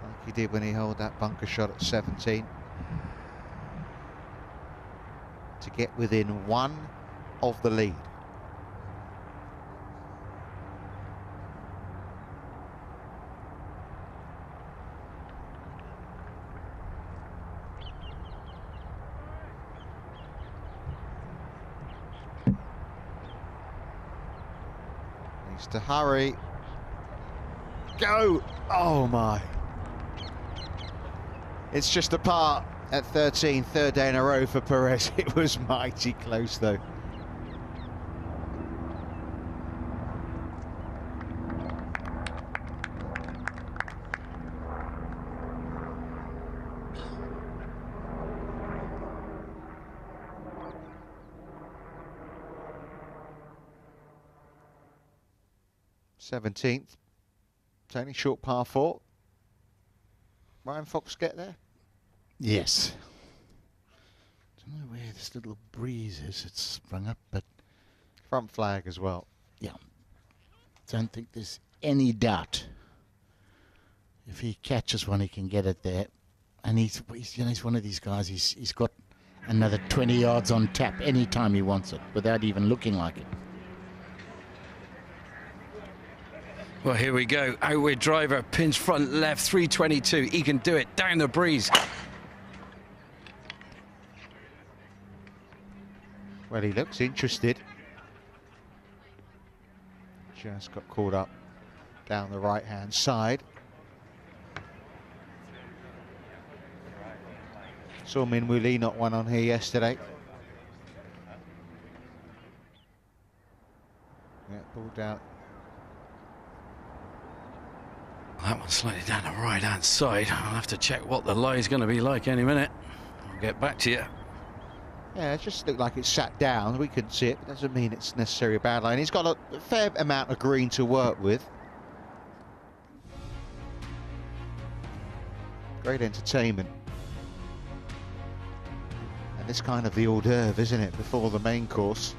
like he did when he held that bunker shot at 17. To get within one of the lead. Needs to hurry. Go! Oh my. It's just a par at 13, third day in a row for Perez. It was mighty close though. Seventeenth. It's only short par 4. Ryan Fox get there? Yes. Don't know where this little breeze is. It's sprung up, but front flag as well. Yeah. Don't think there's any doubt. If he catches one, he can get it there. And he's you know, he's one of these guys. He's got another 20 yards on tap anytime he wants it, without even looking like it. Well, here we go. Outward driver, pins front left, 322. He can do it down the breeze. Well, he looks interested. Just got caught up down the right-hand side. Saw Min Woo Lee not one on here yesterday. Yeah, pulled out. That one's slightly down the right-hand side. I'll have to check what the lie's going to be like any minute. I'll get back to you. Yeah, it just looked like it sat down. We couldn't see it. Doesn't mean it's necessarily a bad lie. And he's got a fair amount of green to work with. Great entertainment. And it's kind of the hors d'oeuvre, isn't it, before the main course.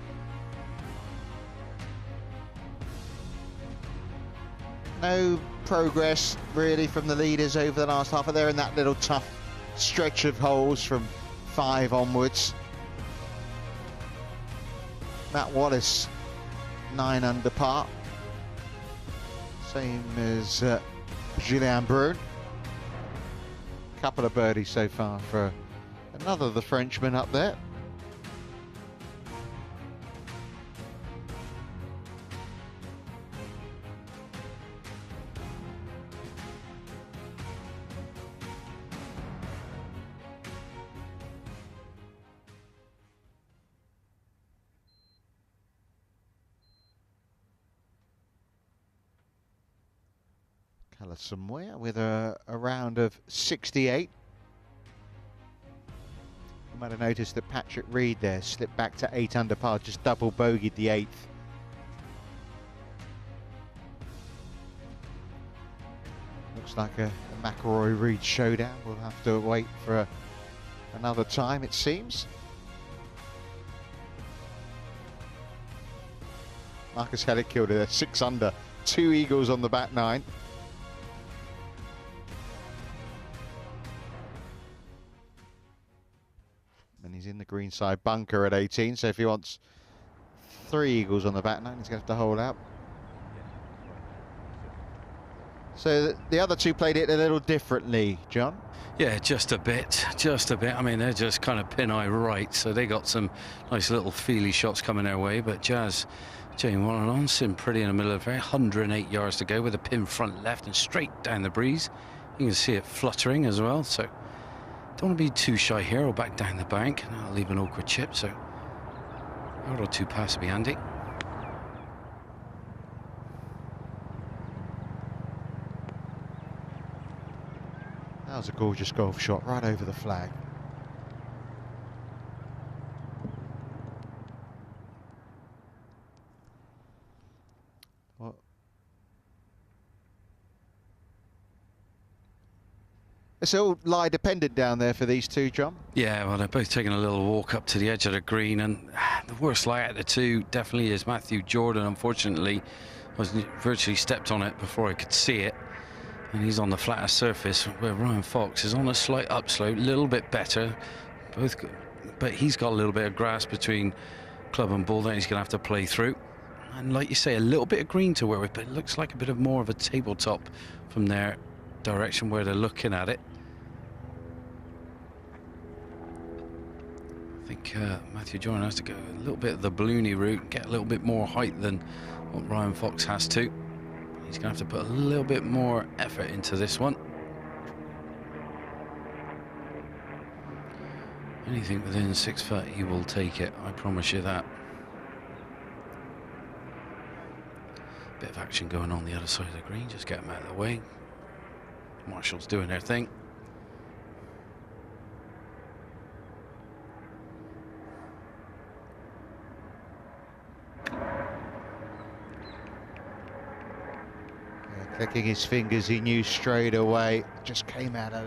No progress really from the leaders over the last half. They're in that little tough stretch of holes from 5 onwards. Matt Wallace 9 under par, same as Julien Brun. Couple of birdies so far for another of the Frenchmen up there. Somewhere with a round of 68. You might have noticed that Patrick Reed there slipped back to 8 under par, just double bogeyed the 8th. Looks like a McIlroy-Reed showdown. We'll have to wait for another time, it seems. Marcus Hellick killed it, 6 under, 2 eagles on the back 9. And he's in the greenside bunker at 18, so if he wants 3 eagles on the back 9, he's going to have to hold out. So the other two played it a little differently, John. Yeah, just a bit. I mean, they're just kind of pin eye right, so they got some nice little feely shots coming their way. But Jazz, Jane Warren sitting pretty in the middle of the fair, 108 yards to go with a pin front left and straight down the breeze. You can see it fluttering as well. So Don't want to be too shy here or back down the bank, and I'll leave an awkward chip, so a yard or two past will be handy. That was a gorgeous golf shot right over the flag. Well, it's all lie dependent down there for these two, John. Yeah, well, they're both taking a little walk up to the edge of the green, and the worst lie out of the two definitely is Matthew Jordan. Unfortunately, was virtually stepped on it before I could see it, and he's on the flatter surface, where Ryan Fox is on a slight upslope, a little bit better, both, but he's got a little bit of grass between club and ball that he's going to have to play through. And like you say, a little bit of green to work with, but it looks like a bit of more of a tabletop from their direction where they're looking at it. I think Matthew Jordan has to go a little bit of the balloony route, get a little bit more height than what Ryan Fox has to. He's going to have to put a little bit more effort into this one. Anything within 6 foot, he will take it, I promise you that. Bit of action going on the other side of the green, just get him out of the way. Marshall's doing their thing. Clicking his fingers, he knew straight away. Just came out a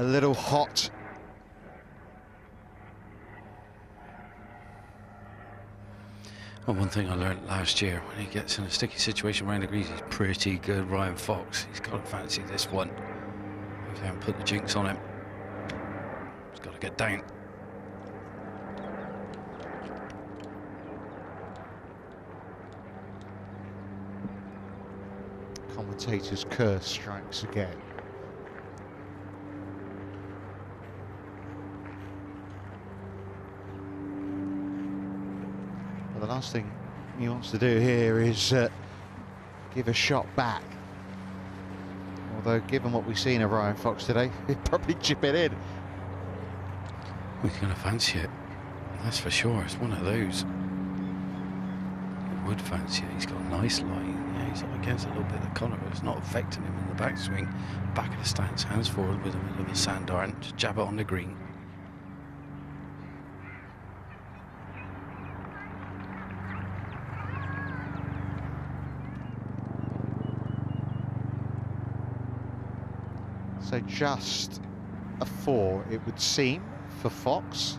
little hot. Well, one thing I learned last year, when he gets in a sticky situation around the greens, he's pretty good. Ryan Fox, he's got to fancy this one. If they haven't put the jinx on him, he's got to get down. Commentator's curse strikes again. Well, the last thing he wants to do here is give a shot back. Although, given what we've seen of Ryan Fox today, he'd probably chip it in. We're going to fancy it, that's for sure. It's one of those. Would fancy it. He's got a nice line. Yeah, he's up against a little bit of the colour, but it's not affecting him in the backswing. Back of the stance, hands forward with a bit of a sand dart, just jab it on the green. So just a 4, it would seem, for Fox.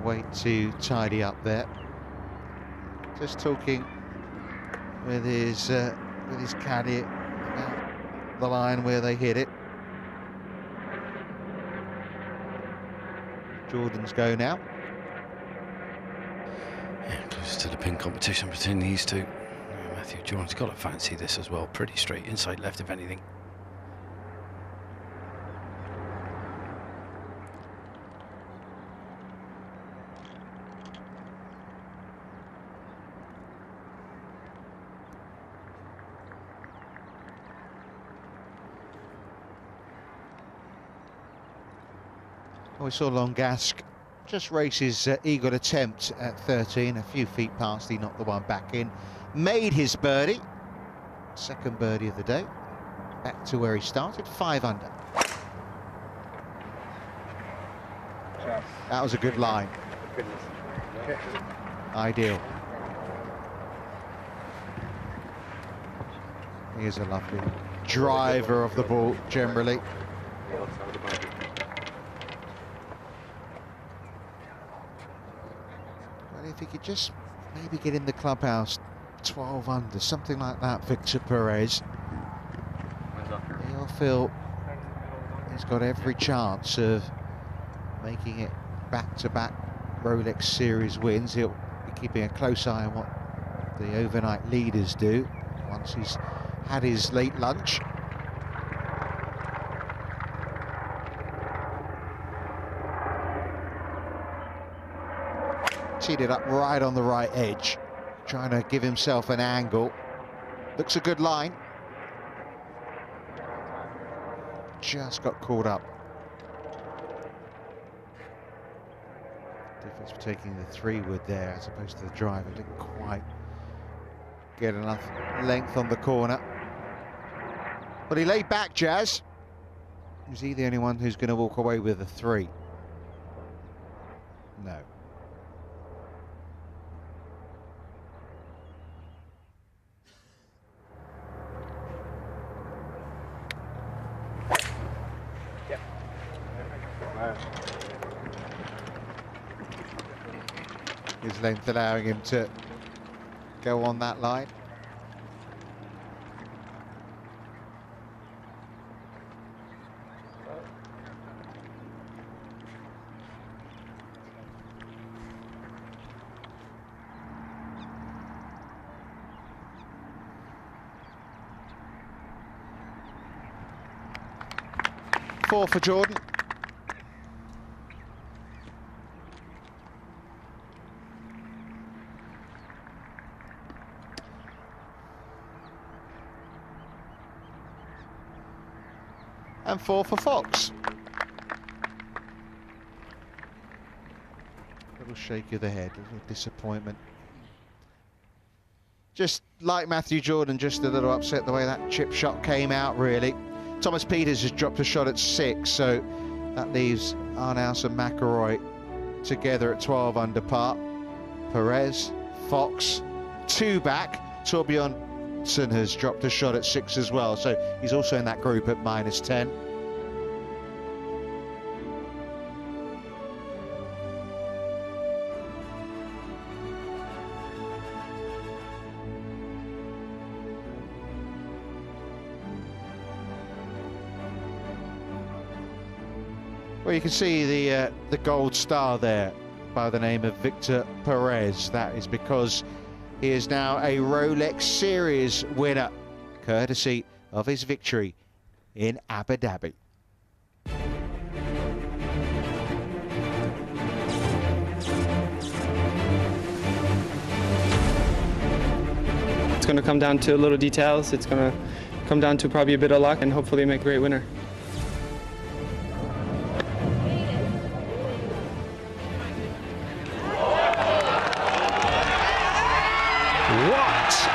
Wait to tidy up there. Just talking with his caddy about the line where they hit it. Jordan's go now. Yeah, close to the pin competition between these two. Matthew Jordan's got to fancy this as well. Pretty straight inside left, if anything. We saw Longask just race his eagle attempt at 13, a few feet past, he knocked the one back in, made his birdie, second birdie of the day, back to where he started, 5 under. That was a good line. Ideal. Here's a lovely driver of the ball, generally. If he could just maybe get in the clubhouse 12 under, something like that, Victor Perez, he'll feel he's got every chance of making it back-to-back Rolex Series wins. He'll be keeping a close eye on what the overnight leaders do once he's had his late lunch. Teed it up right on the right edge, trying to give himself an angle. Looks a good line. just got caught up. Difference for taking the 3-wood there as opposed to the driver. Didn't quite get enough length on the corner. But he laid back, Jazz. Is he the only one who's going to walk away with a 3? No. His length allowing him to go on that line. Four for Jordan. And 4 for Fox. Little shake of the head, a little disappointment. Just like Matthew Jordan, just a little upset the way that chip shot came out, really. Thomas Pieters has dropped a shot at 6, so that leaves Arnaus and McIlroy together at 12 under par. Perez, Fox, 2 back. Torbjornsen has dropped a shot at 6 as well, so he's also in that group at -10. Well, you can see the gold star there by the name of Victor Perez. That is because he is now a Rolex Series winner, courtesy of his victory in Abu Dhabi. It's going to come down to little details. It's going to come down to probably a bit of luck and hopefully make a great winner.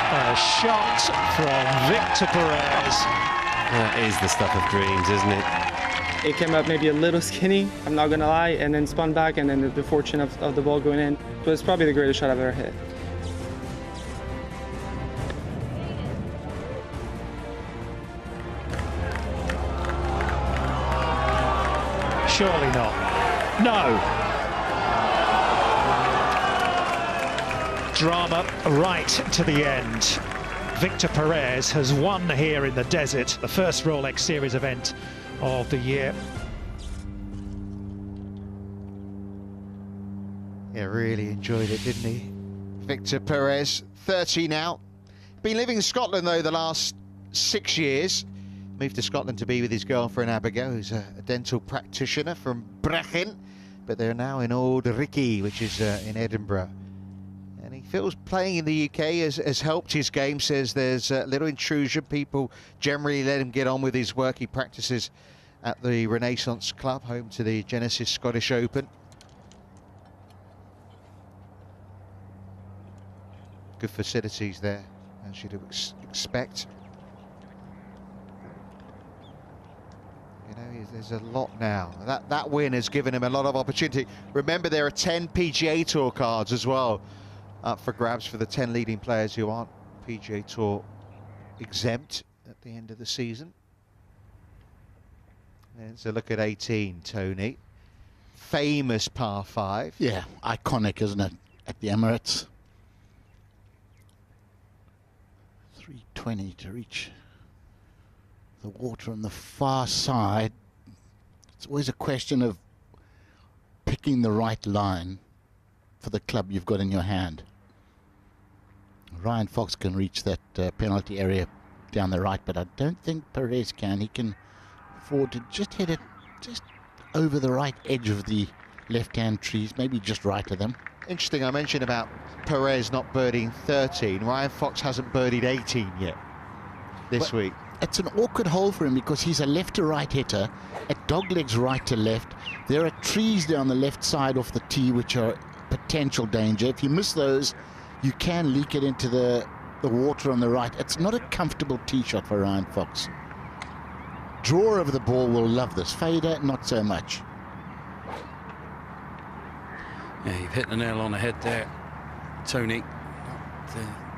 A shot from Victor Perez. That is the stuff of dreams, isn't it? It came up maybe a little skinny, I'm not gonna lie, and then spun back, and then the fortune of the ball going in. But it's probably the greatest shot I've ever hit. Surely not. No. Drama right to the end. Victor Perez has won here in the desert, the first Rolex Series event of the year. Yeah, really enjoyed it, didn't he? Victor Perez, 30 now. Been living in Scotland, though, the last 6 years. Moved to Scotland to be with his girlfriend, Abigail, who's a dental practitioner from Brechin. But they're now in Old Ricky, which is in Edinburgh. And he feels playing in the UK has helped his game, says there's a little intrusion. People generally let him get on with his work. He practices at the Renaissance Club, home to the Genesis Scottish Open. Good facilities there, as you'd expect. You know, there's a lot now. That win has given him a lot of opportunity. Remember, there are 10 PGA Tour cards as well up for grabs for the 10 leading players who aren't PGA Tour exempt at the end of the season. And so look at 18, Tony. Famous par 5. Yeah, iconic, isn't it, at the Emirates? 320 to reach the water on the far side. It's always a question of picking the right line for the club you've got in your hand. Ryan Fox can reach that penalty area down the right, but I don't think Perez can. He can afford to just hit it just over the right edge of the left-hand trees, maybe just right of them. Interesting, I mentioned about Perez not birdieing 13. Ryan Fox hasn't birdied 18 yet this week. it's an awkward hole for him because he's a left to right hitter at doglegs right to left. There are trees down the left side off the tee which are potential danger. If you miss those, you can leak it into the water on the right. It's not a comfortable tee shot for Ryan Fox. Drawer of the ball will love this. Fader, not so much. Yeah, you've hit the nail on the head there, Tony.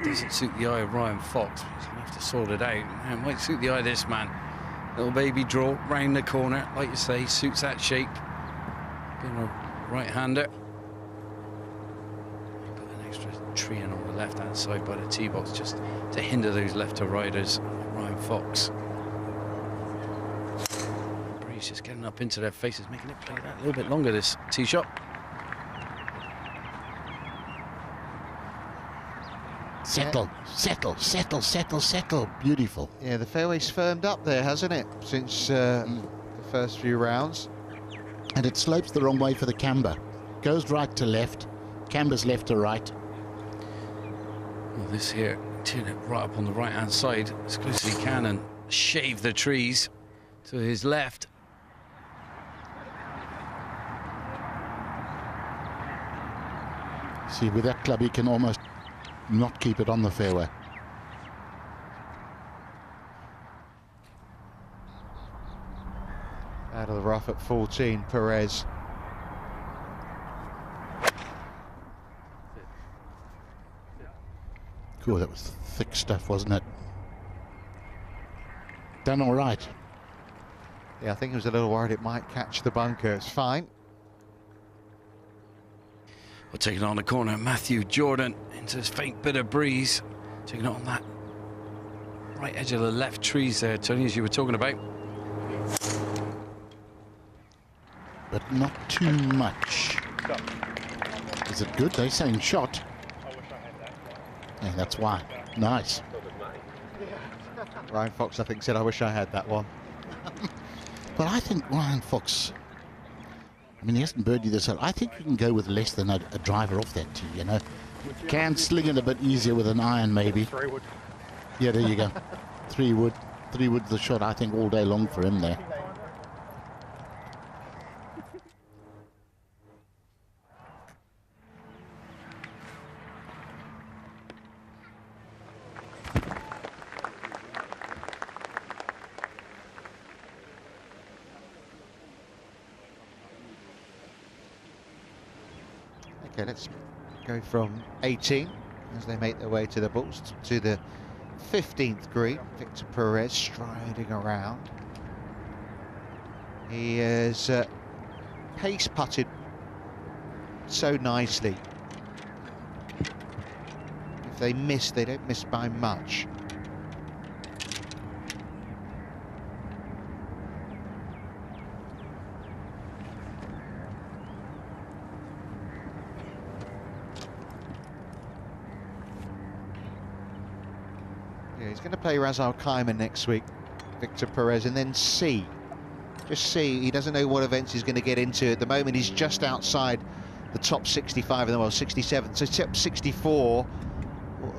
Doesn't suit the eye of Ryan Fox. He's going to have to sort it out. It might suit the eye of this man. Little baby draw round the corner, like you say, suits that shape. Being a right-hander. Put an extra tree in on the left-hand side by the tee box just to hinder those left-to-righters. Ryan Fox. Breeze just getting up into their faces, making it play that a little bit longer, this tee shot. Settle, settle, settle, settle, settle. Beautiful. Yeah, the fairway's firmed up there, hasn't it, since the first few rounds? And it slopes the wrong way for the camber. Goes right to left, camber's left to right. Well, this here, turn it right up on the right-hand side as close as he can and shave the trees to his left. See, with that club, he can almost not keep it on the fairway. Out of the rough at 14, Perez. Cool, that was thick stuff, wasn't it? Done all right. Yeah, I think he was a little worried it might catch the bunker. It's fine. We're taking on the corner, Matthew Jordan into this faint bit of breeze. Taking it on that right edge of the left trees there, Tony, as you were talking about. But not too much. Is it good? They're saying shot. Yeah, that's why. Nice. Ryan Fox, I think, said, I wish I had that one. But I think Ryan Fox, I mean, he hasn't birdied this out. I think you can go with less than a driver off that tee, you know. Can sling it a bit easier with an iron, maybe. 3-wood. Yeah, there you go. 3-wood. 3-wood's the shot, I think, all day long for him there. Okay, let's go from 18 as they make their way to the balls to the 15th green. Victor Perez striding around. He has pace putted so nicely. If they miss, they don't miss by much. He's going to play Razal Khyma next week, Victor Perez, and then see. Just see. He doesn't know what events he's going to get into. At the moment, he's just outside the top 65 in the world, 67. So top 64,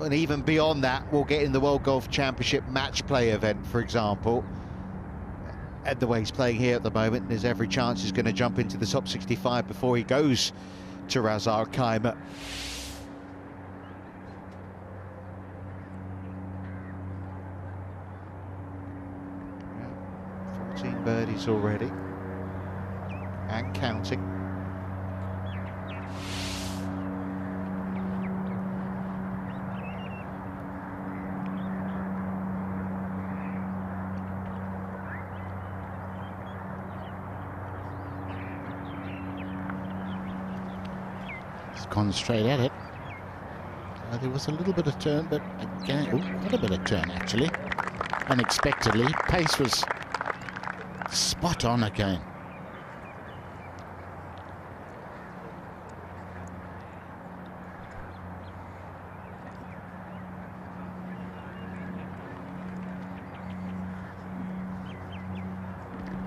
and even beyond that, we'll get in the World Golf Championship match play event, for example. And the way he's playing here at the moment, there's every chance he's going to jump into the top 65 before he goes to Razal Khyma. 14 birdies already, and counting. He's gone straight at it. There was a little bit of turn, but again, quite a bit of turn actually. Unexpectedly, pace was spot on again.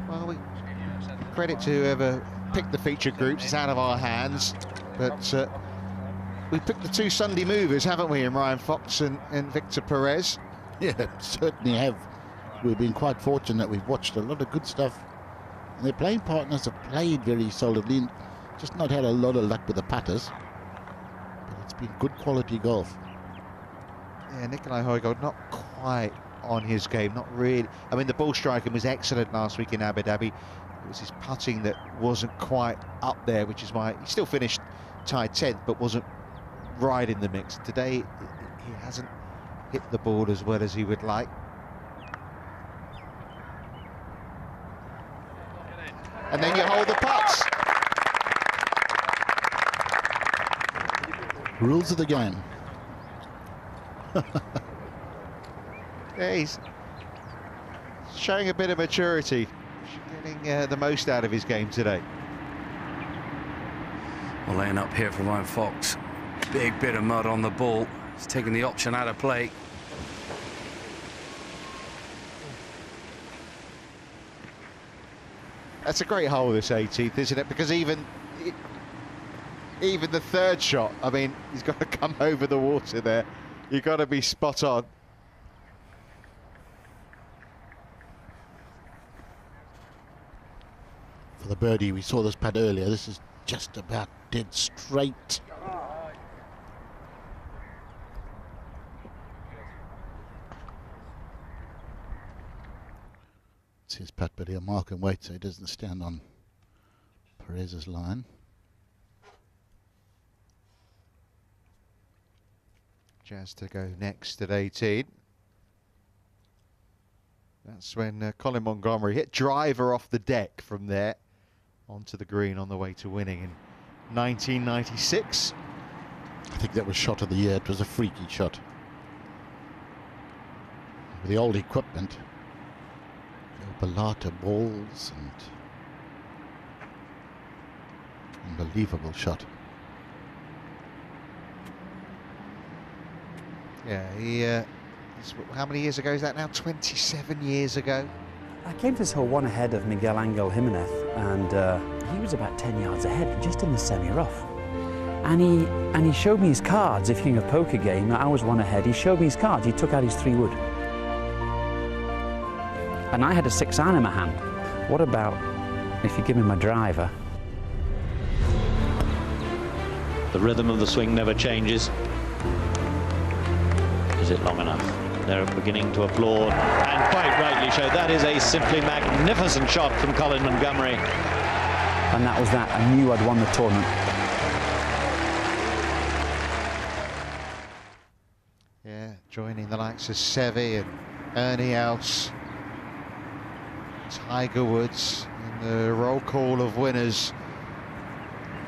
Well, we credit to whoever picked the feature groups. It's out of our hands, but we picked the two Sunday movers, haven't we, in Ryan Fox and Victor Perez? Yeah, certainly have. we've been quite fortunate. We've watched a lot of good stuff. And their playing partners have played very solidly and just not had a lot of luck with the putters. But it's been good quality golf. Yeah, Nikolai Højgaard not quite on his game, not really. I mean, the ball striking was excellent last week in Abu Dhabi. It was his putting that wasn't quite up there, which is why he still finished tied 10th, but wasn't right in the mix. Today, he hasn't hit the ball as well as he would like. And then you hold the putts. Rules of the game. Yeah, he's showing a bit of maturity, getting the most out of his game today. Well, laying up here for Ryan Fox. Big bit of mud on the ball. He's taking the option out of play. That's a great hole, this 18th, isn't it? Because even the third shot, I mean, he's got to come over the water there. You've got to be spot on. For the birdie, we saw this putt earlier. This is just about dead straight. It's his putt, but he'll mark and wait so he doesn't stand on Perez's line. Jazz to go next at 18. That's when Colin Montgomery hit driver off the deck from there onto the green on the way to winning in 1996. I think that was shot of the year. It was a freaky shot. With the old equipment, the Balata balls, and unbelievable shot. Yeah, how many years ago is that now? 27 years ago. I came to this hole one ahead of Miguel Angel Jimenez, and he was about 10 yards ahead, just in the semi-rough. And he showed me his cards. If you think of poker game, I was one ahead. He showed me his cards. He took out his 3-wood. And I had a 6-iron in my hand. What about if you give me my driver? The rhythm of the swing never changes. Is it long enough? They're beginning to applaud, and quite rightly so. That is a simply magnificent shot from Colin Montgomery. And that was that. I knew I'd won the tournament. Yeah, joining the likes of Seve and Ernie Els, Tiger Woods in the roll call of winners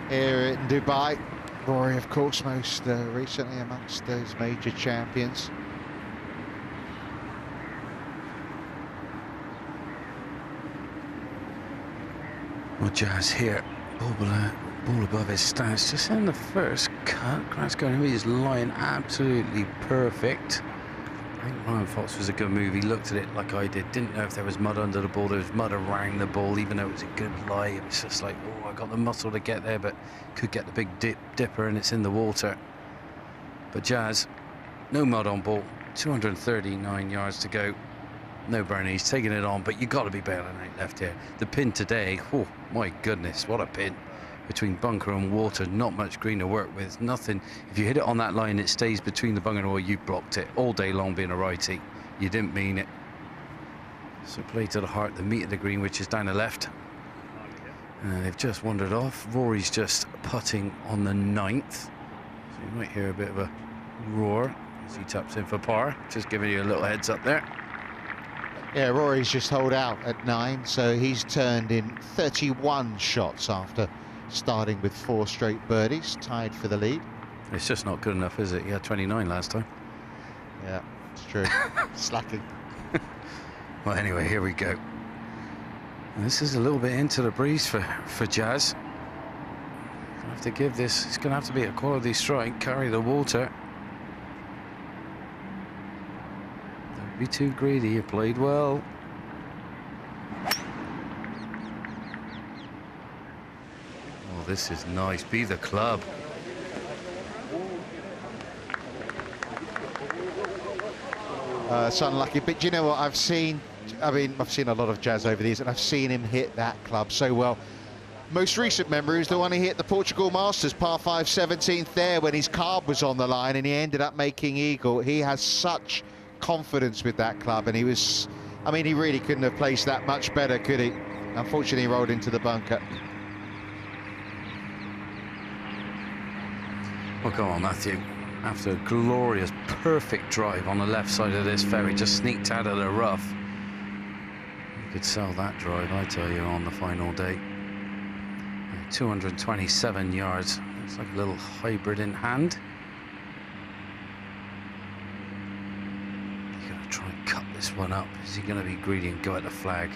here in Dubai. Rory, of course, most recently amongst those major champions. Well, Jazz here, ball above his stance, just in the first cut. Grass going, he's lying absolutely perfect. I think Ryan Fox was a good move. He looked at it like I did. Didn't know if there was mud under the ball. There was mud around the ball, even though it was a good lie. It was just like, oh, I got the muscle to get there, but could get the big dipper, and it's in the water. But Jazz, no mud on ball. 239 yards to go. No brownies, taking it on, but you got to be bailing out left here. The pin today, oh my goodness, what a pin. Between bunker and water, not much green to work with, nothing. If you hit it on that line, it stays between the bunker and water. You blocked it all day long being a righty. You didn't mean it. So play to the heart, the meat of the green, which is down the left. And they've just wandered off. Rory's just putting on the 9th. So you might hear a bit of a roar as he taps in for par. Just giving you a little heads up there. Yeah, Rory's just holed out at 9, so he's turned in 31 shots after starting with 4 straight birdies, tied for the lead. It's just not good enough, is it? He had 29 last time. Yeah, it's true. Slacking. Well, anyway, here we go. And this is a little bit into the breeze for Jazz. Gonna have to give this, it's going to have to be a quality strike, carry the water. Don't be too greedy, you played well. Oh, this is nice, be the club. It's unlucky, but you know what, I've seen I mean, I've seen a lot of Jazz over these, and I've seen him hit that club so well. Most recent memory is the one he hit the Portugal Masters, par 5, 17th there, when his card was on the line and he ended up making eagle. He has such confidence with that club, and he was, I mean, he really couldn't have placed that much better, could he? Unfortunately, he rolled into the bunker. Well, go on, Matthew. After a glorious, perfect drive on the left side of this fairway, just sneaked out of the rough. You could sell that drive, I tell you, on the final day. 227 yards. It's like a little hybrid in hand. He's going to try and cut this one up. Is he going to be greedy and go at the flag?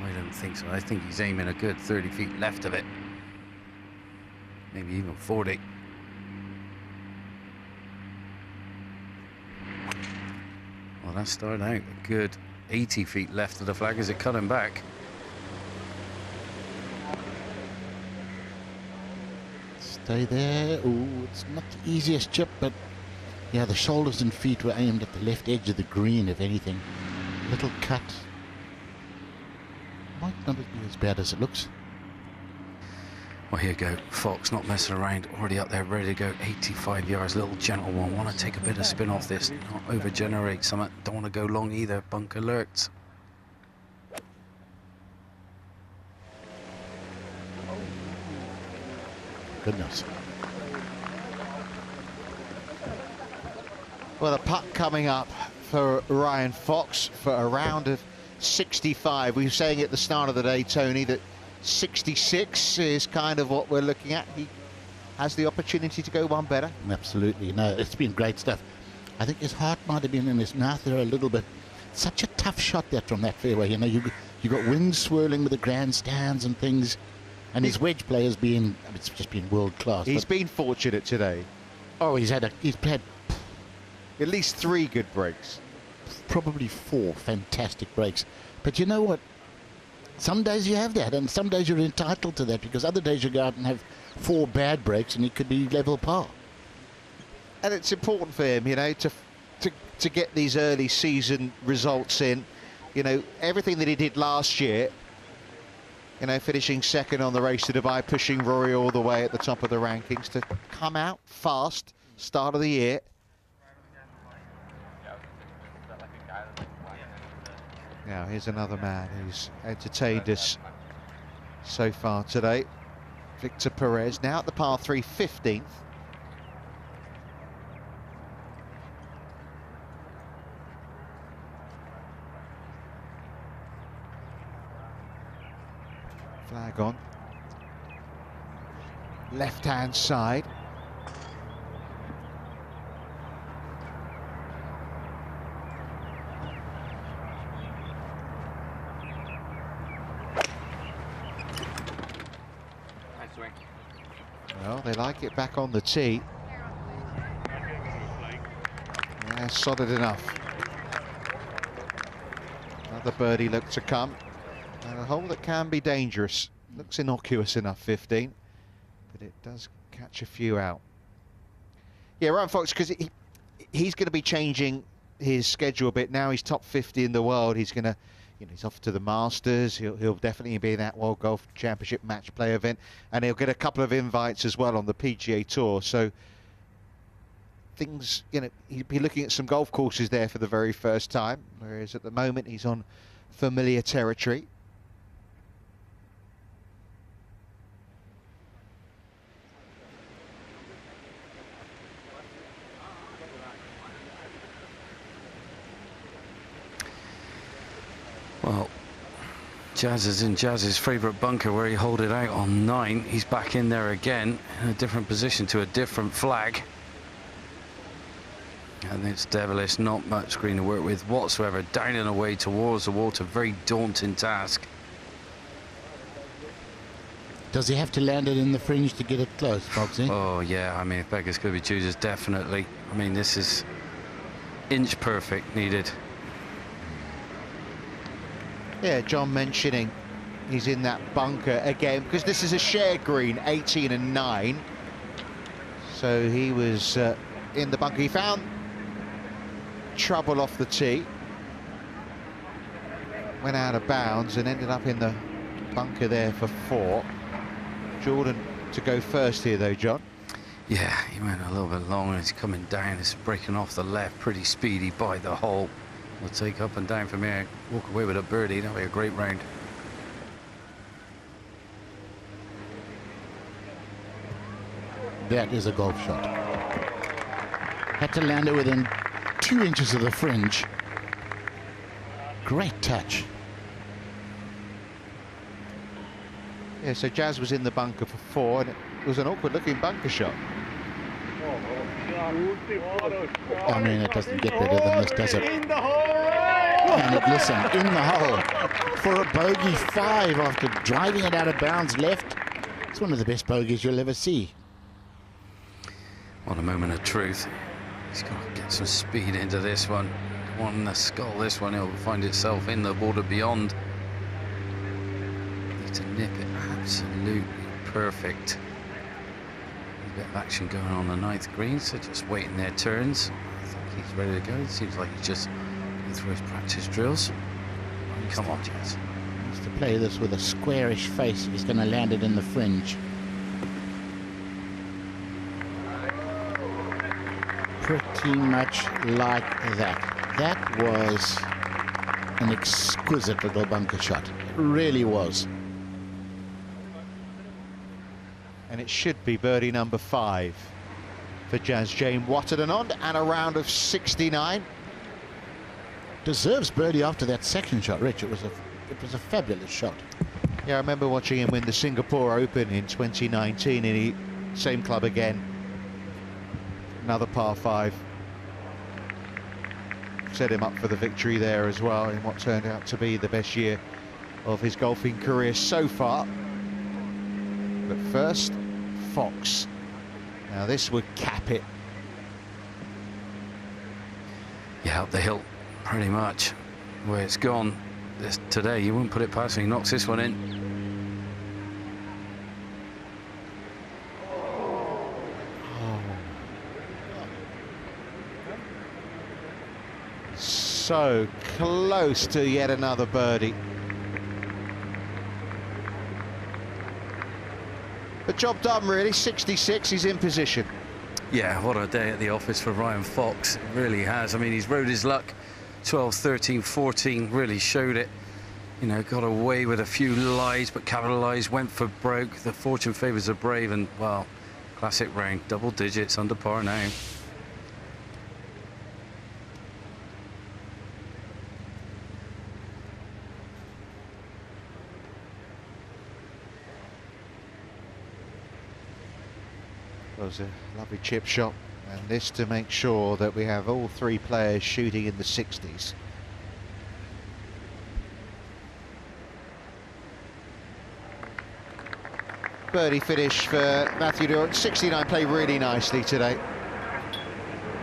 I don't think so. I think he's aiming a good 30 feet left of it. Maybe even 40. Well, that started out a good 80 feet left of the flag as it cut him back. Stay there. Oh, it's not the easiest chip, but yeah, the shoulders and feet were aimed at the left edge of the green, if anything. Little cut. Might not be as bad as it looks. Well, here you go. Fox not messing around, already up there, ready to go. 85 yards, little gentle one. Want to take a bit of spin off this, not over-generate something. Don't want to go long either. Bunker lurks. Goodness. Well, the putt coming up for Ryan Fox for a round of 65. We were saying at the start of the day, Tony, that 66 is kind of what we're looking at. He has the opportunity to go one better. Absolutely. No, it's been great stuff. I think his heart might have been in his mouth there a little bit. Such a tough shot that from that fairway. You know, you got wind swirling with the grandstands and things. And his wedge play has been, it's just been world class. He's been fortunate today. Oh, he's had at least 3 good breaks. Probably 4 fantastic breaks. But you know what? Some days you have that, and some days you're entitled to that, because other days you go out and have 4 bad breaks and it could be level par. And it's important for him, you know, to get these early season results in. You know, everything that he did last year, you know, finishing second on the Race to Dubai, pushing Rory all the way at the top of the rankings, to come out fast, start of the year. Now, here's another man who's entertained us so far today. Victor Perez, now at the par 3, 15th. Flag on. Left-hand side. Well, they like it back on the tee. Yeah, solid enough. Another birdie look to come. And a hole that can be dangerous. Looks innocuous enough, 15. But it does catch a few out. Yeah, Ryan Fox, because he's going to be changing his schedule a bit. Now he's top 50 in the world. He's going to, you know, he's off to the Masters. He'll definitely be in that World Golf Championship match play event, and he'll get a couple of invites as well on the PGA Tour. So things, you know, he'll be looking at some golf courses there for the very first time, whereas at the moment he's on familiar territory. Well, Jazz is in Jazz's favourite bunker where he hold it out on 9. He's back in there again in a different position to a different flag. And it's devilish, not much green to work with whatsoever. Down and away towards the water, very daunting task. Does he have to land it in the fringe to get it close, Foxy? Oh yeah, I mean, if beggars could be choosers, definitely. I mean, this is inch perfect needed. Yeah, John mentioning he's in that bunker again, because this is a shared green, 18 and 9. So he was in the bunker. He found trouble off the tee. went out of bounds and ended up in the bunker there for 4. Jordan to go first here though, John. Yeah, he went a little bit long and he's coming down. It's breaking off the left, pretty speedy by the hole. We'll take up and down from here, walk away with a birdie. That'll be a great round. That is a golf shot. Had to land it within 2 inches of the fringe. Great touch. Yeah, so Jazz was in the bunker for 4, and it was an awkward looking bunker shot. I mean, it doesn't get better than this, does it? And listen, in the hole for a bogey 5 after driving it out of bounds left. It's one of the best bogeys you'll ever see. What a moment of truth. He's got to get some speed into this one. One in the skull, this one, he'll find itself in the border beyond. Need to nip it absolutely perfect. A bit of action going on the 9th green, so just waiting their turns. I think he's ready to go. It seems like he's just going through his practice drills. Come on, Jazz. He needs to play this with a squarish face if he's going to land it in the fringe. Pretty much like that. That was an exquisite little bunker shot. It really was. And it should be birdie number 5 for Jazz Jane Watterton on, and a round of 69. Deserves birdie after that second shot, Rich. It was a fabulous shot. Yeah, I remember watching him win the Singapore Open in 2019, and he, same club again. Another par 5. Set him up for the victory there as well in what turned out to be the best year of his golfing career so far. But first, Fox. Now this would cap it. Yeah, up the hill, pretty much. Where it's gone today, you wouldn't put it past him. He knocks this one in. So close to yet another birdie. But job done really, 66, he's in position. Yeah, what a day at the office for Ryan Fox. It really has. I mean, he's rode his luck. 12, 13, 14, really showed it. You know, got away with a few lies, but capitalised, went for broke. The fortune favours the brave, and, well, classic round. Double digits, under par now. It was a lovely chip shot, and this to make sure that we have all 3 players shooting in the 60s. Birdie finish for Matthew Durant. 69 played really nicely today.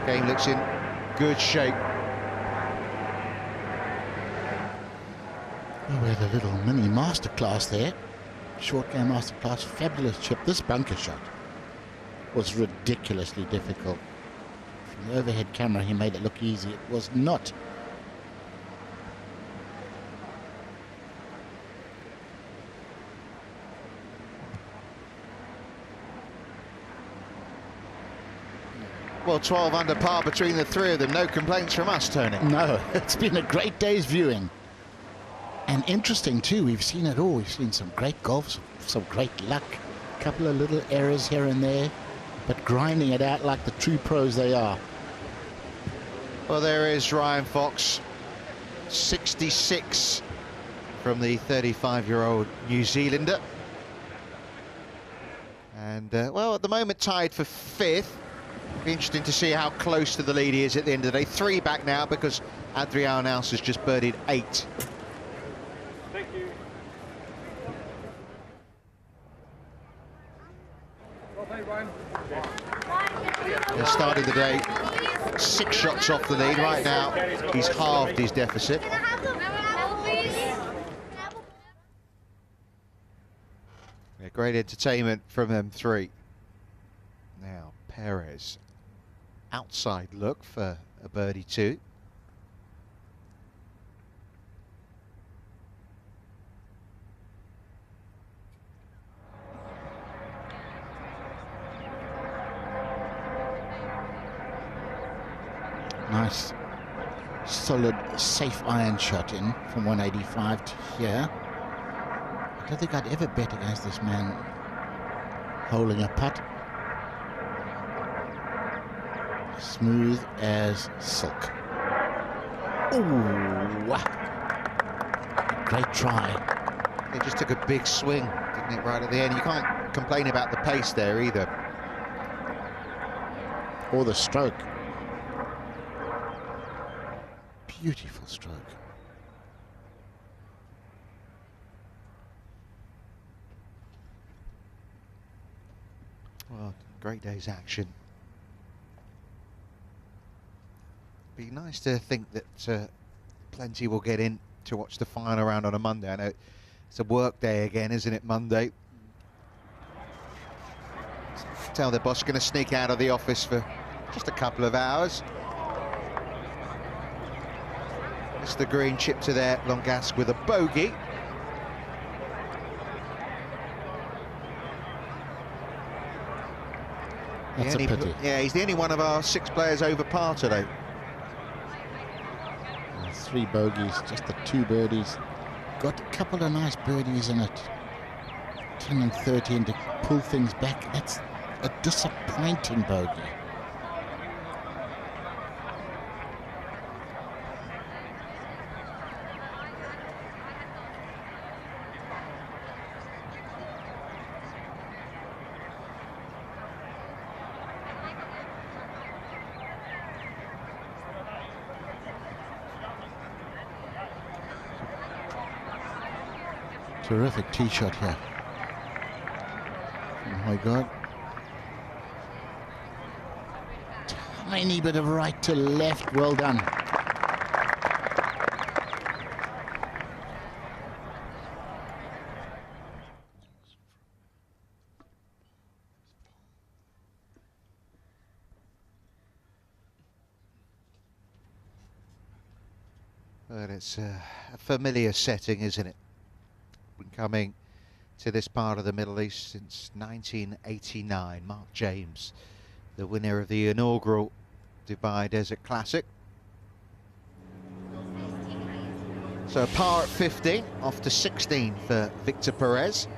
Game looks in good shape. Oh, we had a little mini masterclass there. Short game masterclass, fabulous chip. This bunker shot was ridiculously difficult. From the overhead camera, he made it look easy. It was not. Well, 12 under par between the 3 of them. No complaints from us, Tony. No, it's been a great day's viewing. And interesting, too. We've seen it all. We've seen some great golf, some great luck. A couple of little errors here and there, but grinding it out like the true pros they are. Well, there is Ryan Fox, 66 from the 35-year-old New Zealander. And, well, at the moment tied for 5th. Be interesting to see how close to the lead he is at the end of the day. 3 back now because Adrian Naus has just birdied 8. Thank you. Well played, Ryan. They started the day 6 shots off the lead. Right now, he's halved his deficit. Yeah, great entertainment from them 3. Now, Perez. Outside look for a birdie 2. Nice, solid, safe iron shot in from 185 to here. I don't think I'd ever bet against this man holding a putt. Smooth as silk. Ooh, great try. They just took a big swing, didn't it, right at the end? You can't complain about the pace there either. Or the stroke. Beautiful stroke. Well, great day's action. Be nice to think that plenty will get in to watch the final round on a Monday. I know it's a work day again, isn't it, Monday? Tell their boss going to sneak out of the office for just a couple of hours. Mr. Green chip to there, Longasque with a bogey. That's a pity. Yeah, he's the only one of our 6 players over par today. 3 bogeys, just the 2 birdies. Got a couple of nice birdies in it. 10 and 13 to pull things back. That's a disappointing bogey. Terrific tee shot here from Højgaard. Tiny bit of right to left, well done. But it's a familiar setting, isn't it? Been coming to this part of the Middle East since 1989. Mark James, the winner of the inaugural Dubai Desert Classic. So par at 15, off to 16 for Victor Perez.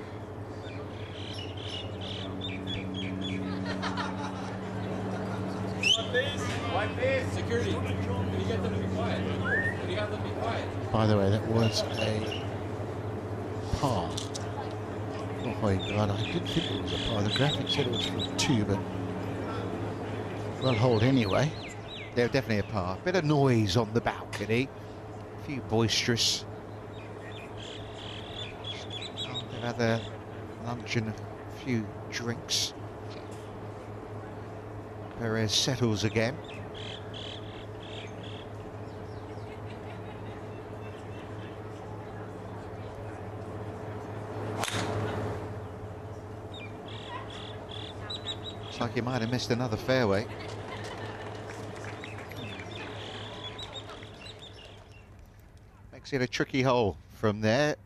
Security, can you get them to be quiet? Can you have them be quiet? By the way, that was a par. Oh my God, I did think it was a par. The graphic said it was for 2, but well hold anyway. They're definitely a par. Bit of noise on the balcony. A few boisterous. They've had their lunch and a few drinks. Perez settles again. Looks like he might have missed another fairway. Makes it a tricky hole from there.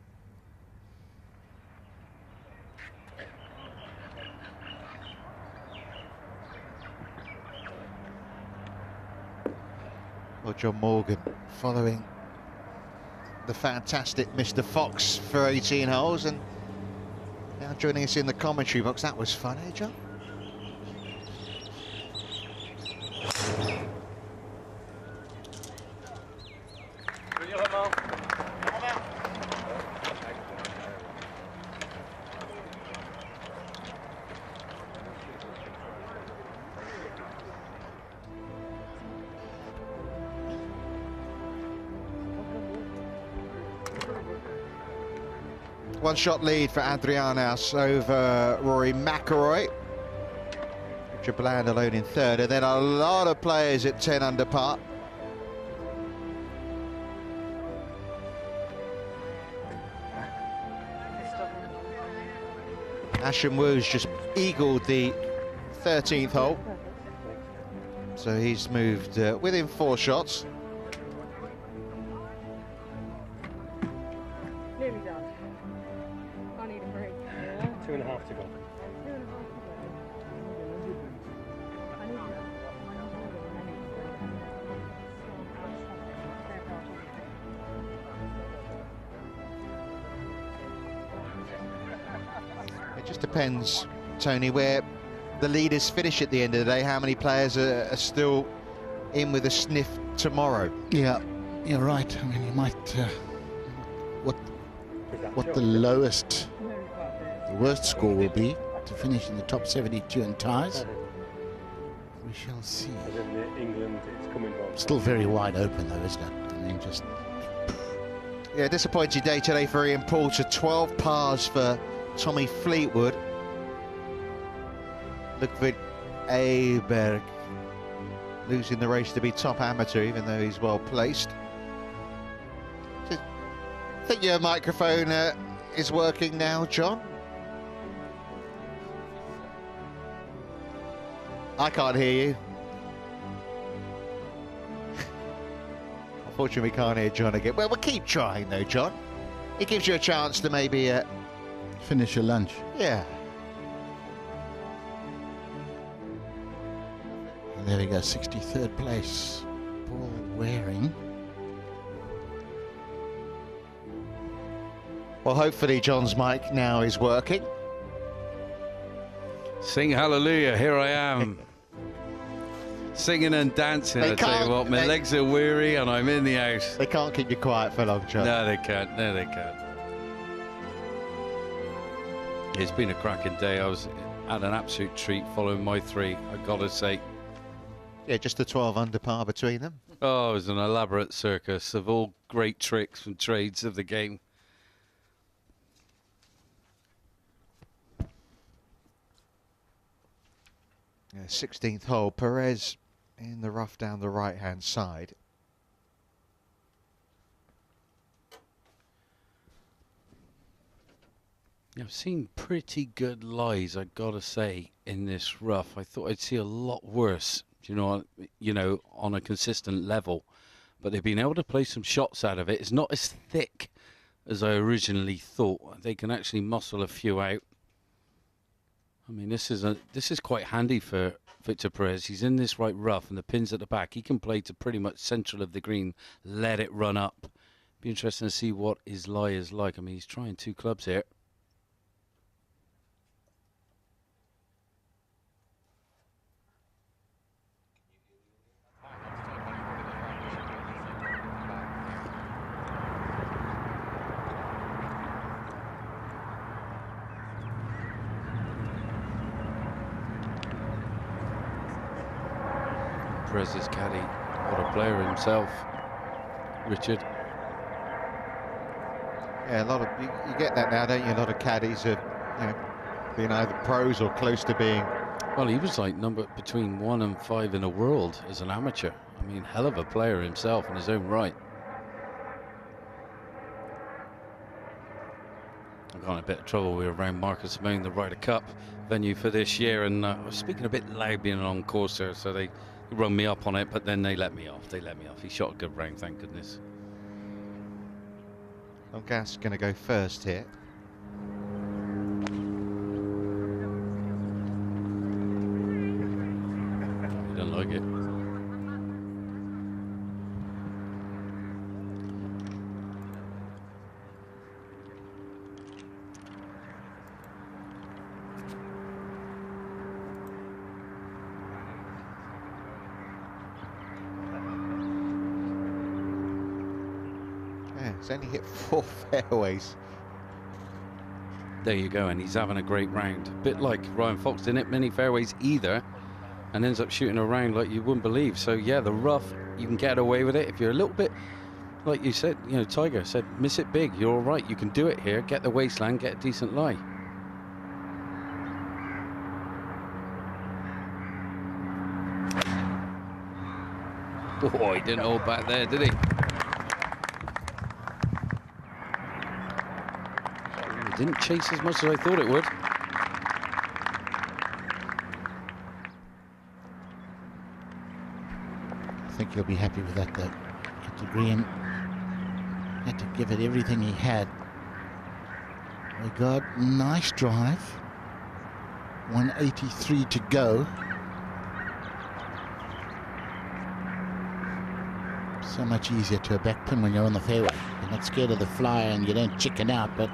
Well, John Morgan following the fantastic Mr. Fox for 18 holes, and now joining us in the commentary box. That was fun, eh, John? One-shot lead for Adrianas over Rory McIlroy. Richard Bland alone in third, and then a lot of players at 10 under par. Ashton Woo's just eagled the 13th hole, so he's moved within 4 shots. Nearly done. I need a break. 2.5 to go. just depends, Tony, where the leaders finish at the end of the day. How many players are still in with a sniff tomorrow? Yeah, you're right. I mean, you might... what the lowest, the worst score will be to finish in the top 72 in ties. We shall see. England, it's coming home. Still very wide open though, isn't it? I mean, just... Yeah, disappointing day today for Ian Poulter. 12 pars for Tommy Fleetwood. Ludwig Aberg losing the race to be top amateur, even though he's well placed. I think your microphone is working now, John. I can't hear you. Unfortunately, we can't hear John again. Well, we'll keep trying though, John. It gives you a chance to maybe... finish your lunch. Yeah. And there we go, 63rd place. Paul Waring. Well, hopefully John's mic now is working. Sing hallelujah, here I am. Singing and dancing, I tell you what, my legs are weary and I'm in the house. They can't keep you quiet for long, John. No, they can't, no, they can't. It's been a cracking day. I was had an absolute treat following my three, I gotta say. Yeah, just a 12 under par between them. Oh, it was an elaborate circus of all great tricks and trades of the game. Yeah, 16th hole, Perez in the rough down the right-hand side. I've seen pretty good lies, I gotta say, in this rough. I thought I'd see a lot worse, you know, on a consistent level. But they've been able to play some shots out of it. It's not as thick as I originally thought. They can actually muscle a few out. I mean, this is quite handy for Victor Perez. He's in this right rough and the pin's at the back. He can play to pretty much central of the green, let it run up. Be interesting to see what his lie is like. I mean, he's trying two clubs here. Perez's caddy, what a player himself, Richard. Yeah, a lot of you get that now, don't you? A lot of caddies are, you know, being either pros or close to being. Well, he was like number between 1 and 5 in the world as an amateur. I mean, hell of a player himself in his own right. I got in a bit of trouble. We were around Marcus Simone, the Ryder Cup venue for this year, and I was speaking a bit loud being on course there, so they rung me up on it, but then they let me off. He shot a good round, thank goodness. Well, Gas going to go first here. He doesn't like it. He's only hit 4 fairways. There you go, and he's having a great round. A bit like Ryan Fox didn't hit many fairways either, and ends up shooting a round like you wouldn't believe. So yeah, the rough, you can get away with it if you're a little bit, like you said, you know, Tiger said, miss it big. You're all right. You can do it here. Get the waistland, get a decent lie. Oh, he didn't hold back there, did he? Didn't chase as much as I thought it would. I think he'll be happy with that, though. Hit the green. Had to give it everything he had. We got nice drive. 183 to go. So much easier to a back pin when you're on the fairway. You're not scared of the flyer and you don't chicken out, but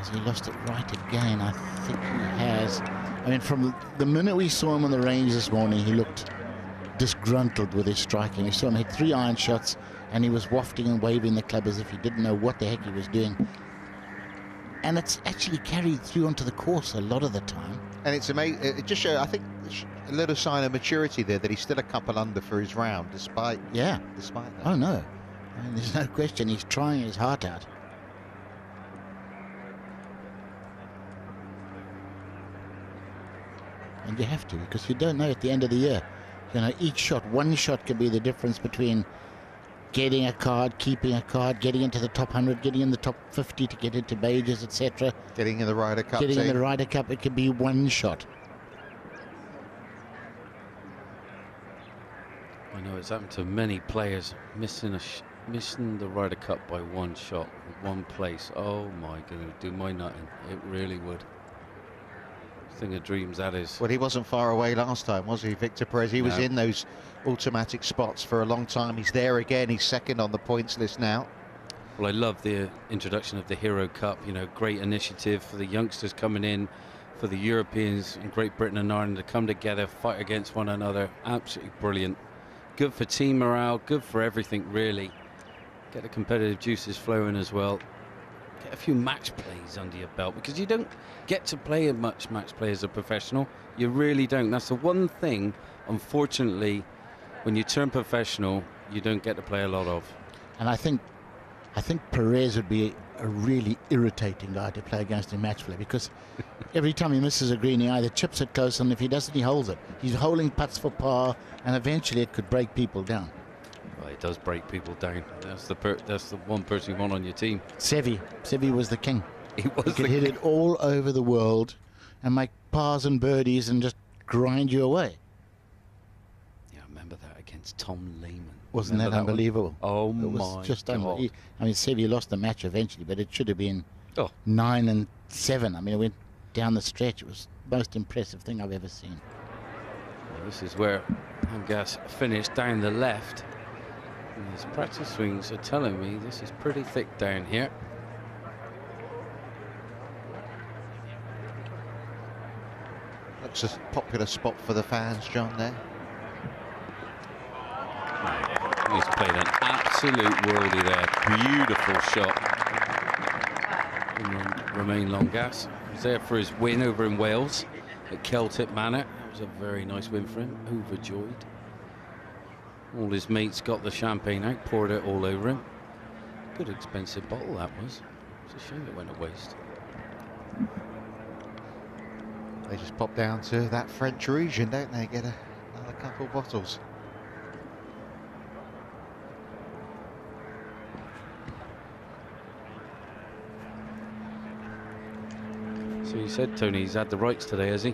Has he lost it right again? I think he has. I mean, from the minute we saw him on the range this morning, he looked disgruntled with his striking. We saw him hit 3 iron shots, and he was wafting and waving the club as if he didn't know what the heck he was doing. And it's actually carried through onto the course a lot of the time. And it's amazing. It just shows, I think, a little sign of maturity there, that he's still a couple under for his round, despite that. Oh no, I mean, there's no question. He's trying his heart out. And you have to, because you don't know at the end of the year. You know, each shot, one shot could be the difference between getting a card, keeping a card, getting into the top 100, getting in the top 50 to get into majors, etc. Getting in the Ryder Cup. Getting in the Ryder Cup, it could be one shot. I know it's happened to many players, missing the Ryder Cup by one shot, one place. Oh my goodness, do my nutting. It really would. Thing of dreams, that is. Well, he wasn't far away last time, was he, Victor Perez? He was in those automatic spots for a long time. He's there again. He's second on the points list now. Well, I love the introduction of the Hero Cup. You know, great initiative for the youngsters coming in, for the Europeans in Great Britain and Ireland to come together, fight against one another. Absolutely brilliant. Good for team morale, good for everything, really. Get the competitive juices flowing as well. Get a few match plays under your belt, because you don't get to play much match play as a professional. You really don't. That's the one thing, unfortunately, when you turn professional, you don't get to play a lot of. And I think Perez would be a really irritating guy to play against in match play, because every time he misses a green, he either chips it close, and if he doesn't, he holds it. He's holding putts for par, and eventually it could break people down. Well, it does break people down. That's the one person you want on your team. Sevi was the king. He could hit it all over the world and make pars and birdies and just grind you away. Yeah, I remember that against Tom Lehman. Wasn't that unbelievable? Oh it was my just God. unbelievable. I mean, Sevi lost the match eventually, but it should have been 9 and 7. I mean, it went down the stretch. It was the most impressive thing I've ever seen. Well, this is where Angas finished down the left. And his practice swings are telling me this is pretty thick down here. Looks a popular spot for the fans, John, there. He's played an absolute worldie there. Beautiful shot. And then Romain Longas was there for his win over in Wales at Celtic Manor. That was a very nice win for him. Overjoyed. All his mates got the champagne out, poured it all over him. Good expensive bottle that was. It's a shame it went to waste. They just pop down to that French region, don't they? Get another couple bottles. So you said, Tony, he's had the rights today, has he?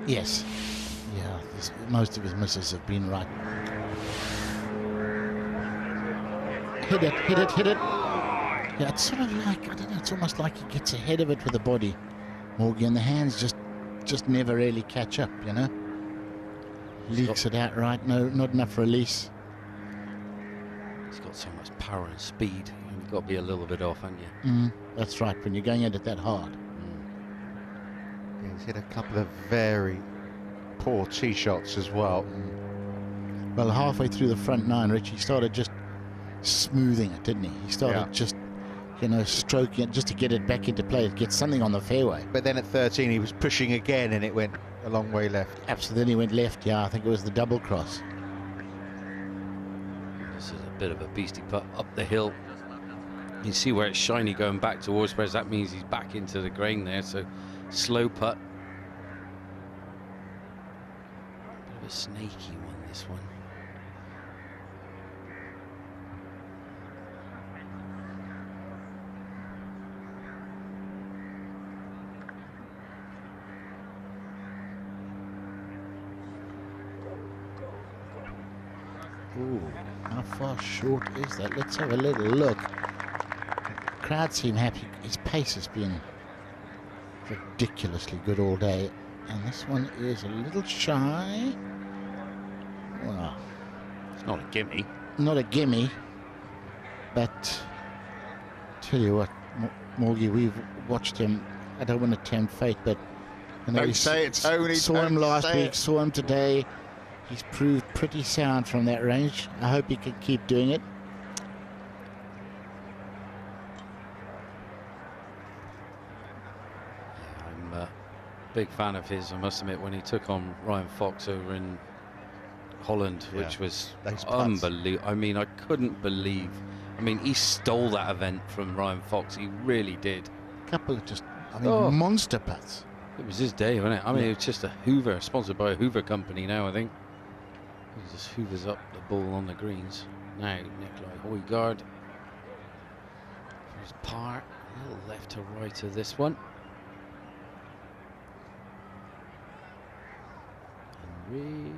Yes. Yeah, most of his misses have been right. Hit it, hit it, hit it. Yeah, it's sort of like, I don't know, it's almost like he gets ahead of it with the body. Morgan, the hands just never really catch up, you know. Leaks it out right, not enough release. He's got so much power and speed. You've got to be a little bit off, haven't you? That's right, when you're going at it that hard. Yeah, he's hit a couple of very poor tee shots as well. Well, halfway through the front 9, Rich, he started just smoothing it, didn't he? He started just, you know, stroking it just to get it back into play, to get something on the fairway. But then at 13, he was pushing again, and it went a long way left. Absolutely, then he went left, yeah, I think it was the double cross. This is a bit of a beastie putt up the hill. You see where it's shiny going back towards Perez. That means he's back into the grain there, so slow putt. Bit of a snaky one, this one. Ooh, how far short is that? Let's have a little look. Crowd seem happy. His pace has been ridiculously good all day, and this one is a little shy. Well, it's not a gimme. Not a gimme, but tell you what, Morgie, we've watched him. I don't want to tempt fate, but Don't say it, Tony. Saw him last week, saw him today. He's proved pretty sound from that range. I hope he can keep doing it. I'm a big fan of his, I must admit, when he took on Ryan Fox over in Holland, which was unbelievable. I mean, I couldn't believe. I mean, he stole that event from Ryan Fox. He really did. Couple of just, monster putts. It was his day, wasn't it? I mean, it was just a Hoover, sponsored by a Hoover company now, I think. He just hoovers up the ball on the greens. Now, Nikolai Højgaard. There's par, a little left to right of this one. Henry.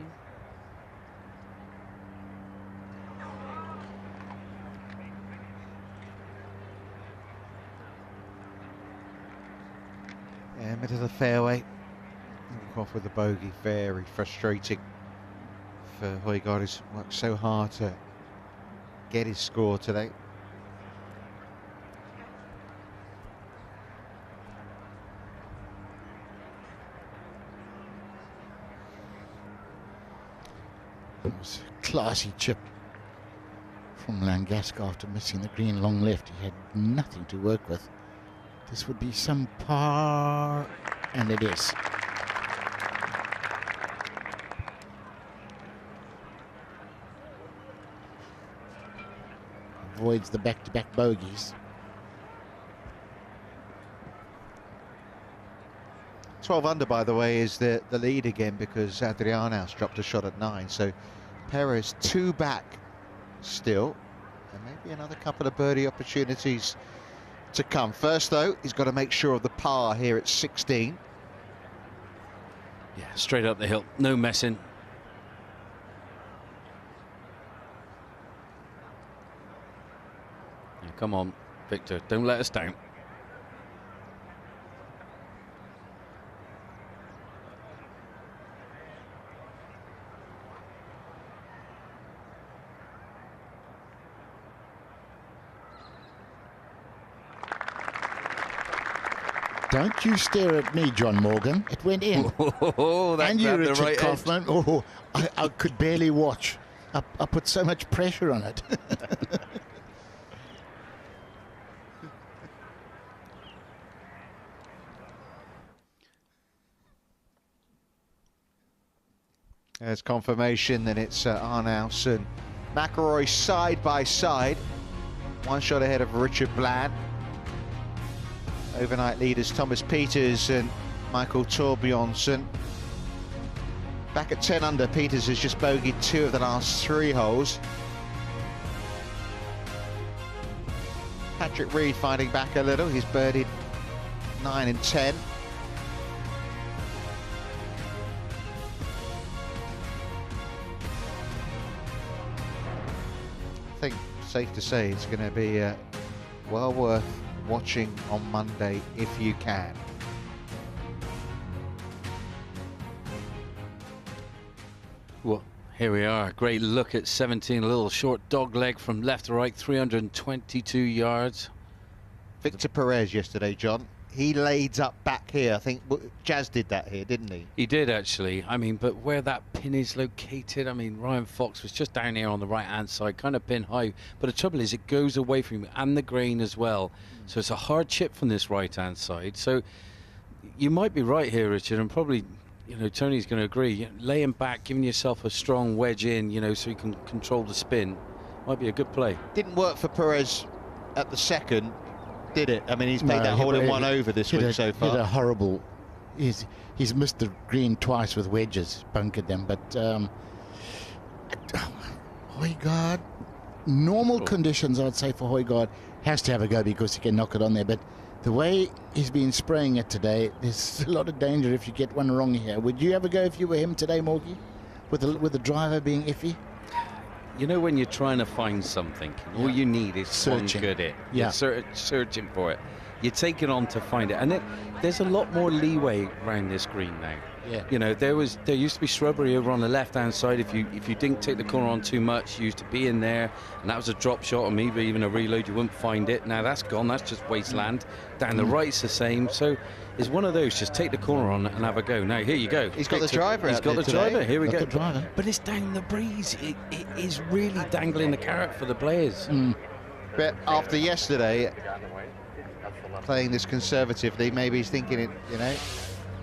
Yeah, middle of the fairway. Walk off with a bogey. Very frustrating for Højgaard, who's worked so hard to get his score today. It was a classy chip from Langasca after missing the green long left. He had nothing to work with. This would be some par, and it is. Avoids the back-to-back bogeys. 12 under, by the way, is the lead again because Adrianaus dropped a shot at 9. So Perez 2 back still, and maybe another couple of birdie opportunities to come. First, though, he's got to make sure of the par here at 16. Yeah, straight up the hill, no messing. Yeah, come on, Victor, don't let us down. Don't you stare at me, John Morgan. It went in. And you, Richard right Kaufman. Oh, I could barely watch. I put so much pressure on it. There's confirmation that it's Arnaus and McIlroy side by side. One shot ahead of Richard Bland. Overnight leaders Thomas Pieters and Michael Thorbjornsen. Back at 10 under, Pieters has just bogeyed 2 of the last 3 holes. Patrick Reed finding back a little. He's birdied 9 and 10. I think safe to say it's going to be well worth watching on Monday if you can. Well, here we are. Great look at 17. A little short dog leg from left to right, 322 yards. Victor Perez yesterday, John. He laid up back here. I think Jazz did that here, didn't he? He did, actually. I mean, but where that pin is located, I mean, Ryan Fox was just down here on the right-hand side, kind of pin high. But the trouble is it goes away from him and the green as well. So it's a hard chip from this right-hand side. So you might be right here, Richard, and probably, you know, Tony's going to agree. Laying back, giving yourself a strong wedge in, you know, so you can control the spin, might be a good play. Didn't work for Perez at the second, did it? I mean, he's made that hole in one over this week so far. Hit a horrible. He's missed the green twice with wedges, bunkered them. But Højgaard, normal conditions, I'd say for Højgaard, has to have a go because he can knock it on there. But the way he's been spraying it today, there's a lot of danger if you get one wrong here. Would you have a go if you were him today, Morgie, with the driver being iffy? You know, when you're trying to find something, all you need is one good hit. Yeah. You're searching for it. You take it on to find it, and there's a lot more leeway around this green now. Yeah. You know, there used to be shrubbery over on the left-hand side. If you didn't take the corner on too much, you used to be in there, and that was a drop shot, or maybe even a reload. You wouldn't find it. Now that's gone. That's just wasteland. Down the right's the same. So it's one of those. Just take the corner on and have a go. Now here you go. He's got the driver. He's got the driver. Here we go. The driver. But it's down the breeze. It is really dangling the carrot for the players. But after yesterday, playing this conservatively, maybe he's thinking, you know,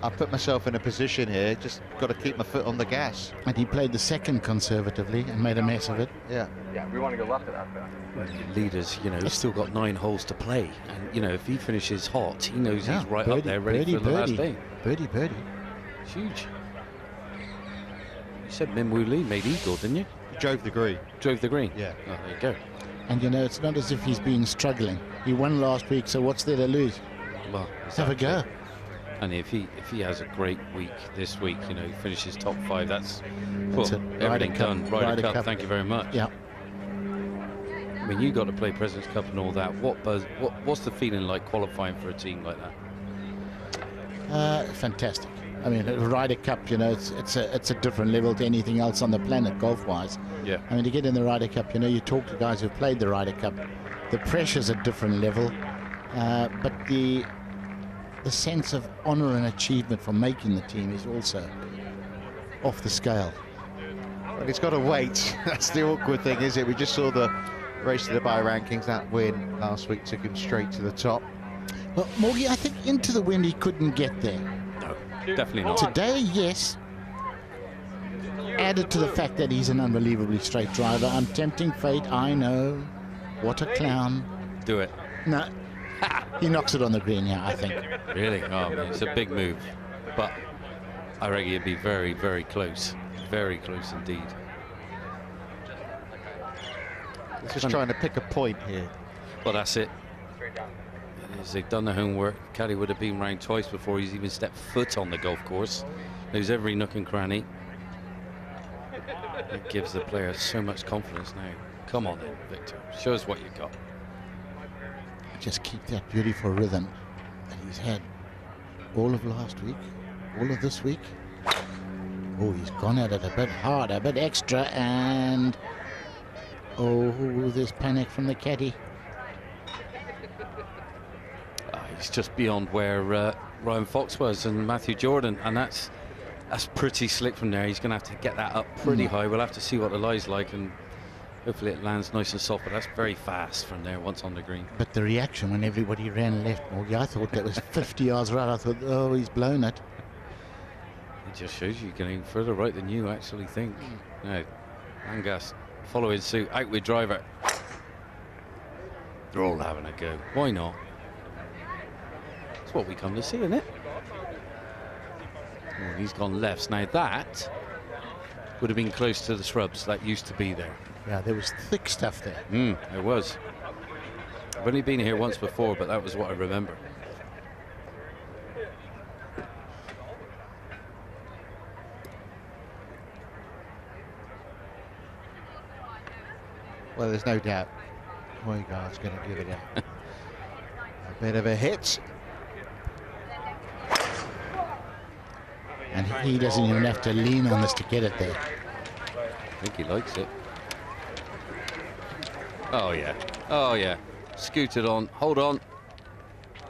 I put myself in a position here, just got to keep my foot on the gas. And he played the second conservatively and made a mess of it. Yeah. Yeah, we want to go left of that. Well, the leaders, you know, he's still got 9 holes to play. And, you know, if he finishes hot, he knows he's right up there ready for the last day. Birdie. It's huge. You said Min Woo Lee made eagle, didn't you? Drove the green. Drove the green? Yeah. Oh, there you go. And, you know, it's not as if he's been struggling. He won last week, so what's there to lose? Well, have a go. And if he has a great week this week, you know, finishes top 5, that's everything done. Ryder Cup, thank you very much. Yeah. I mean, you got to play President's Cup and all that. What's the feeling like qualifying for a team like that? Fantastic. I mean, a Ryder Cup, you know, it's a different level to anything else on the planet, golf-wise. Yeah. I mean, to get in the Ryder Cup, you know, you talk to guys who've played the Ryder Cup. The pressure's a different level, but the sense of honour and achievement for making the team is also off the scale. But it's got to wait. That's the awkward thing, is it? We just saw the Race to Dubai rankings. That win last week took him straight to the top. Well, Morgie, I think into the wind he couldn't get there. No, definitely not. Today, yes. Added to the fact that he's an unbelievably straight driver. I'm tempting fate, I know. What a clown. Do it. No. He knocks it on the green, yeah, I think. Really? Oh, man, it's a big move. But I reckon it'd be very, very close. Very close indeed. He's just trying to pick a point here. Well, that's it. They've done the homework. Caddy would have been round twice before he's even stepped foot on the golf course. Knows every nook and cranny. It gives the player so much confidence now. Come on then, Victor. Show us what you got. Just keep that beautiful rhythm that he's had all of last week, all of this week. Oh, he's gone at it a bit hard, a bit extra, and oh, there's panic from the caddy. He's just beyond where Ryan Fox was and Matthew Jordan, and that's pretty slick from there. He's going to have to get that up pretty high. We'll have to see what the lie's like, and hopefully it lands nice and soft, but that's very fast from there once on the green. But the reaction when everybody ran left, Morgie, I thought that was 50 yards right. I thought, oh, he's blown it. It just shows you getting further right than you actually think. Now, Angas following suit, out with driver. They're all having a go. Why not? It's what we come to see, isn't it? Oh, he's gone lefts. Now that would have been close to the shrubs. That used to be there. Yeah, there was thick stuff there. There was. I've only been here once before, but that was what I remember. Well, there's no doubt Højgaard's going to give it a bit of a hit. And he doesn't even have to lean on this to get it there. I think he likes it. Oh, yeah. Oh, yeah. Scooted on. Hold on.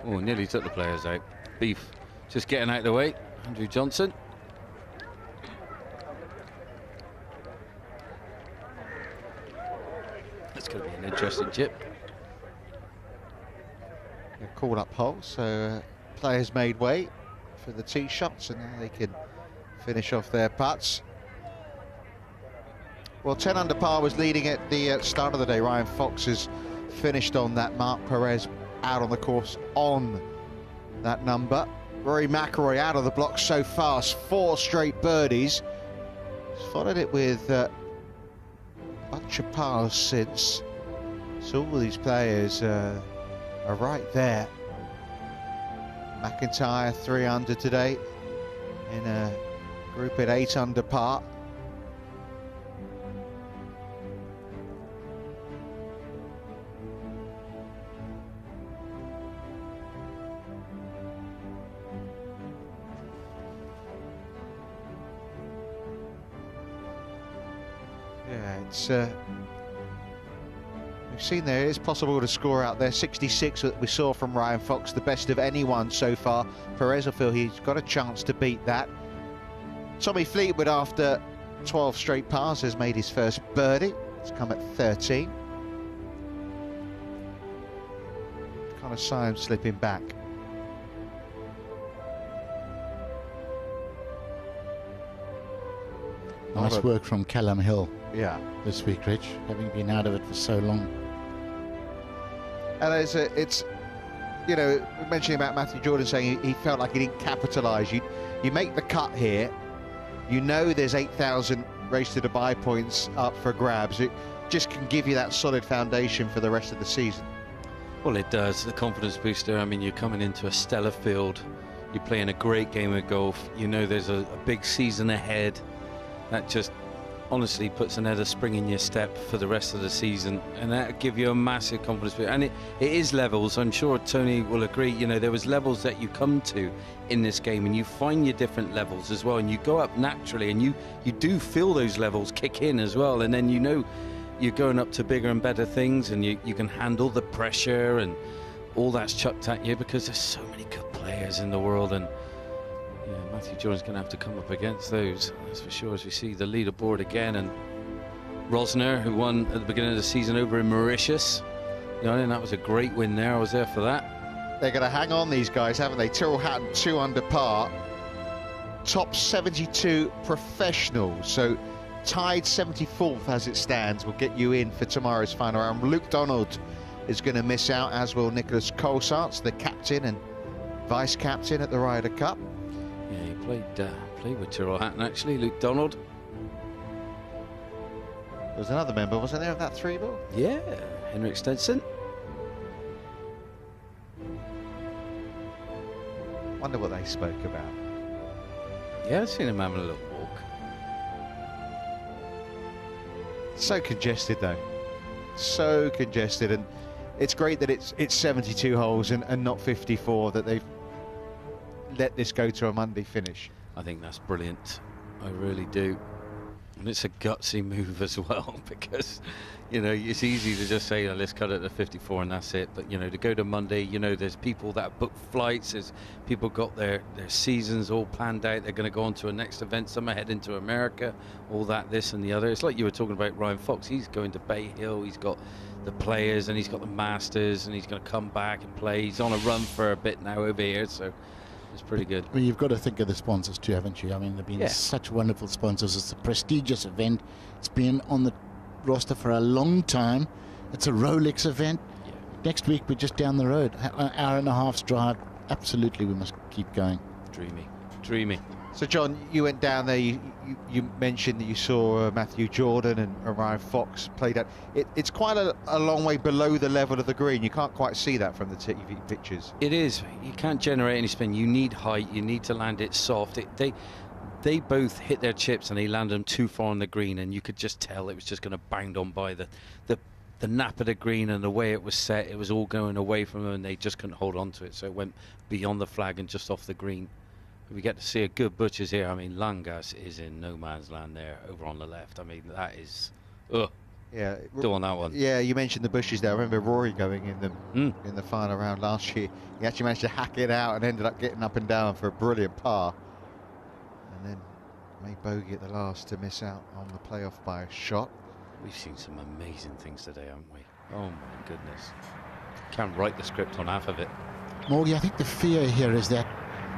Oh, nearly took the players out. Beef just getting out of the way. Andrew Johnson. That's going to be an interesting chip. A call up hole, so players made way for the tee shots, and now they can finish off their putts. Well, 10 under par was leading at the start of the day. Ryan Fox has finished on that. Mark Perez out on the course on that number. Rory McIlroy out of the blocks so fast, 4 straight birdies. He's followed it with a bunch of pars since. So all these players are right there. McIntyre 3 under today in a group at 8 under par. Yeah, it's we've seen there it's possible to score out there. 66 that we saw from Ryan Fox, the best of anyone so far. Perez, I feel he's got a chance to beat that. Tommy Fleetwood, after 12 straight pars, has made his first birdie. It's come at 13. Kind of saw him slipping back. Nice work from Callum Hill. Yeah. This week, Rich, having been out of it for so long. And it's you know, mentioning about Matthew Jordan saying he felt like he didn't capitalise. You make the cut here. You know there's 8,000 Race to Dubai points up for grabs. It just can give you that solid foundation for the rest of the season. Well, it does. The confidence booster. I mean, you're coming into a stellar field. You're playing a great game of golf. You know there's a big season ahead. That just honestly puts another spring in your step for the rest of the season, and that'll give you a massive confidence booster. And it is levels. I'm sure Tony will agree. You know, there was levels that you come to in this game, and you find your different levels as well, and you go up naturally, and you do feel those levels kick in as well, and then you know you're going up to bigger and better things, and you can handle the pressure and all that's chucked at you, because there's so many good players in the world, and yeah, Matthew Jordan's going to have to come up against those, that's for sure, as we see the leaderboard again. And Rosner, who won at the beginning of the season over in Mauritius, you know, and that was a great win there. I was there for that. They're going to hang on, these guys, haven't they? Tyrrell Hatton 2 under par, top 72 professionals, so tied 74th as it stands will get you in for tomorrow's final round. Luke Donald is going to miss out, as will Nicholas Colsaerts, the captain and vice captain at the Ryder Cup. Yeah, he played with Tyrrell Hatton actually, Luke Donald. There was another member, wasn't there, of that 3-ball? Yeah, Henrik Stenson. Wonder what they spoke about. Yeah, I've seen him having a little walk. So congested though, so congested, and it's great that it's 72 holes and not 54, that they've let this go to a Monday finish. I think that's brilliant, I really do. And it's a gutsy move as well, because, you know, it's easy to just say, oh, let's cut it to 54 and that's it. But, you know, to go to Monday, you know, there's people that book flights, there's people got their seasons all planned out. They're going to go on to a next event. Some are heading to America, all that, this and the other. It's like you were talking about Ryan Fox. He's going to Bay Hill. He's got the Players and he's got the Masters, and he's going to come back and play. He's on a run for a bit now over here, so it's pretty good. Well, you've got to think of the sponsors too, haven't you? I mean, they've been such wonderful sponsors. It's a prestigious event. It's been on the roster for a long time. It's a Rolex event. Yeah. Next week we're just down the road, an hour and a half's drive. Absolutely, we must keep going. Dreamy. So John, you went down there, you mentioned that you saw Matthew Jordan and Ryan Fox played out. It's quite a long way below the level of the green. You can't quite see that from the TV pictures. It is. You can't generate any spin. You need height. You need to land it soft. They both hit their chips and they landed them too far on the green, and you could just tell it was just going to bound on by the nap of the green, and the way it was set, it was all going away from them, and they just couldn't hold on to it. So it went beyond the flag and just off the green. We get to see a good butchers here. I mean, Langas is in no man's land there over on the left. I mean, that is, yeah, do on that one. Yeah, you mentioned the bushes there. I remember Rory going in them in the final round last year. He actually managed to hack it out and ended up getting up and down for a brilliant par, and then made bogey at the last to miss out on the playoff by a shot. We've seen some amazing things today, haven't we? Oh my goodness. Can't write the script on half of it. Morgie, I think the fear here is that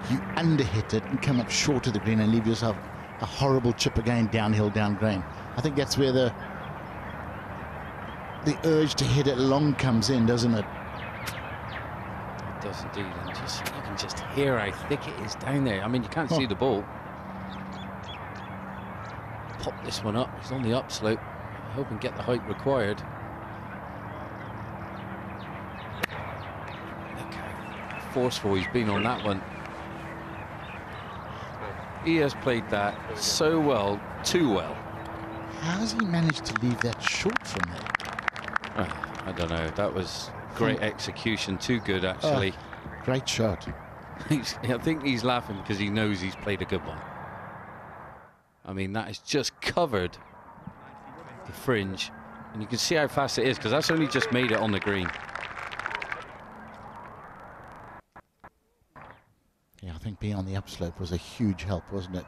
you underhit it and come up short of the green and leave yourself a horrible chip again downhill, down green. I think that's where the urge to hit it long comes in, doesn't it? It does indeed, and you can just hear how thick it is down there. I mean, you can't see the ball. Pop this one up. He's on the upslope. Hope and get the height required. Look how forceful he's been on that one. He has played that so well, too well. How has he managed to leave that short from there? I don't know. That was great execution. Too good, actually. Great shot. I think he's laughing because he knows he's played a good one. I mean, that is just covered the fringe, and you can see how fast it is, because that's only just made it on the green. Yeah, I think being on the upslope was a huge help, wasn't it?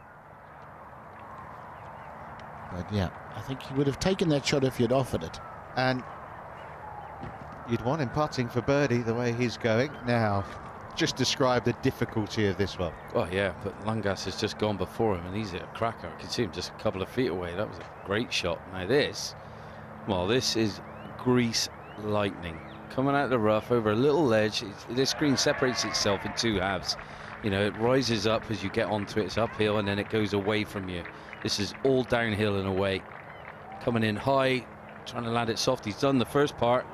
But yeah, I think he would have taken that shot if you'd offered it. And you'd want him putting for birdie the way he's going. Now, just describe the difficulty of this one. Oh yeah, but Langas has just gone before him, and he's a cracker. I can see him just a couple of feet away. That was a great shot. Now this, well, this is grease lightning. Coming out of the rough over a little ledge. This green separates itself in two halves. You know, it rises up as you get onto it. It's uphill, and then it goes away from you. This is all downhill and away. Coming in high, trying to land it soft. He's done the first part.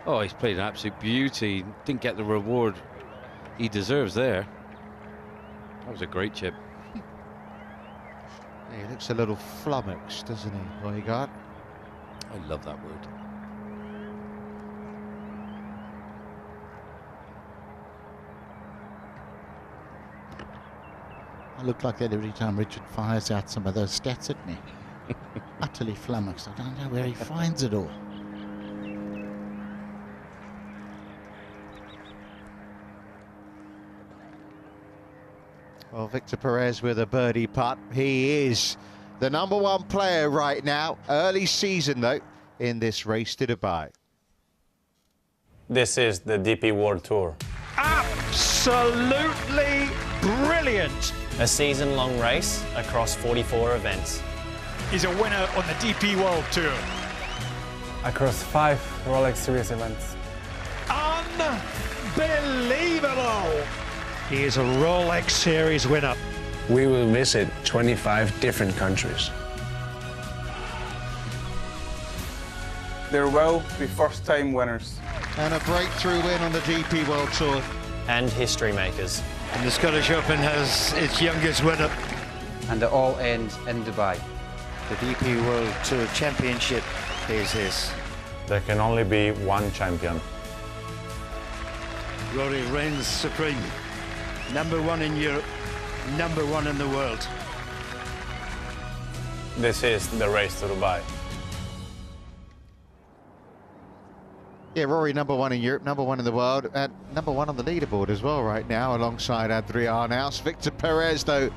Oh, he's played an absolute beauty. Didn't get the reward he deserves there. That was a great chip. He looks a little flummoxed, doesn't he, Odegaard? I love that word. I look like that every time Richard fires out some of those stats at me. Utterly flummoxed. I don't know where he finds it all. Well, Victor Perez with a birdie putt. He is the #1 player right now. Early season, though, in this race to Dubai. This is the DP World Tour. Absolutely brilliant. A season-long race across 44 events. He's a winner on the DP World Tour. Across 5 Rolex Series events. Unbelievable! He is a Rolex Series winner. We will visit 25 different countries. There will be first-time winners. And a breakthrough win on the DP World Tour. And history makers. And the Scottish Open has its youngest winner. And it all ends in Dubai. The DP World Tour Championship is his. There can only be one champion. Rory reigns supreme. #1 in Europe, #1 in the world. This is the race to Dubai. Yeah, Rory #1 in Europe, #1 in the world, and #1 on the leaderboard as well right now, alongside Adrian Aus. Victor Perez, though,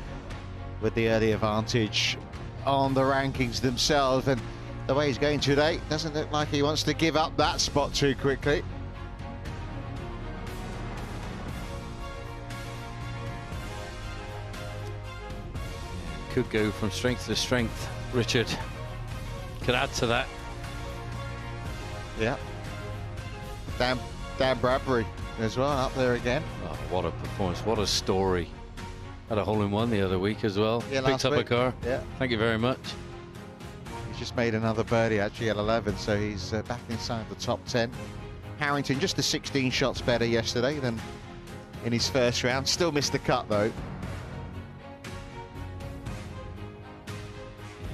with the early advantage on the rankings themselves, and the way he's going today, doesn't look like he wants to give up that spot too quickly. Could go from strength to strength, Richard. Could add to that. Yeah. Dan Bradbury as well, up there again. Oh, what a performance, what a story. Had a hole-in-one the other week as well. Yeah, Picked up week. a car. Yeah. Thank you very much. He's just made another birdie actually at 11, so he's back inside the top 10. Harrington just the 16 shots better yesterday than in his first round. Still missed the cut though.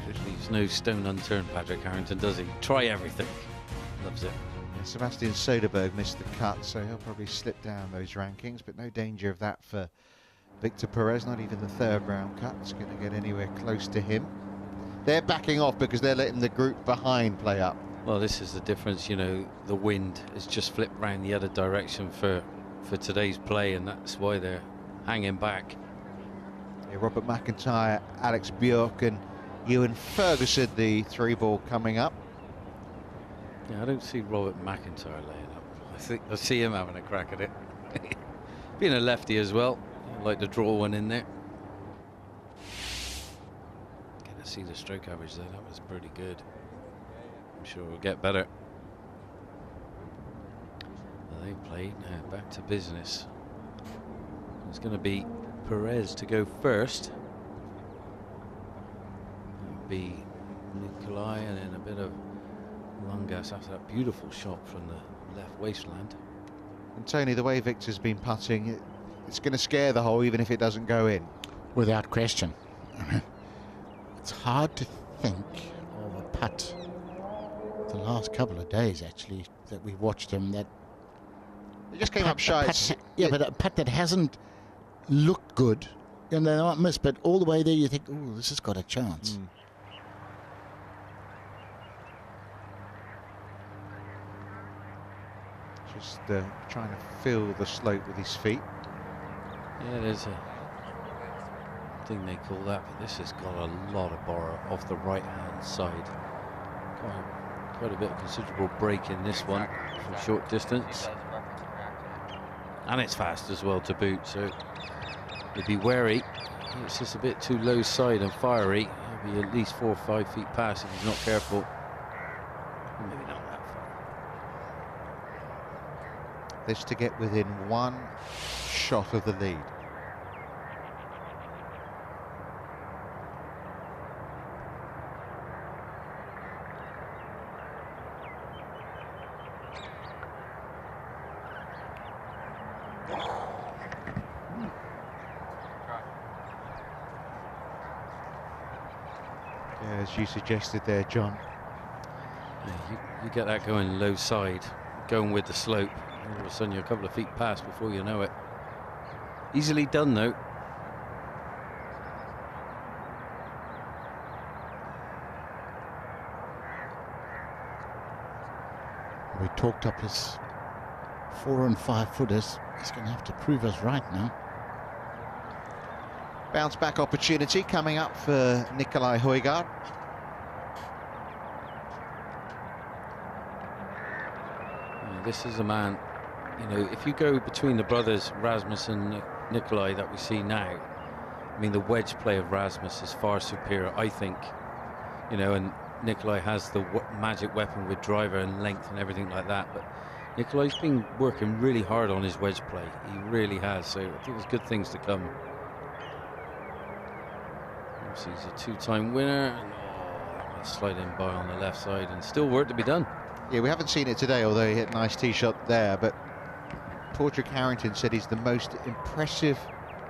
Just leaves no stone unturned, Patrick Harrington, does he? Try everything. Loves it. Sebastian Soderberg missed the cut, so he'll probably slip down those rankings, but no danger of that for Victor Perez. Not even the third round cut is going to get anywhere close to him. They're backing off because they're letting the group behind play up. Well, this is the difference, you know, the wind has just flipped round the other direction for today's play, and that's why they're hanging back. Yeah, Robert McIntyre, Alex Bjork and Ewan Ferguson, the 3-ball coming up. Yeah, I don't see Robert McIntyre laying up. I see him having a crack at it. Being a lefty as well, I'd like to draw one in there. Get to see the stroke average there, that was pretty good. I'm sure we'll get better. Well, they played, now back to business. It's going to be Perez to go first. It'll be Nicolai and then a bit of Langas after that beautiful shot from the left waistland. And Tony, the way Victor's been putting, it's going to scare the hole even if it doesn't go in. Without question. It's hard to think of a putt the last couple of days, actually, that we watched him, that it just came up shy. Yeah, but a putt that hasn't looked good, and they might miss, but all the way there you think, oh, this has got a chance. Just trying to feel the slope with his feet. Yeah, there's a thing they call that, but this has got a lot of borrow off the right-hand side. Quite a bit of considerable break in this one from short distance. And it's fast as well to boot, so you'd be wary. It's just a bit too low side and fiery. He'll be at least 4 or 5 feet past if he's not careful. Maybe not that far. This to get within 1 shot of the lead. Yeah, as you suggested there, John. Yeah, you get that going low side, going with the slope. All of a sudden you're a couple of feet past before you know it. Easily done though. We talked up his 4 and 5 footers. He's going to have to prove us right now. Bounce back opportunity coming up for Nikolai Højgaard. This is a man, you know, if you go between the brothers Rasmus and Nikolai that we see now, I mean, the wedge play of Rasmus is far superior, I think, you know, and Nikolai has the magic weapon with driver and length and everything like that, but Nikolai's been working really hard on his wedge play. He really has, so I think there's good things to come. Obviously, he's a 2-time winner, and that might slide in by on the left side, and still work to be done. Yeah, we haven't seen it today, although he hit a nice tee shot there, but Padraig Harrington said he's the most impressive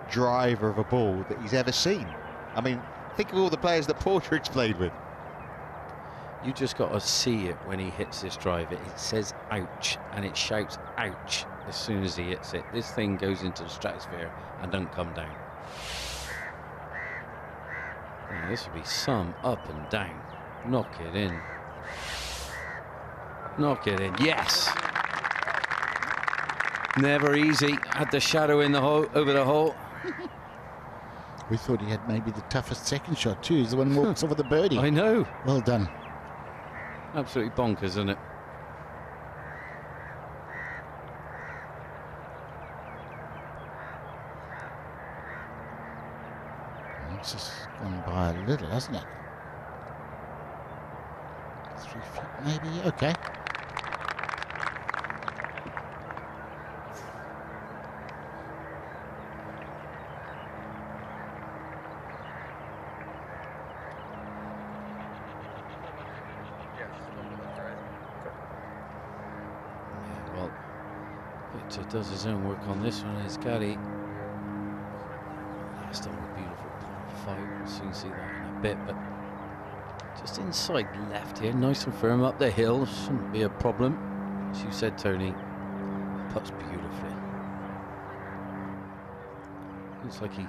driver of a ball that he's ever seen. I mean, think of all the players that Padraig's played with. You just got to see it when he hits this driver. It says ouch, and it shouts ouch as soon as he hits it. This thing goes into the stratosphere and doesn't come down. And this will be some up and down. Knock it in. Knock it in. Yes. Never easy. Had the shadow in the hole, over the hole. We thought he had maybe the toughest second shot too. He's the one who walks over the birdie. I know. Well done. Absolutely bonkers, isn't it? It's just gone by a little, hasn't it? 3 feet maybe. Okay. Victor does his own work on this one. His caddy. Last on a beautiful par 5. We'll soon see that in a bit, but just inside left here, nice and firm up the hill. Shouldn't be a problem. As you said, Tony, puts beautifully. Looks like he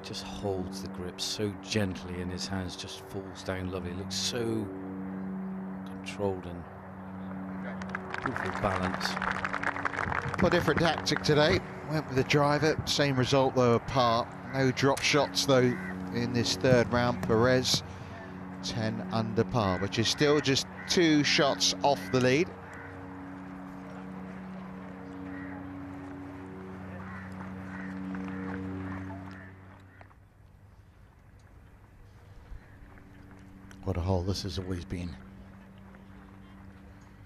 just holds the grip so gently in his hands, just falls down lovely. Looks so controlled and beautiful balance. A different tactic today. Went with the driver, same result though, a par. No drop shots though in this third round. Perez 10 under par, which is still just 2 shots off the lead. What a hole this has always been.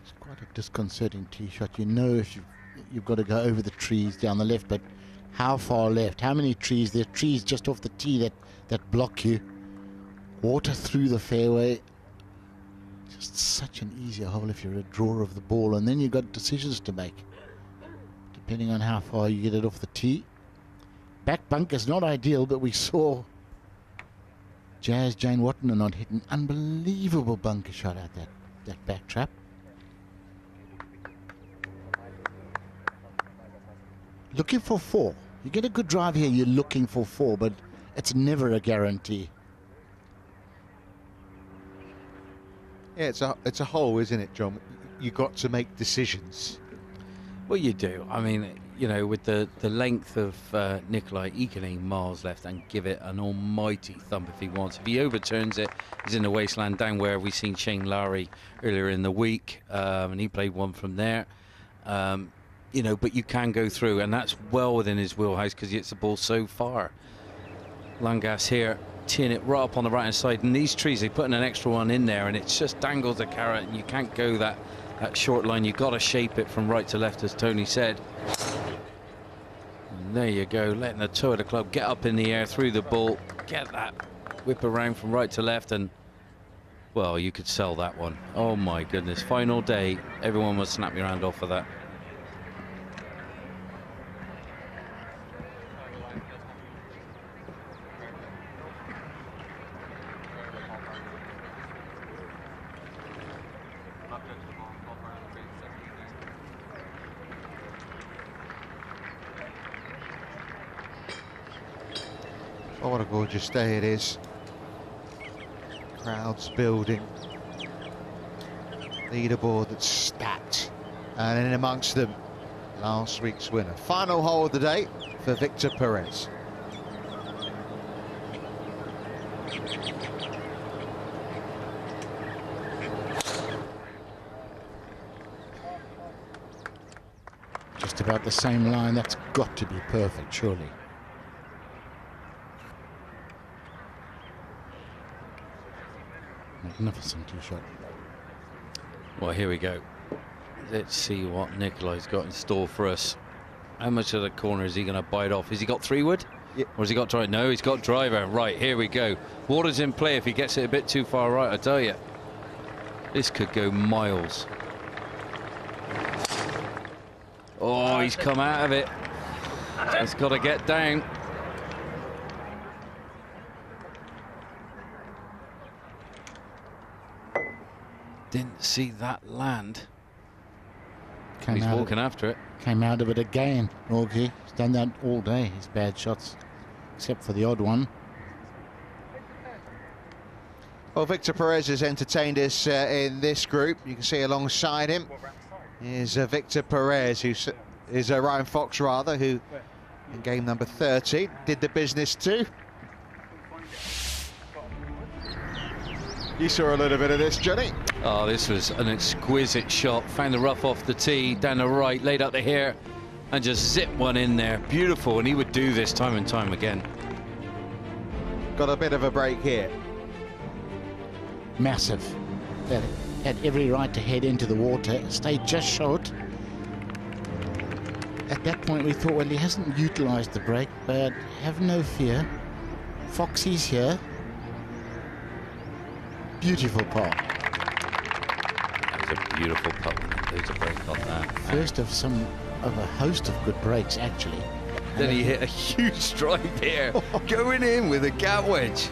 It's quite a disconcerting tee shot. You know if you've got to go over the trees down the left, but how far left? How many trees? There are trees just off the tee that block you. Water through the fairway. Just such an easier hole if you're a drawer of the ball, and then you've got decisions to make depending on how far you get it off the tee. Back bunker's not ideal, but we saw Jane Watton not hit an unbelievable bunker shot out that back trap. Looking for 4. You get a good drive here, you're looking for 4, but it's never a guarantee. Yeah, it's a hole, isn't it, John? You got to make decisions. Well, you do. I mean, you know, with the length of Nikolai, he can aim miles left and give it an almighty thump if he wants. If he overturns it, he's in the wasteland down where we seen Shane Lowry earlier in the week, and he played one from there. You know, but you can go through, and that's well within his wheelhouse because he hits the ball so far. Langas here, teeing it right up on the right-hand side. And these trees, they put an extra one in there, and it just dangles a carrot, and you can't go that short line. You've got to shape it from right to left, as Tony said. And there you go, letting the toe of the club get up in the air through the ball, get that whip around from right to left, and, well, you could sell that one. Oh, my goodness. Final day. Everyone will snap your hand off of that. Oh, what a gorgeous day it is. Crowds building. Leaderboard that's stacked. And in amongst them, last week's winner. Final hole of the day for Victor Perez. Just about the same line. That's got to be perfect, surely. Magnificent tee shot. Well, here we go. Let's see what Nikolai's got in store for us. How much of the corner is he going to bite off? Has he got 3-wood? Yeah. Or has he got driver? No, he's got driver. Right, here we go. Water's in play if he gets it a bit too far right, I tell you. This could go miles. Oh, he's come out of it. It's got to get down. Didn't see that land. He's walking after it. Came out of it again, Norgie. He's done that all day, his bad shots, except for the odd one. Well, Victor Perez has entertained us in this group. You can see alongside him is Victor Perez, who is Ryan Fox, rather, who in game number 30 did the business too. You saw a little bit of this, Johnny. Oh, this was an exquisite shot. Found the rough off the tee, down the right, laid out the hair, and just zipped one in there. Beautiful, and he would do this time and time again. Got a bit of a break here. Massive. That had every right to head into the water, stayed just short. At that point we thought, well, he hasn't utilised the break, but have no fear. Foxy's here. Beautiful par. That was a beautiful putt. There's a break on that. First of a host of good breaks, actually. Then he hit a huge drive here, going in with a gap wedge.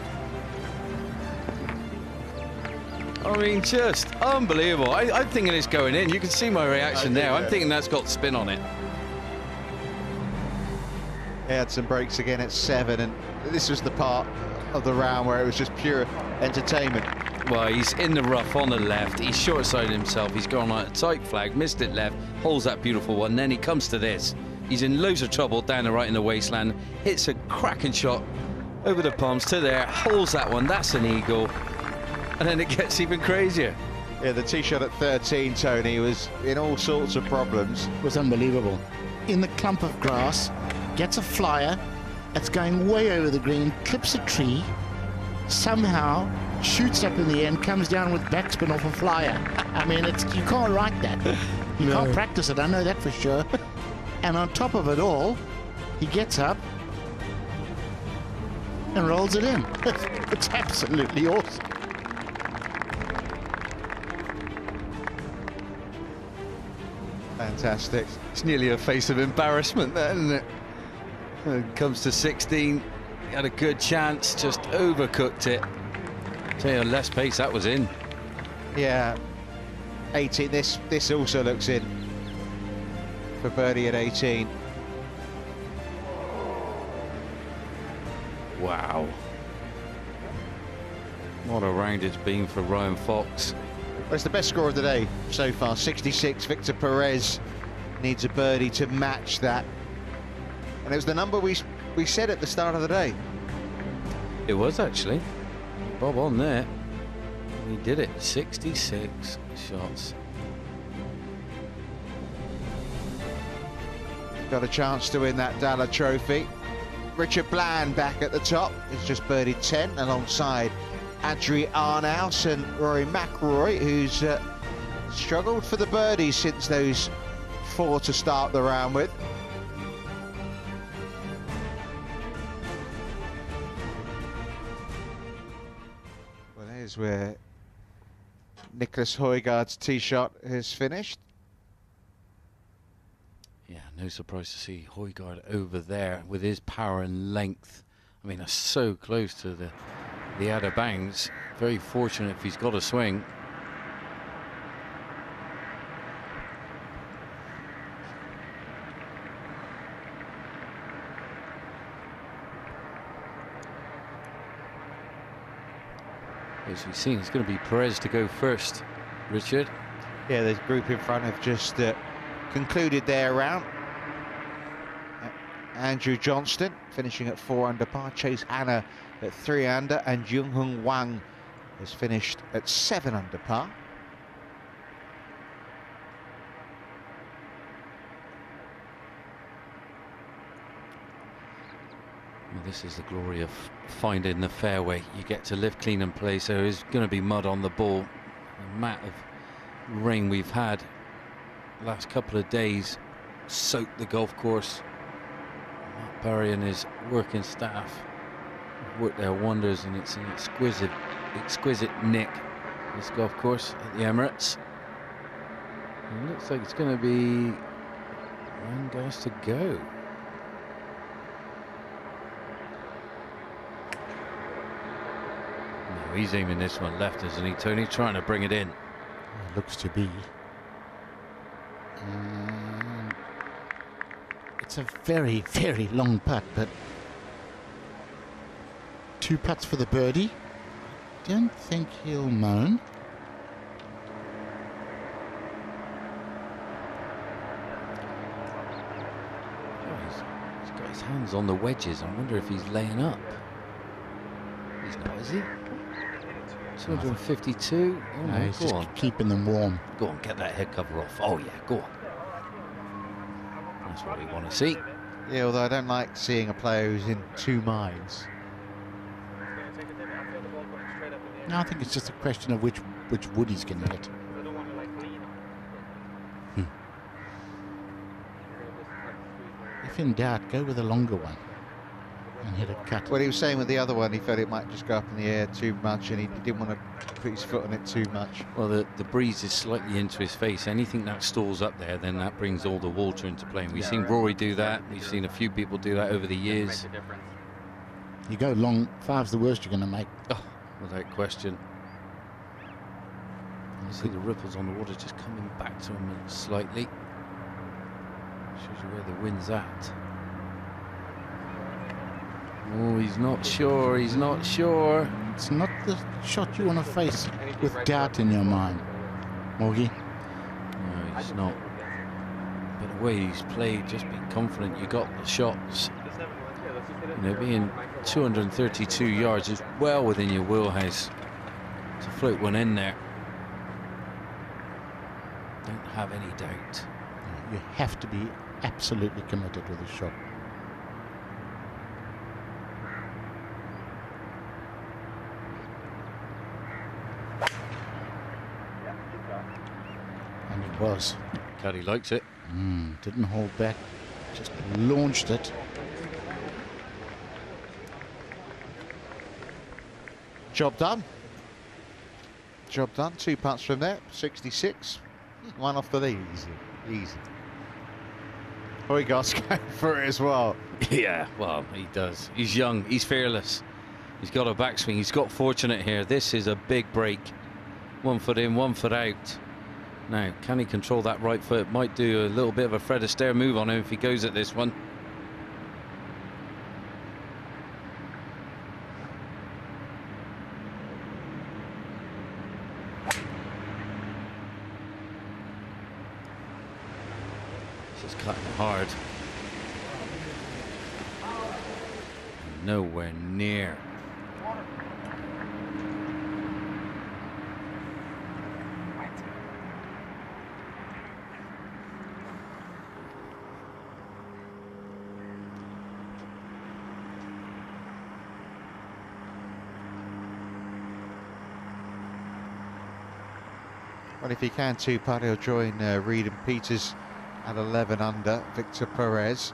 I mean, just unbelievable. I'm thinking it's going in. You can see my reaction there. I'm thinking that's got spin on it. He had some breaks again at 7, and this was the part of the round where it was just pure entertainment. Well, he's in the rough on the left. He's short-sided himself. He's gone like a tight flag, missed it left, holds that beautiful one. Then he comes to this. He's in loads of trouble down the right in the wasteland. Hits a cracking shot over the palms to there. Holds that one. That's an eagle. And then it gets even crazier. Yeah, the tee shot at 13, Tony, was in all sorts of problems. It was unbelievable. In the clump of grass, gets a flyer that's going way over the green, clips a tree, somehow shoots up in the end, comes down with backspin off a flyer. I mean, you can't write that. You can't practice it, I know that for sure. And on top of it all, he gets up and rolls it in. It's absolutely awesome. Fantastic. It's nearly a face of embarrassment there, isn't it? When it comes to 16, he had a good chance, just overcooked it. Tell you, less pace, that was in. Yeah, 18. This also looks in for birdie at 18. Wow. What a round it's been for Ryan Fox. Well, it's the best score of the day so far. 66, Victor Perez needs a birdie to match that. And it was the number we said at the start of the day. It was actually. Bob on there. He did it. 66 shots. Got a chance to win that Dalla Trophy. Richard Bland back at the top. He's just birdied 10 alongside Adri Arnaus and Rory McIlroy, who's struggled for the birdies since those 4 to start the round with. Well, there's where Nicholas Højgaard's tee shot has finished. Yeah, no surprise to see Højgaard over there with his power and length. I mean, that's so close to the outer bangs. Very fortunate if he's got a swing. As we've seen, it's going to be Perez to go first. Richard? Yeah, the group in front have just concluded their round. Andrew Johnston finishing at 4 under par, Chase Anna at 3 under, and Jung Hung Wang has finished at 7 under par. Well, this is the glory of finding the fairway. You get to live clean and play, so there's going to be mud on the ball. The amount of rain we've had last couple of days soaked the golf course. Matt Barry and his working staff have worked their wonders, and it's an exquisite nick, this golf course at the Emirates. And it looks like it's going to be 1 guys to go. No, he's aiming this one left, isn't he, Tony? Trying to bring it in. It looks to be. It's a very, very long putt, but 2 putts for the birdie. Don't think he'll moan. He's got his hands on the wedges. I wonder if he's laying up. He's not, is he? 252. Oh, No, no, he's go just on. keeping them warm. Go on, get that head cover off. Oh, yeah, go on. That's what we want to see. Yeah, although I don't like seeing a player who's in 2 minds. No, I think it's just a question of which wood he's going to hit. If in doubt, go with a longer one and hit a cut. Well, he was saying with the other one, he felt it might just go up in the air too much, and he didn't want to put his foot on it too much. Well, the breeze is slightly into his face. Anything that stalls up there, then that brings all the water into play. And we've seen Rory do that. We've seen a few people do that over the years. You go long, 5's the worst you're going to make. Oh, without question. You see the ripples on the water just coming back to him slightly. Shows you where the wind's at. Oh, he's not sure. He's not sure. It's not the shot you want to face with doubt in your mind, Morgie. No, he's not. But the way he's played, just being confident, you got the shots. You know, being 232 yards is well within your wheelhouse to float one in there. Don't have any doubt. You have to be absolutely committed with the shot. And it was. Caddy likes it. Didn't hold back, just launched it. Job done. Job done. 2 putts from there. 66. 1 off the lead. Easy. Højgaard's going for it as well. Yeah, well, he does. He's young. He's fearless. He's got a backswing. He's got fortunate here. This is a big break. 1 foot in, 1 foot out. Now, can he control that right foot? Might do a little bit of a Fred Astaire move on him if he goes at this one. Just cutting hard. Nowhere near. Well, if he can two-putt, he'll join Reed and Peters at 11 under, Victor Perez.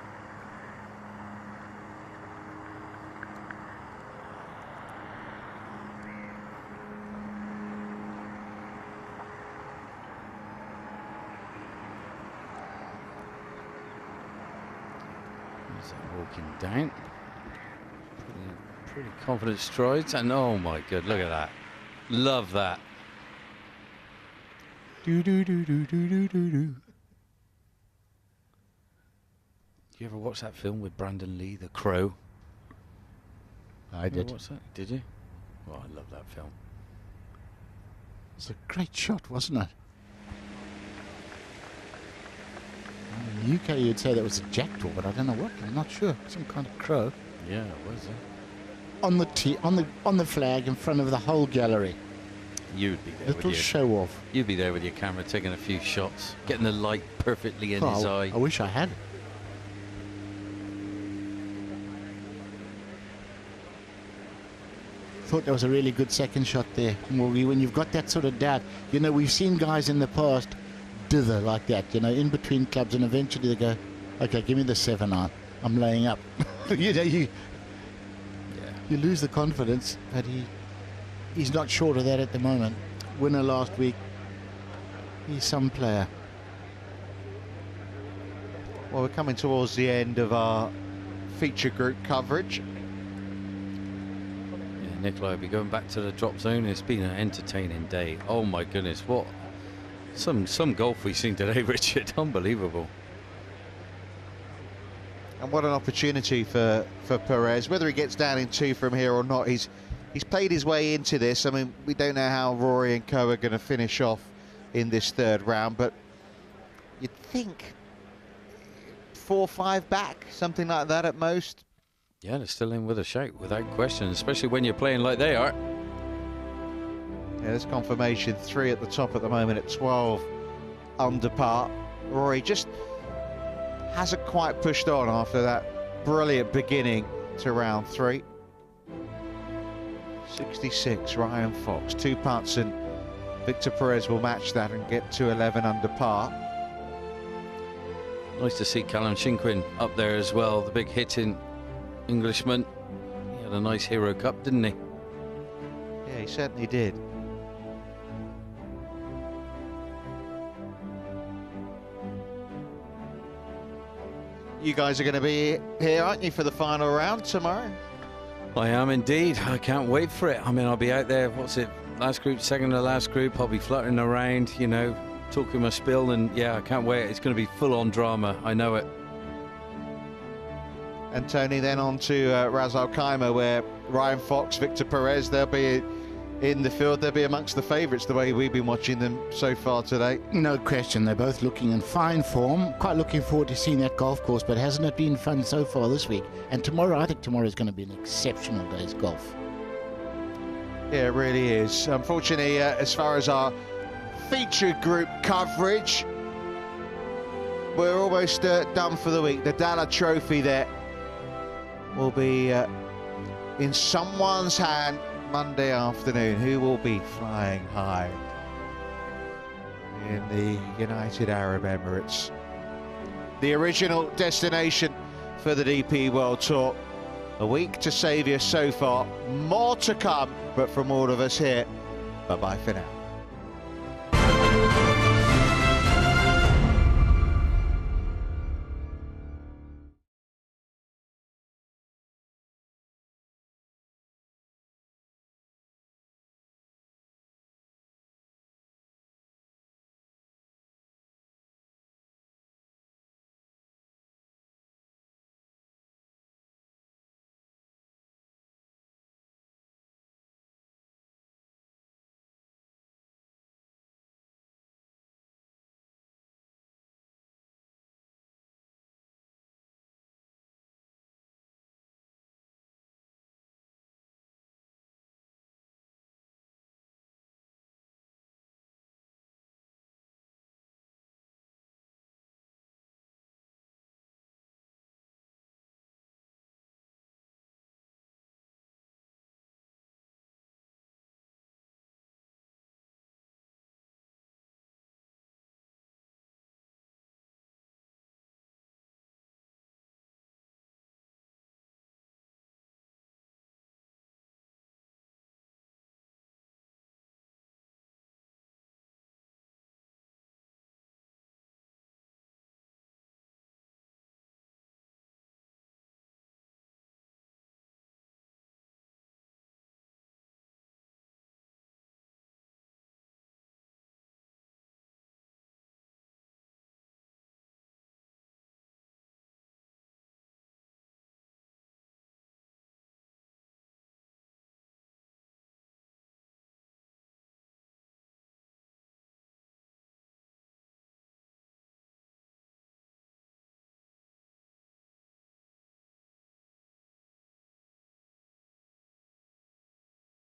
He's walking down. Pretty confident strides, and oh my god, look at that. Love that. Do do do do do do do do. You ever watch that film with Brandon Lee, The Crow? I did. What's that? Did you? Oh, I love that film. It's a great shot, wasn't it? In the UK, you'd say that was a jackdaw, but I don't know what. I'm not sure. Some kind of crow. Yeah, it was. On the tee, on the flag, in front of the whole gallery. You'd be there. Little show off. You'd be there with your camera, taking a few shots, getting the light perfectly in his eye. I wish I had. Thought that was a really good second shot there. When you've got that sort of doubt, you know, we've seen guys in the past dither like that, you know, in between clubs, and eventually they go, okay, give me the 7 iron. I'm laying up. You know, you lose the confidence, but he's not short of that at the moment. Winner last week. He's some player. Well, we're coming towards the end of our feature group coverage. Nicola will be going back to the drop zone. It's been an entertaining day. Oh my goodness, what some golf we've seen today, Richard. Unbelievable. And what an opportunity for Perez. Whether he gets down in 2 from here or not, he's played his way into this. I mean, we don't know how Rory and co are going to finish off in this 3rd round, but you'd think 4 or 5 back, something like that at most. Yeah, they're still in with a shout, without question, especially when you're playing like they are. Yeah, there's confirmation. 3 at the top at the moment at 12 under par. Rory just hasn't quite pushed on after that brilliant beginning to round 3. 66, Ryan Fox. 2 putts and Victor Perez will match that and get to 11 under par. Nice to see Callum Shinkwin up there as well, the big hitting Englishman. He had a nice Hero Cup, didn't he? Yeah, he certainly did. You guys are going to be here, aren't you, for the final round tomorrow? I am indeed. I can't wait for it. I mean, I'll be out there, what's it, last group, second to last group. I'll be fluttering around, you know, talking my spill, and yeah, I can't wait. It's going to be full-on drama. I know it. And Tony, then on to Ras Al Khaimah, where Ryan Fox, Victor Perez, they'll be in the field. They'll be amongst the favourites the way we've been watching them so far today. No question, they're both looking in fine form. Quite looking forward to seeing that golf course, but hasn't it been fun so far this week? And tomorrow, I think tomorrow is going to be an exceptional day's golf. Yeah, it really is. Unfortunately, as far as our feature group coverage, we're almost done for the week. The Dalla Trophy there will be in someone's hand Monday afternoon. Who will be flying high in the United Arab Emirates? The original destination for the DP World Tour. A week to savour so far. More to come, but from all of us here, bye-bye for now.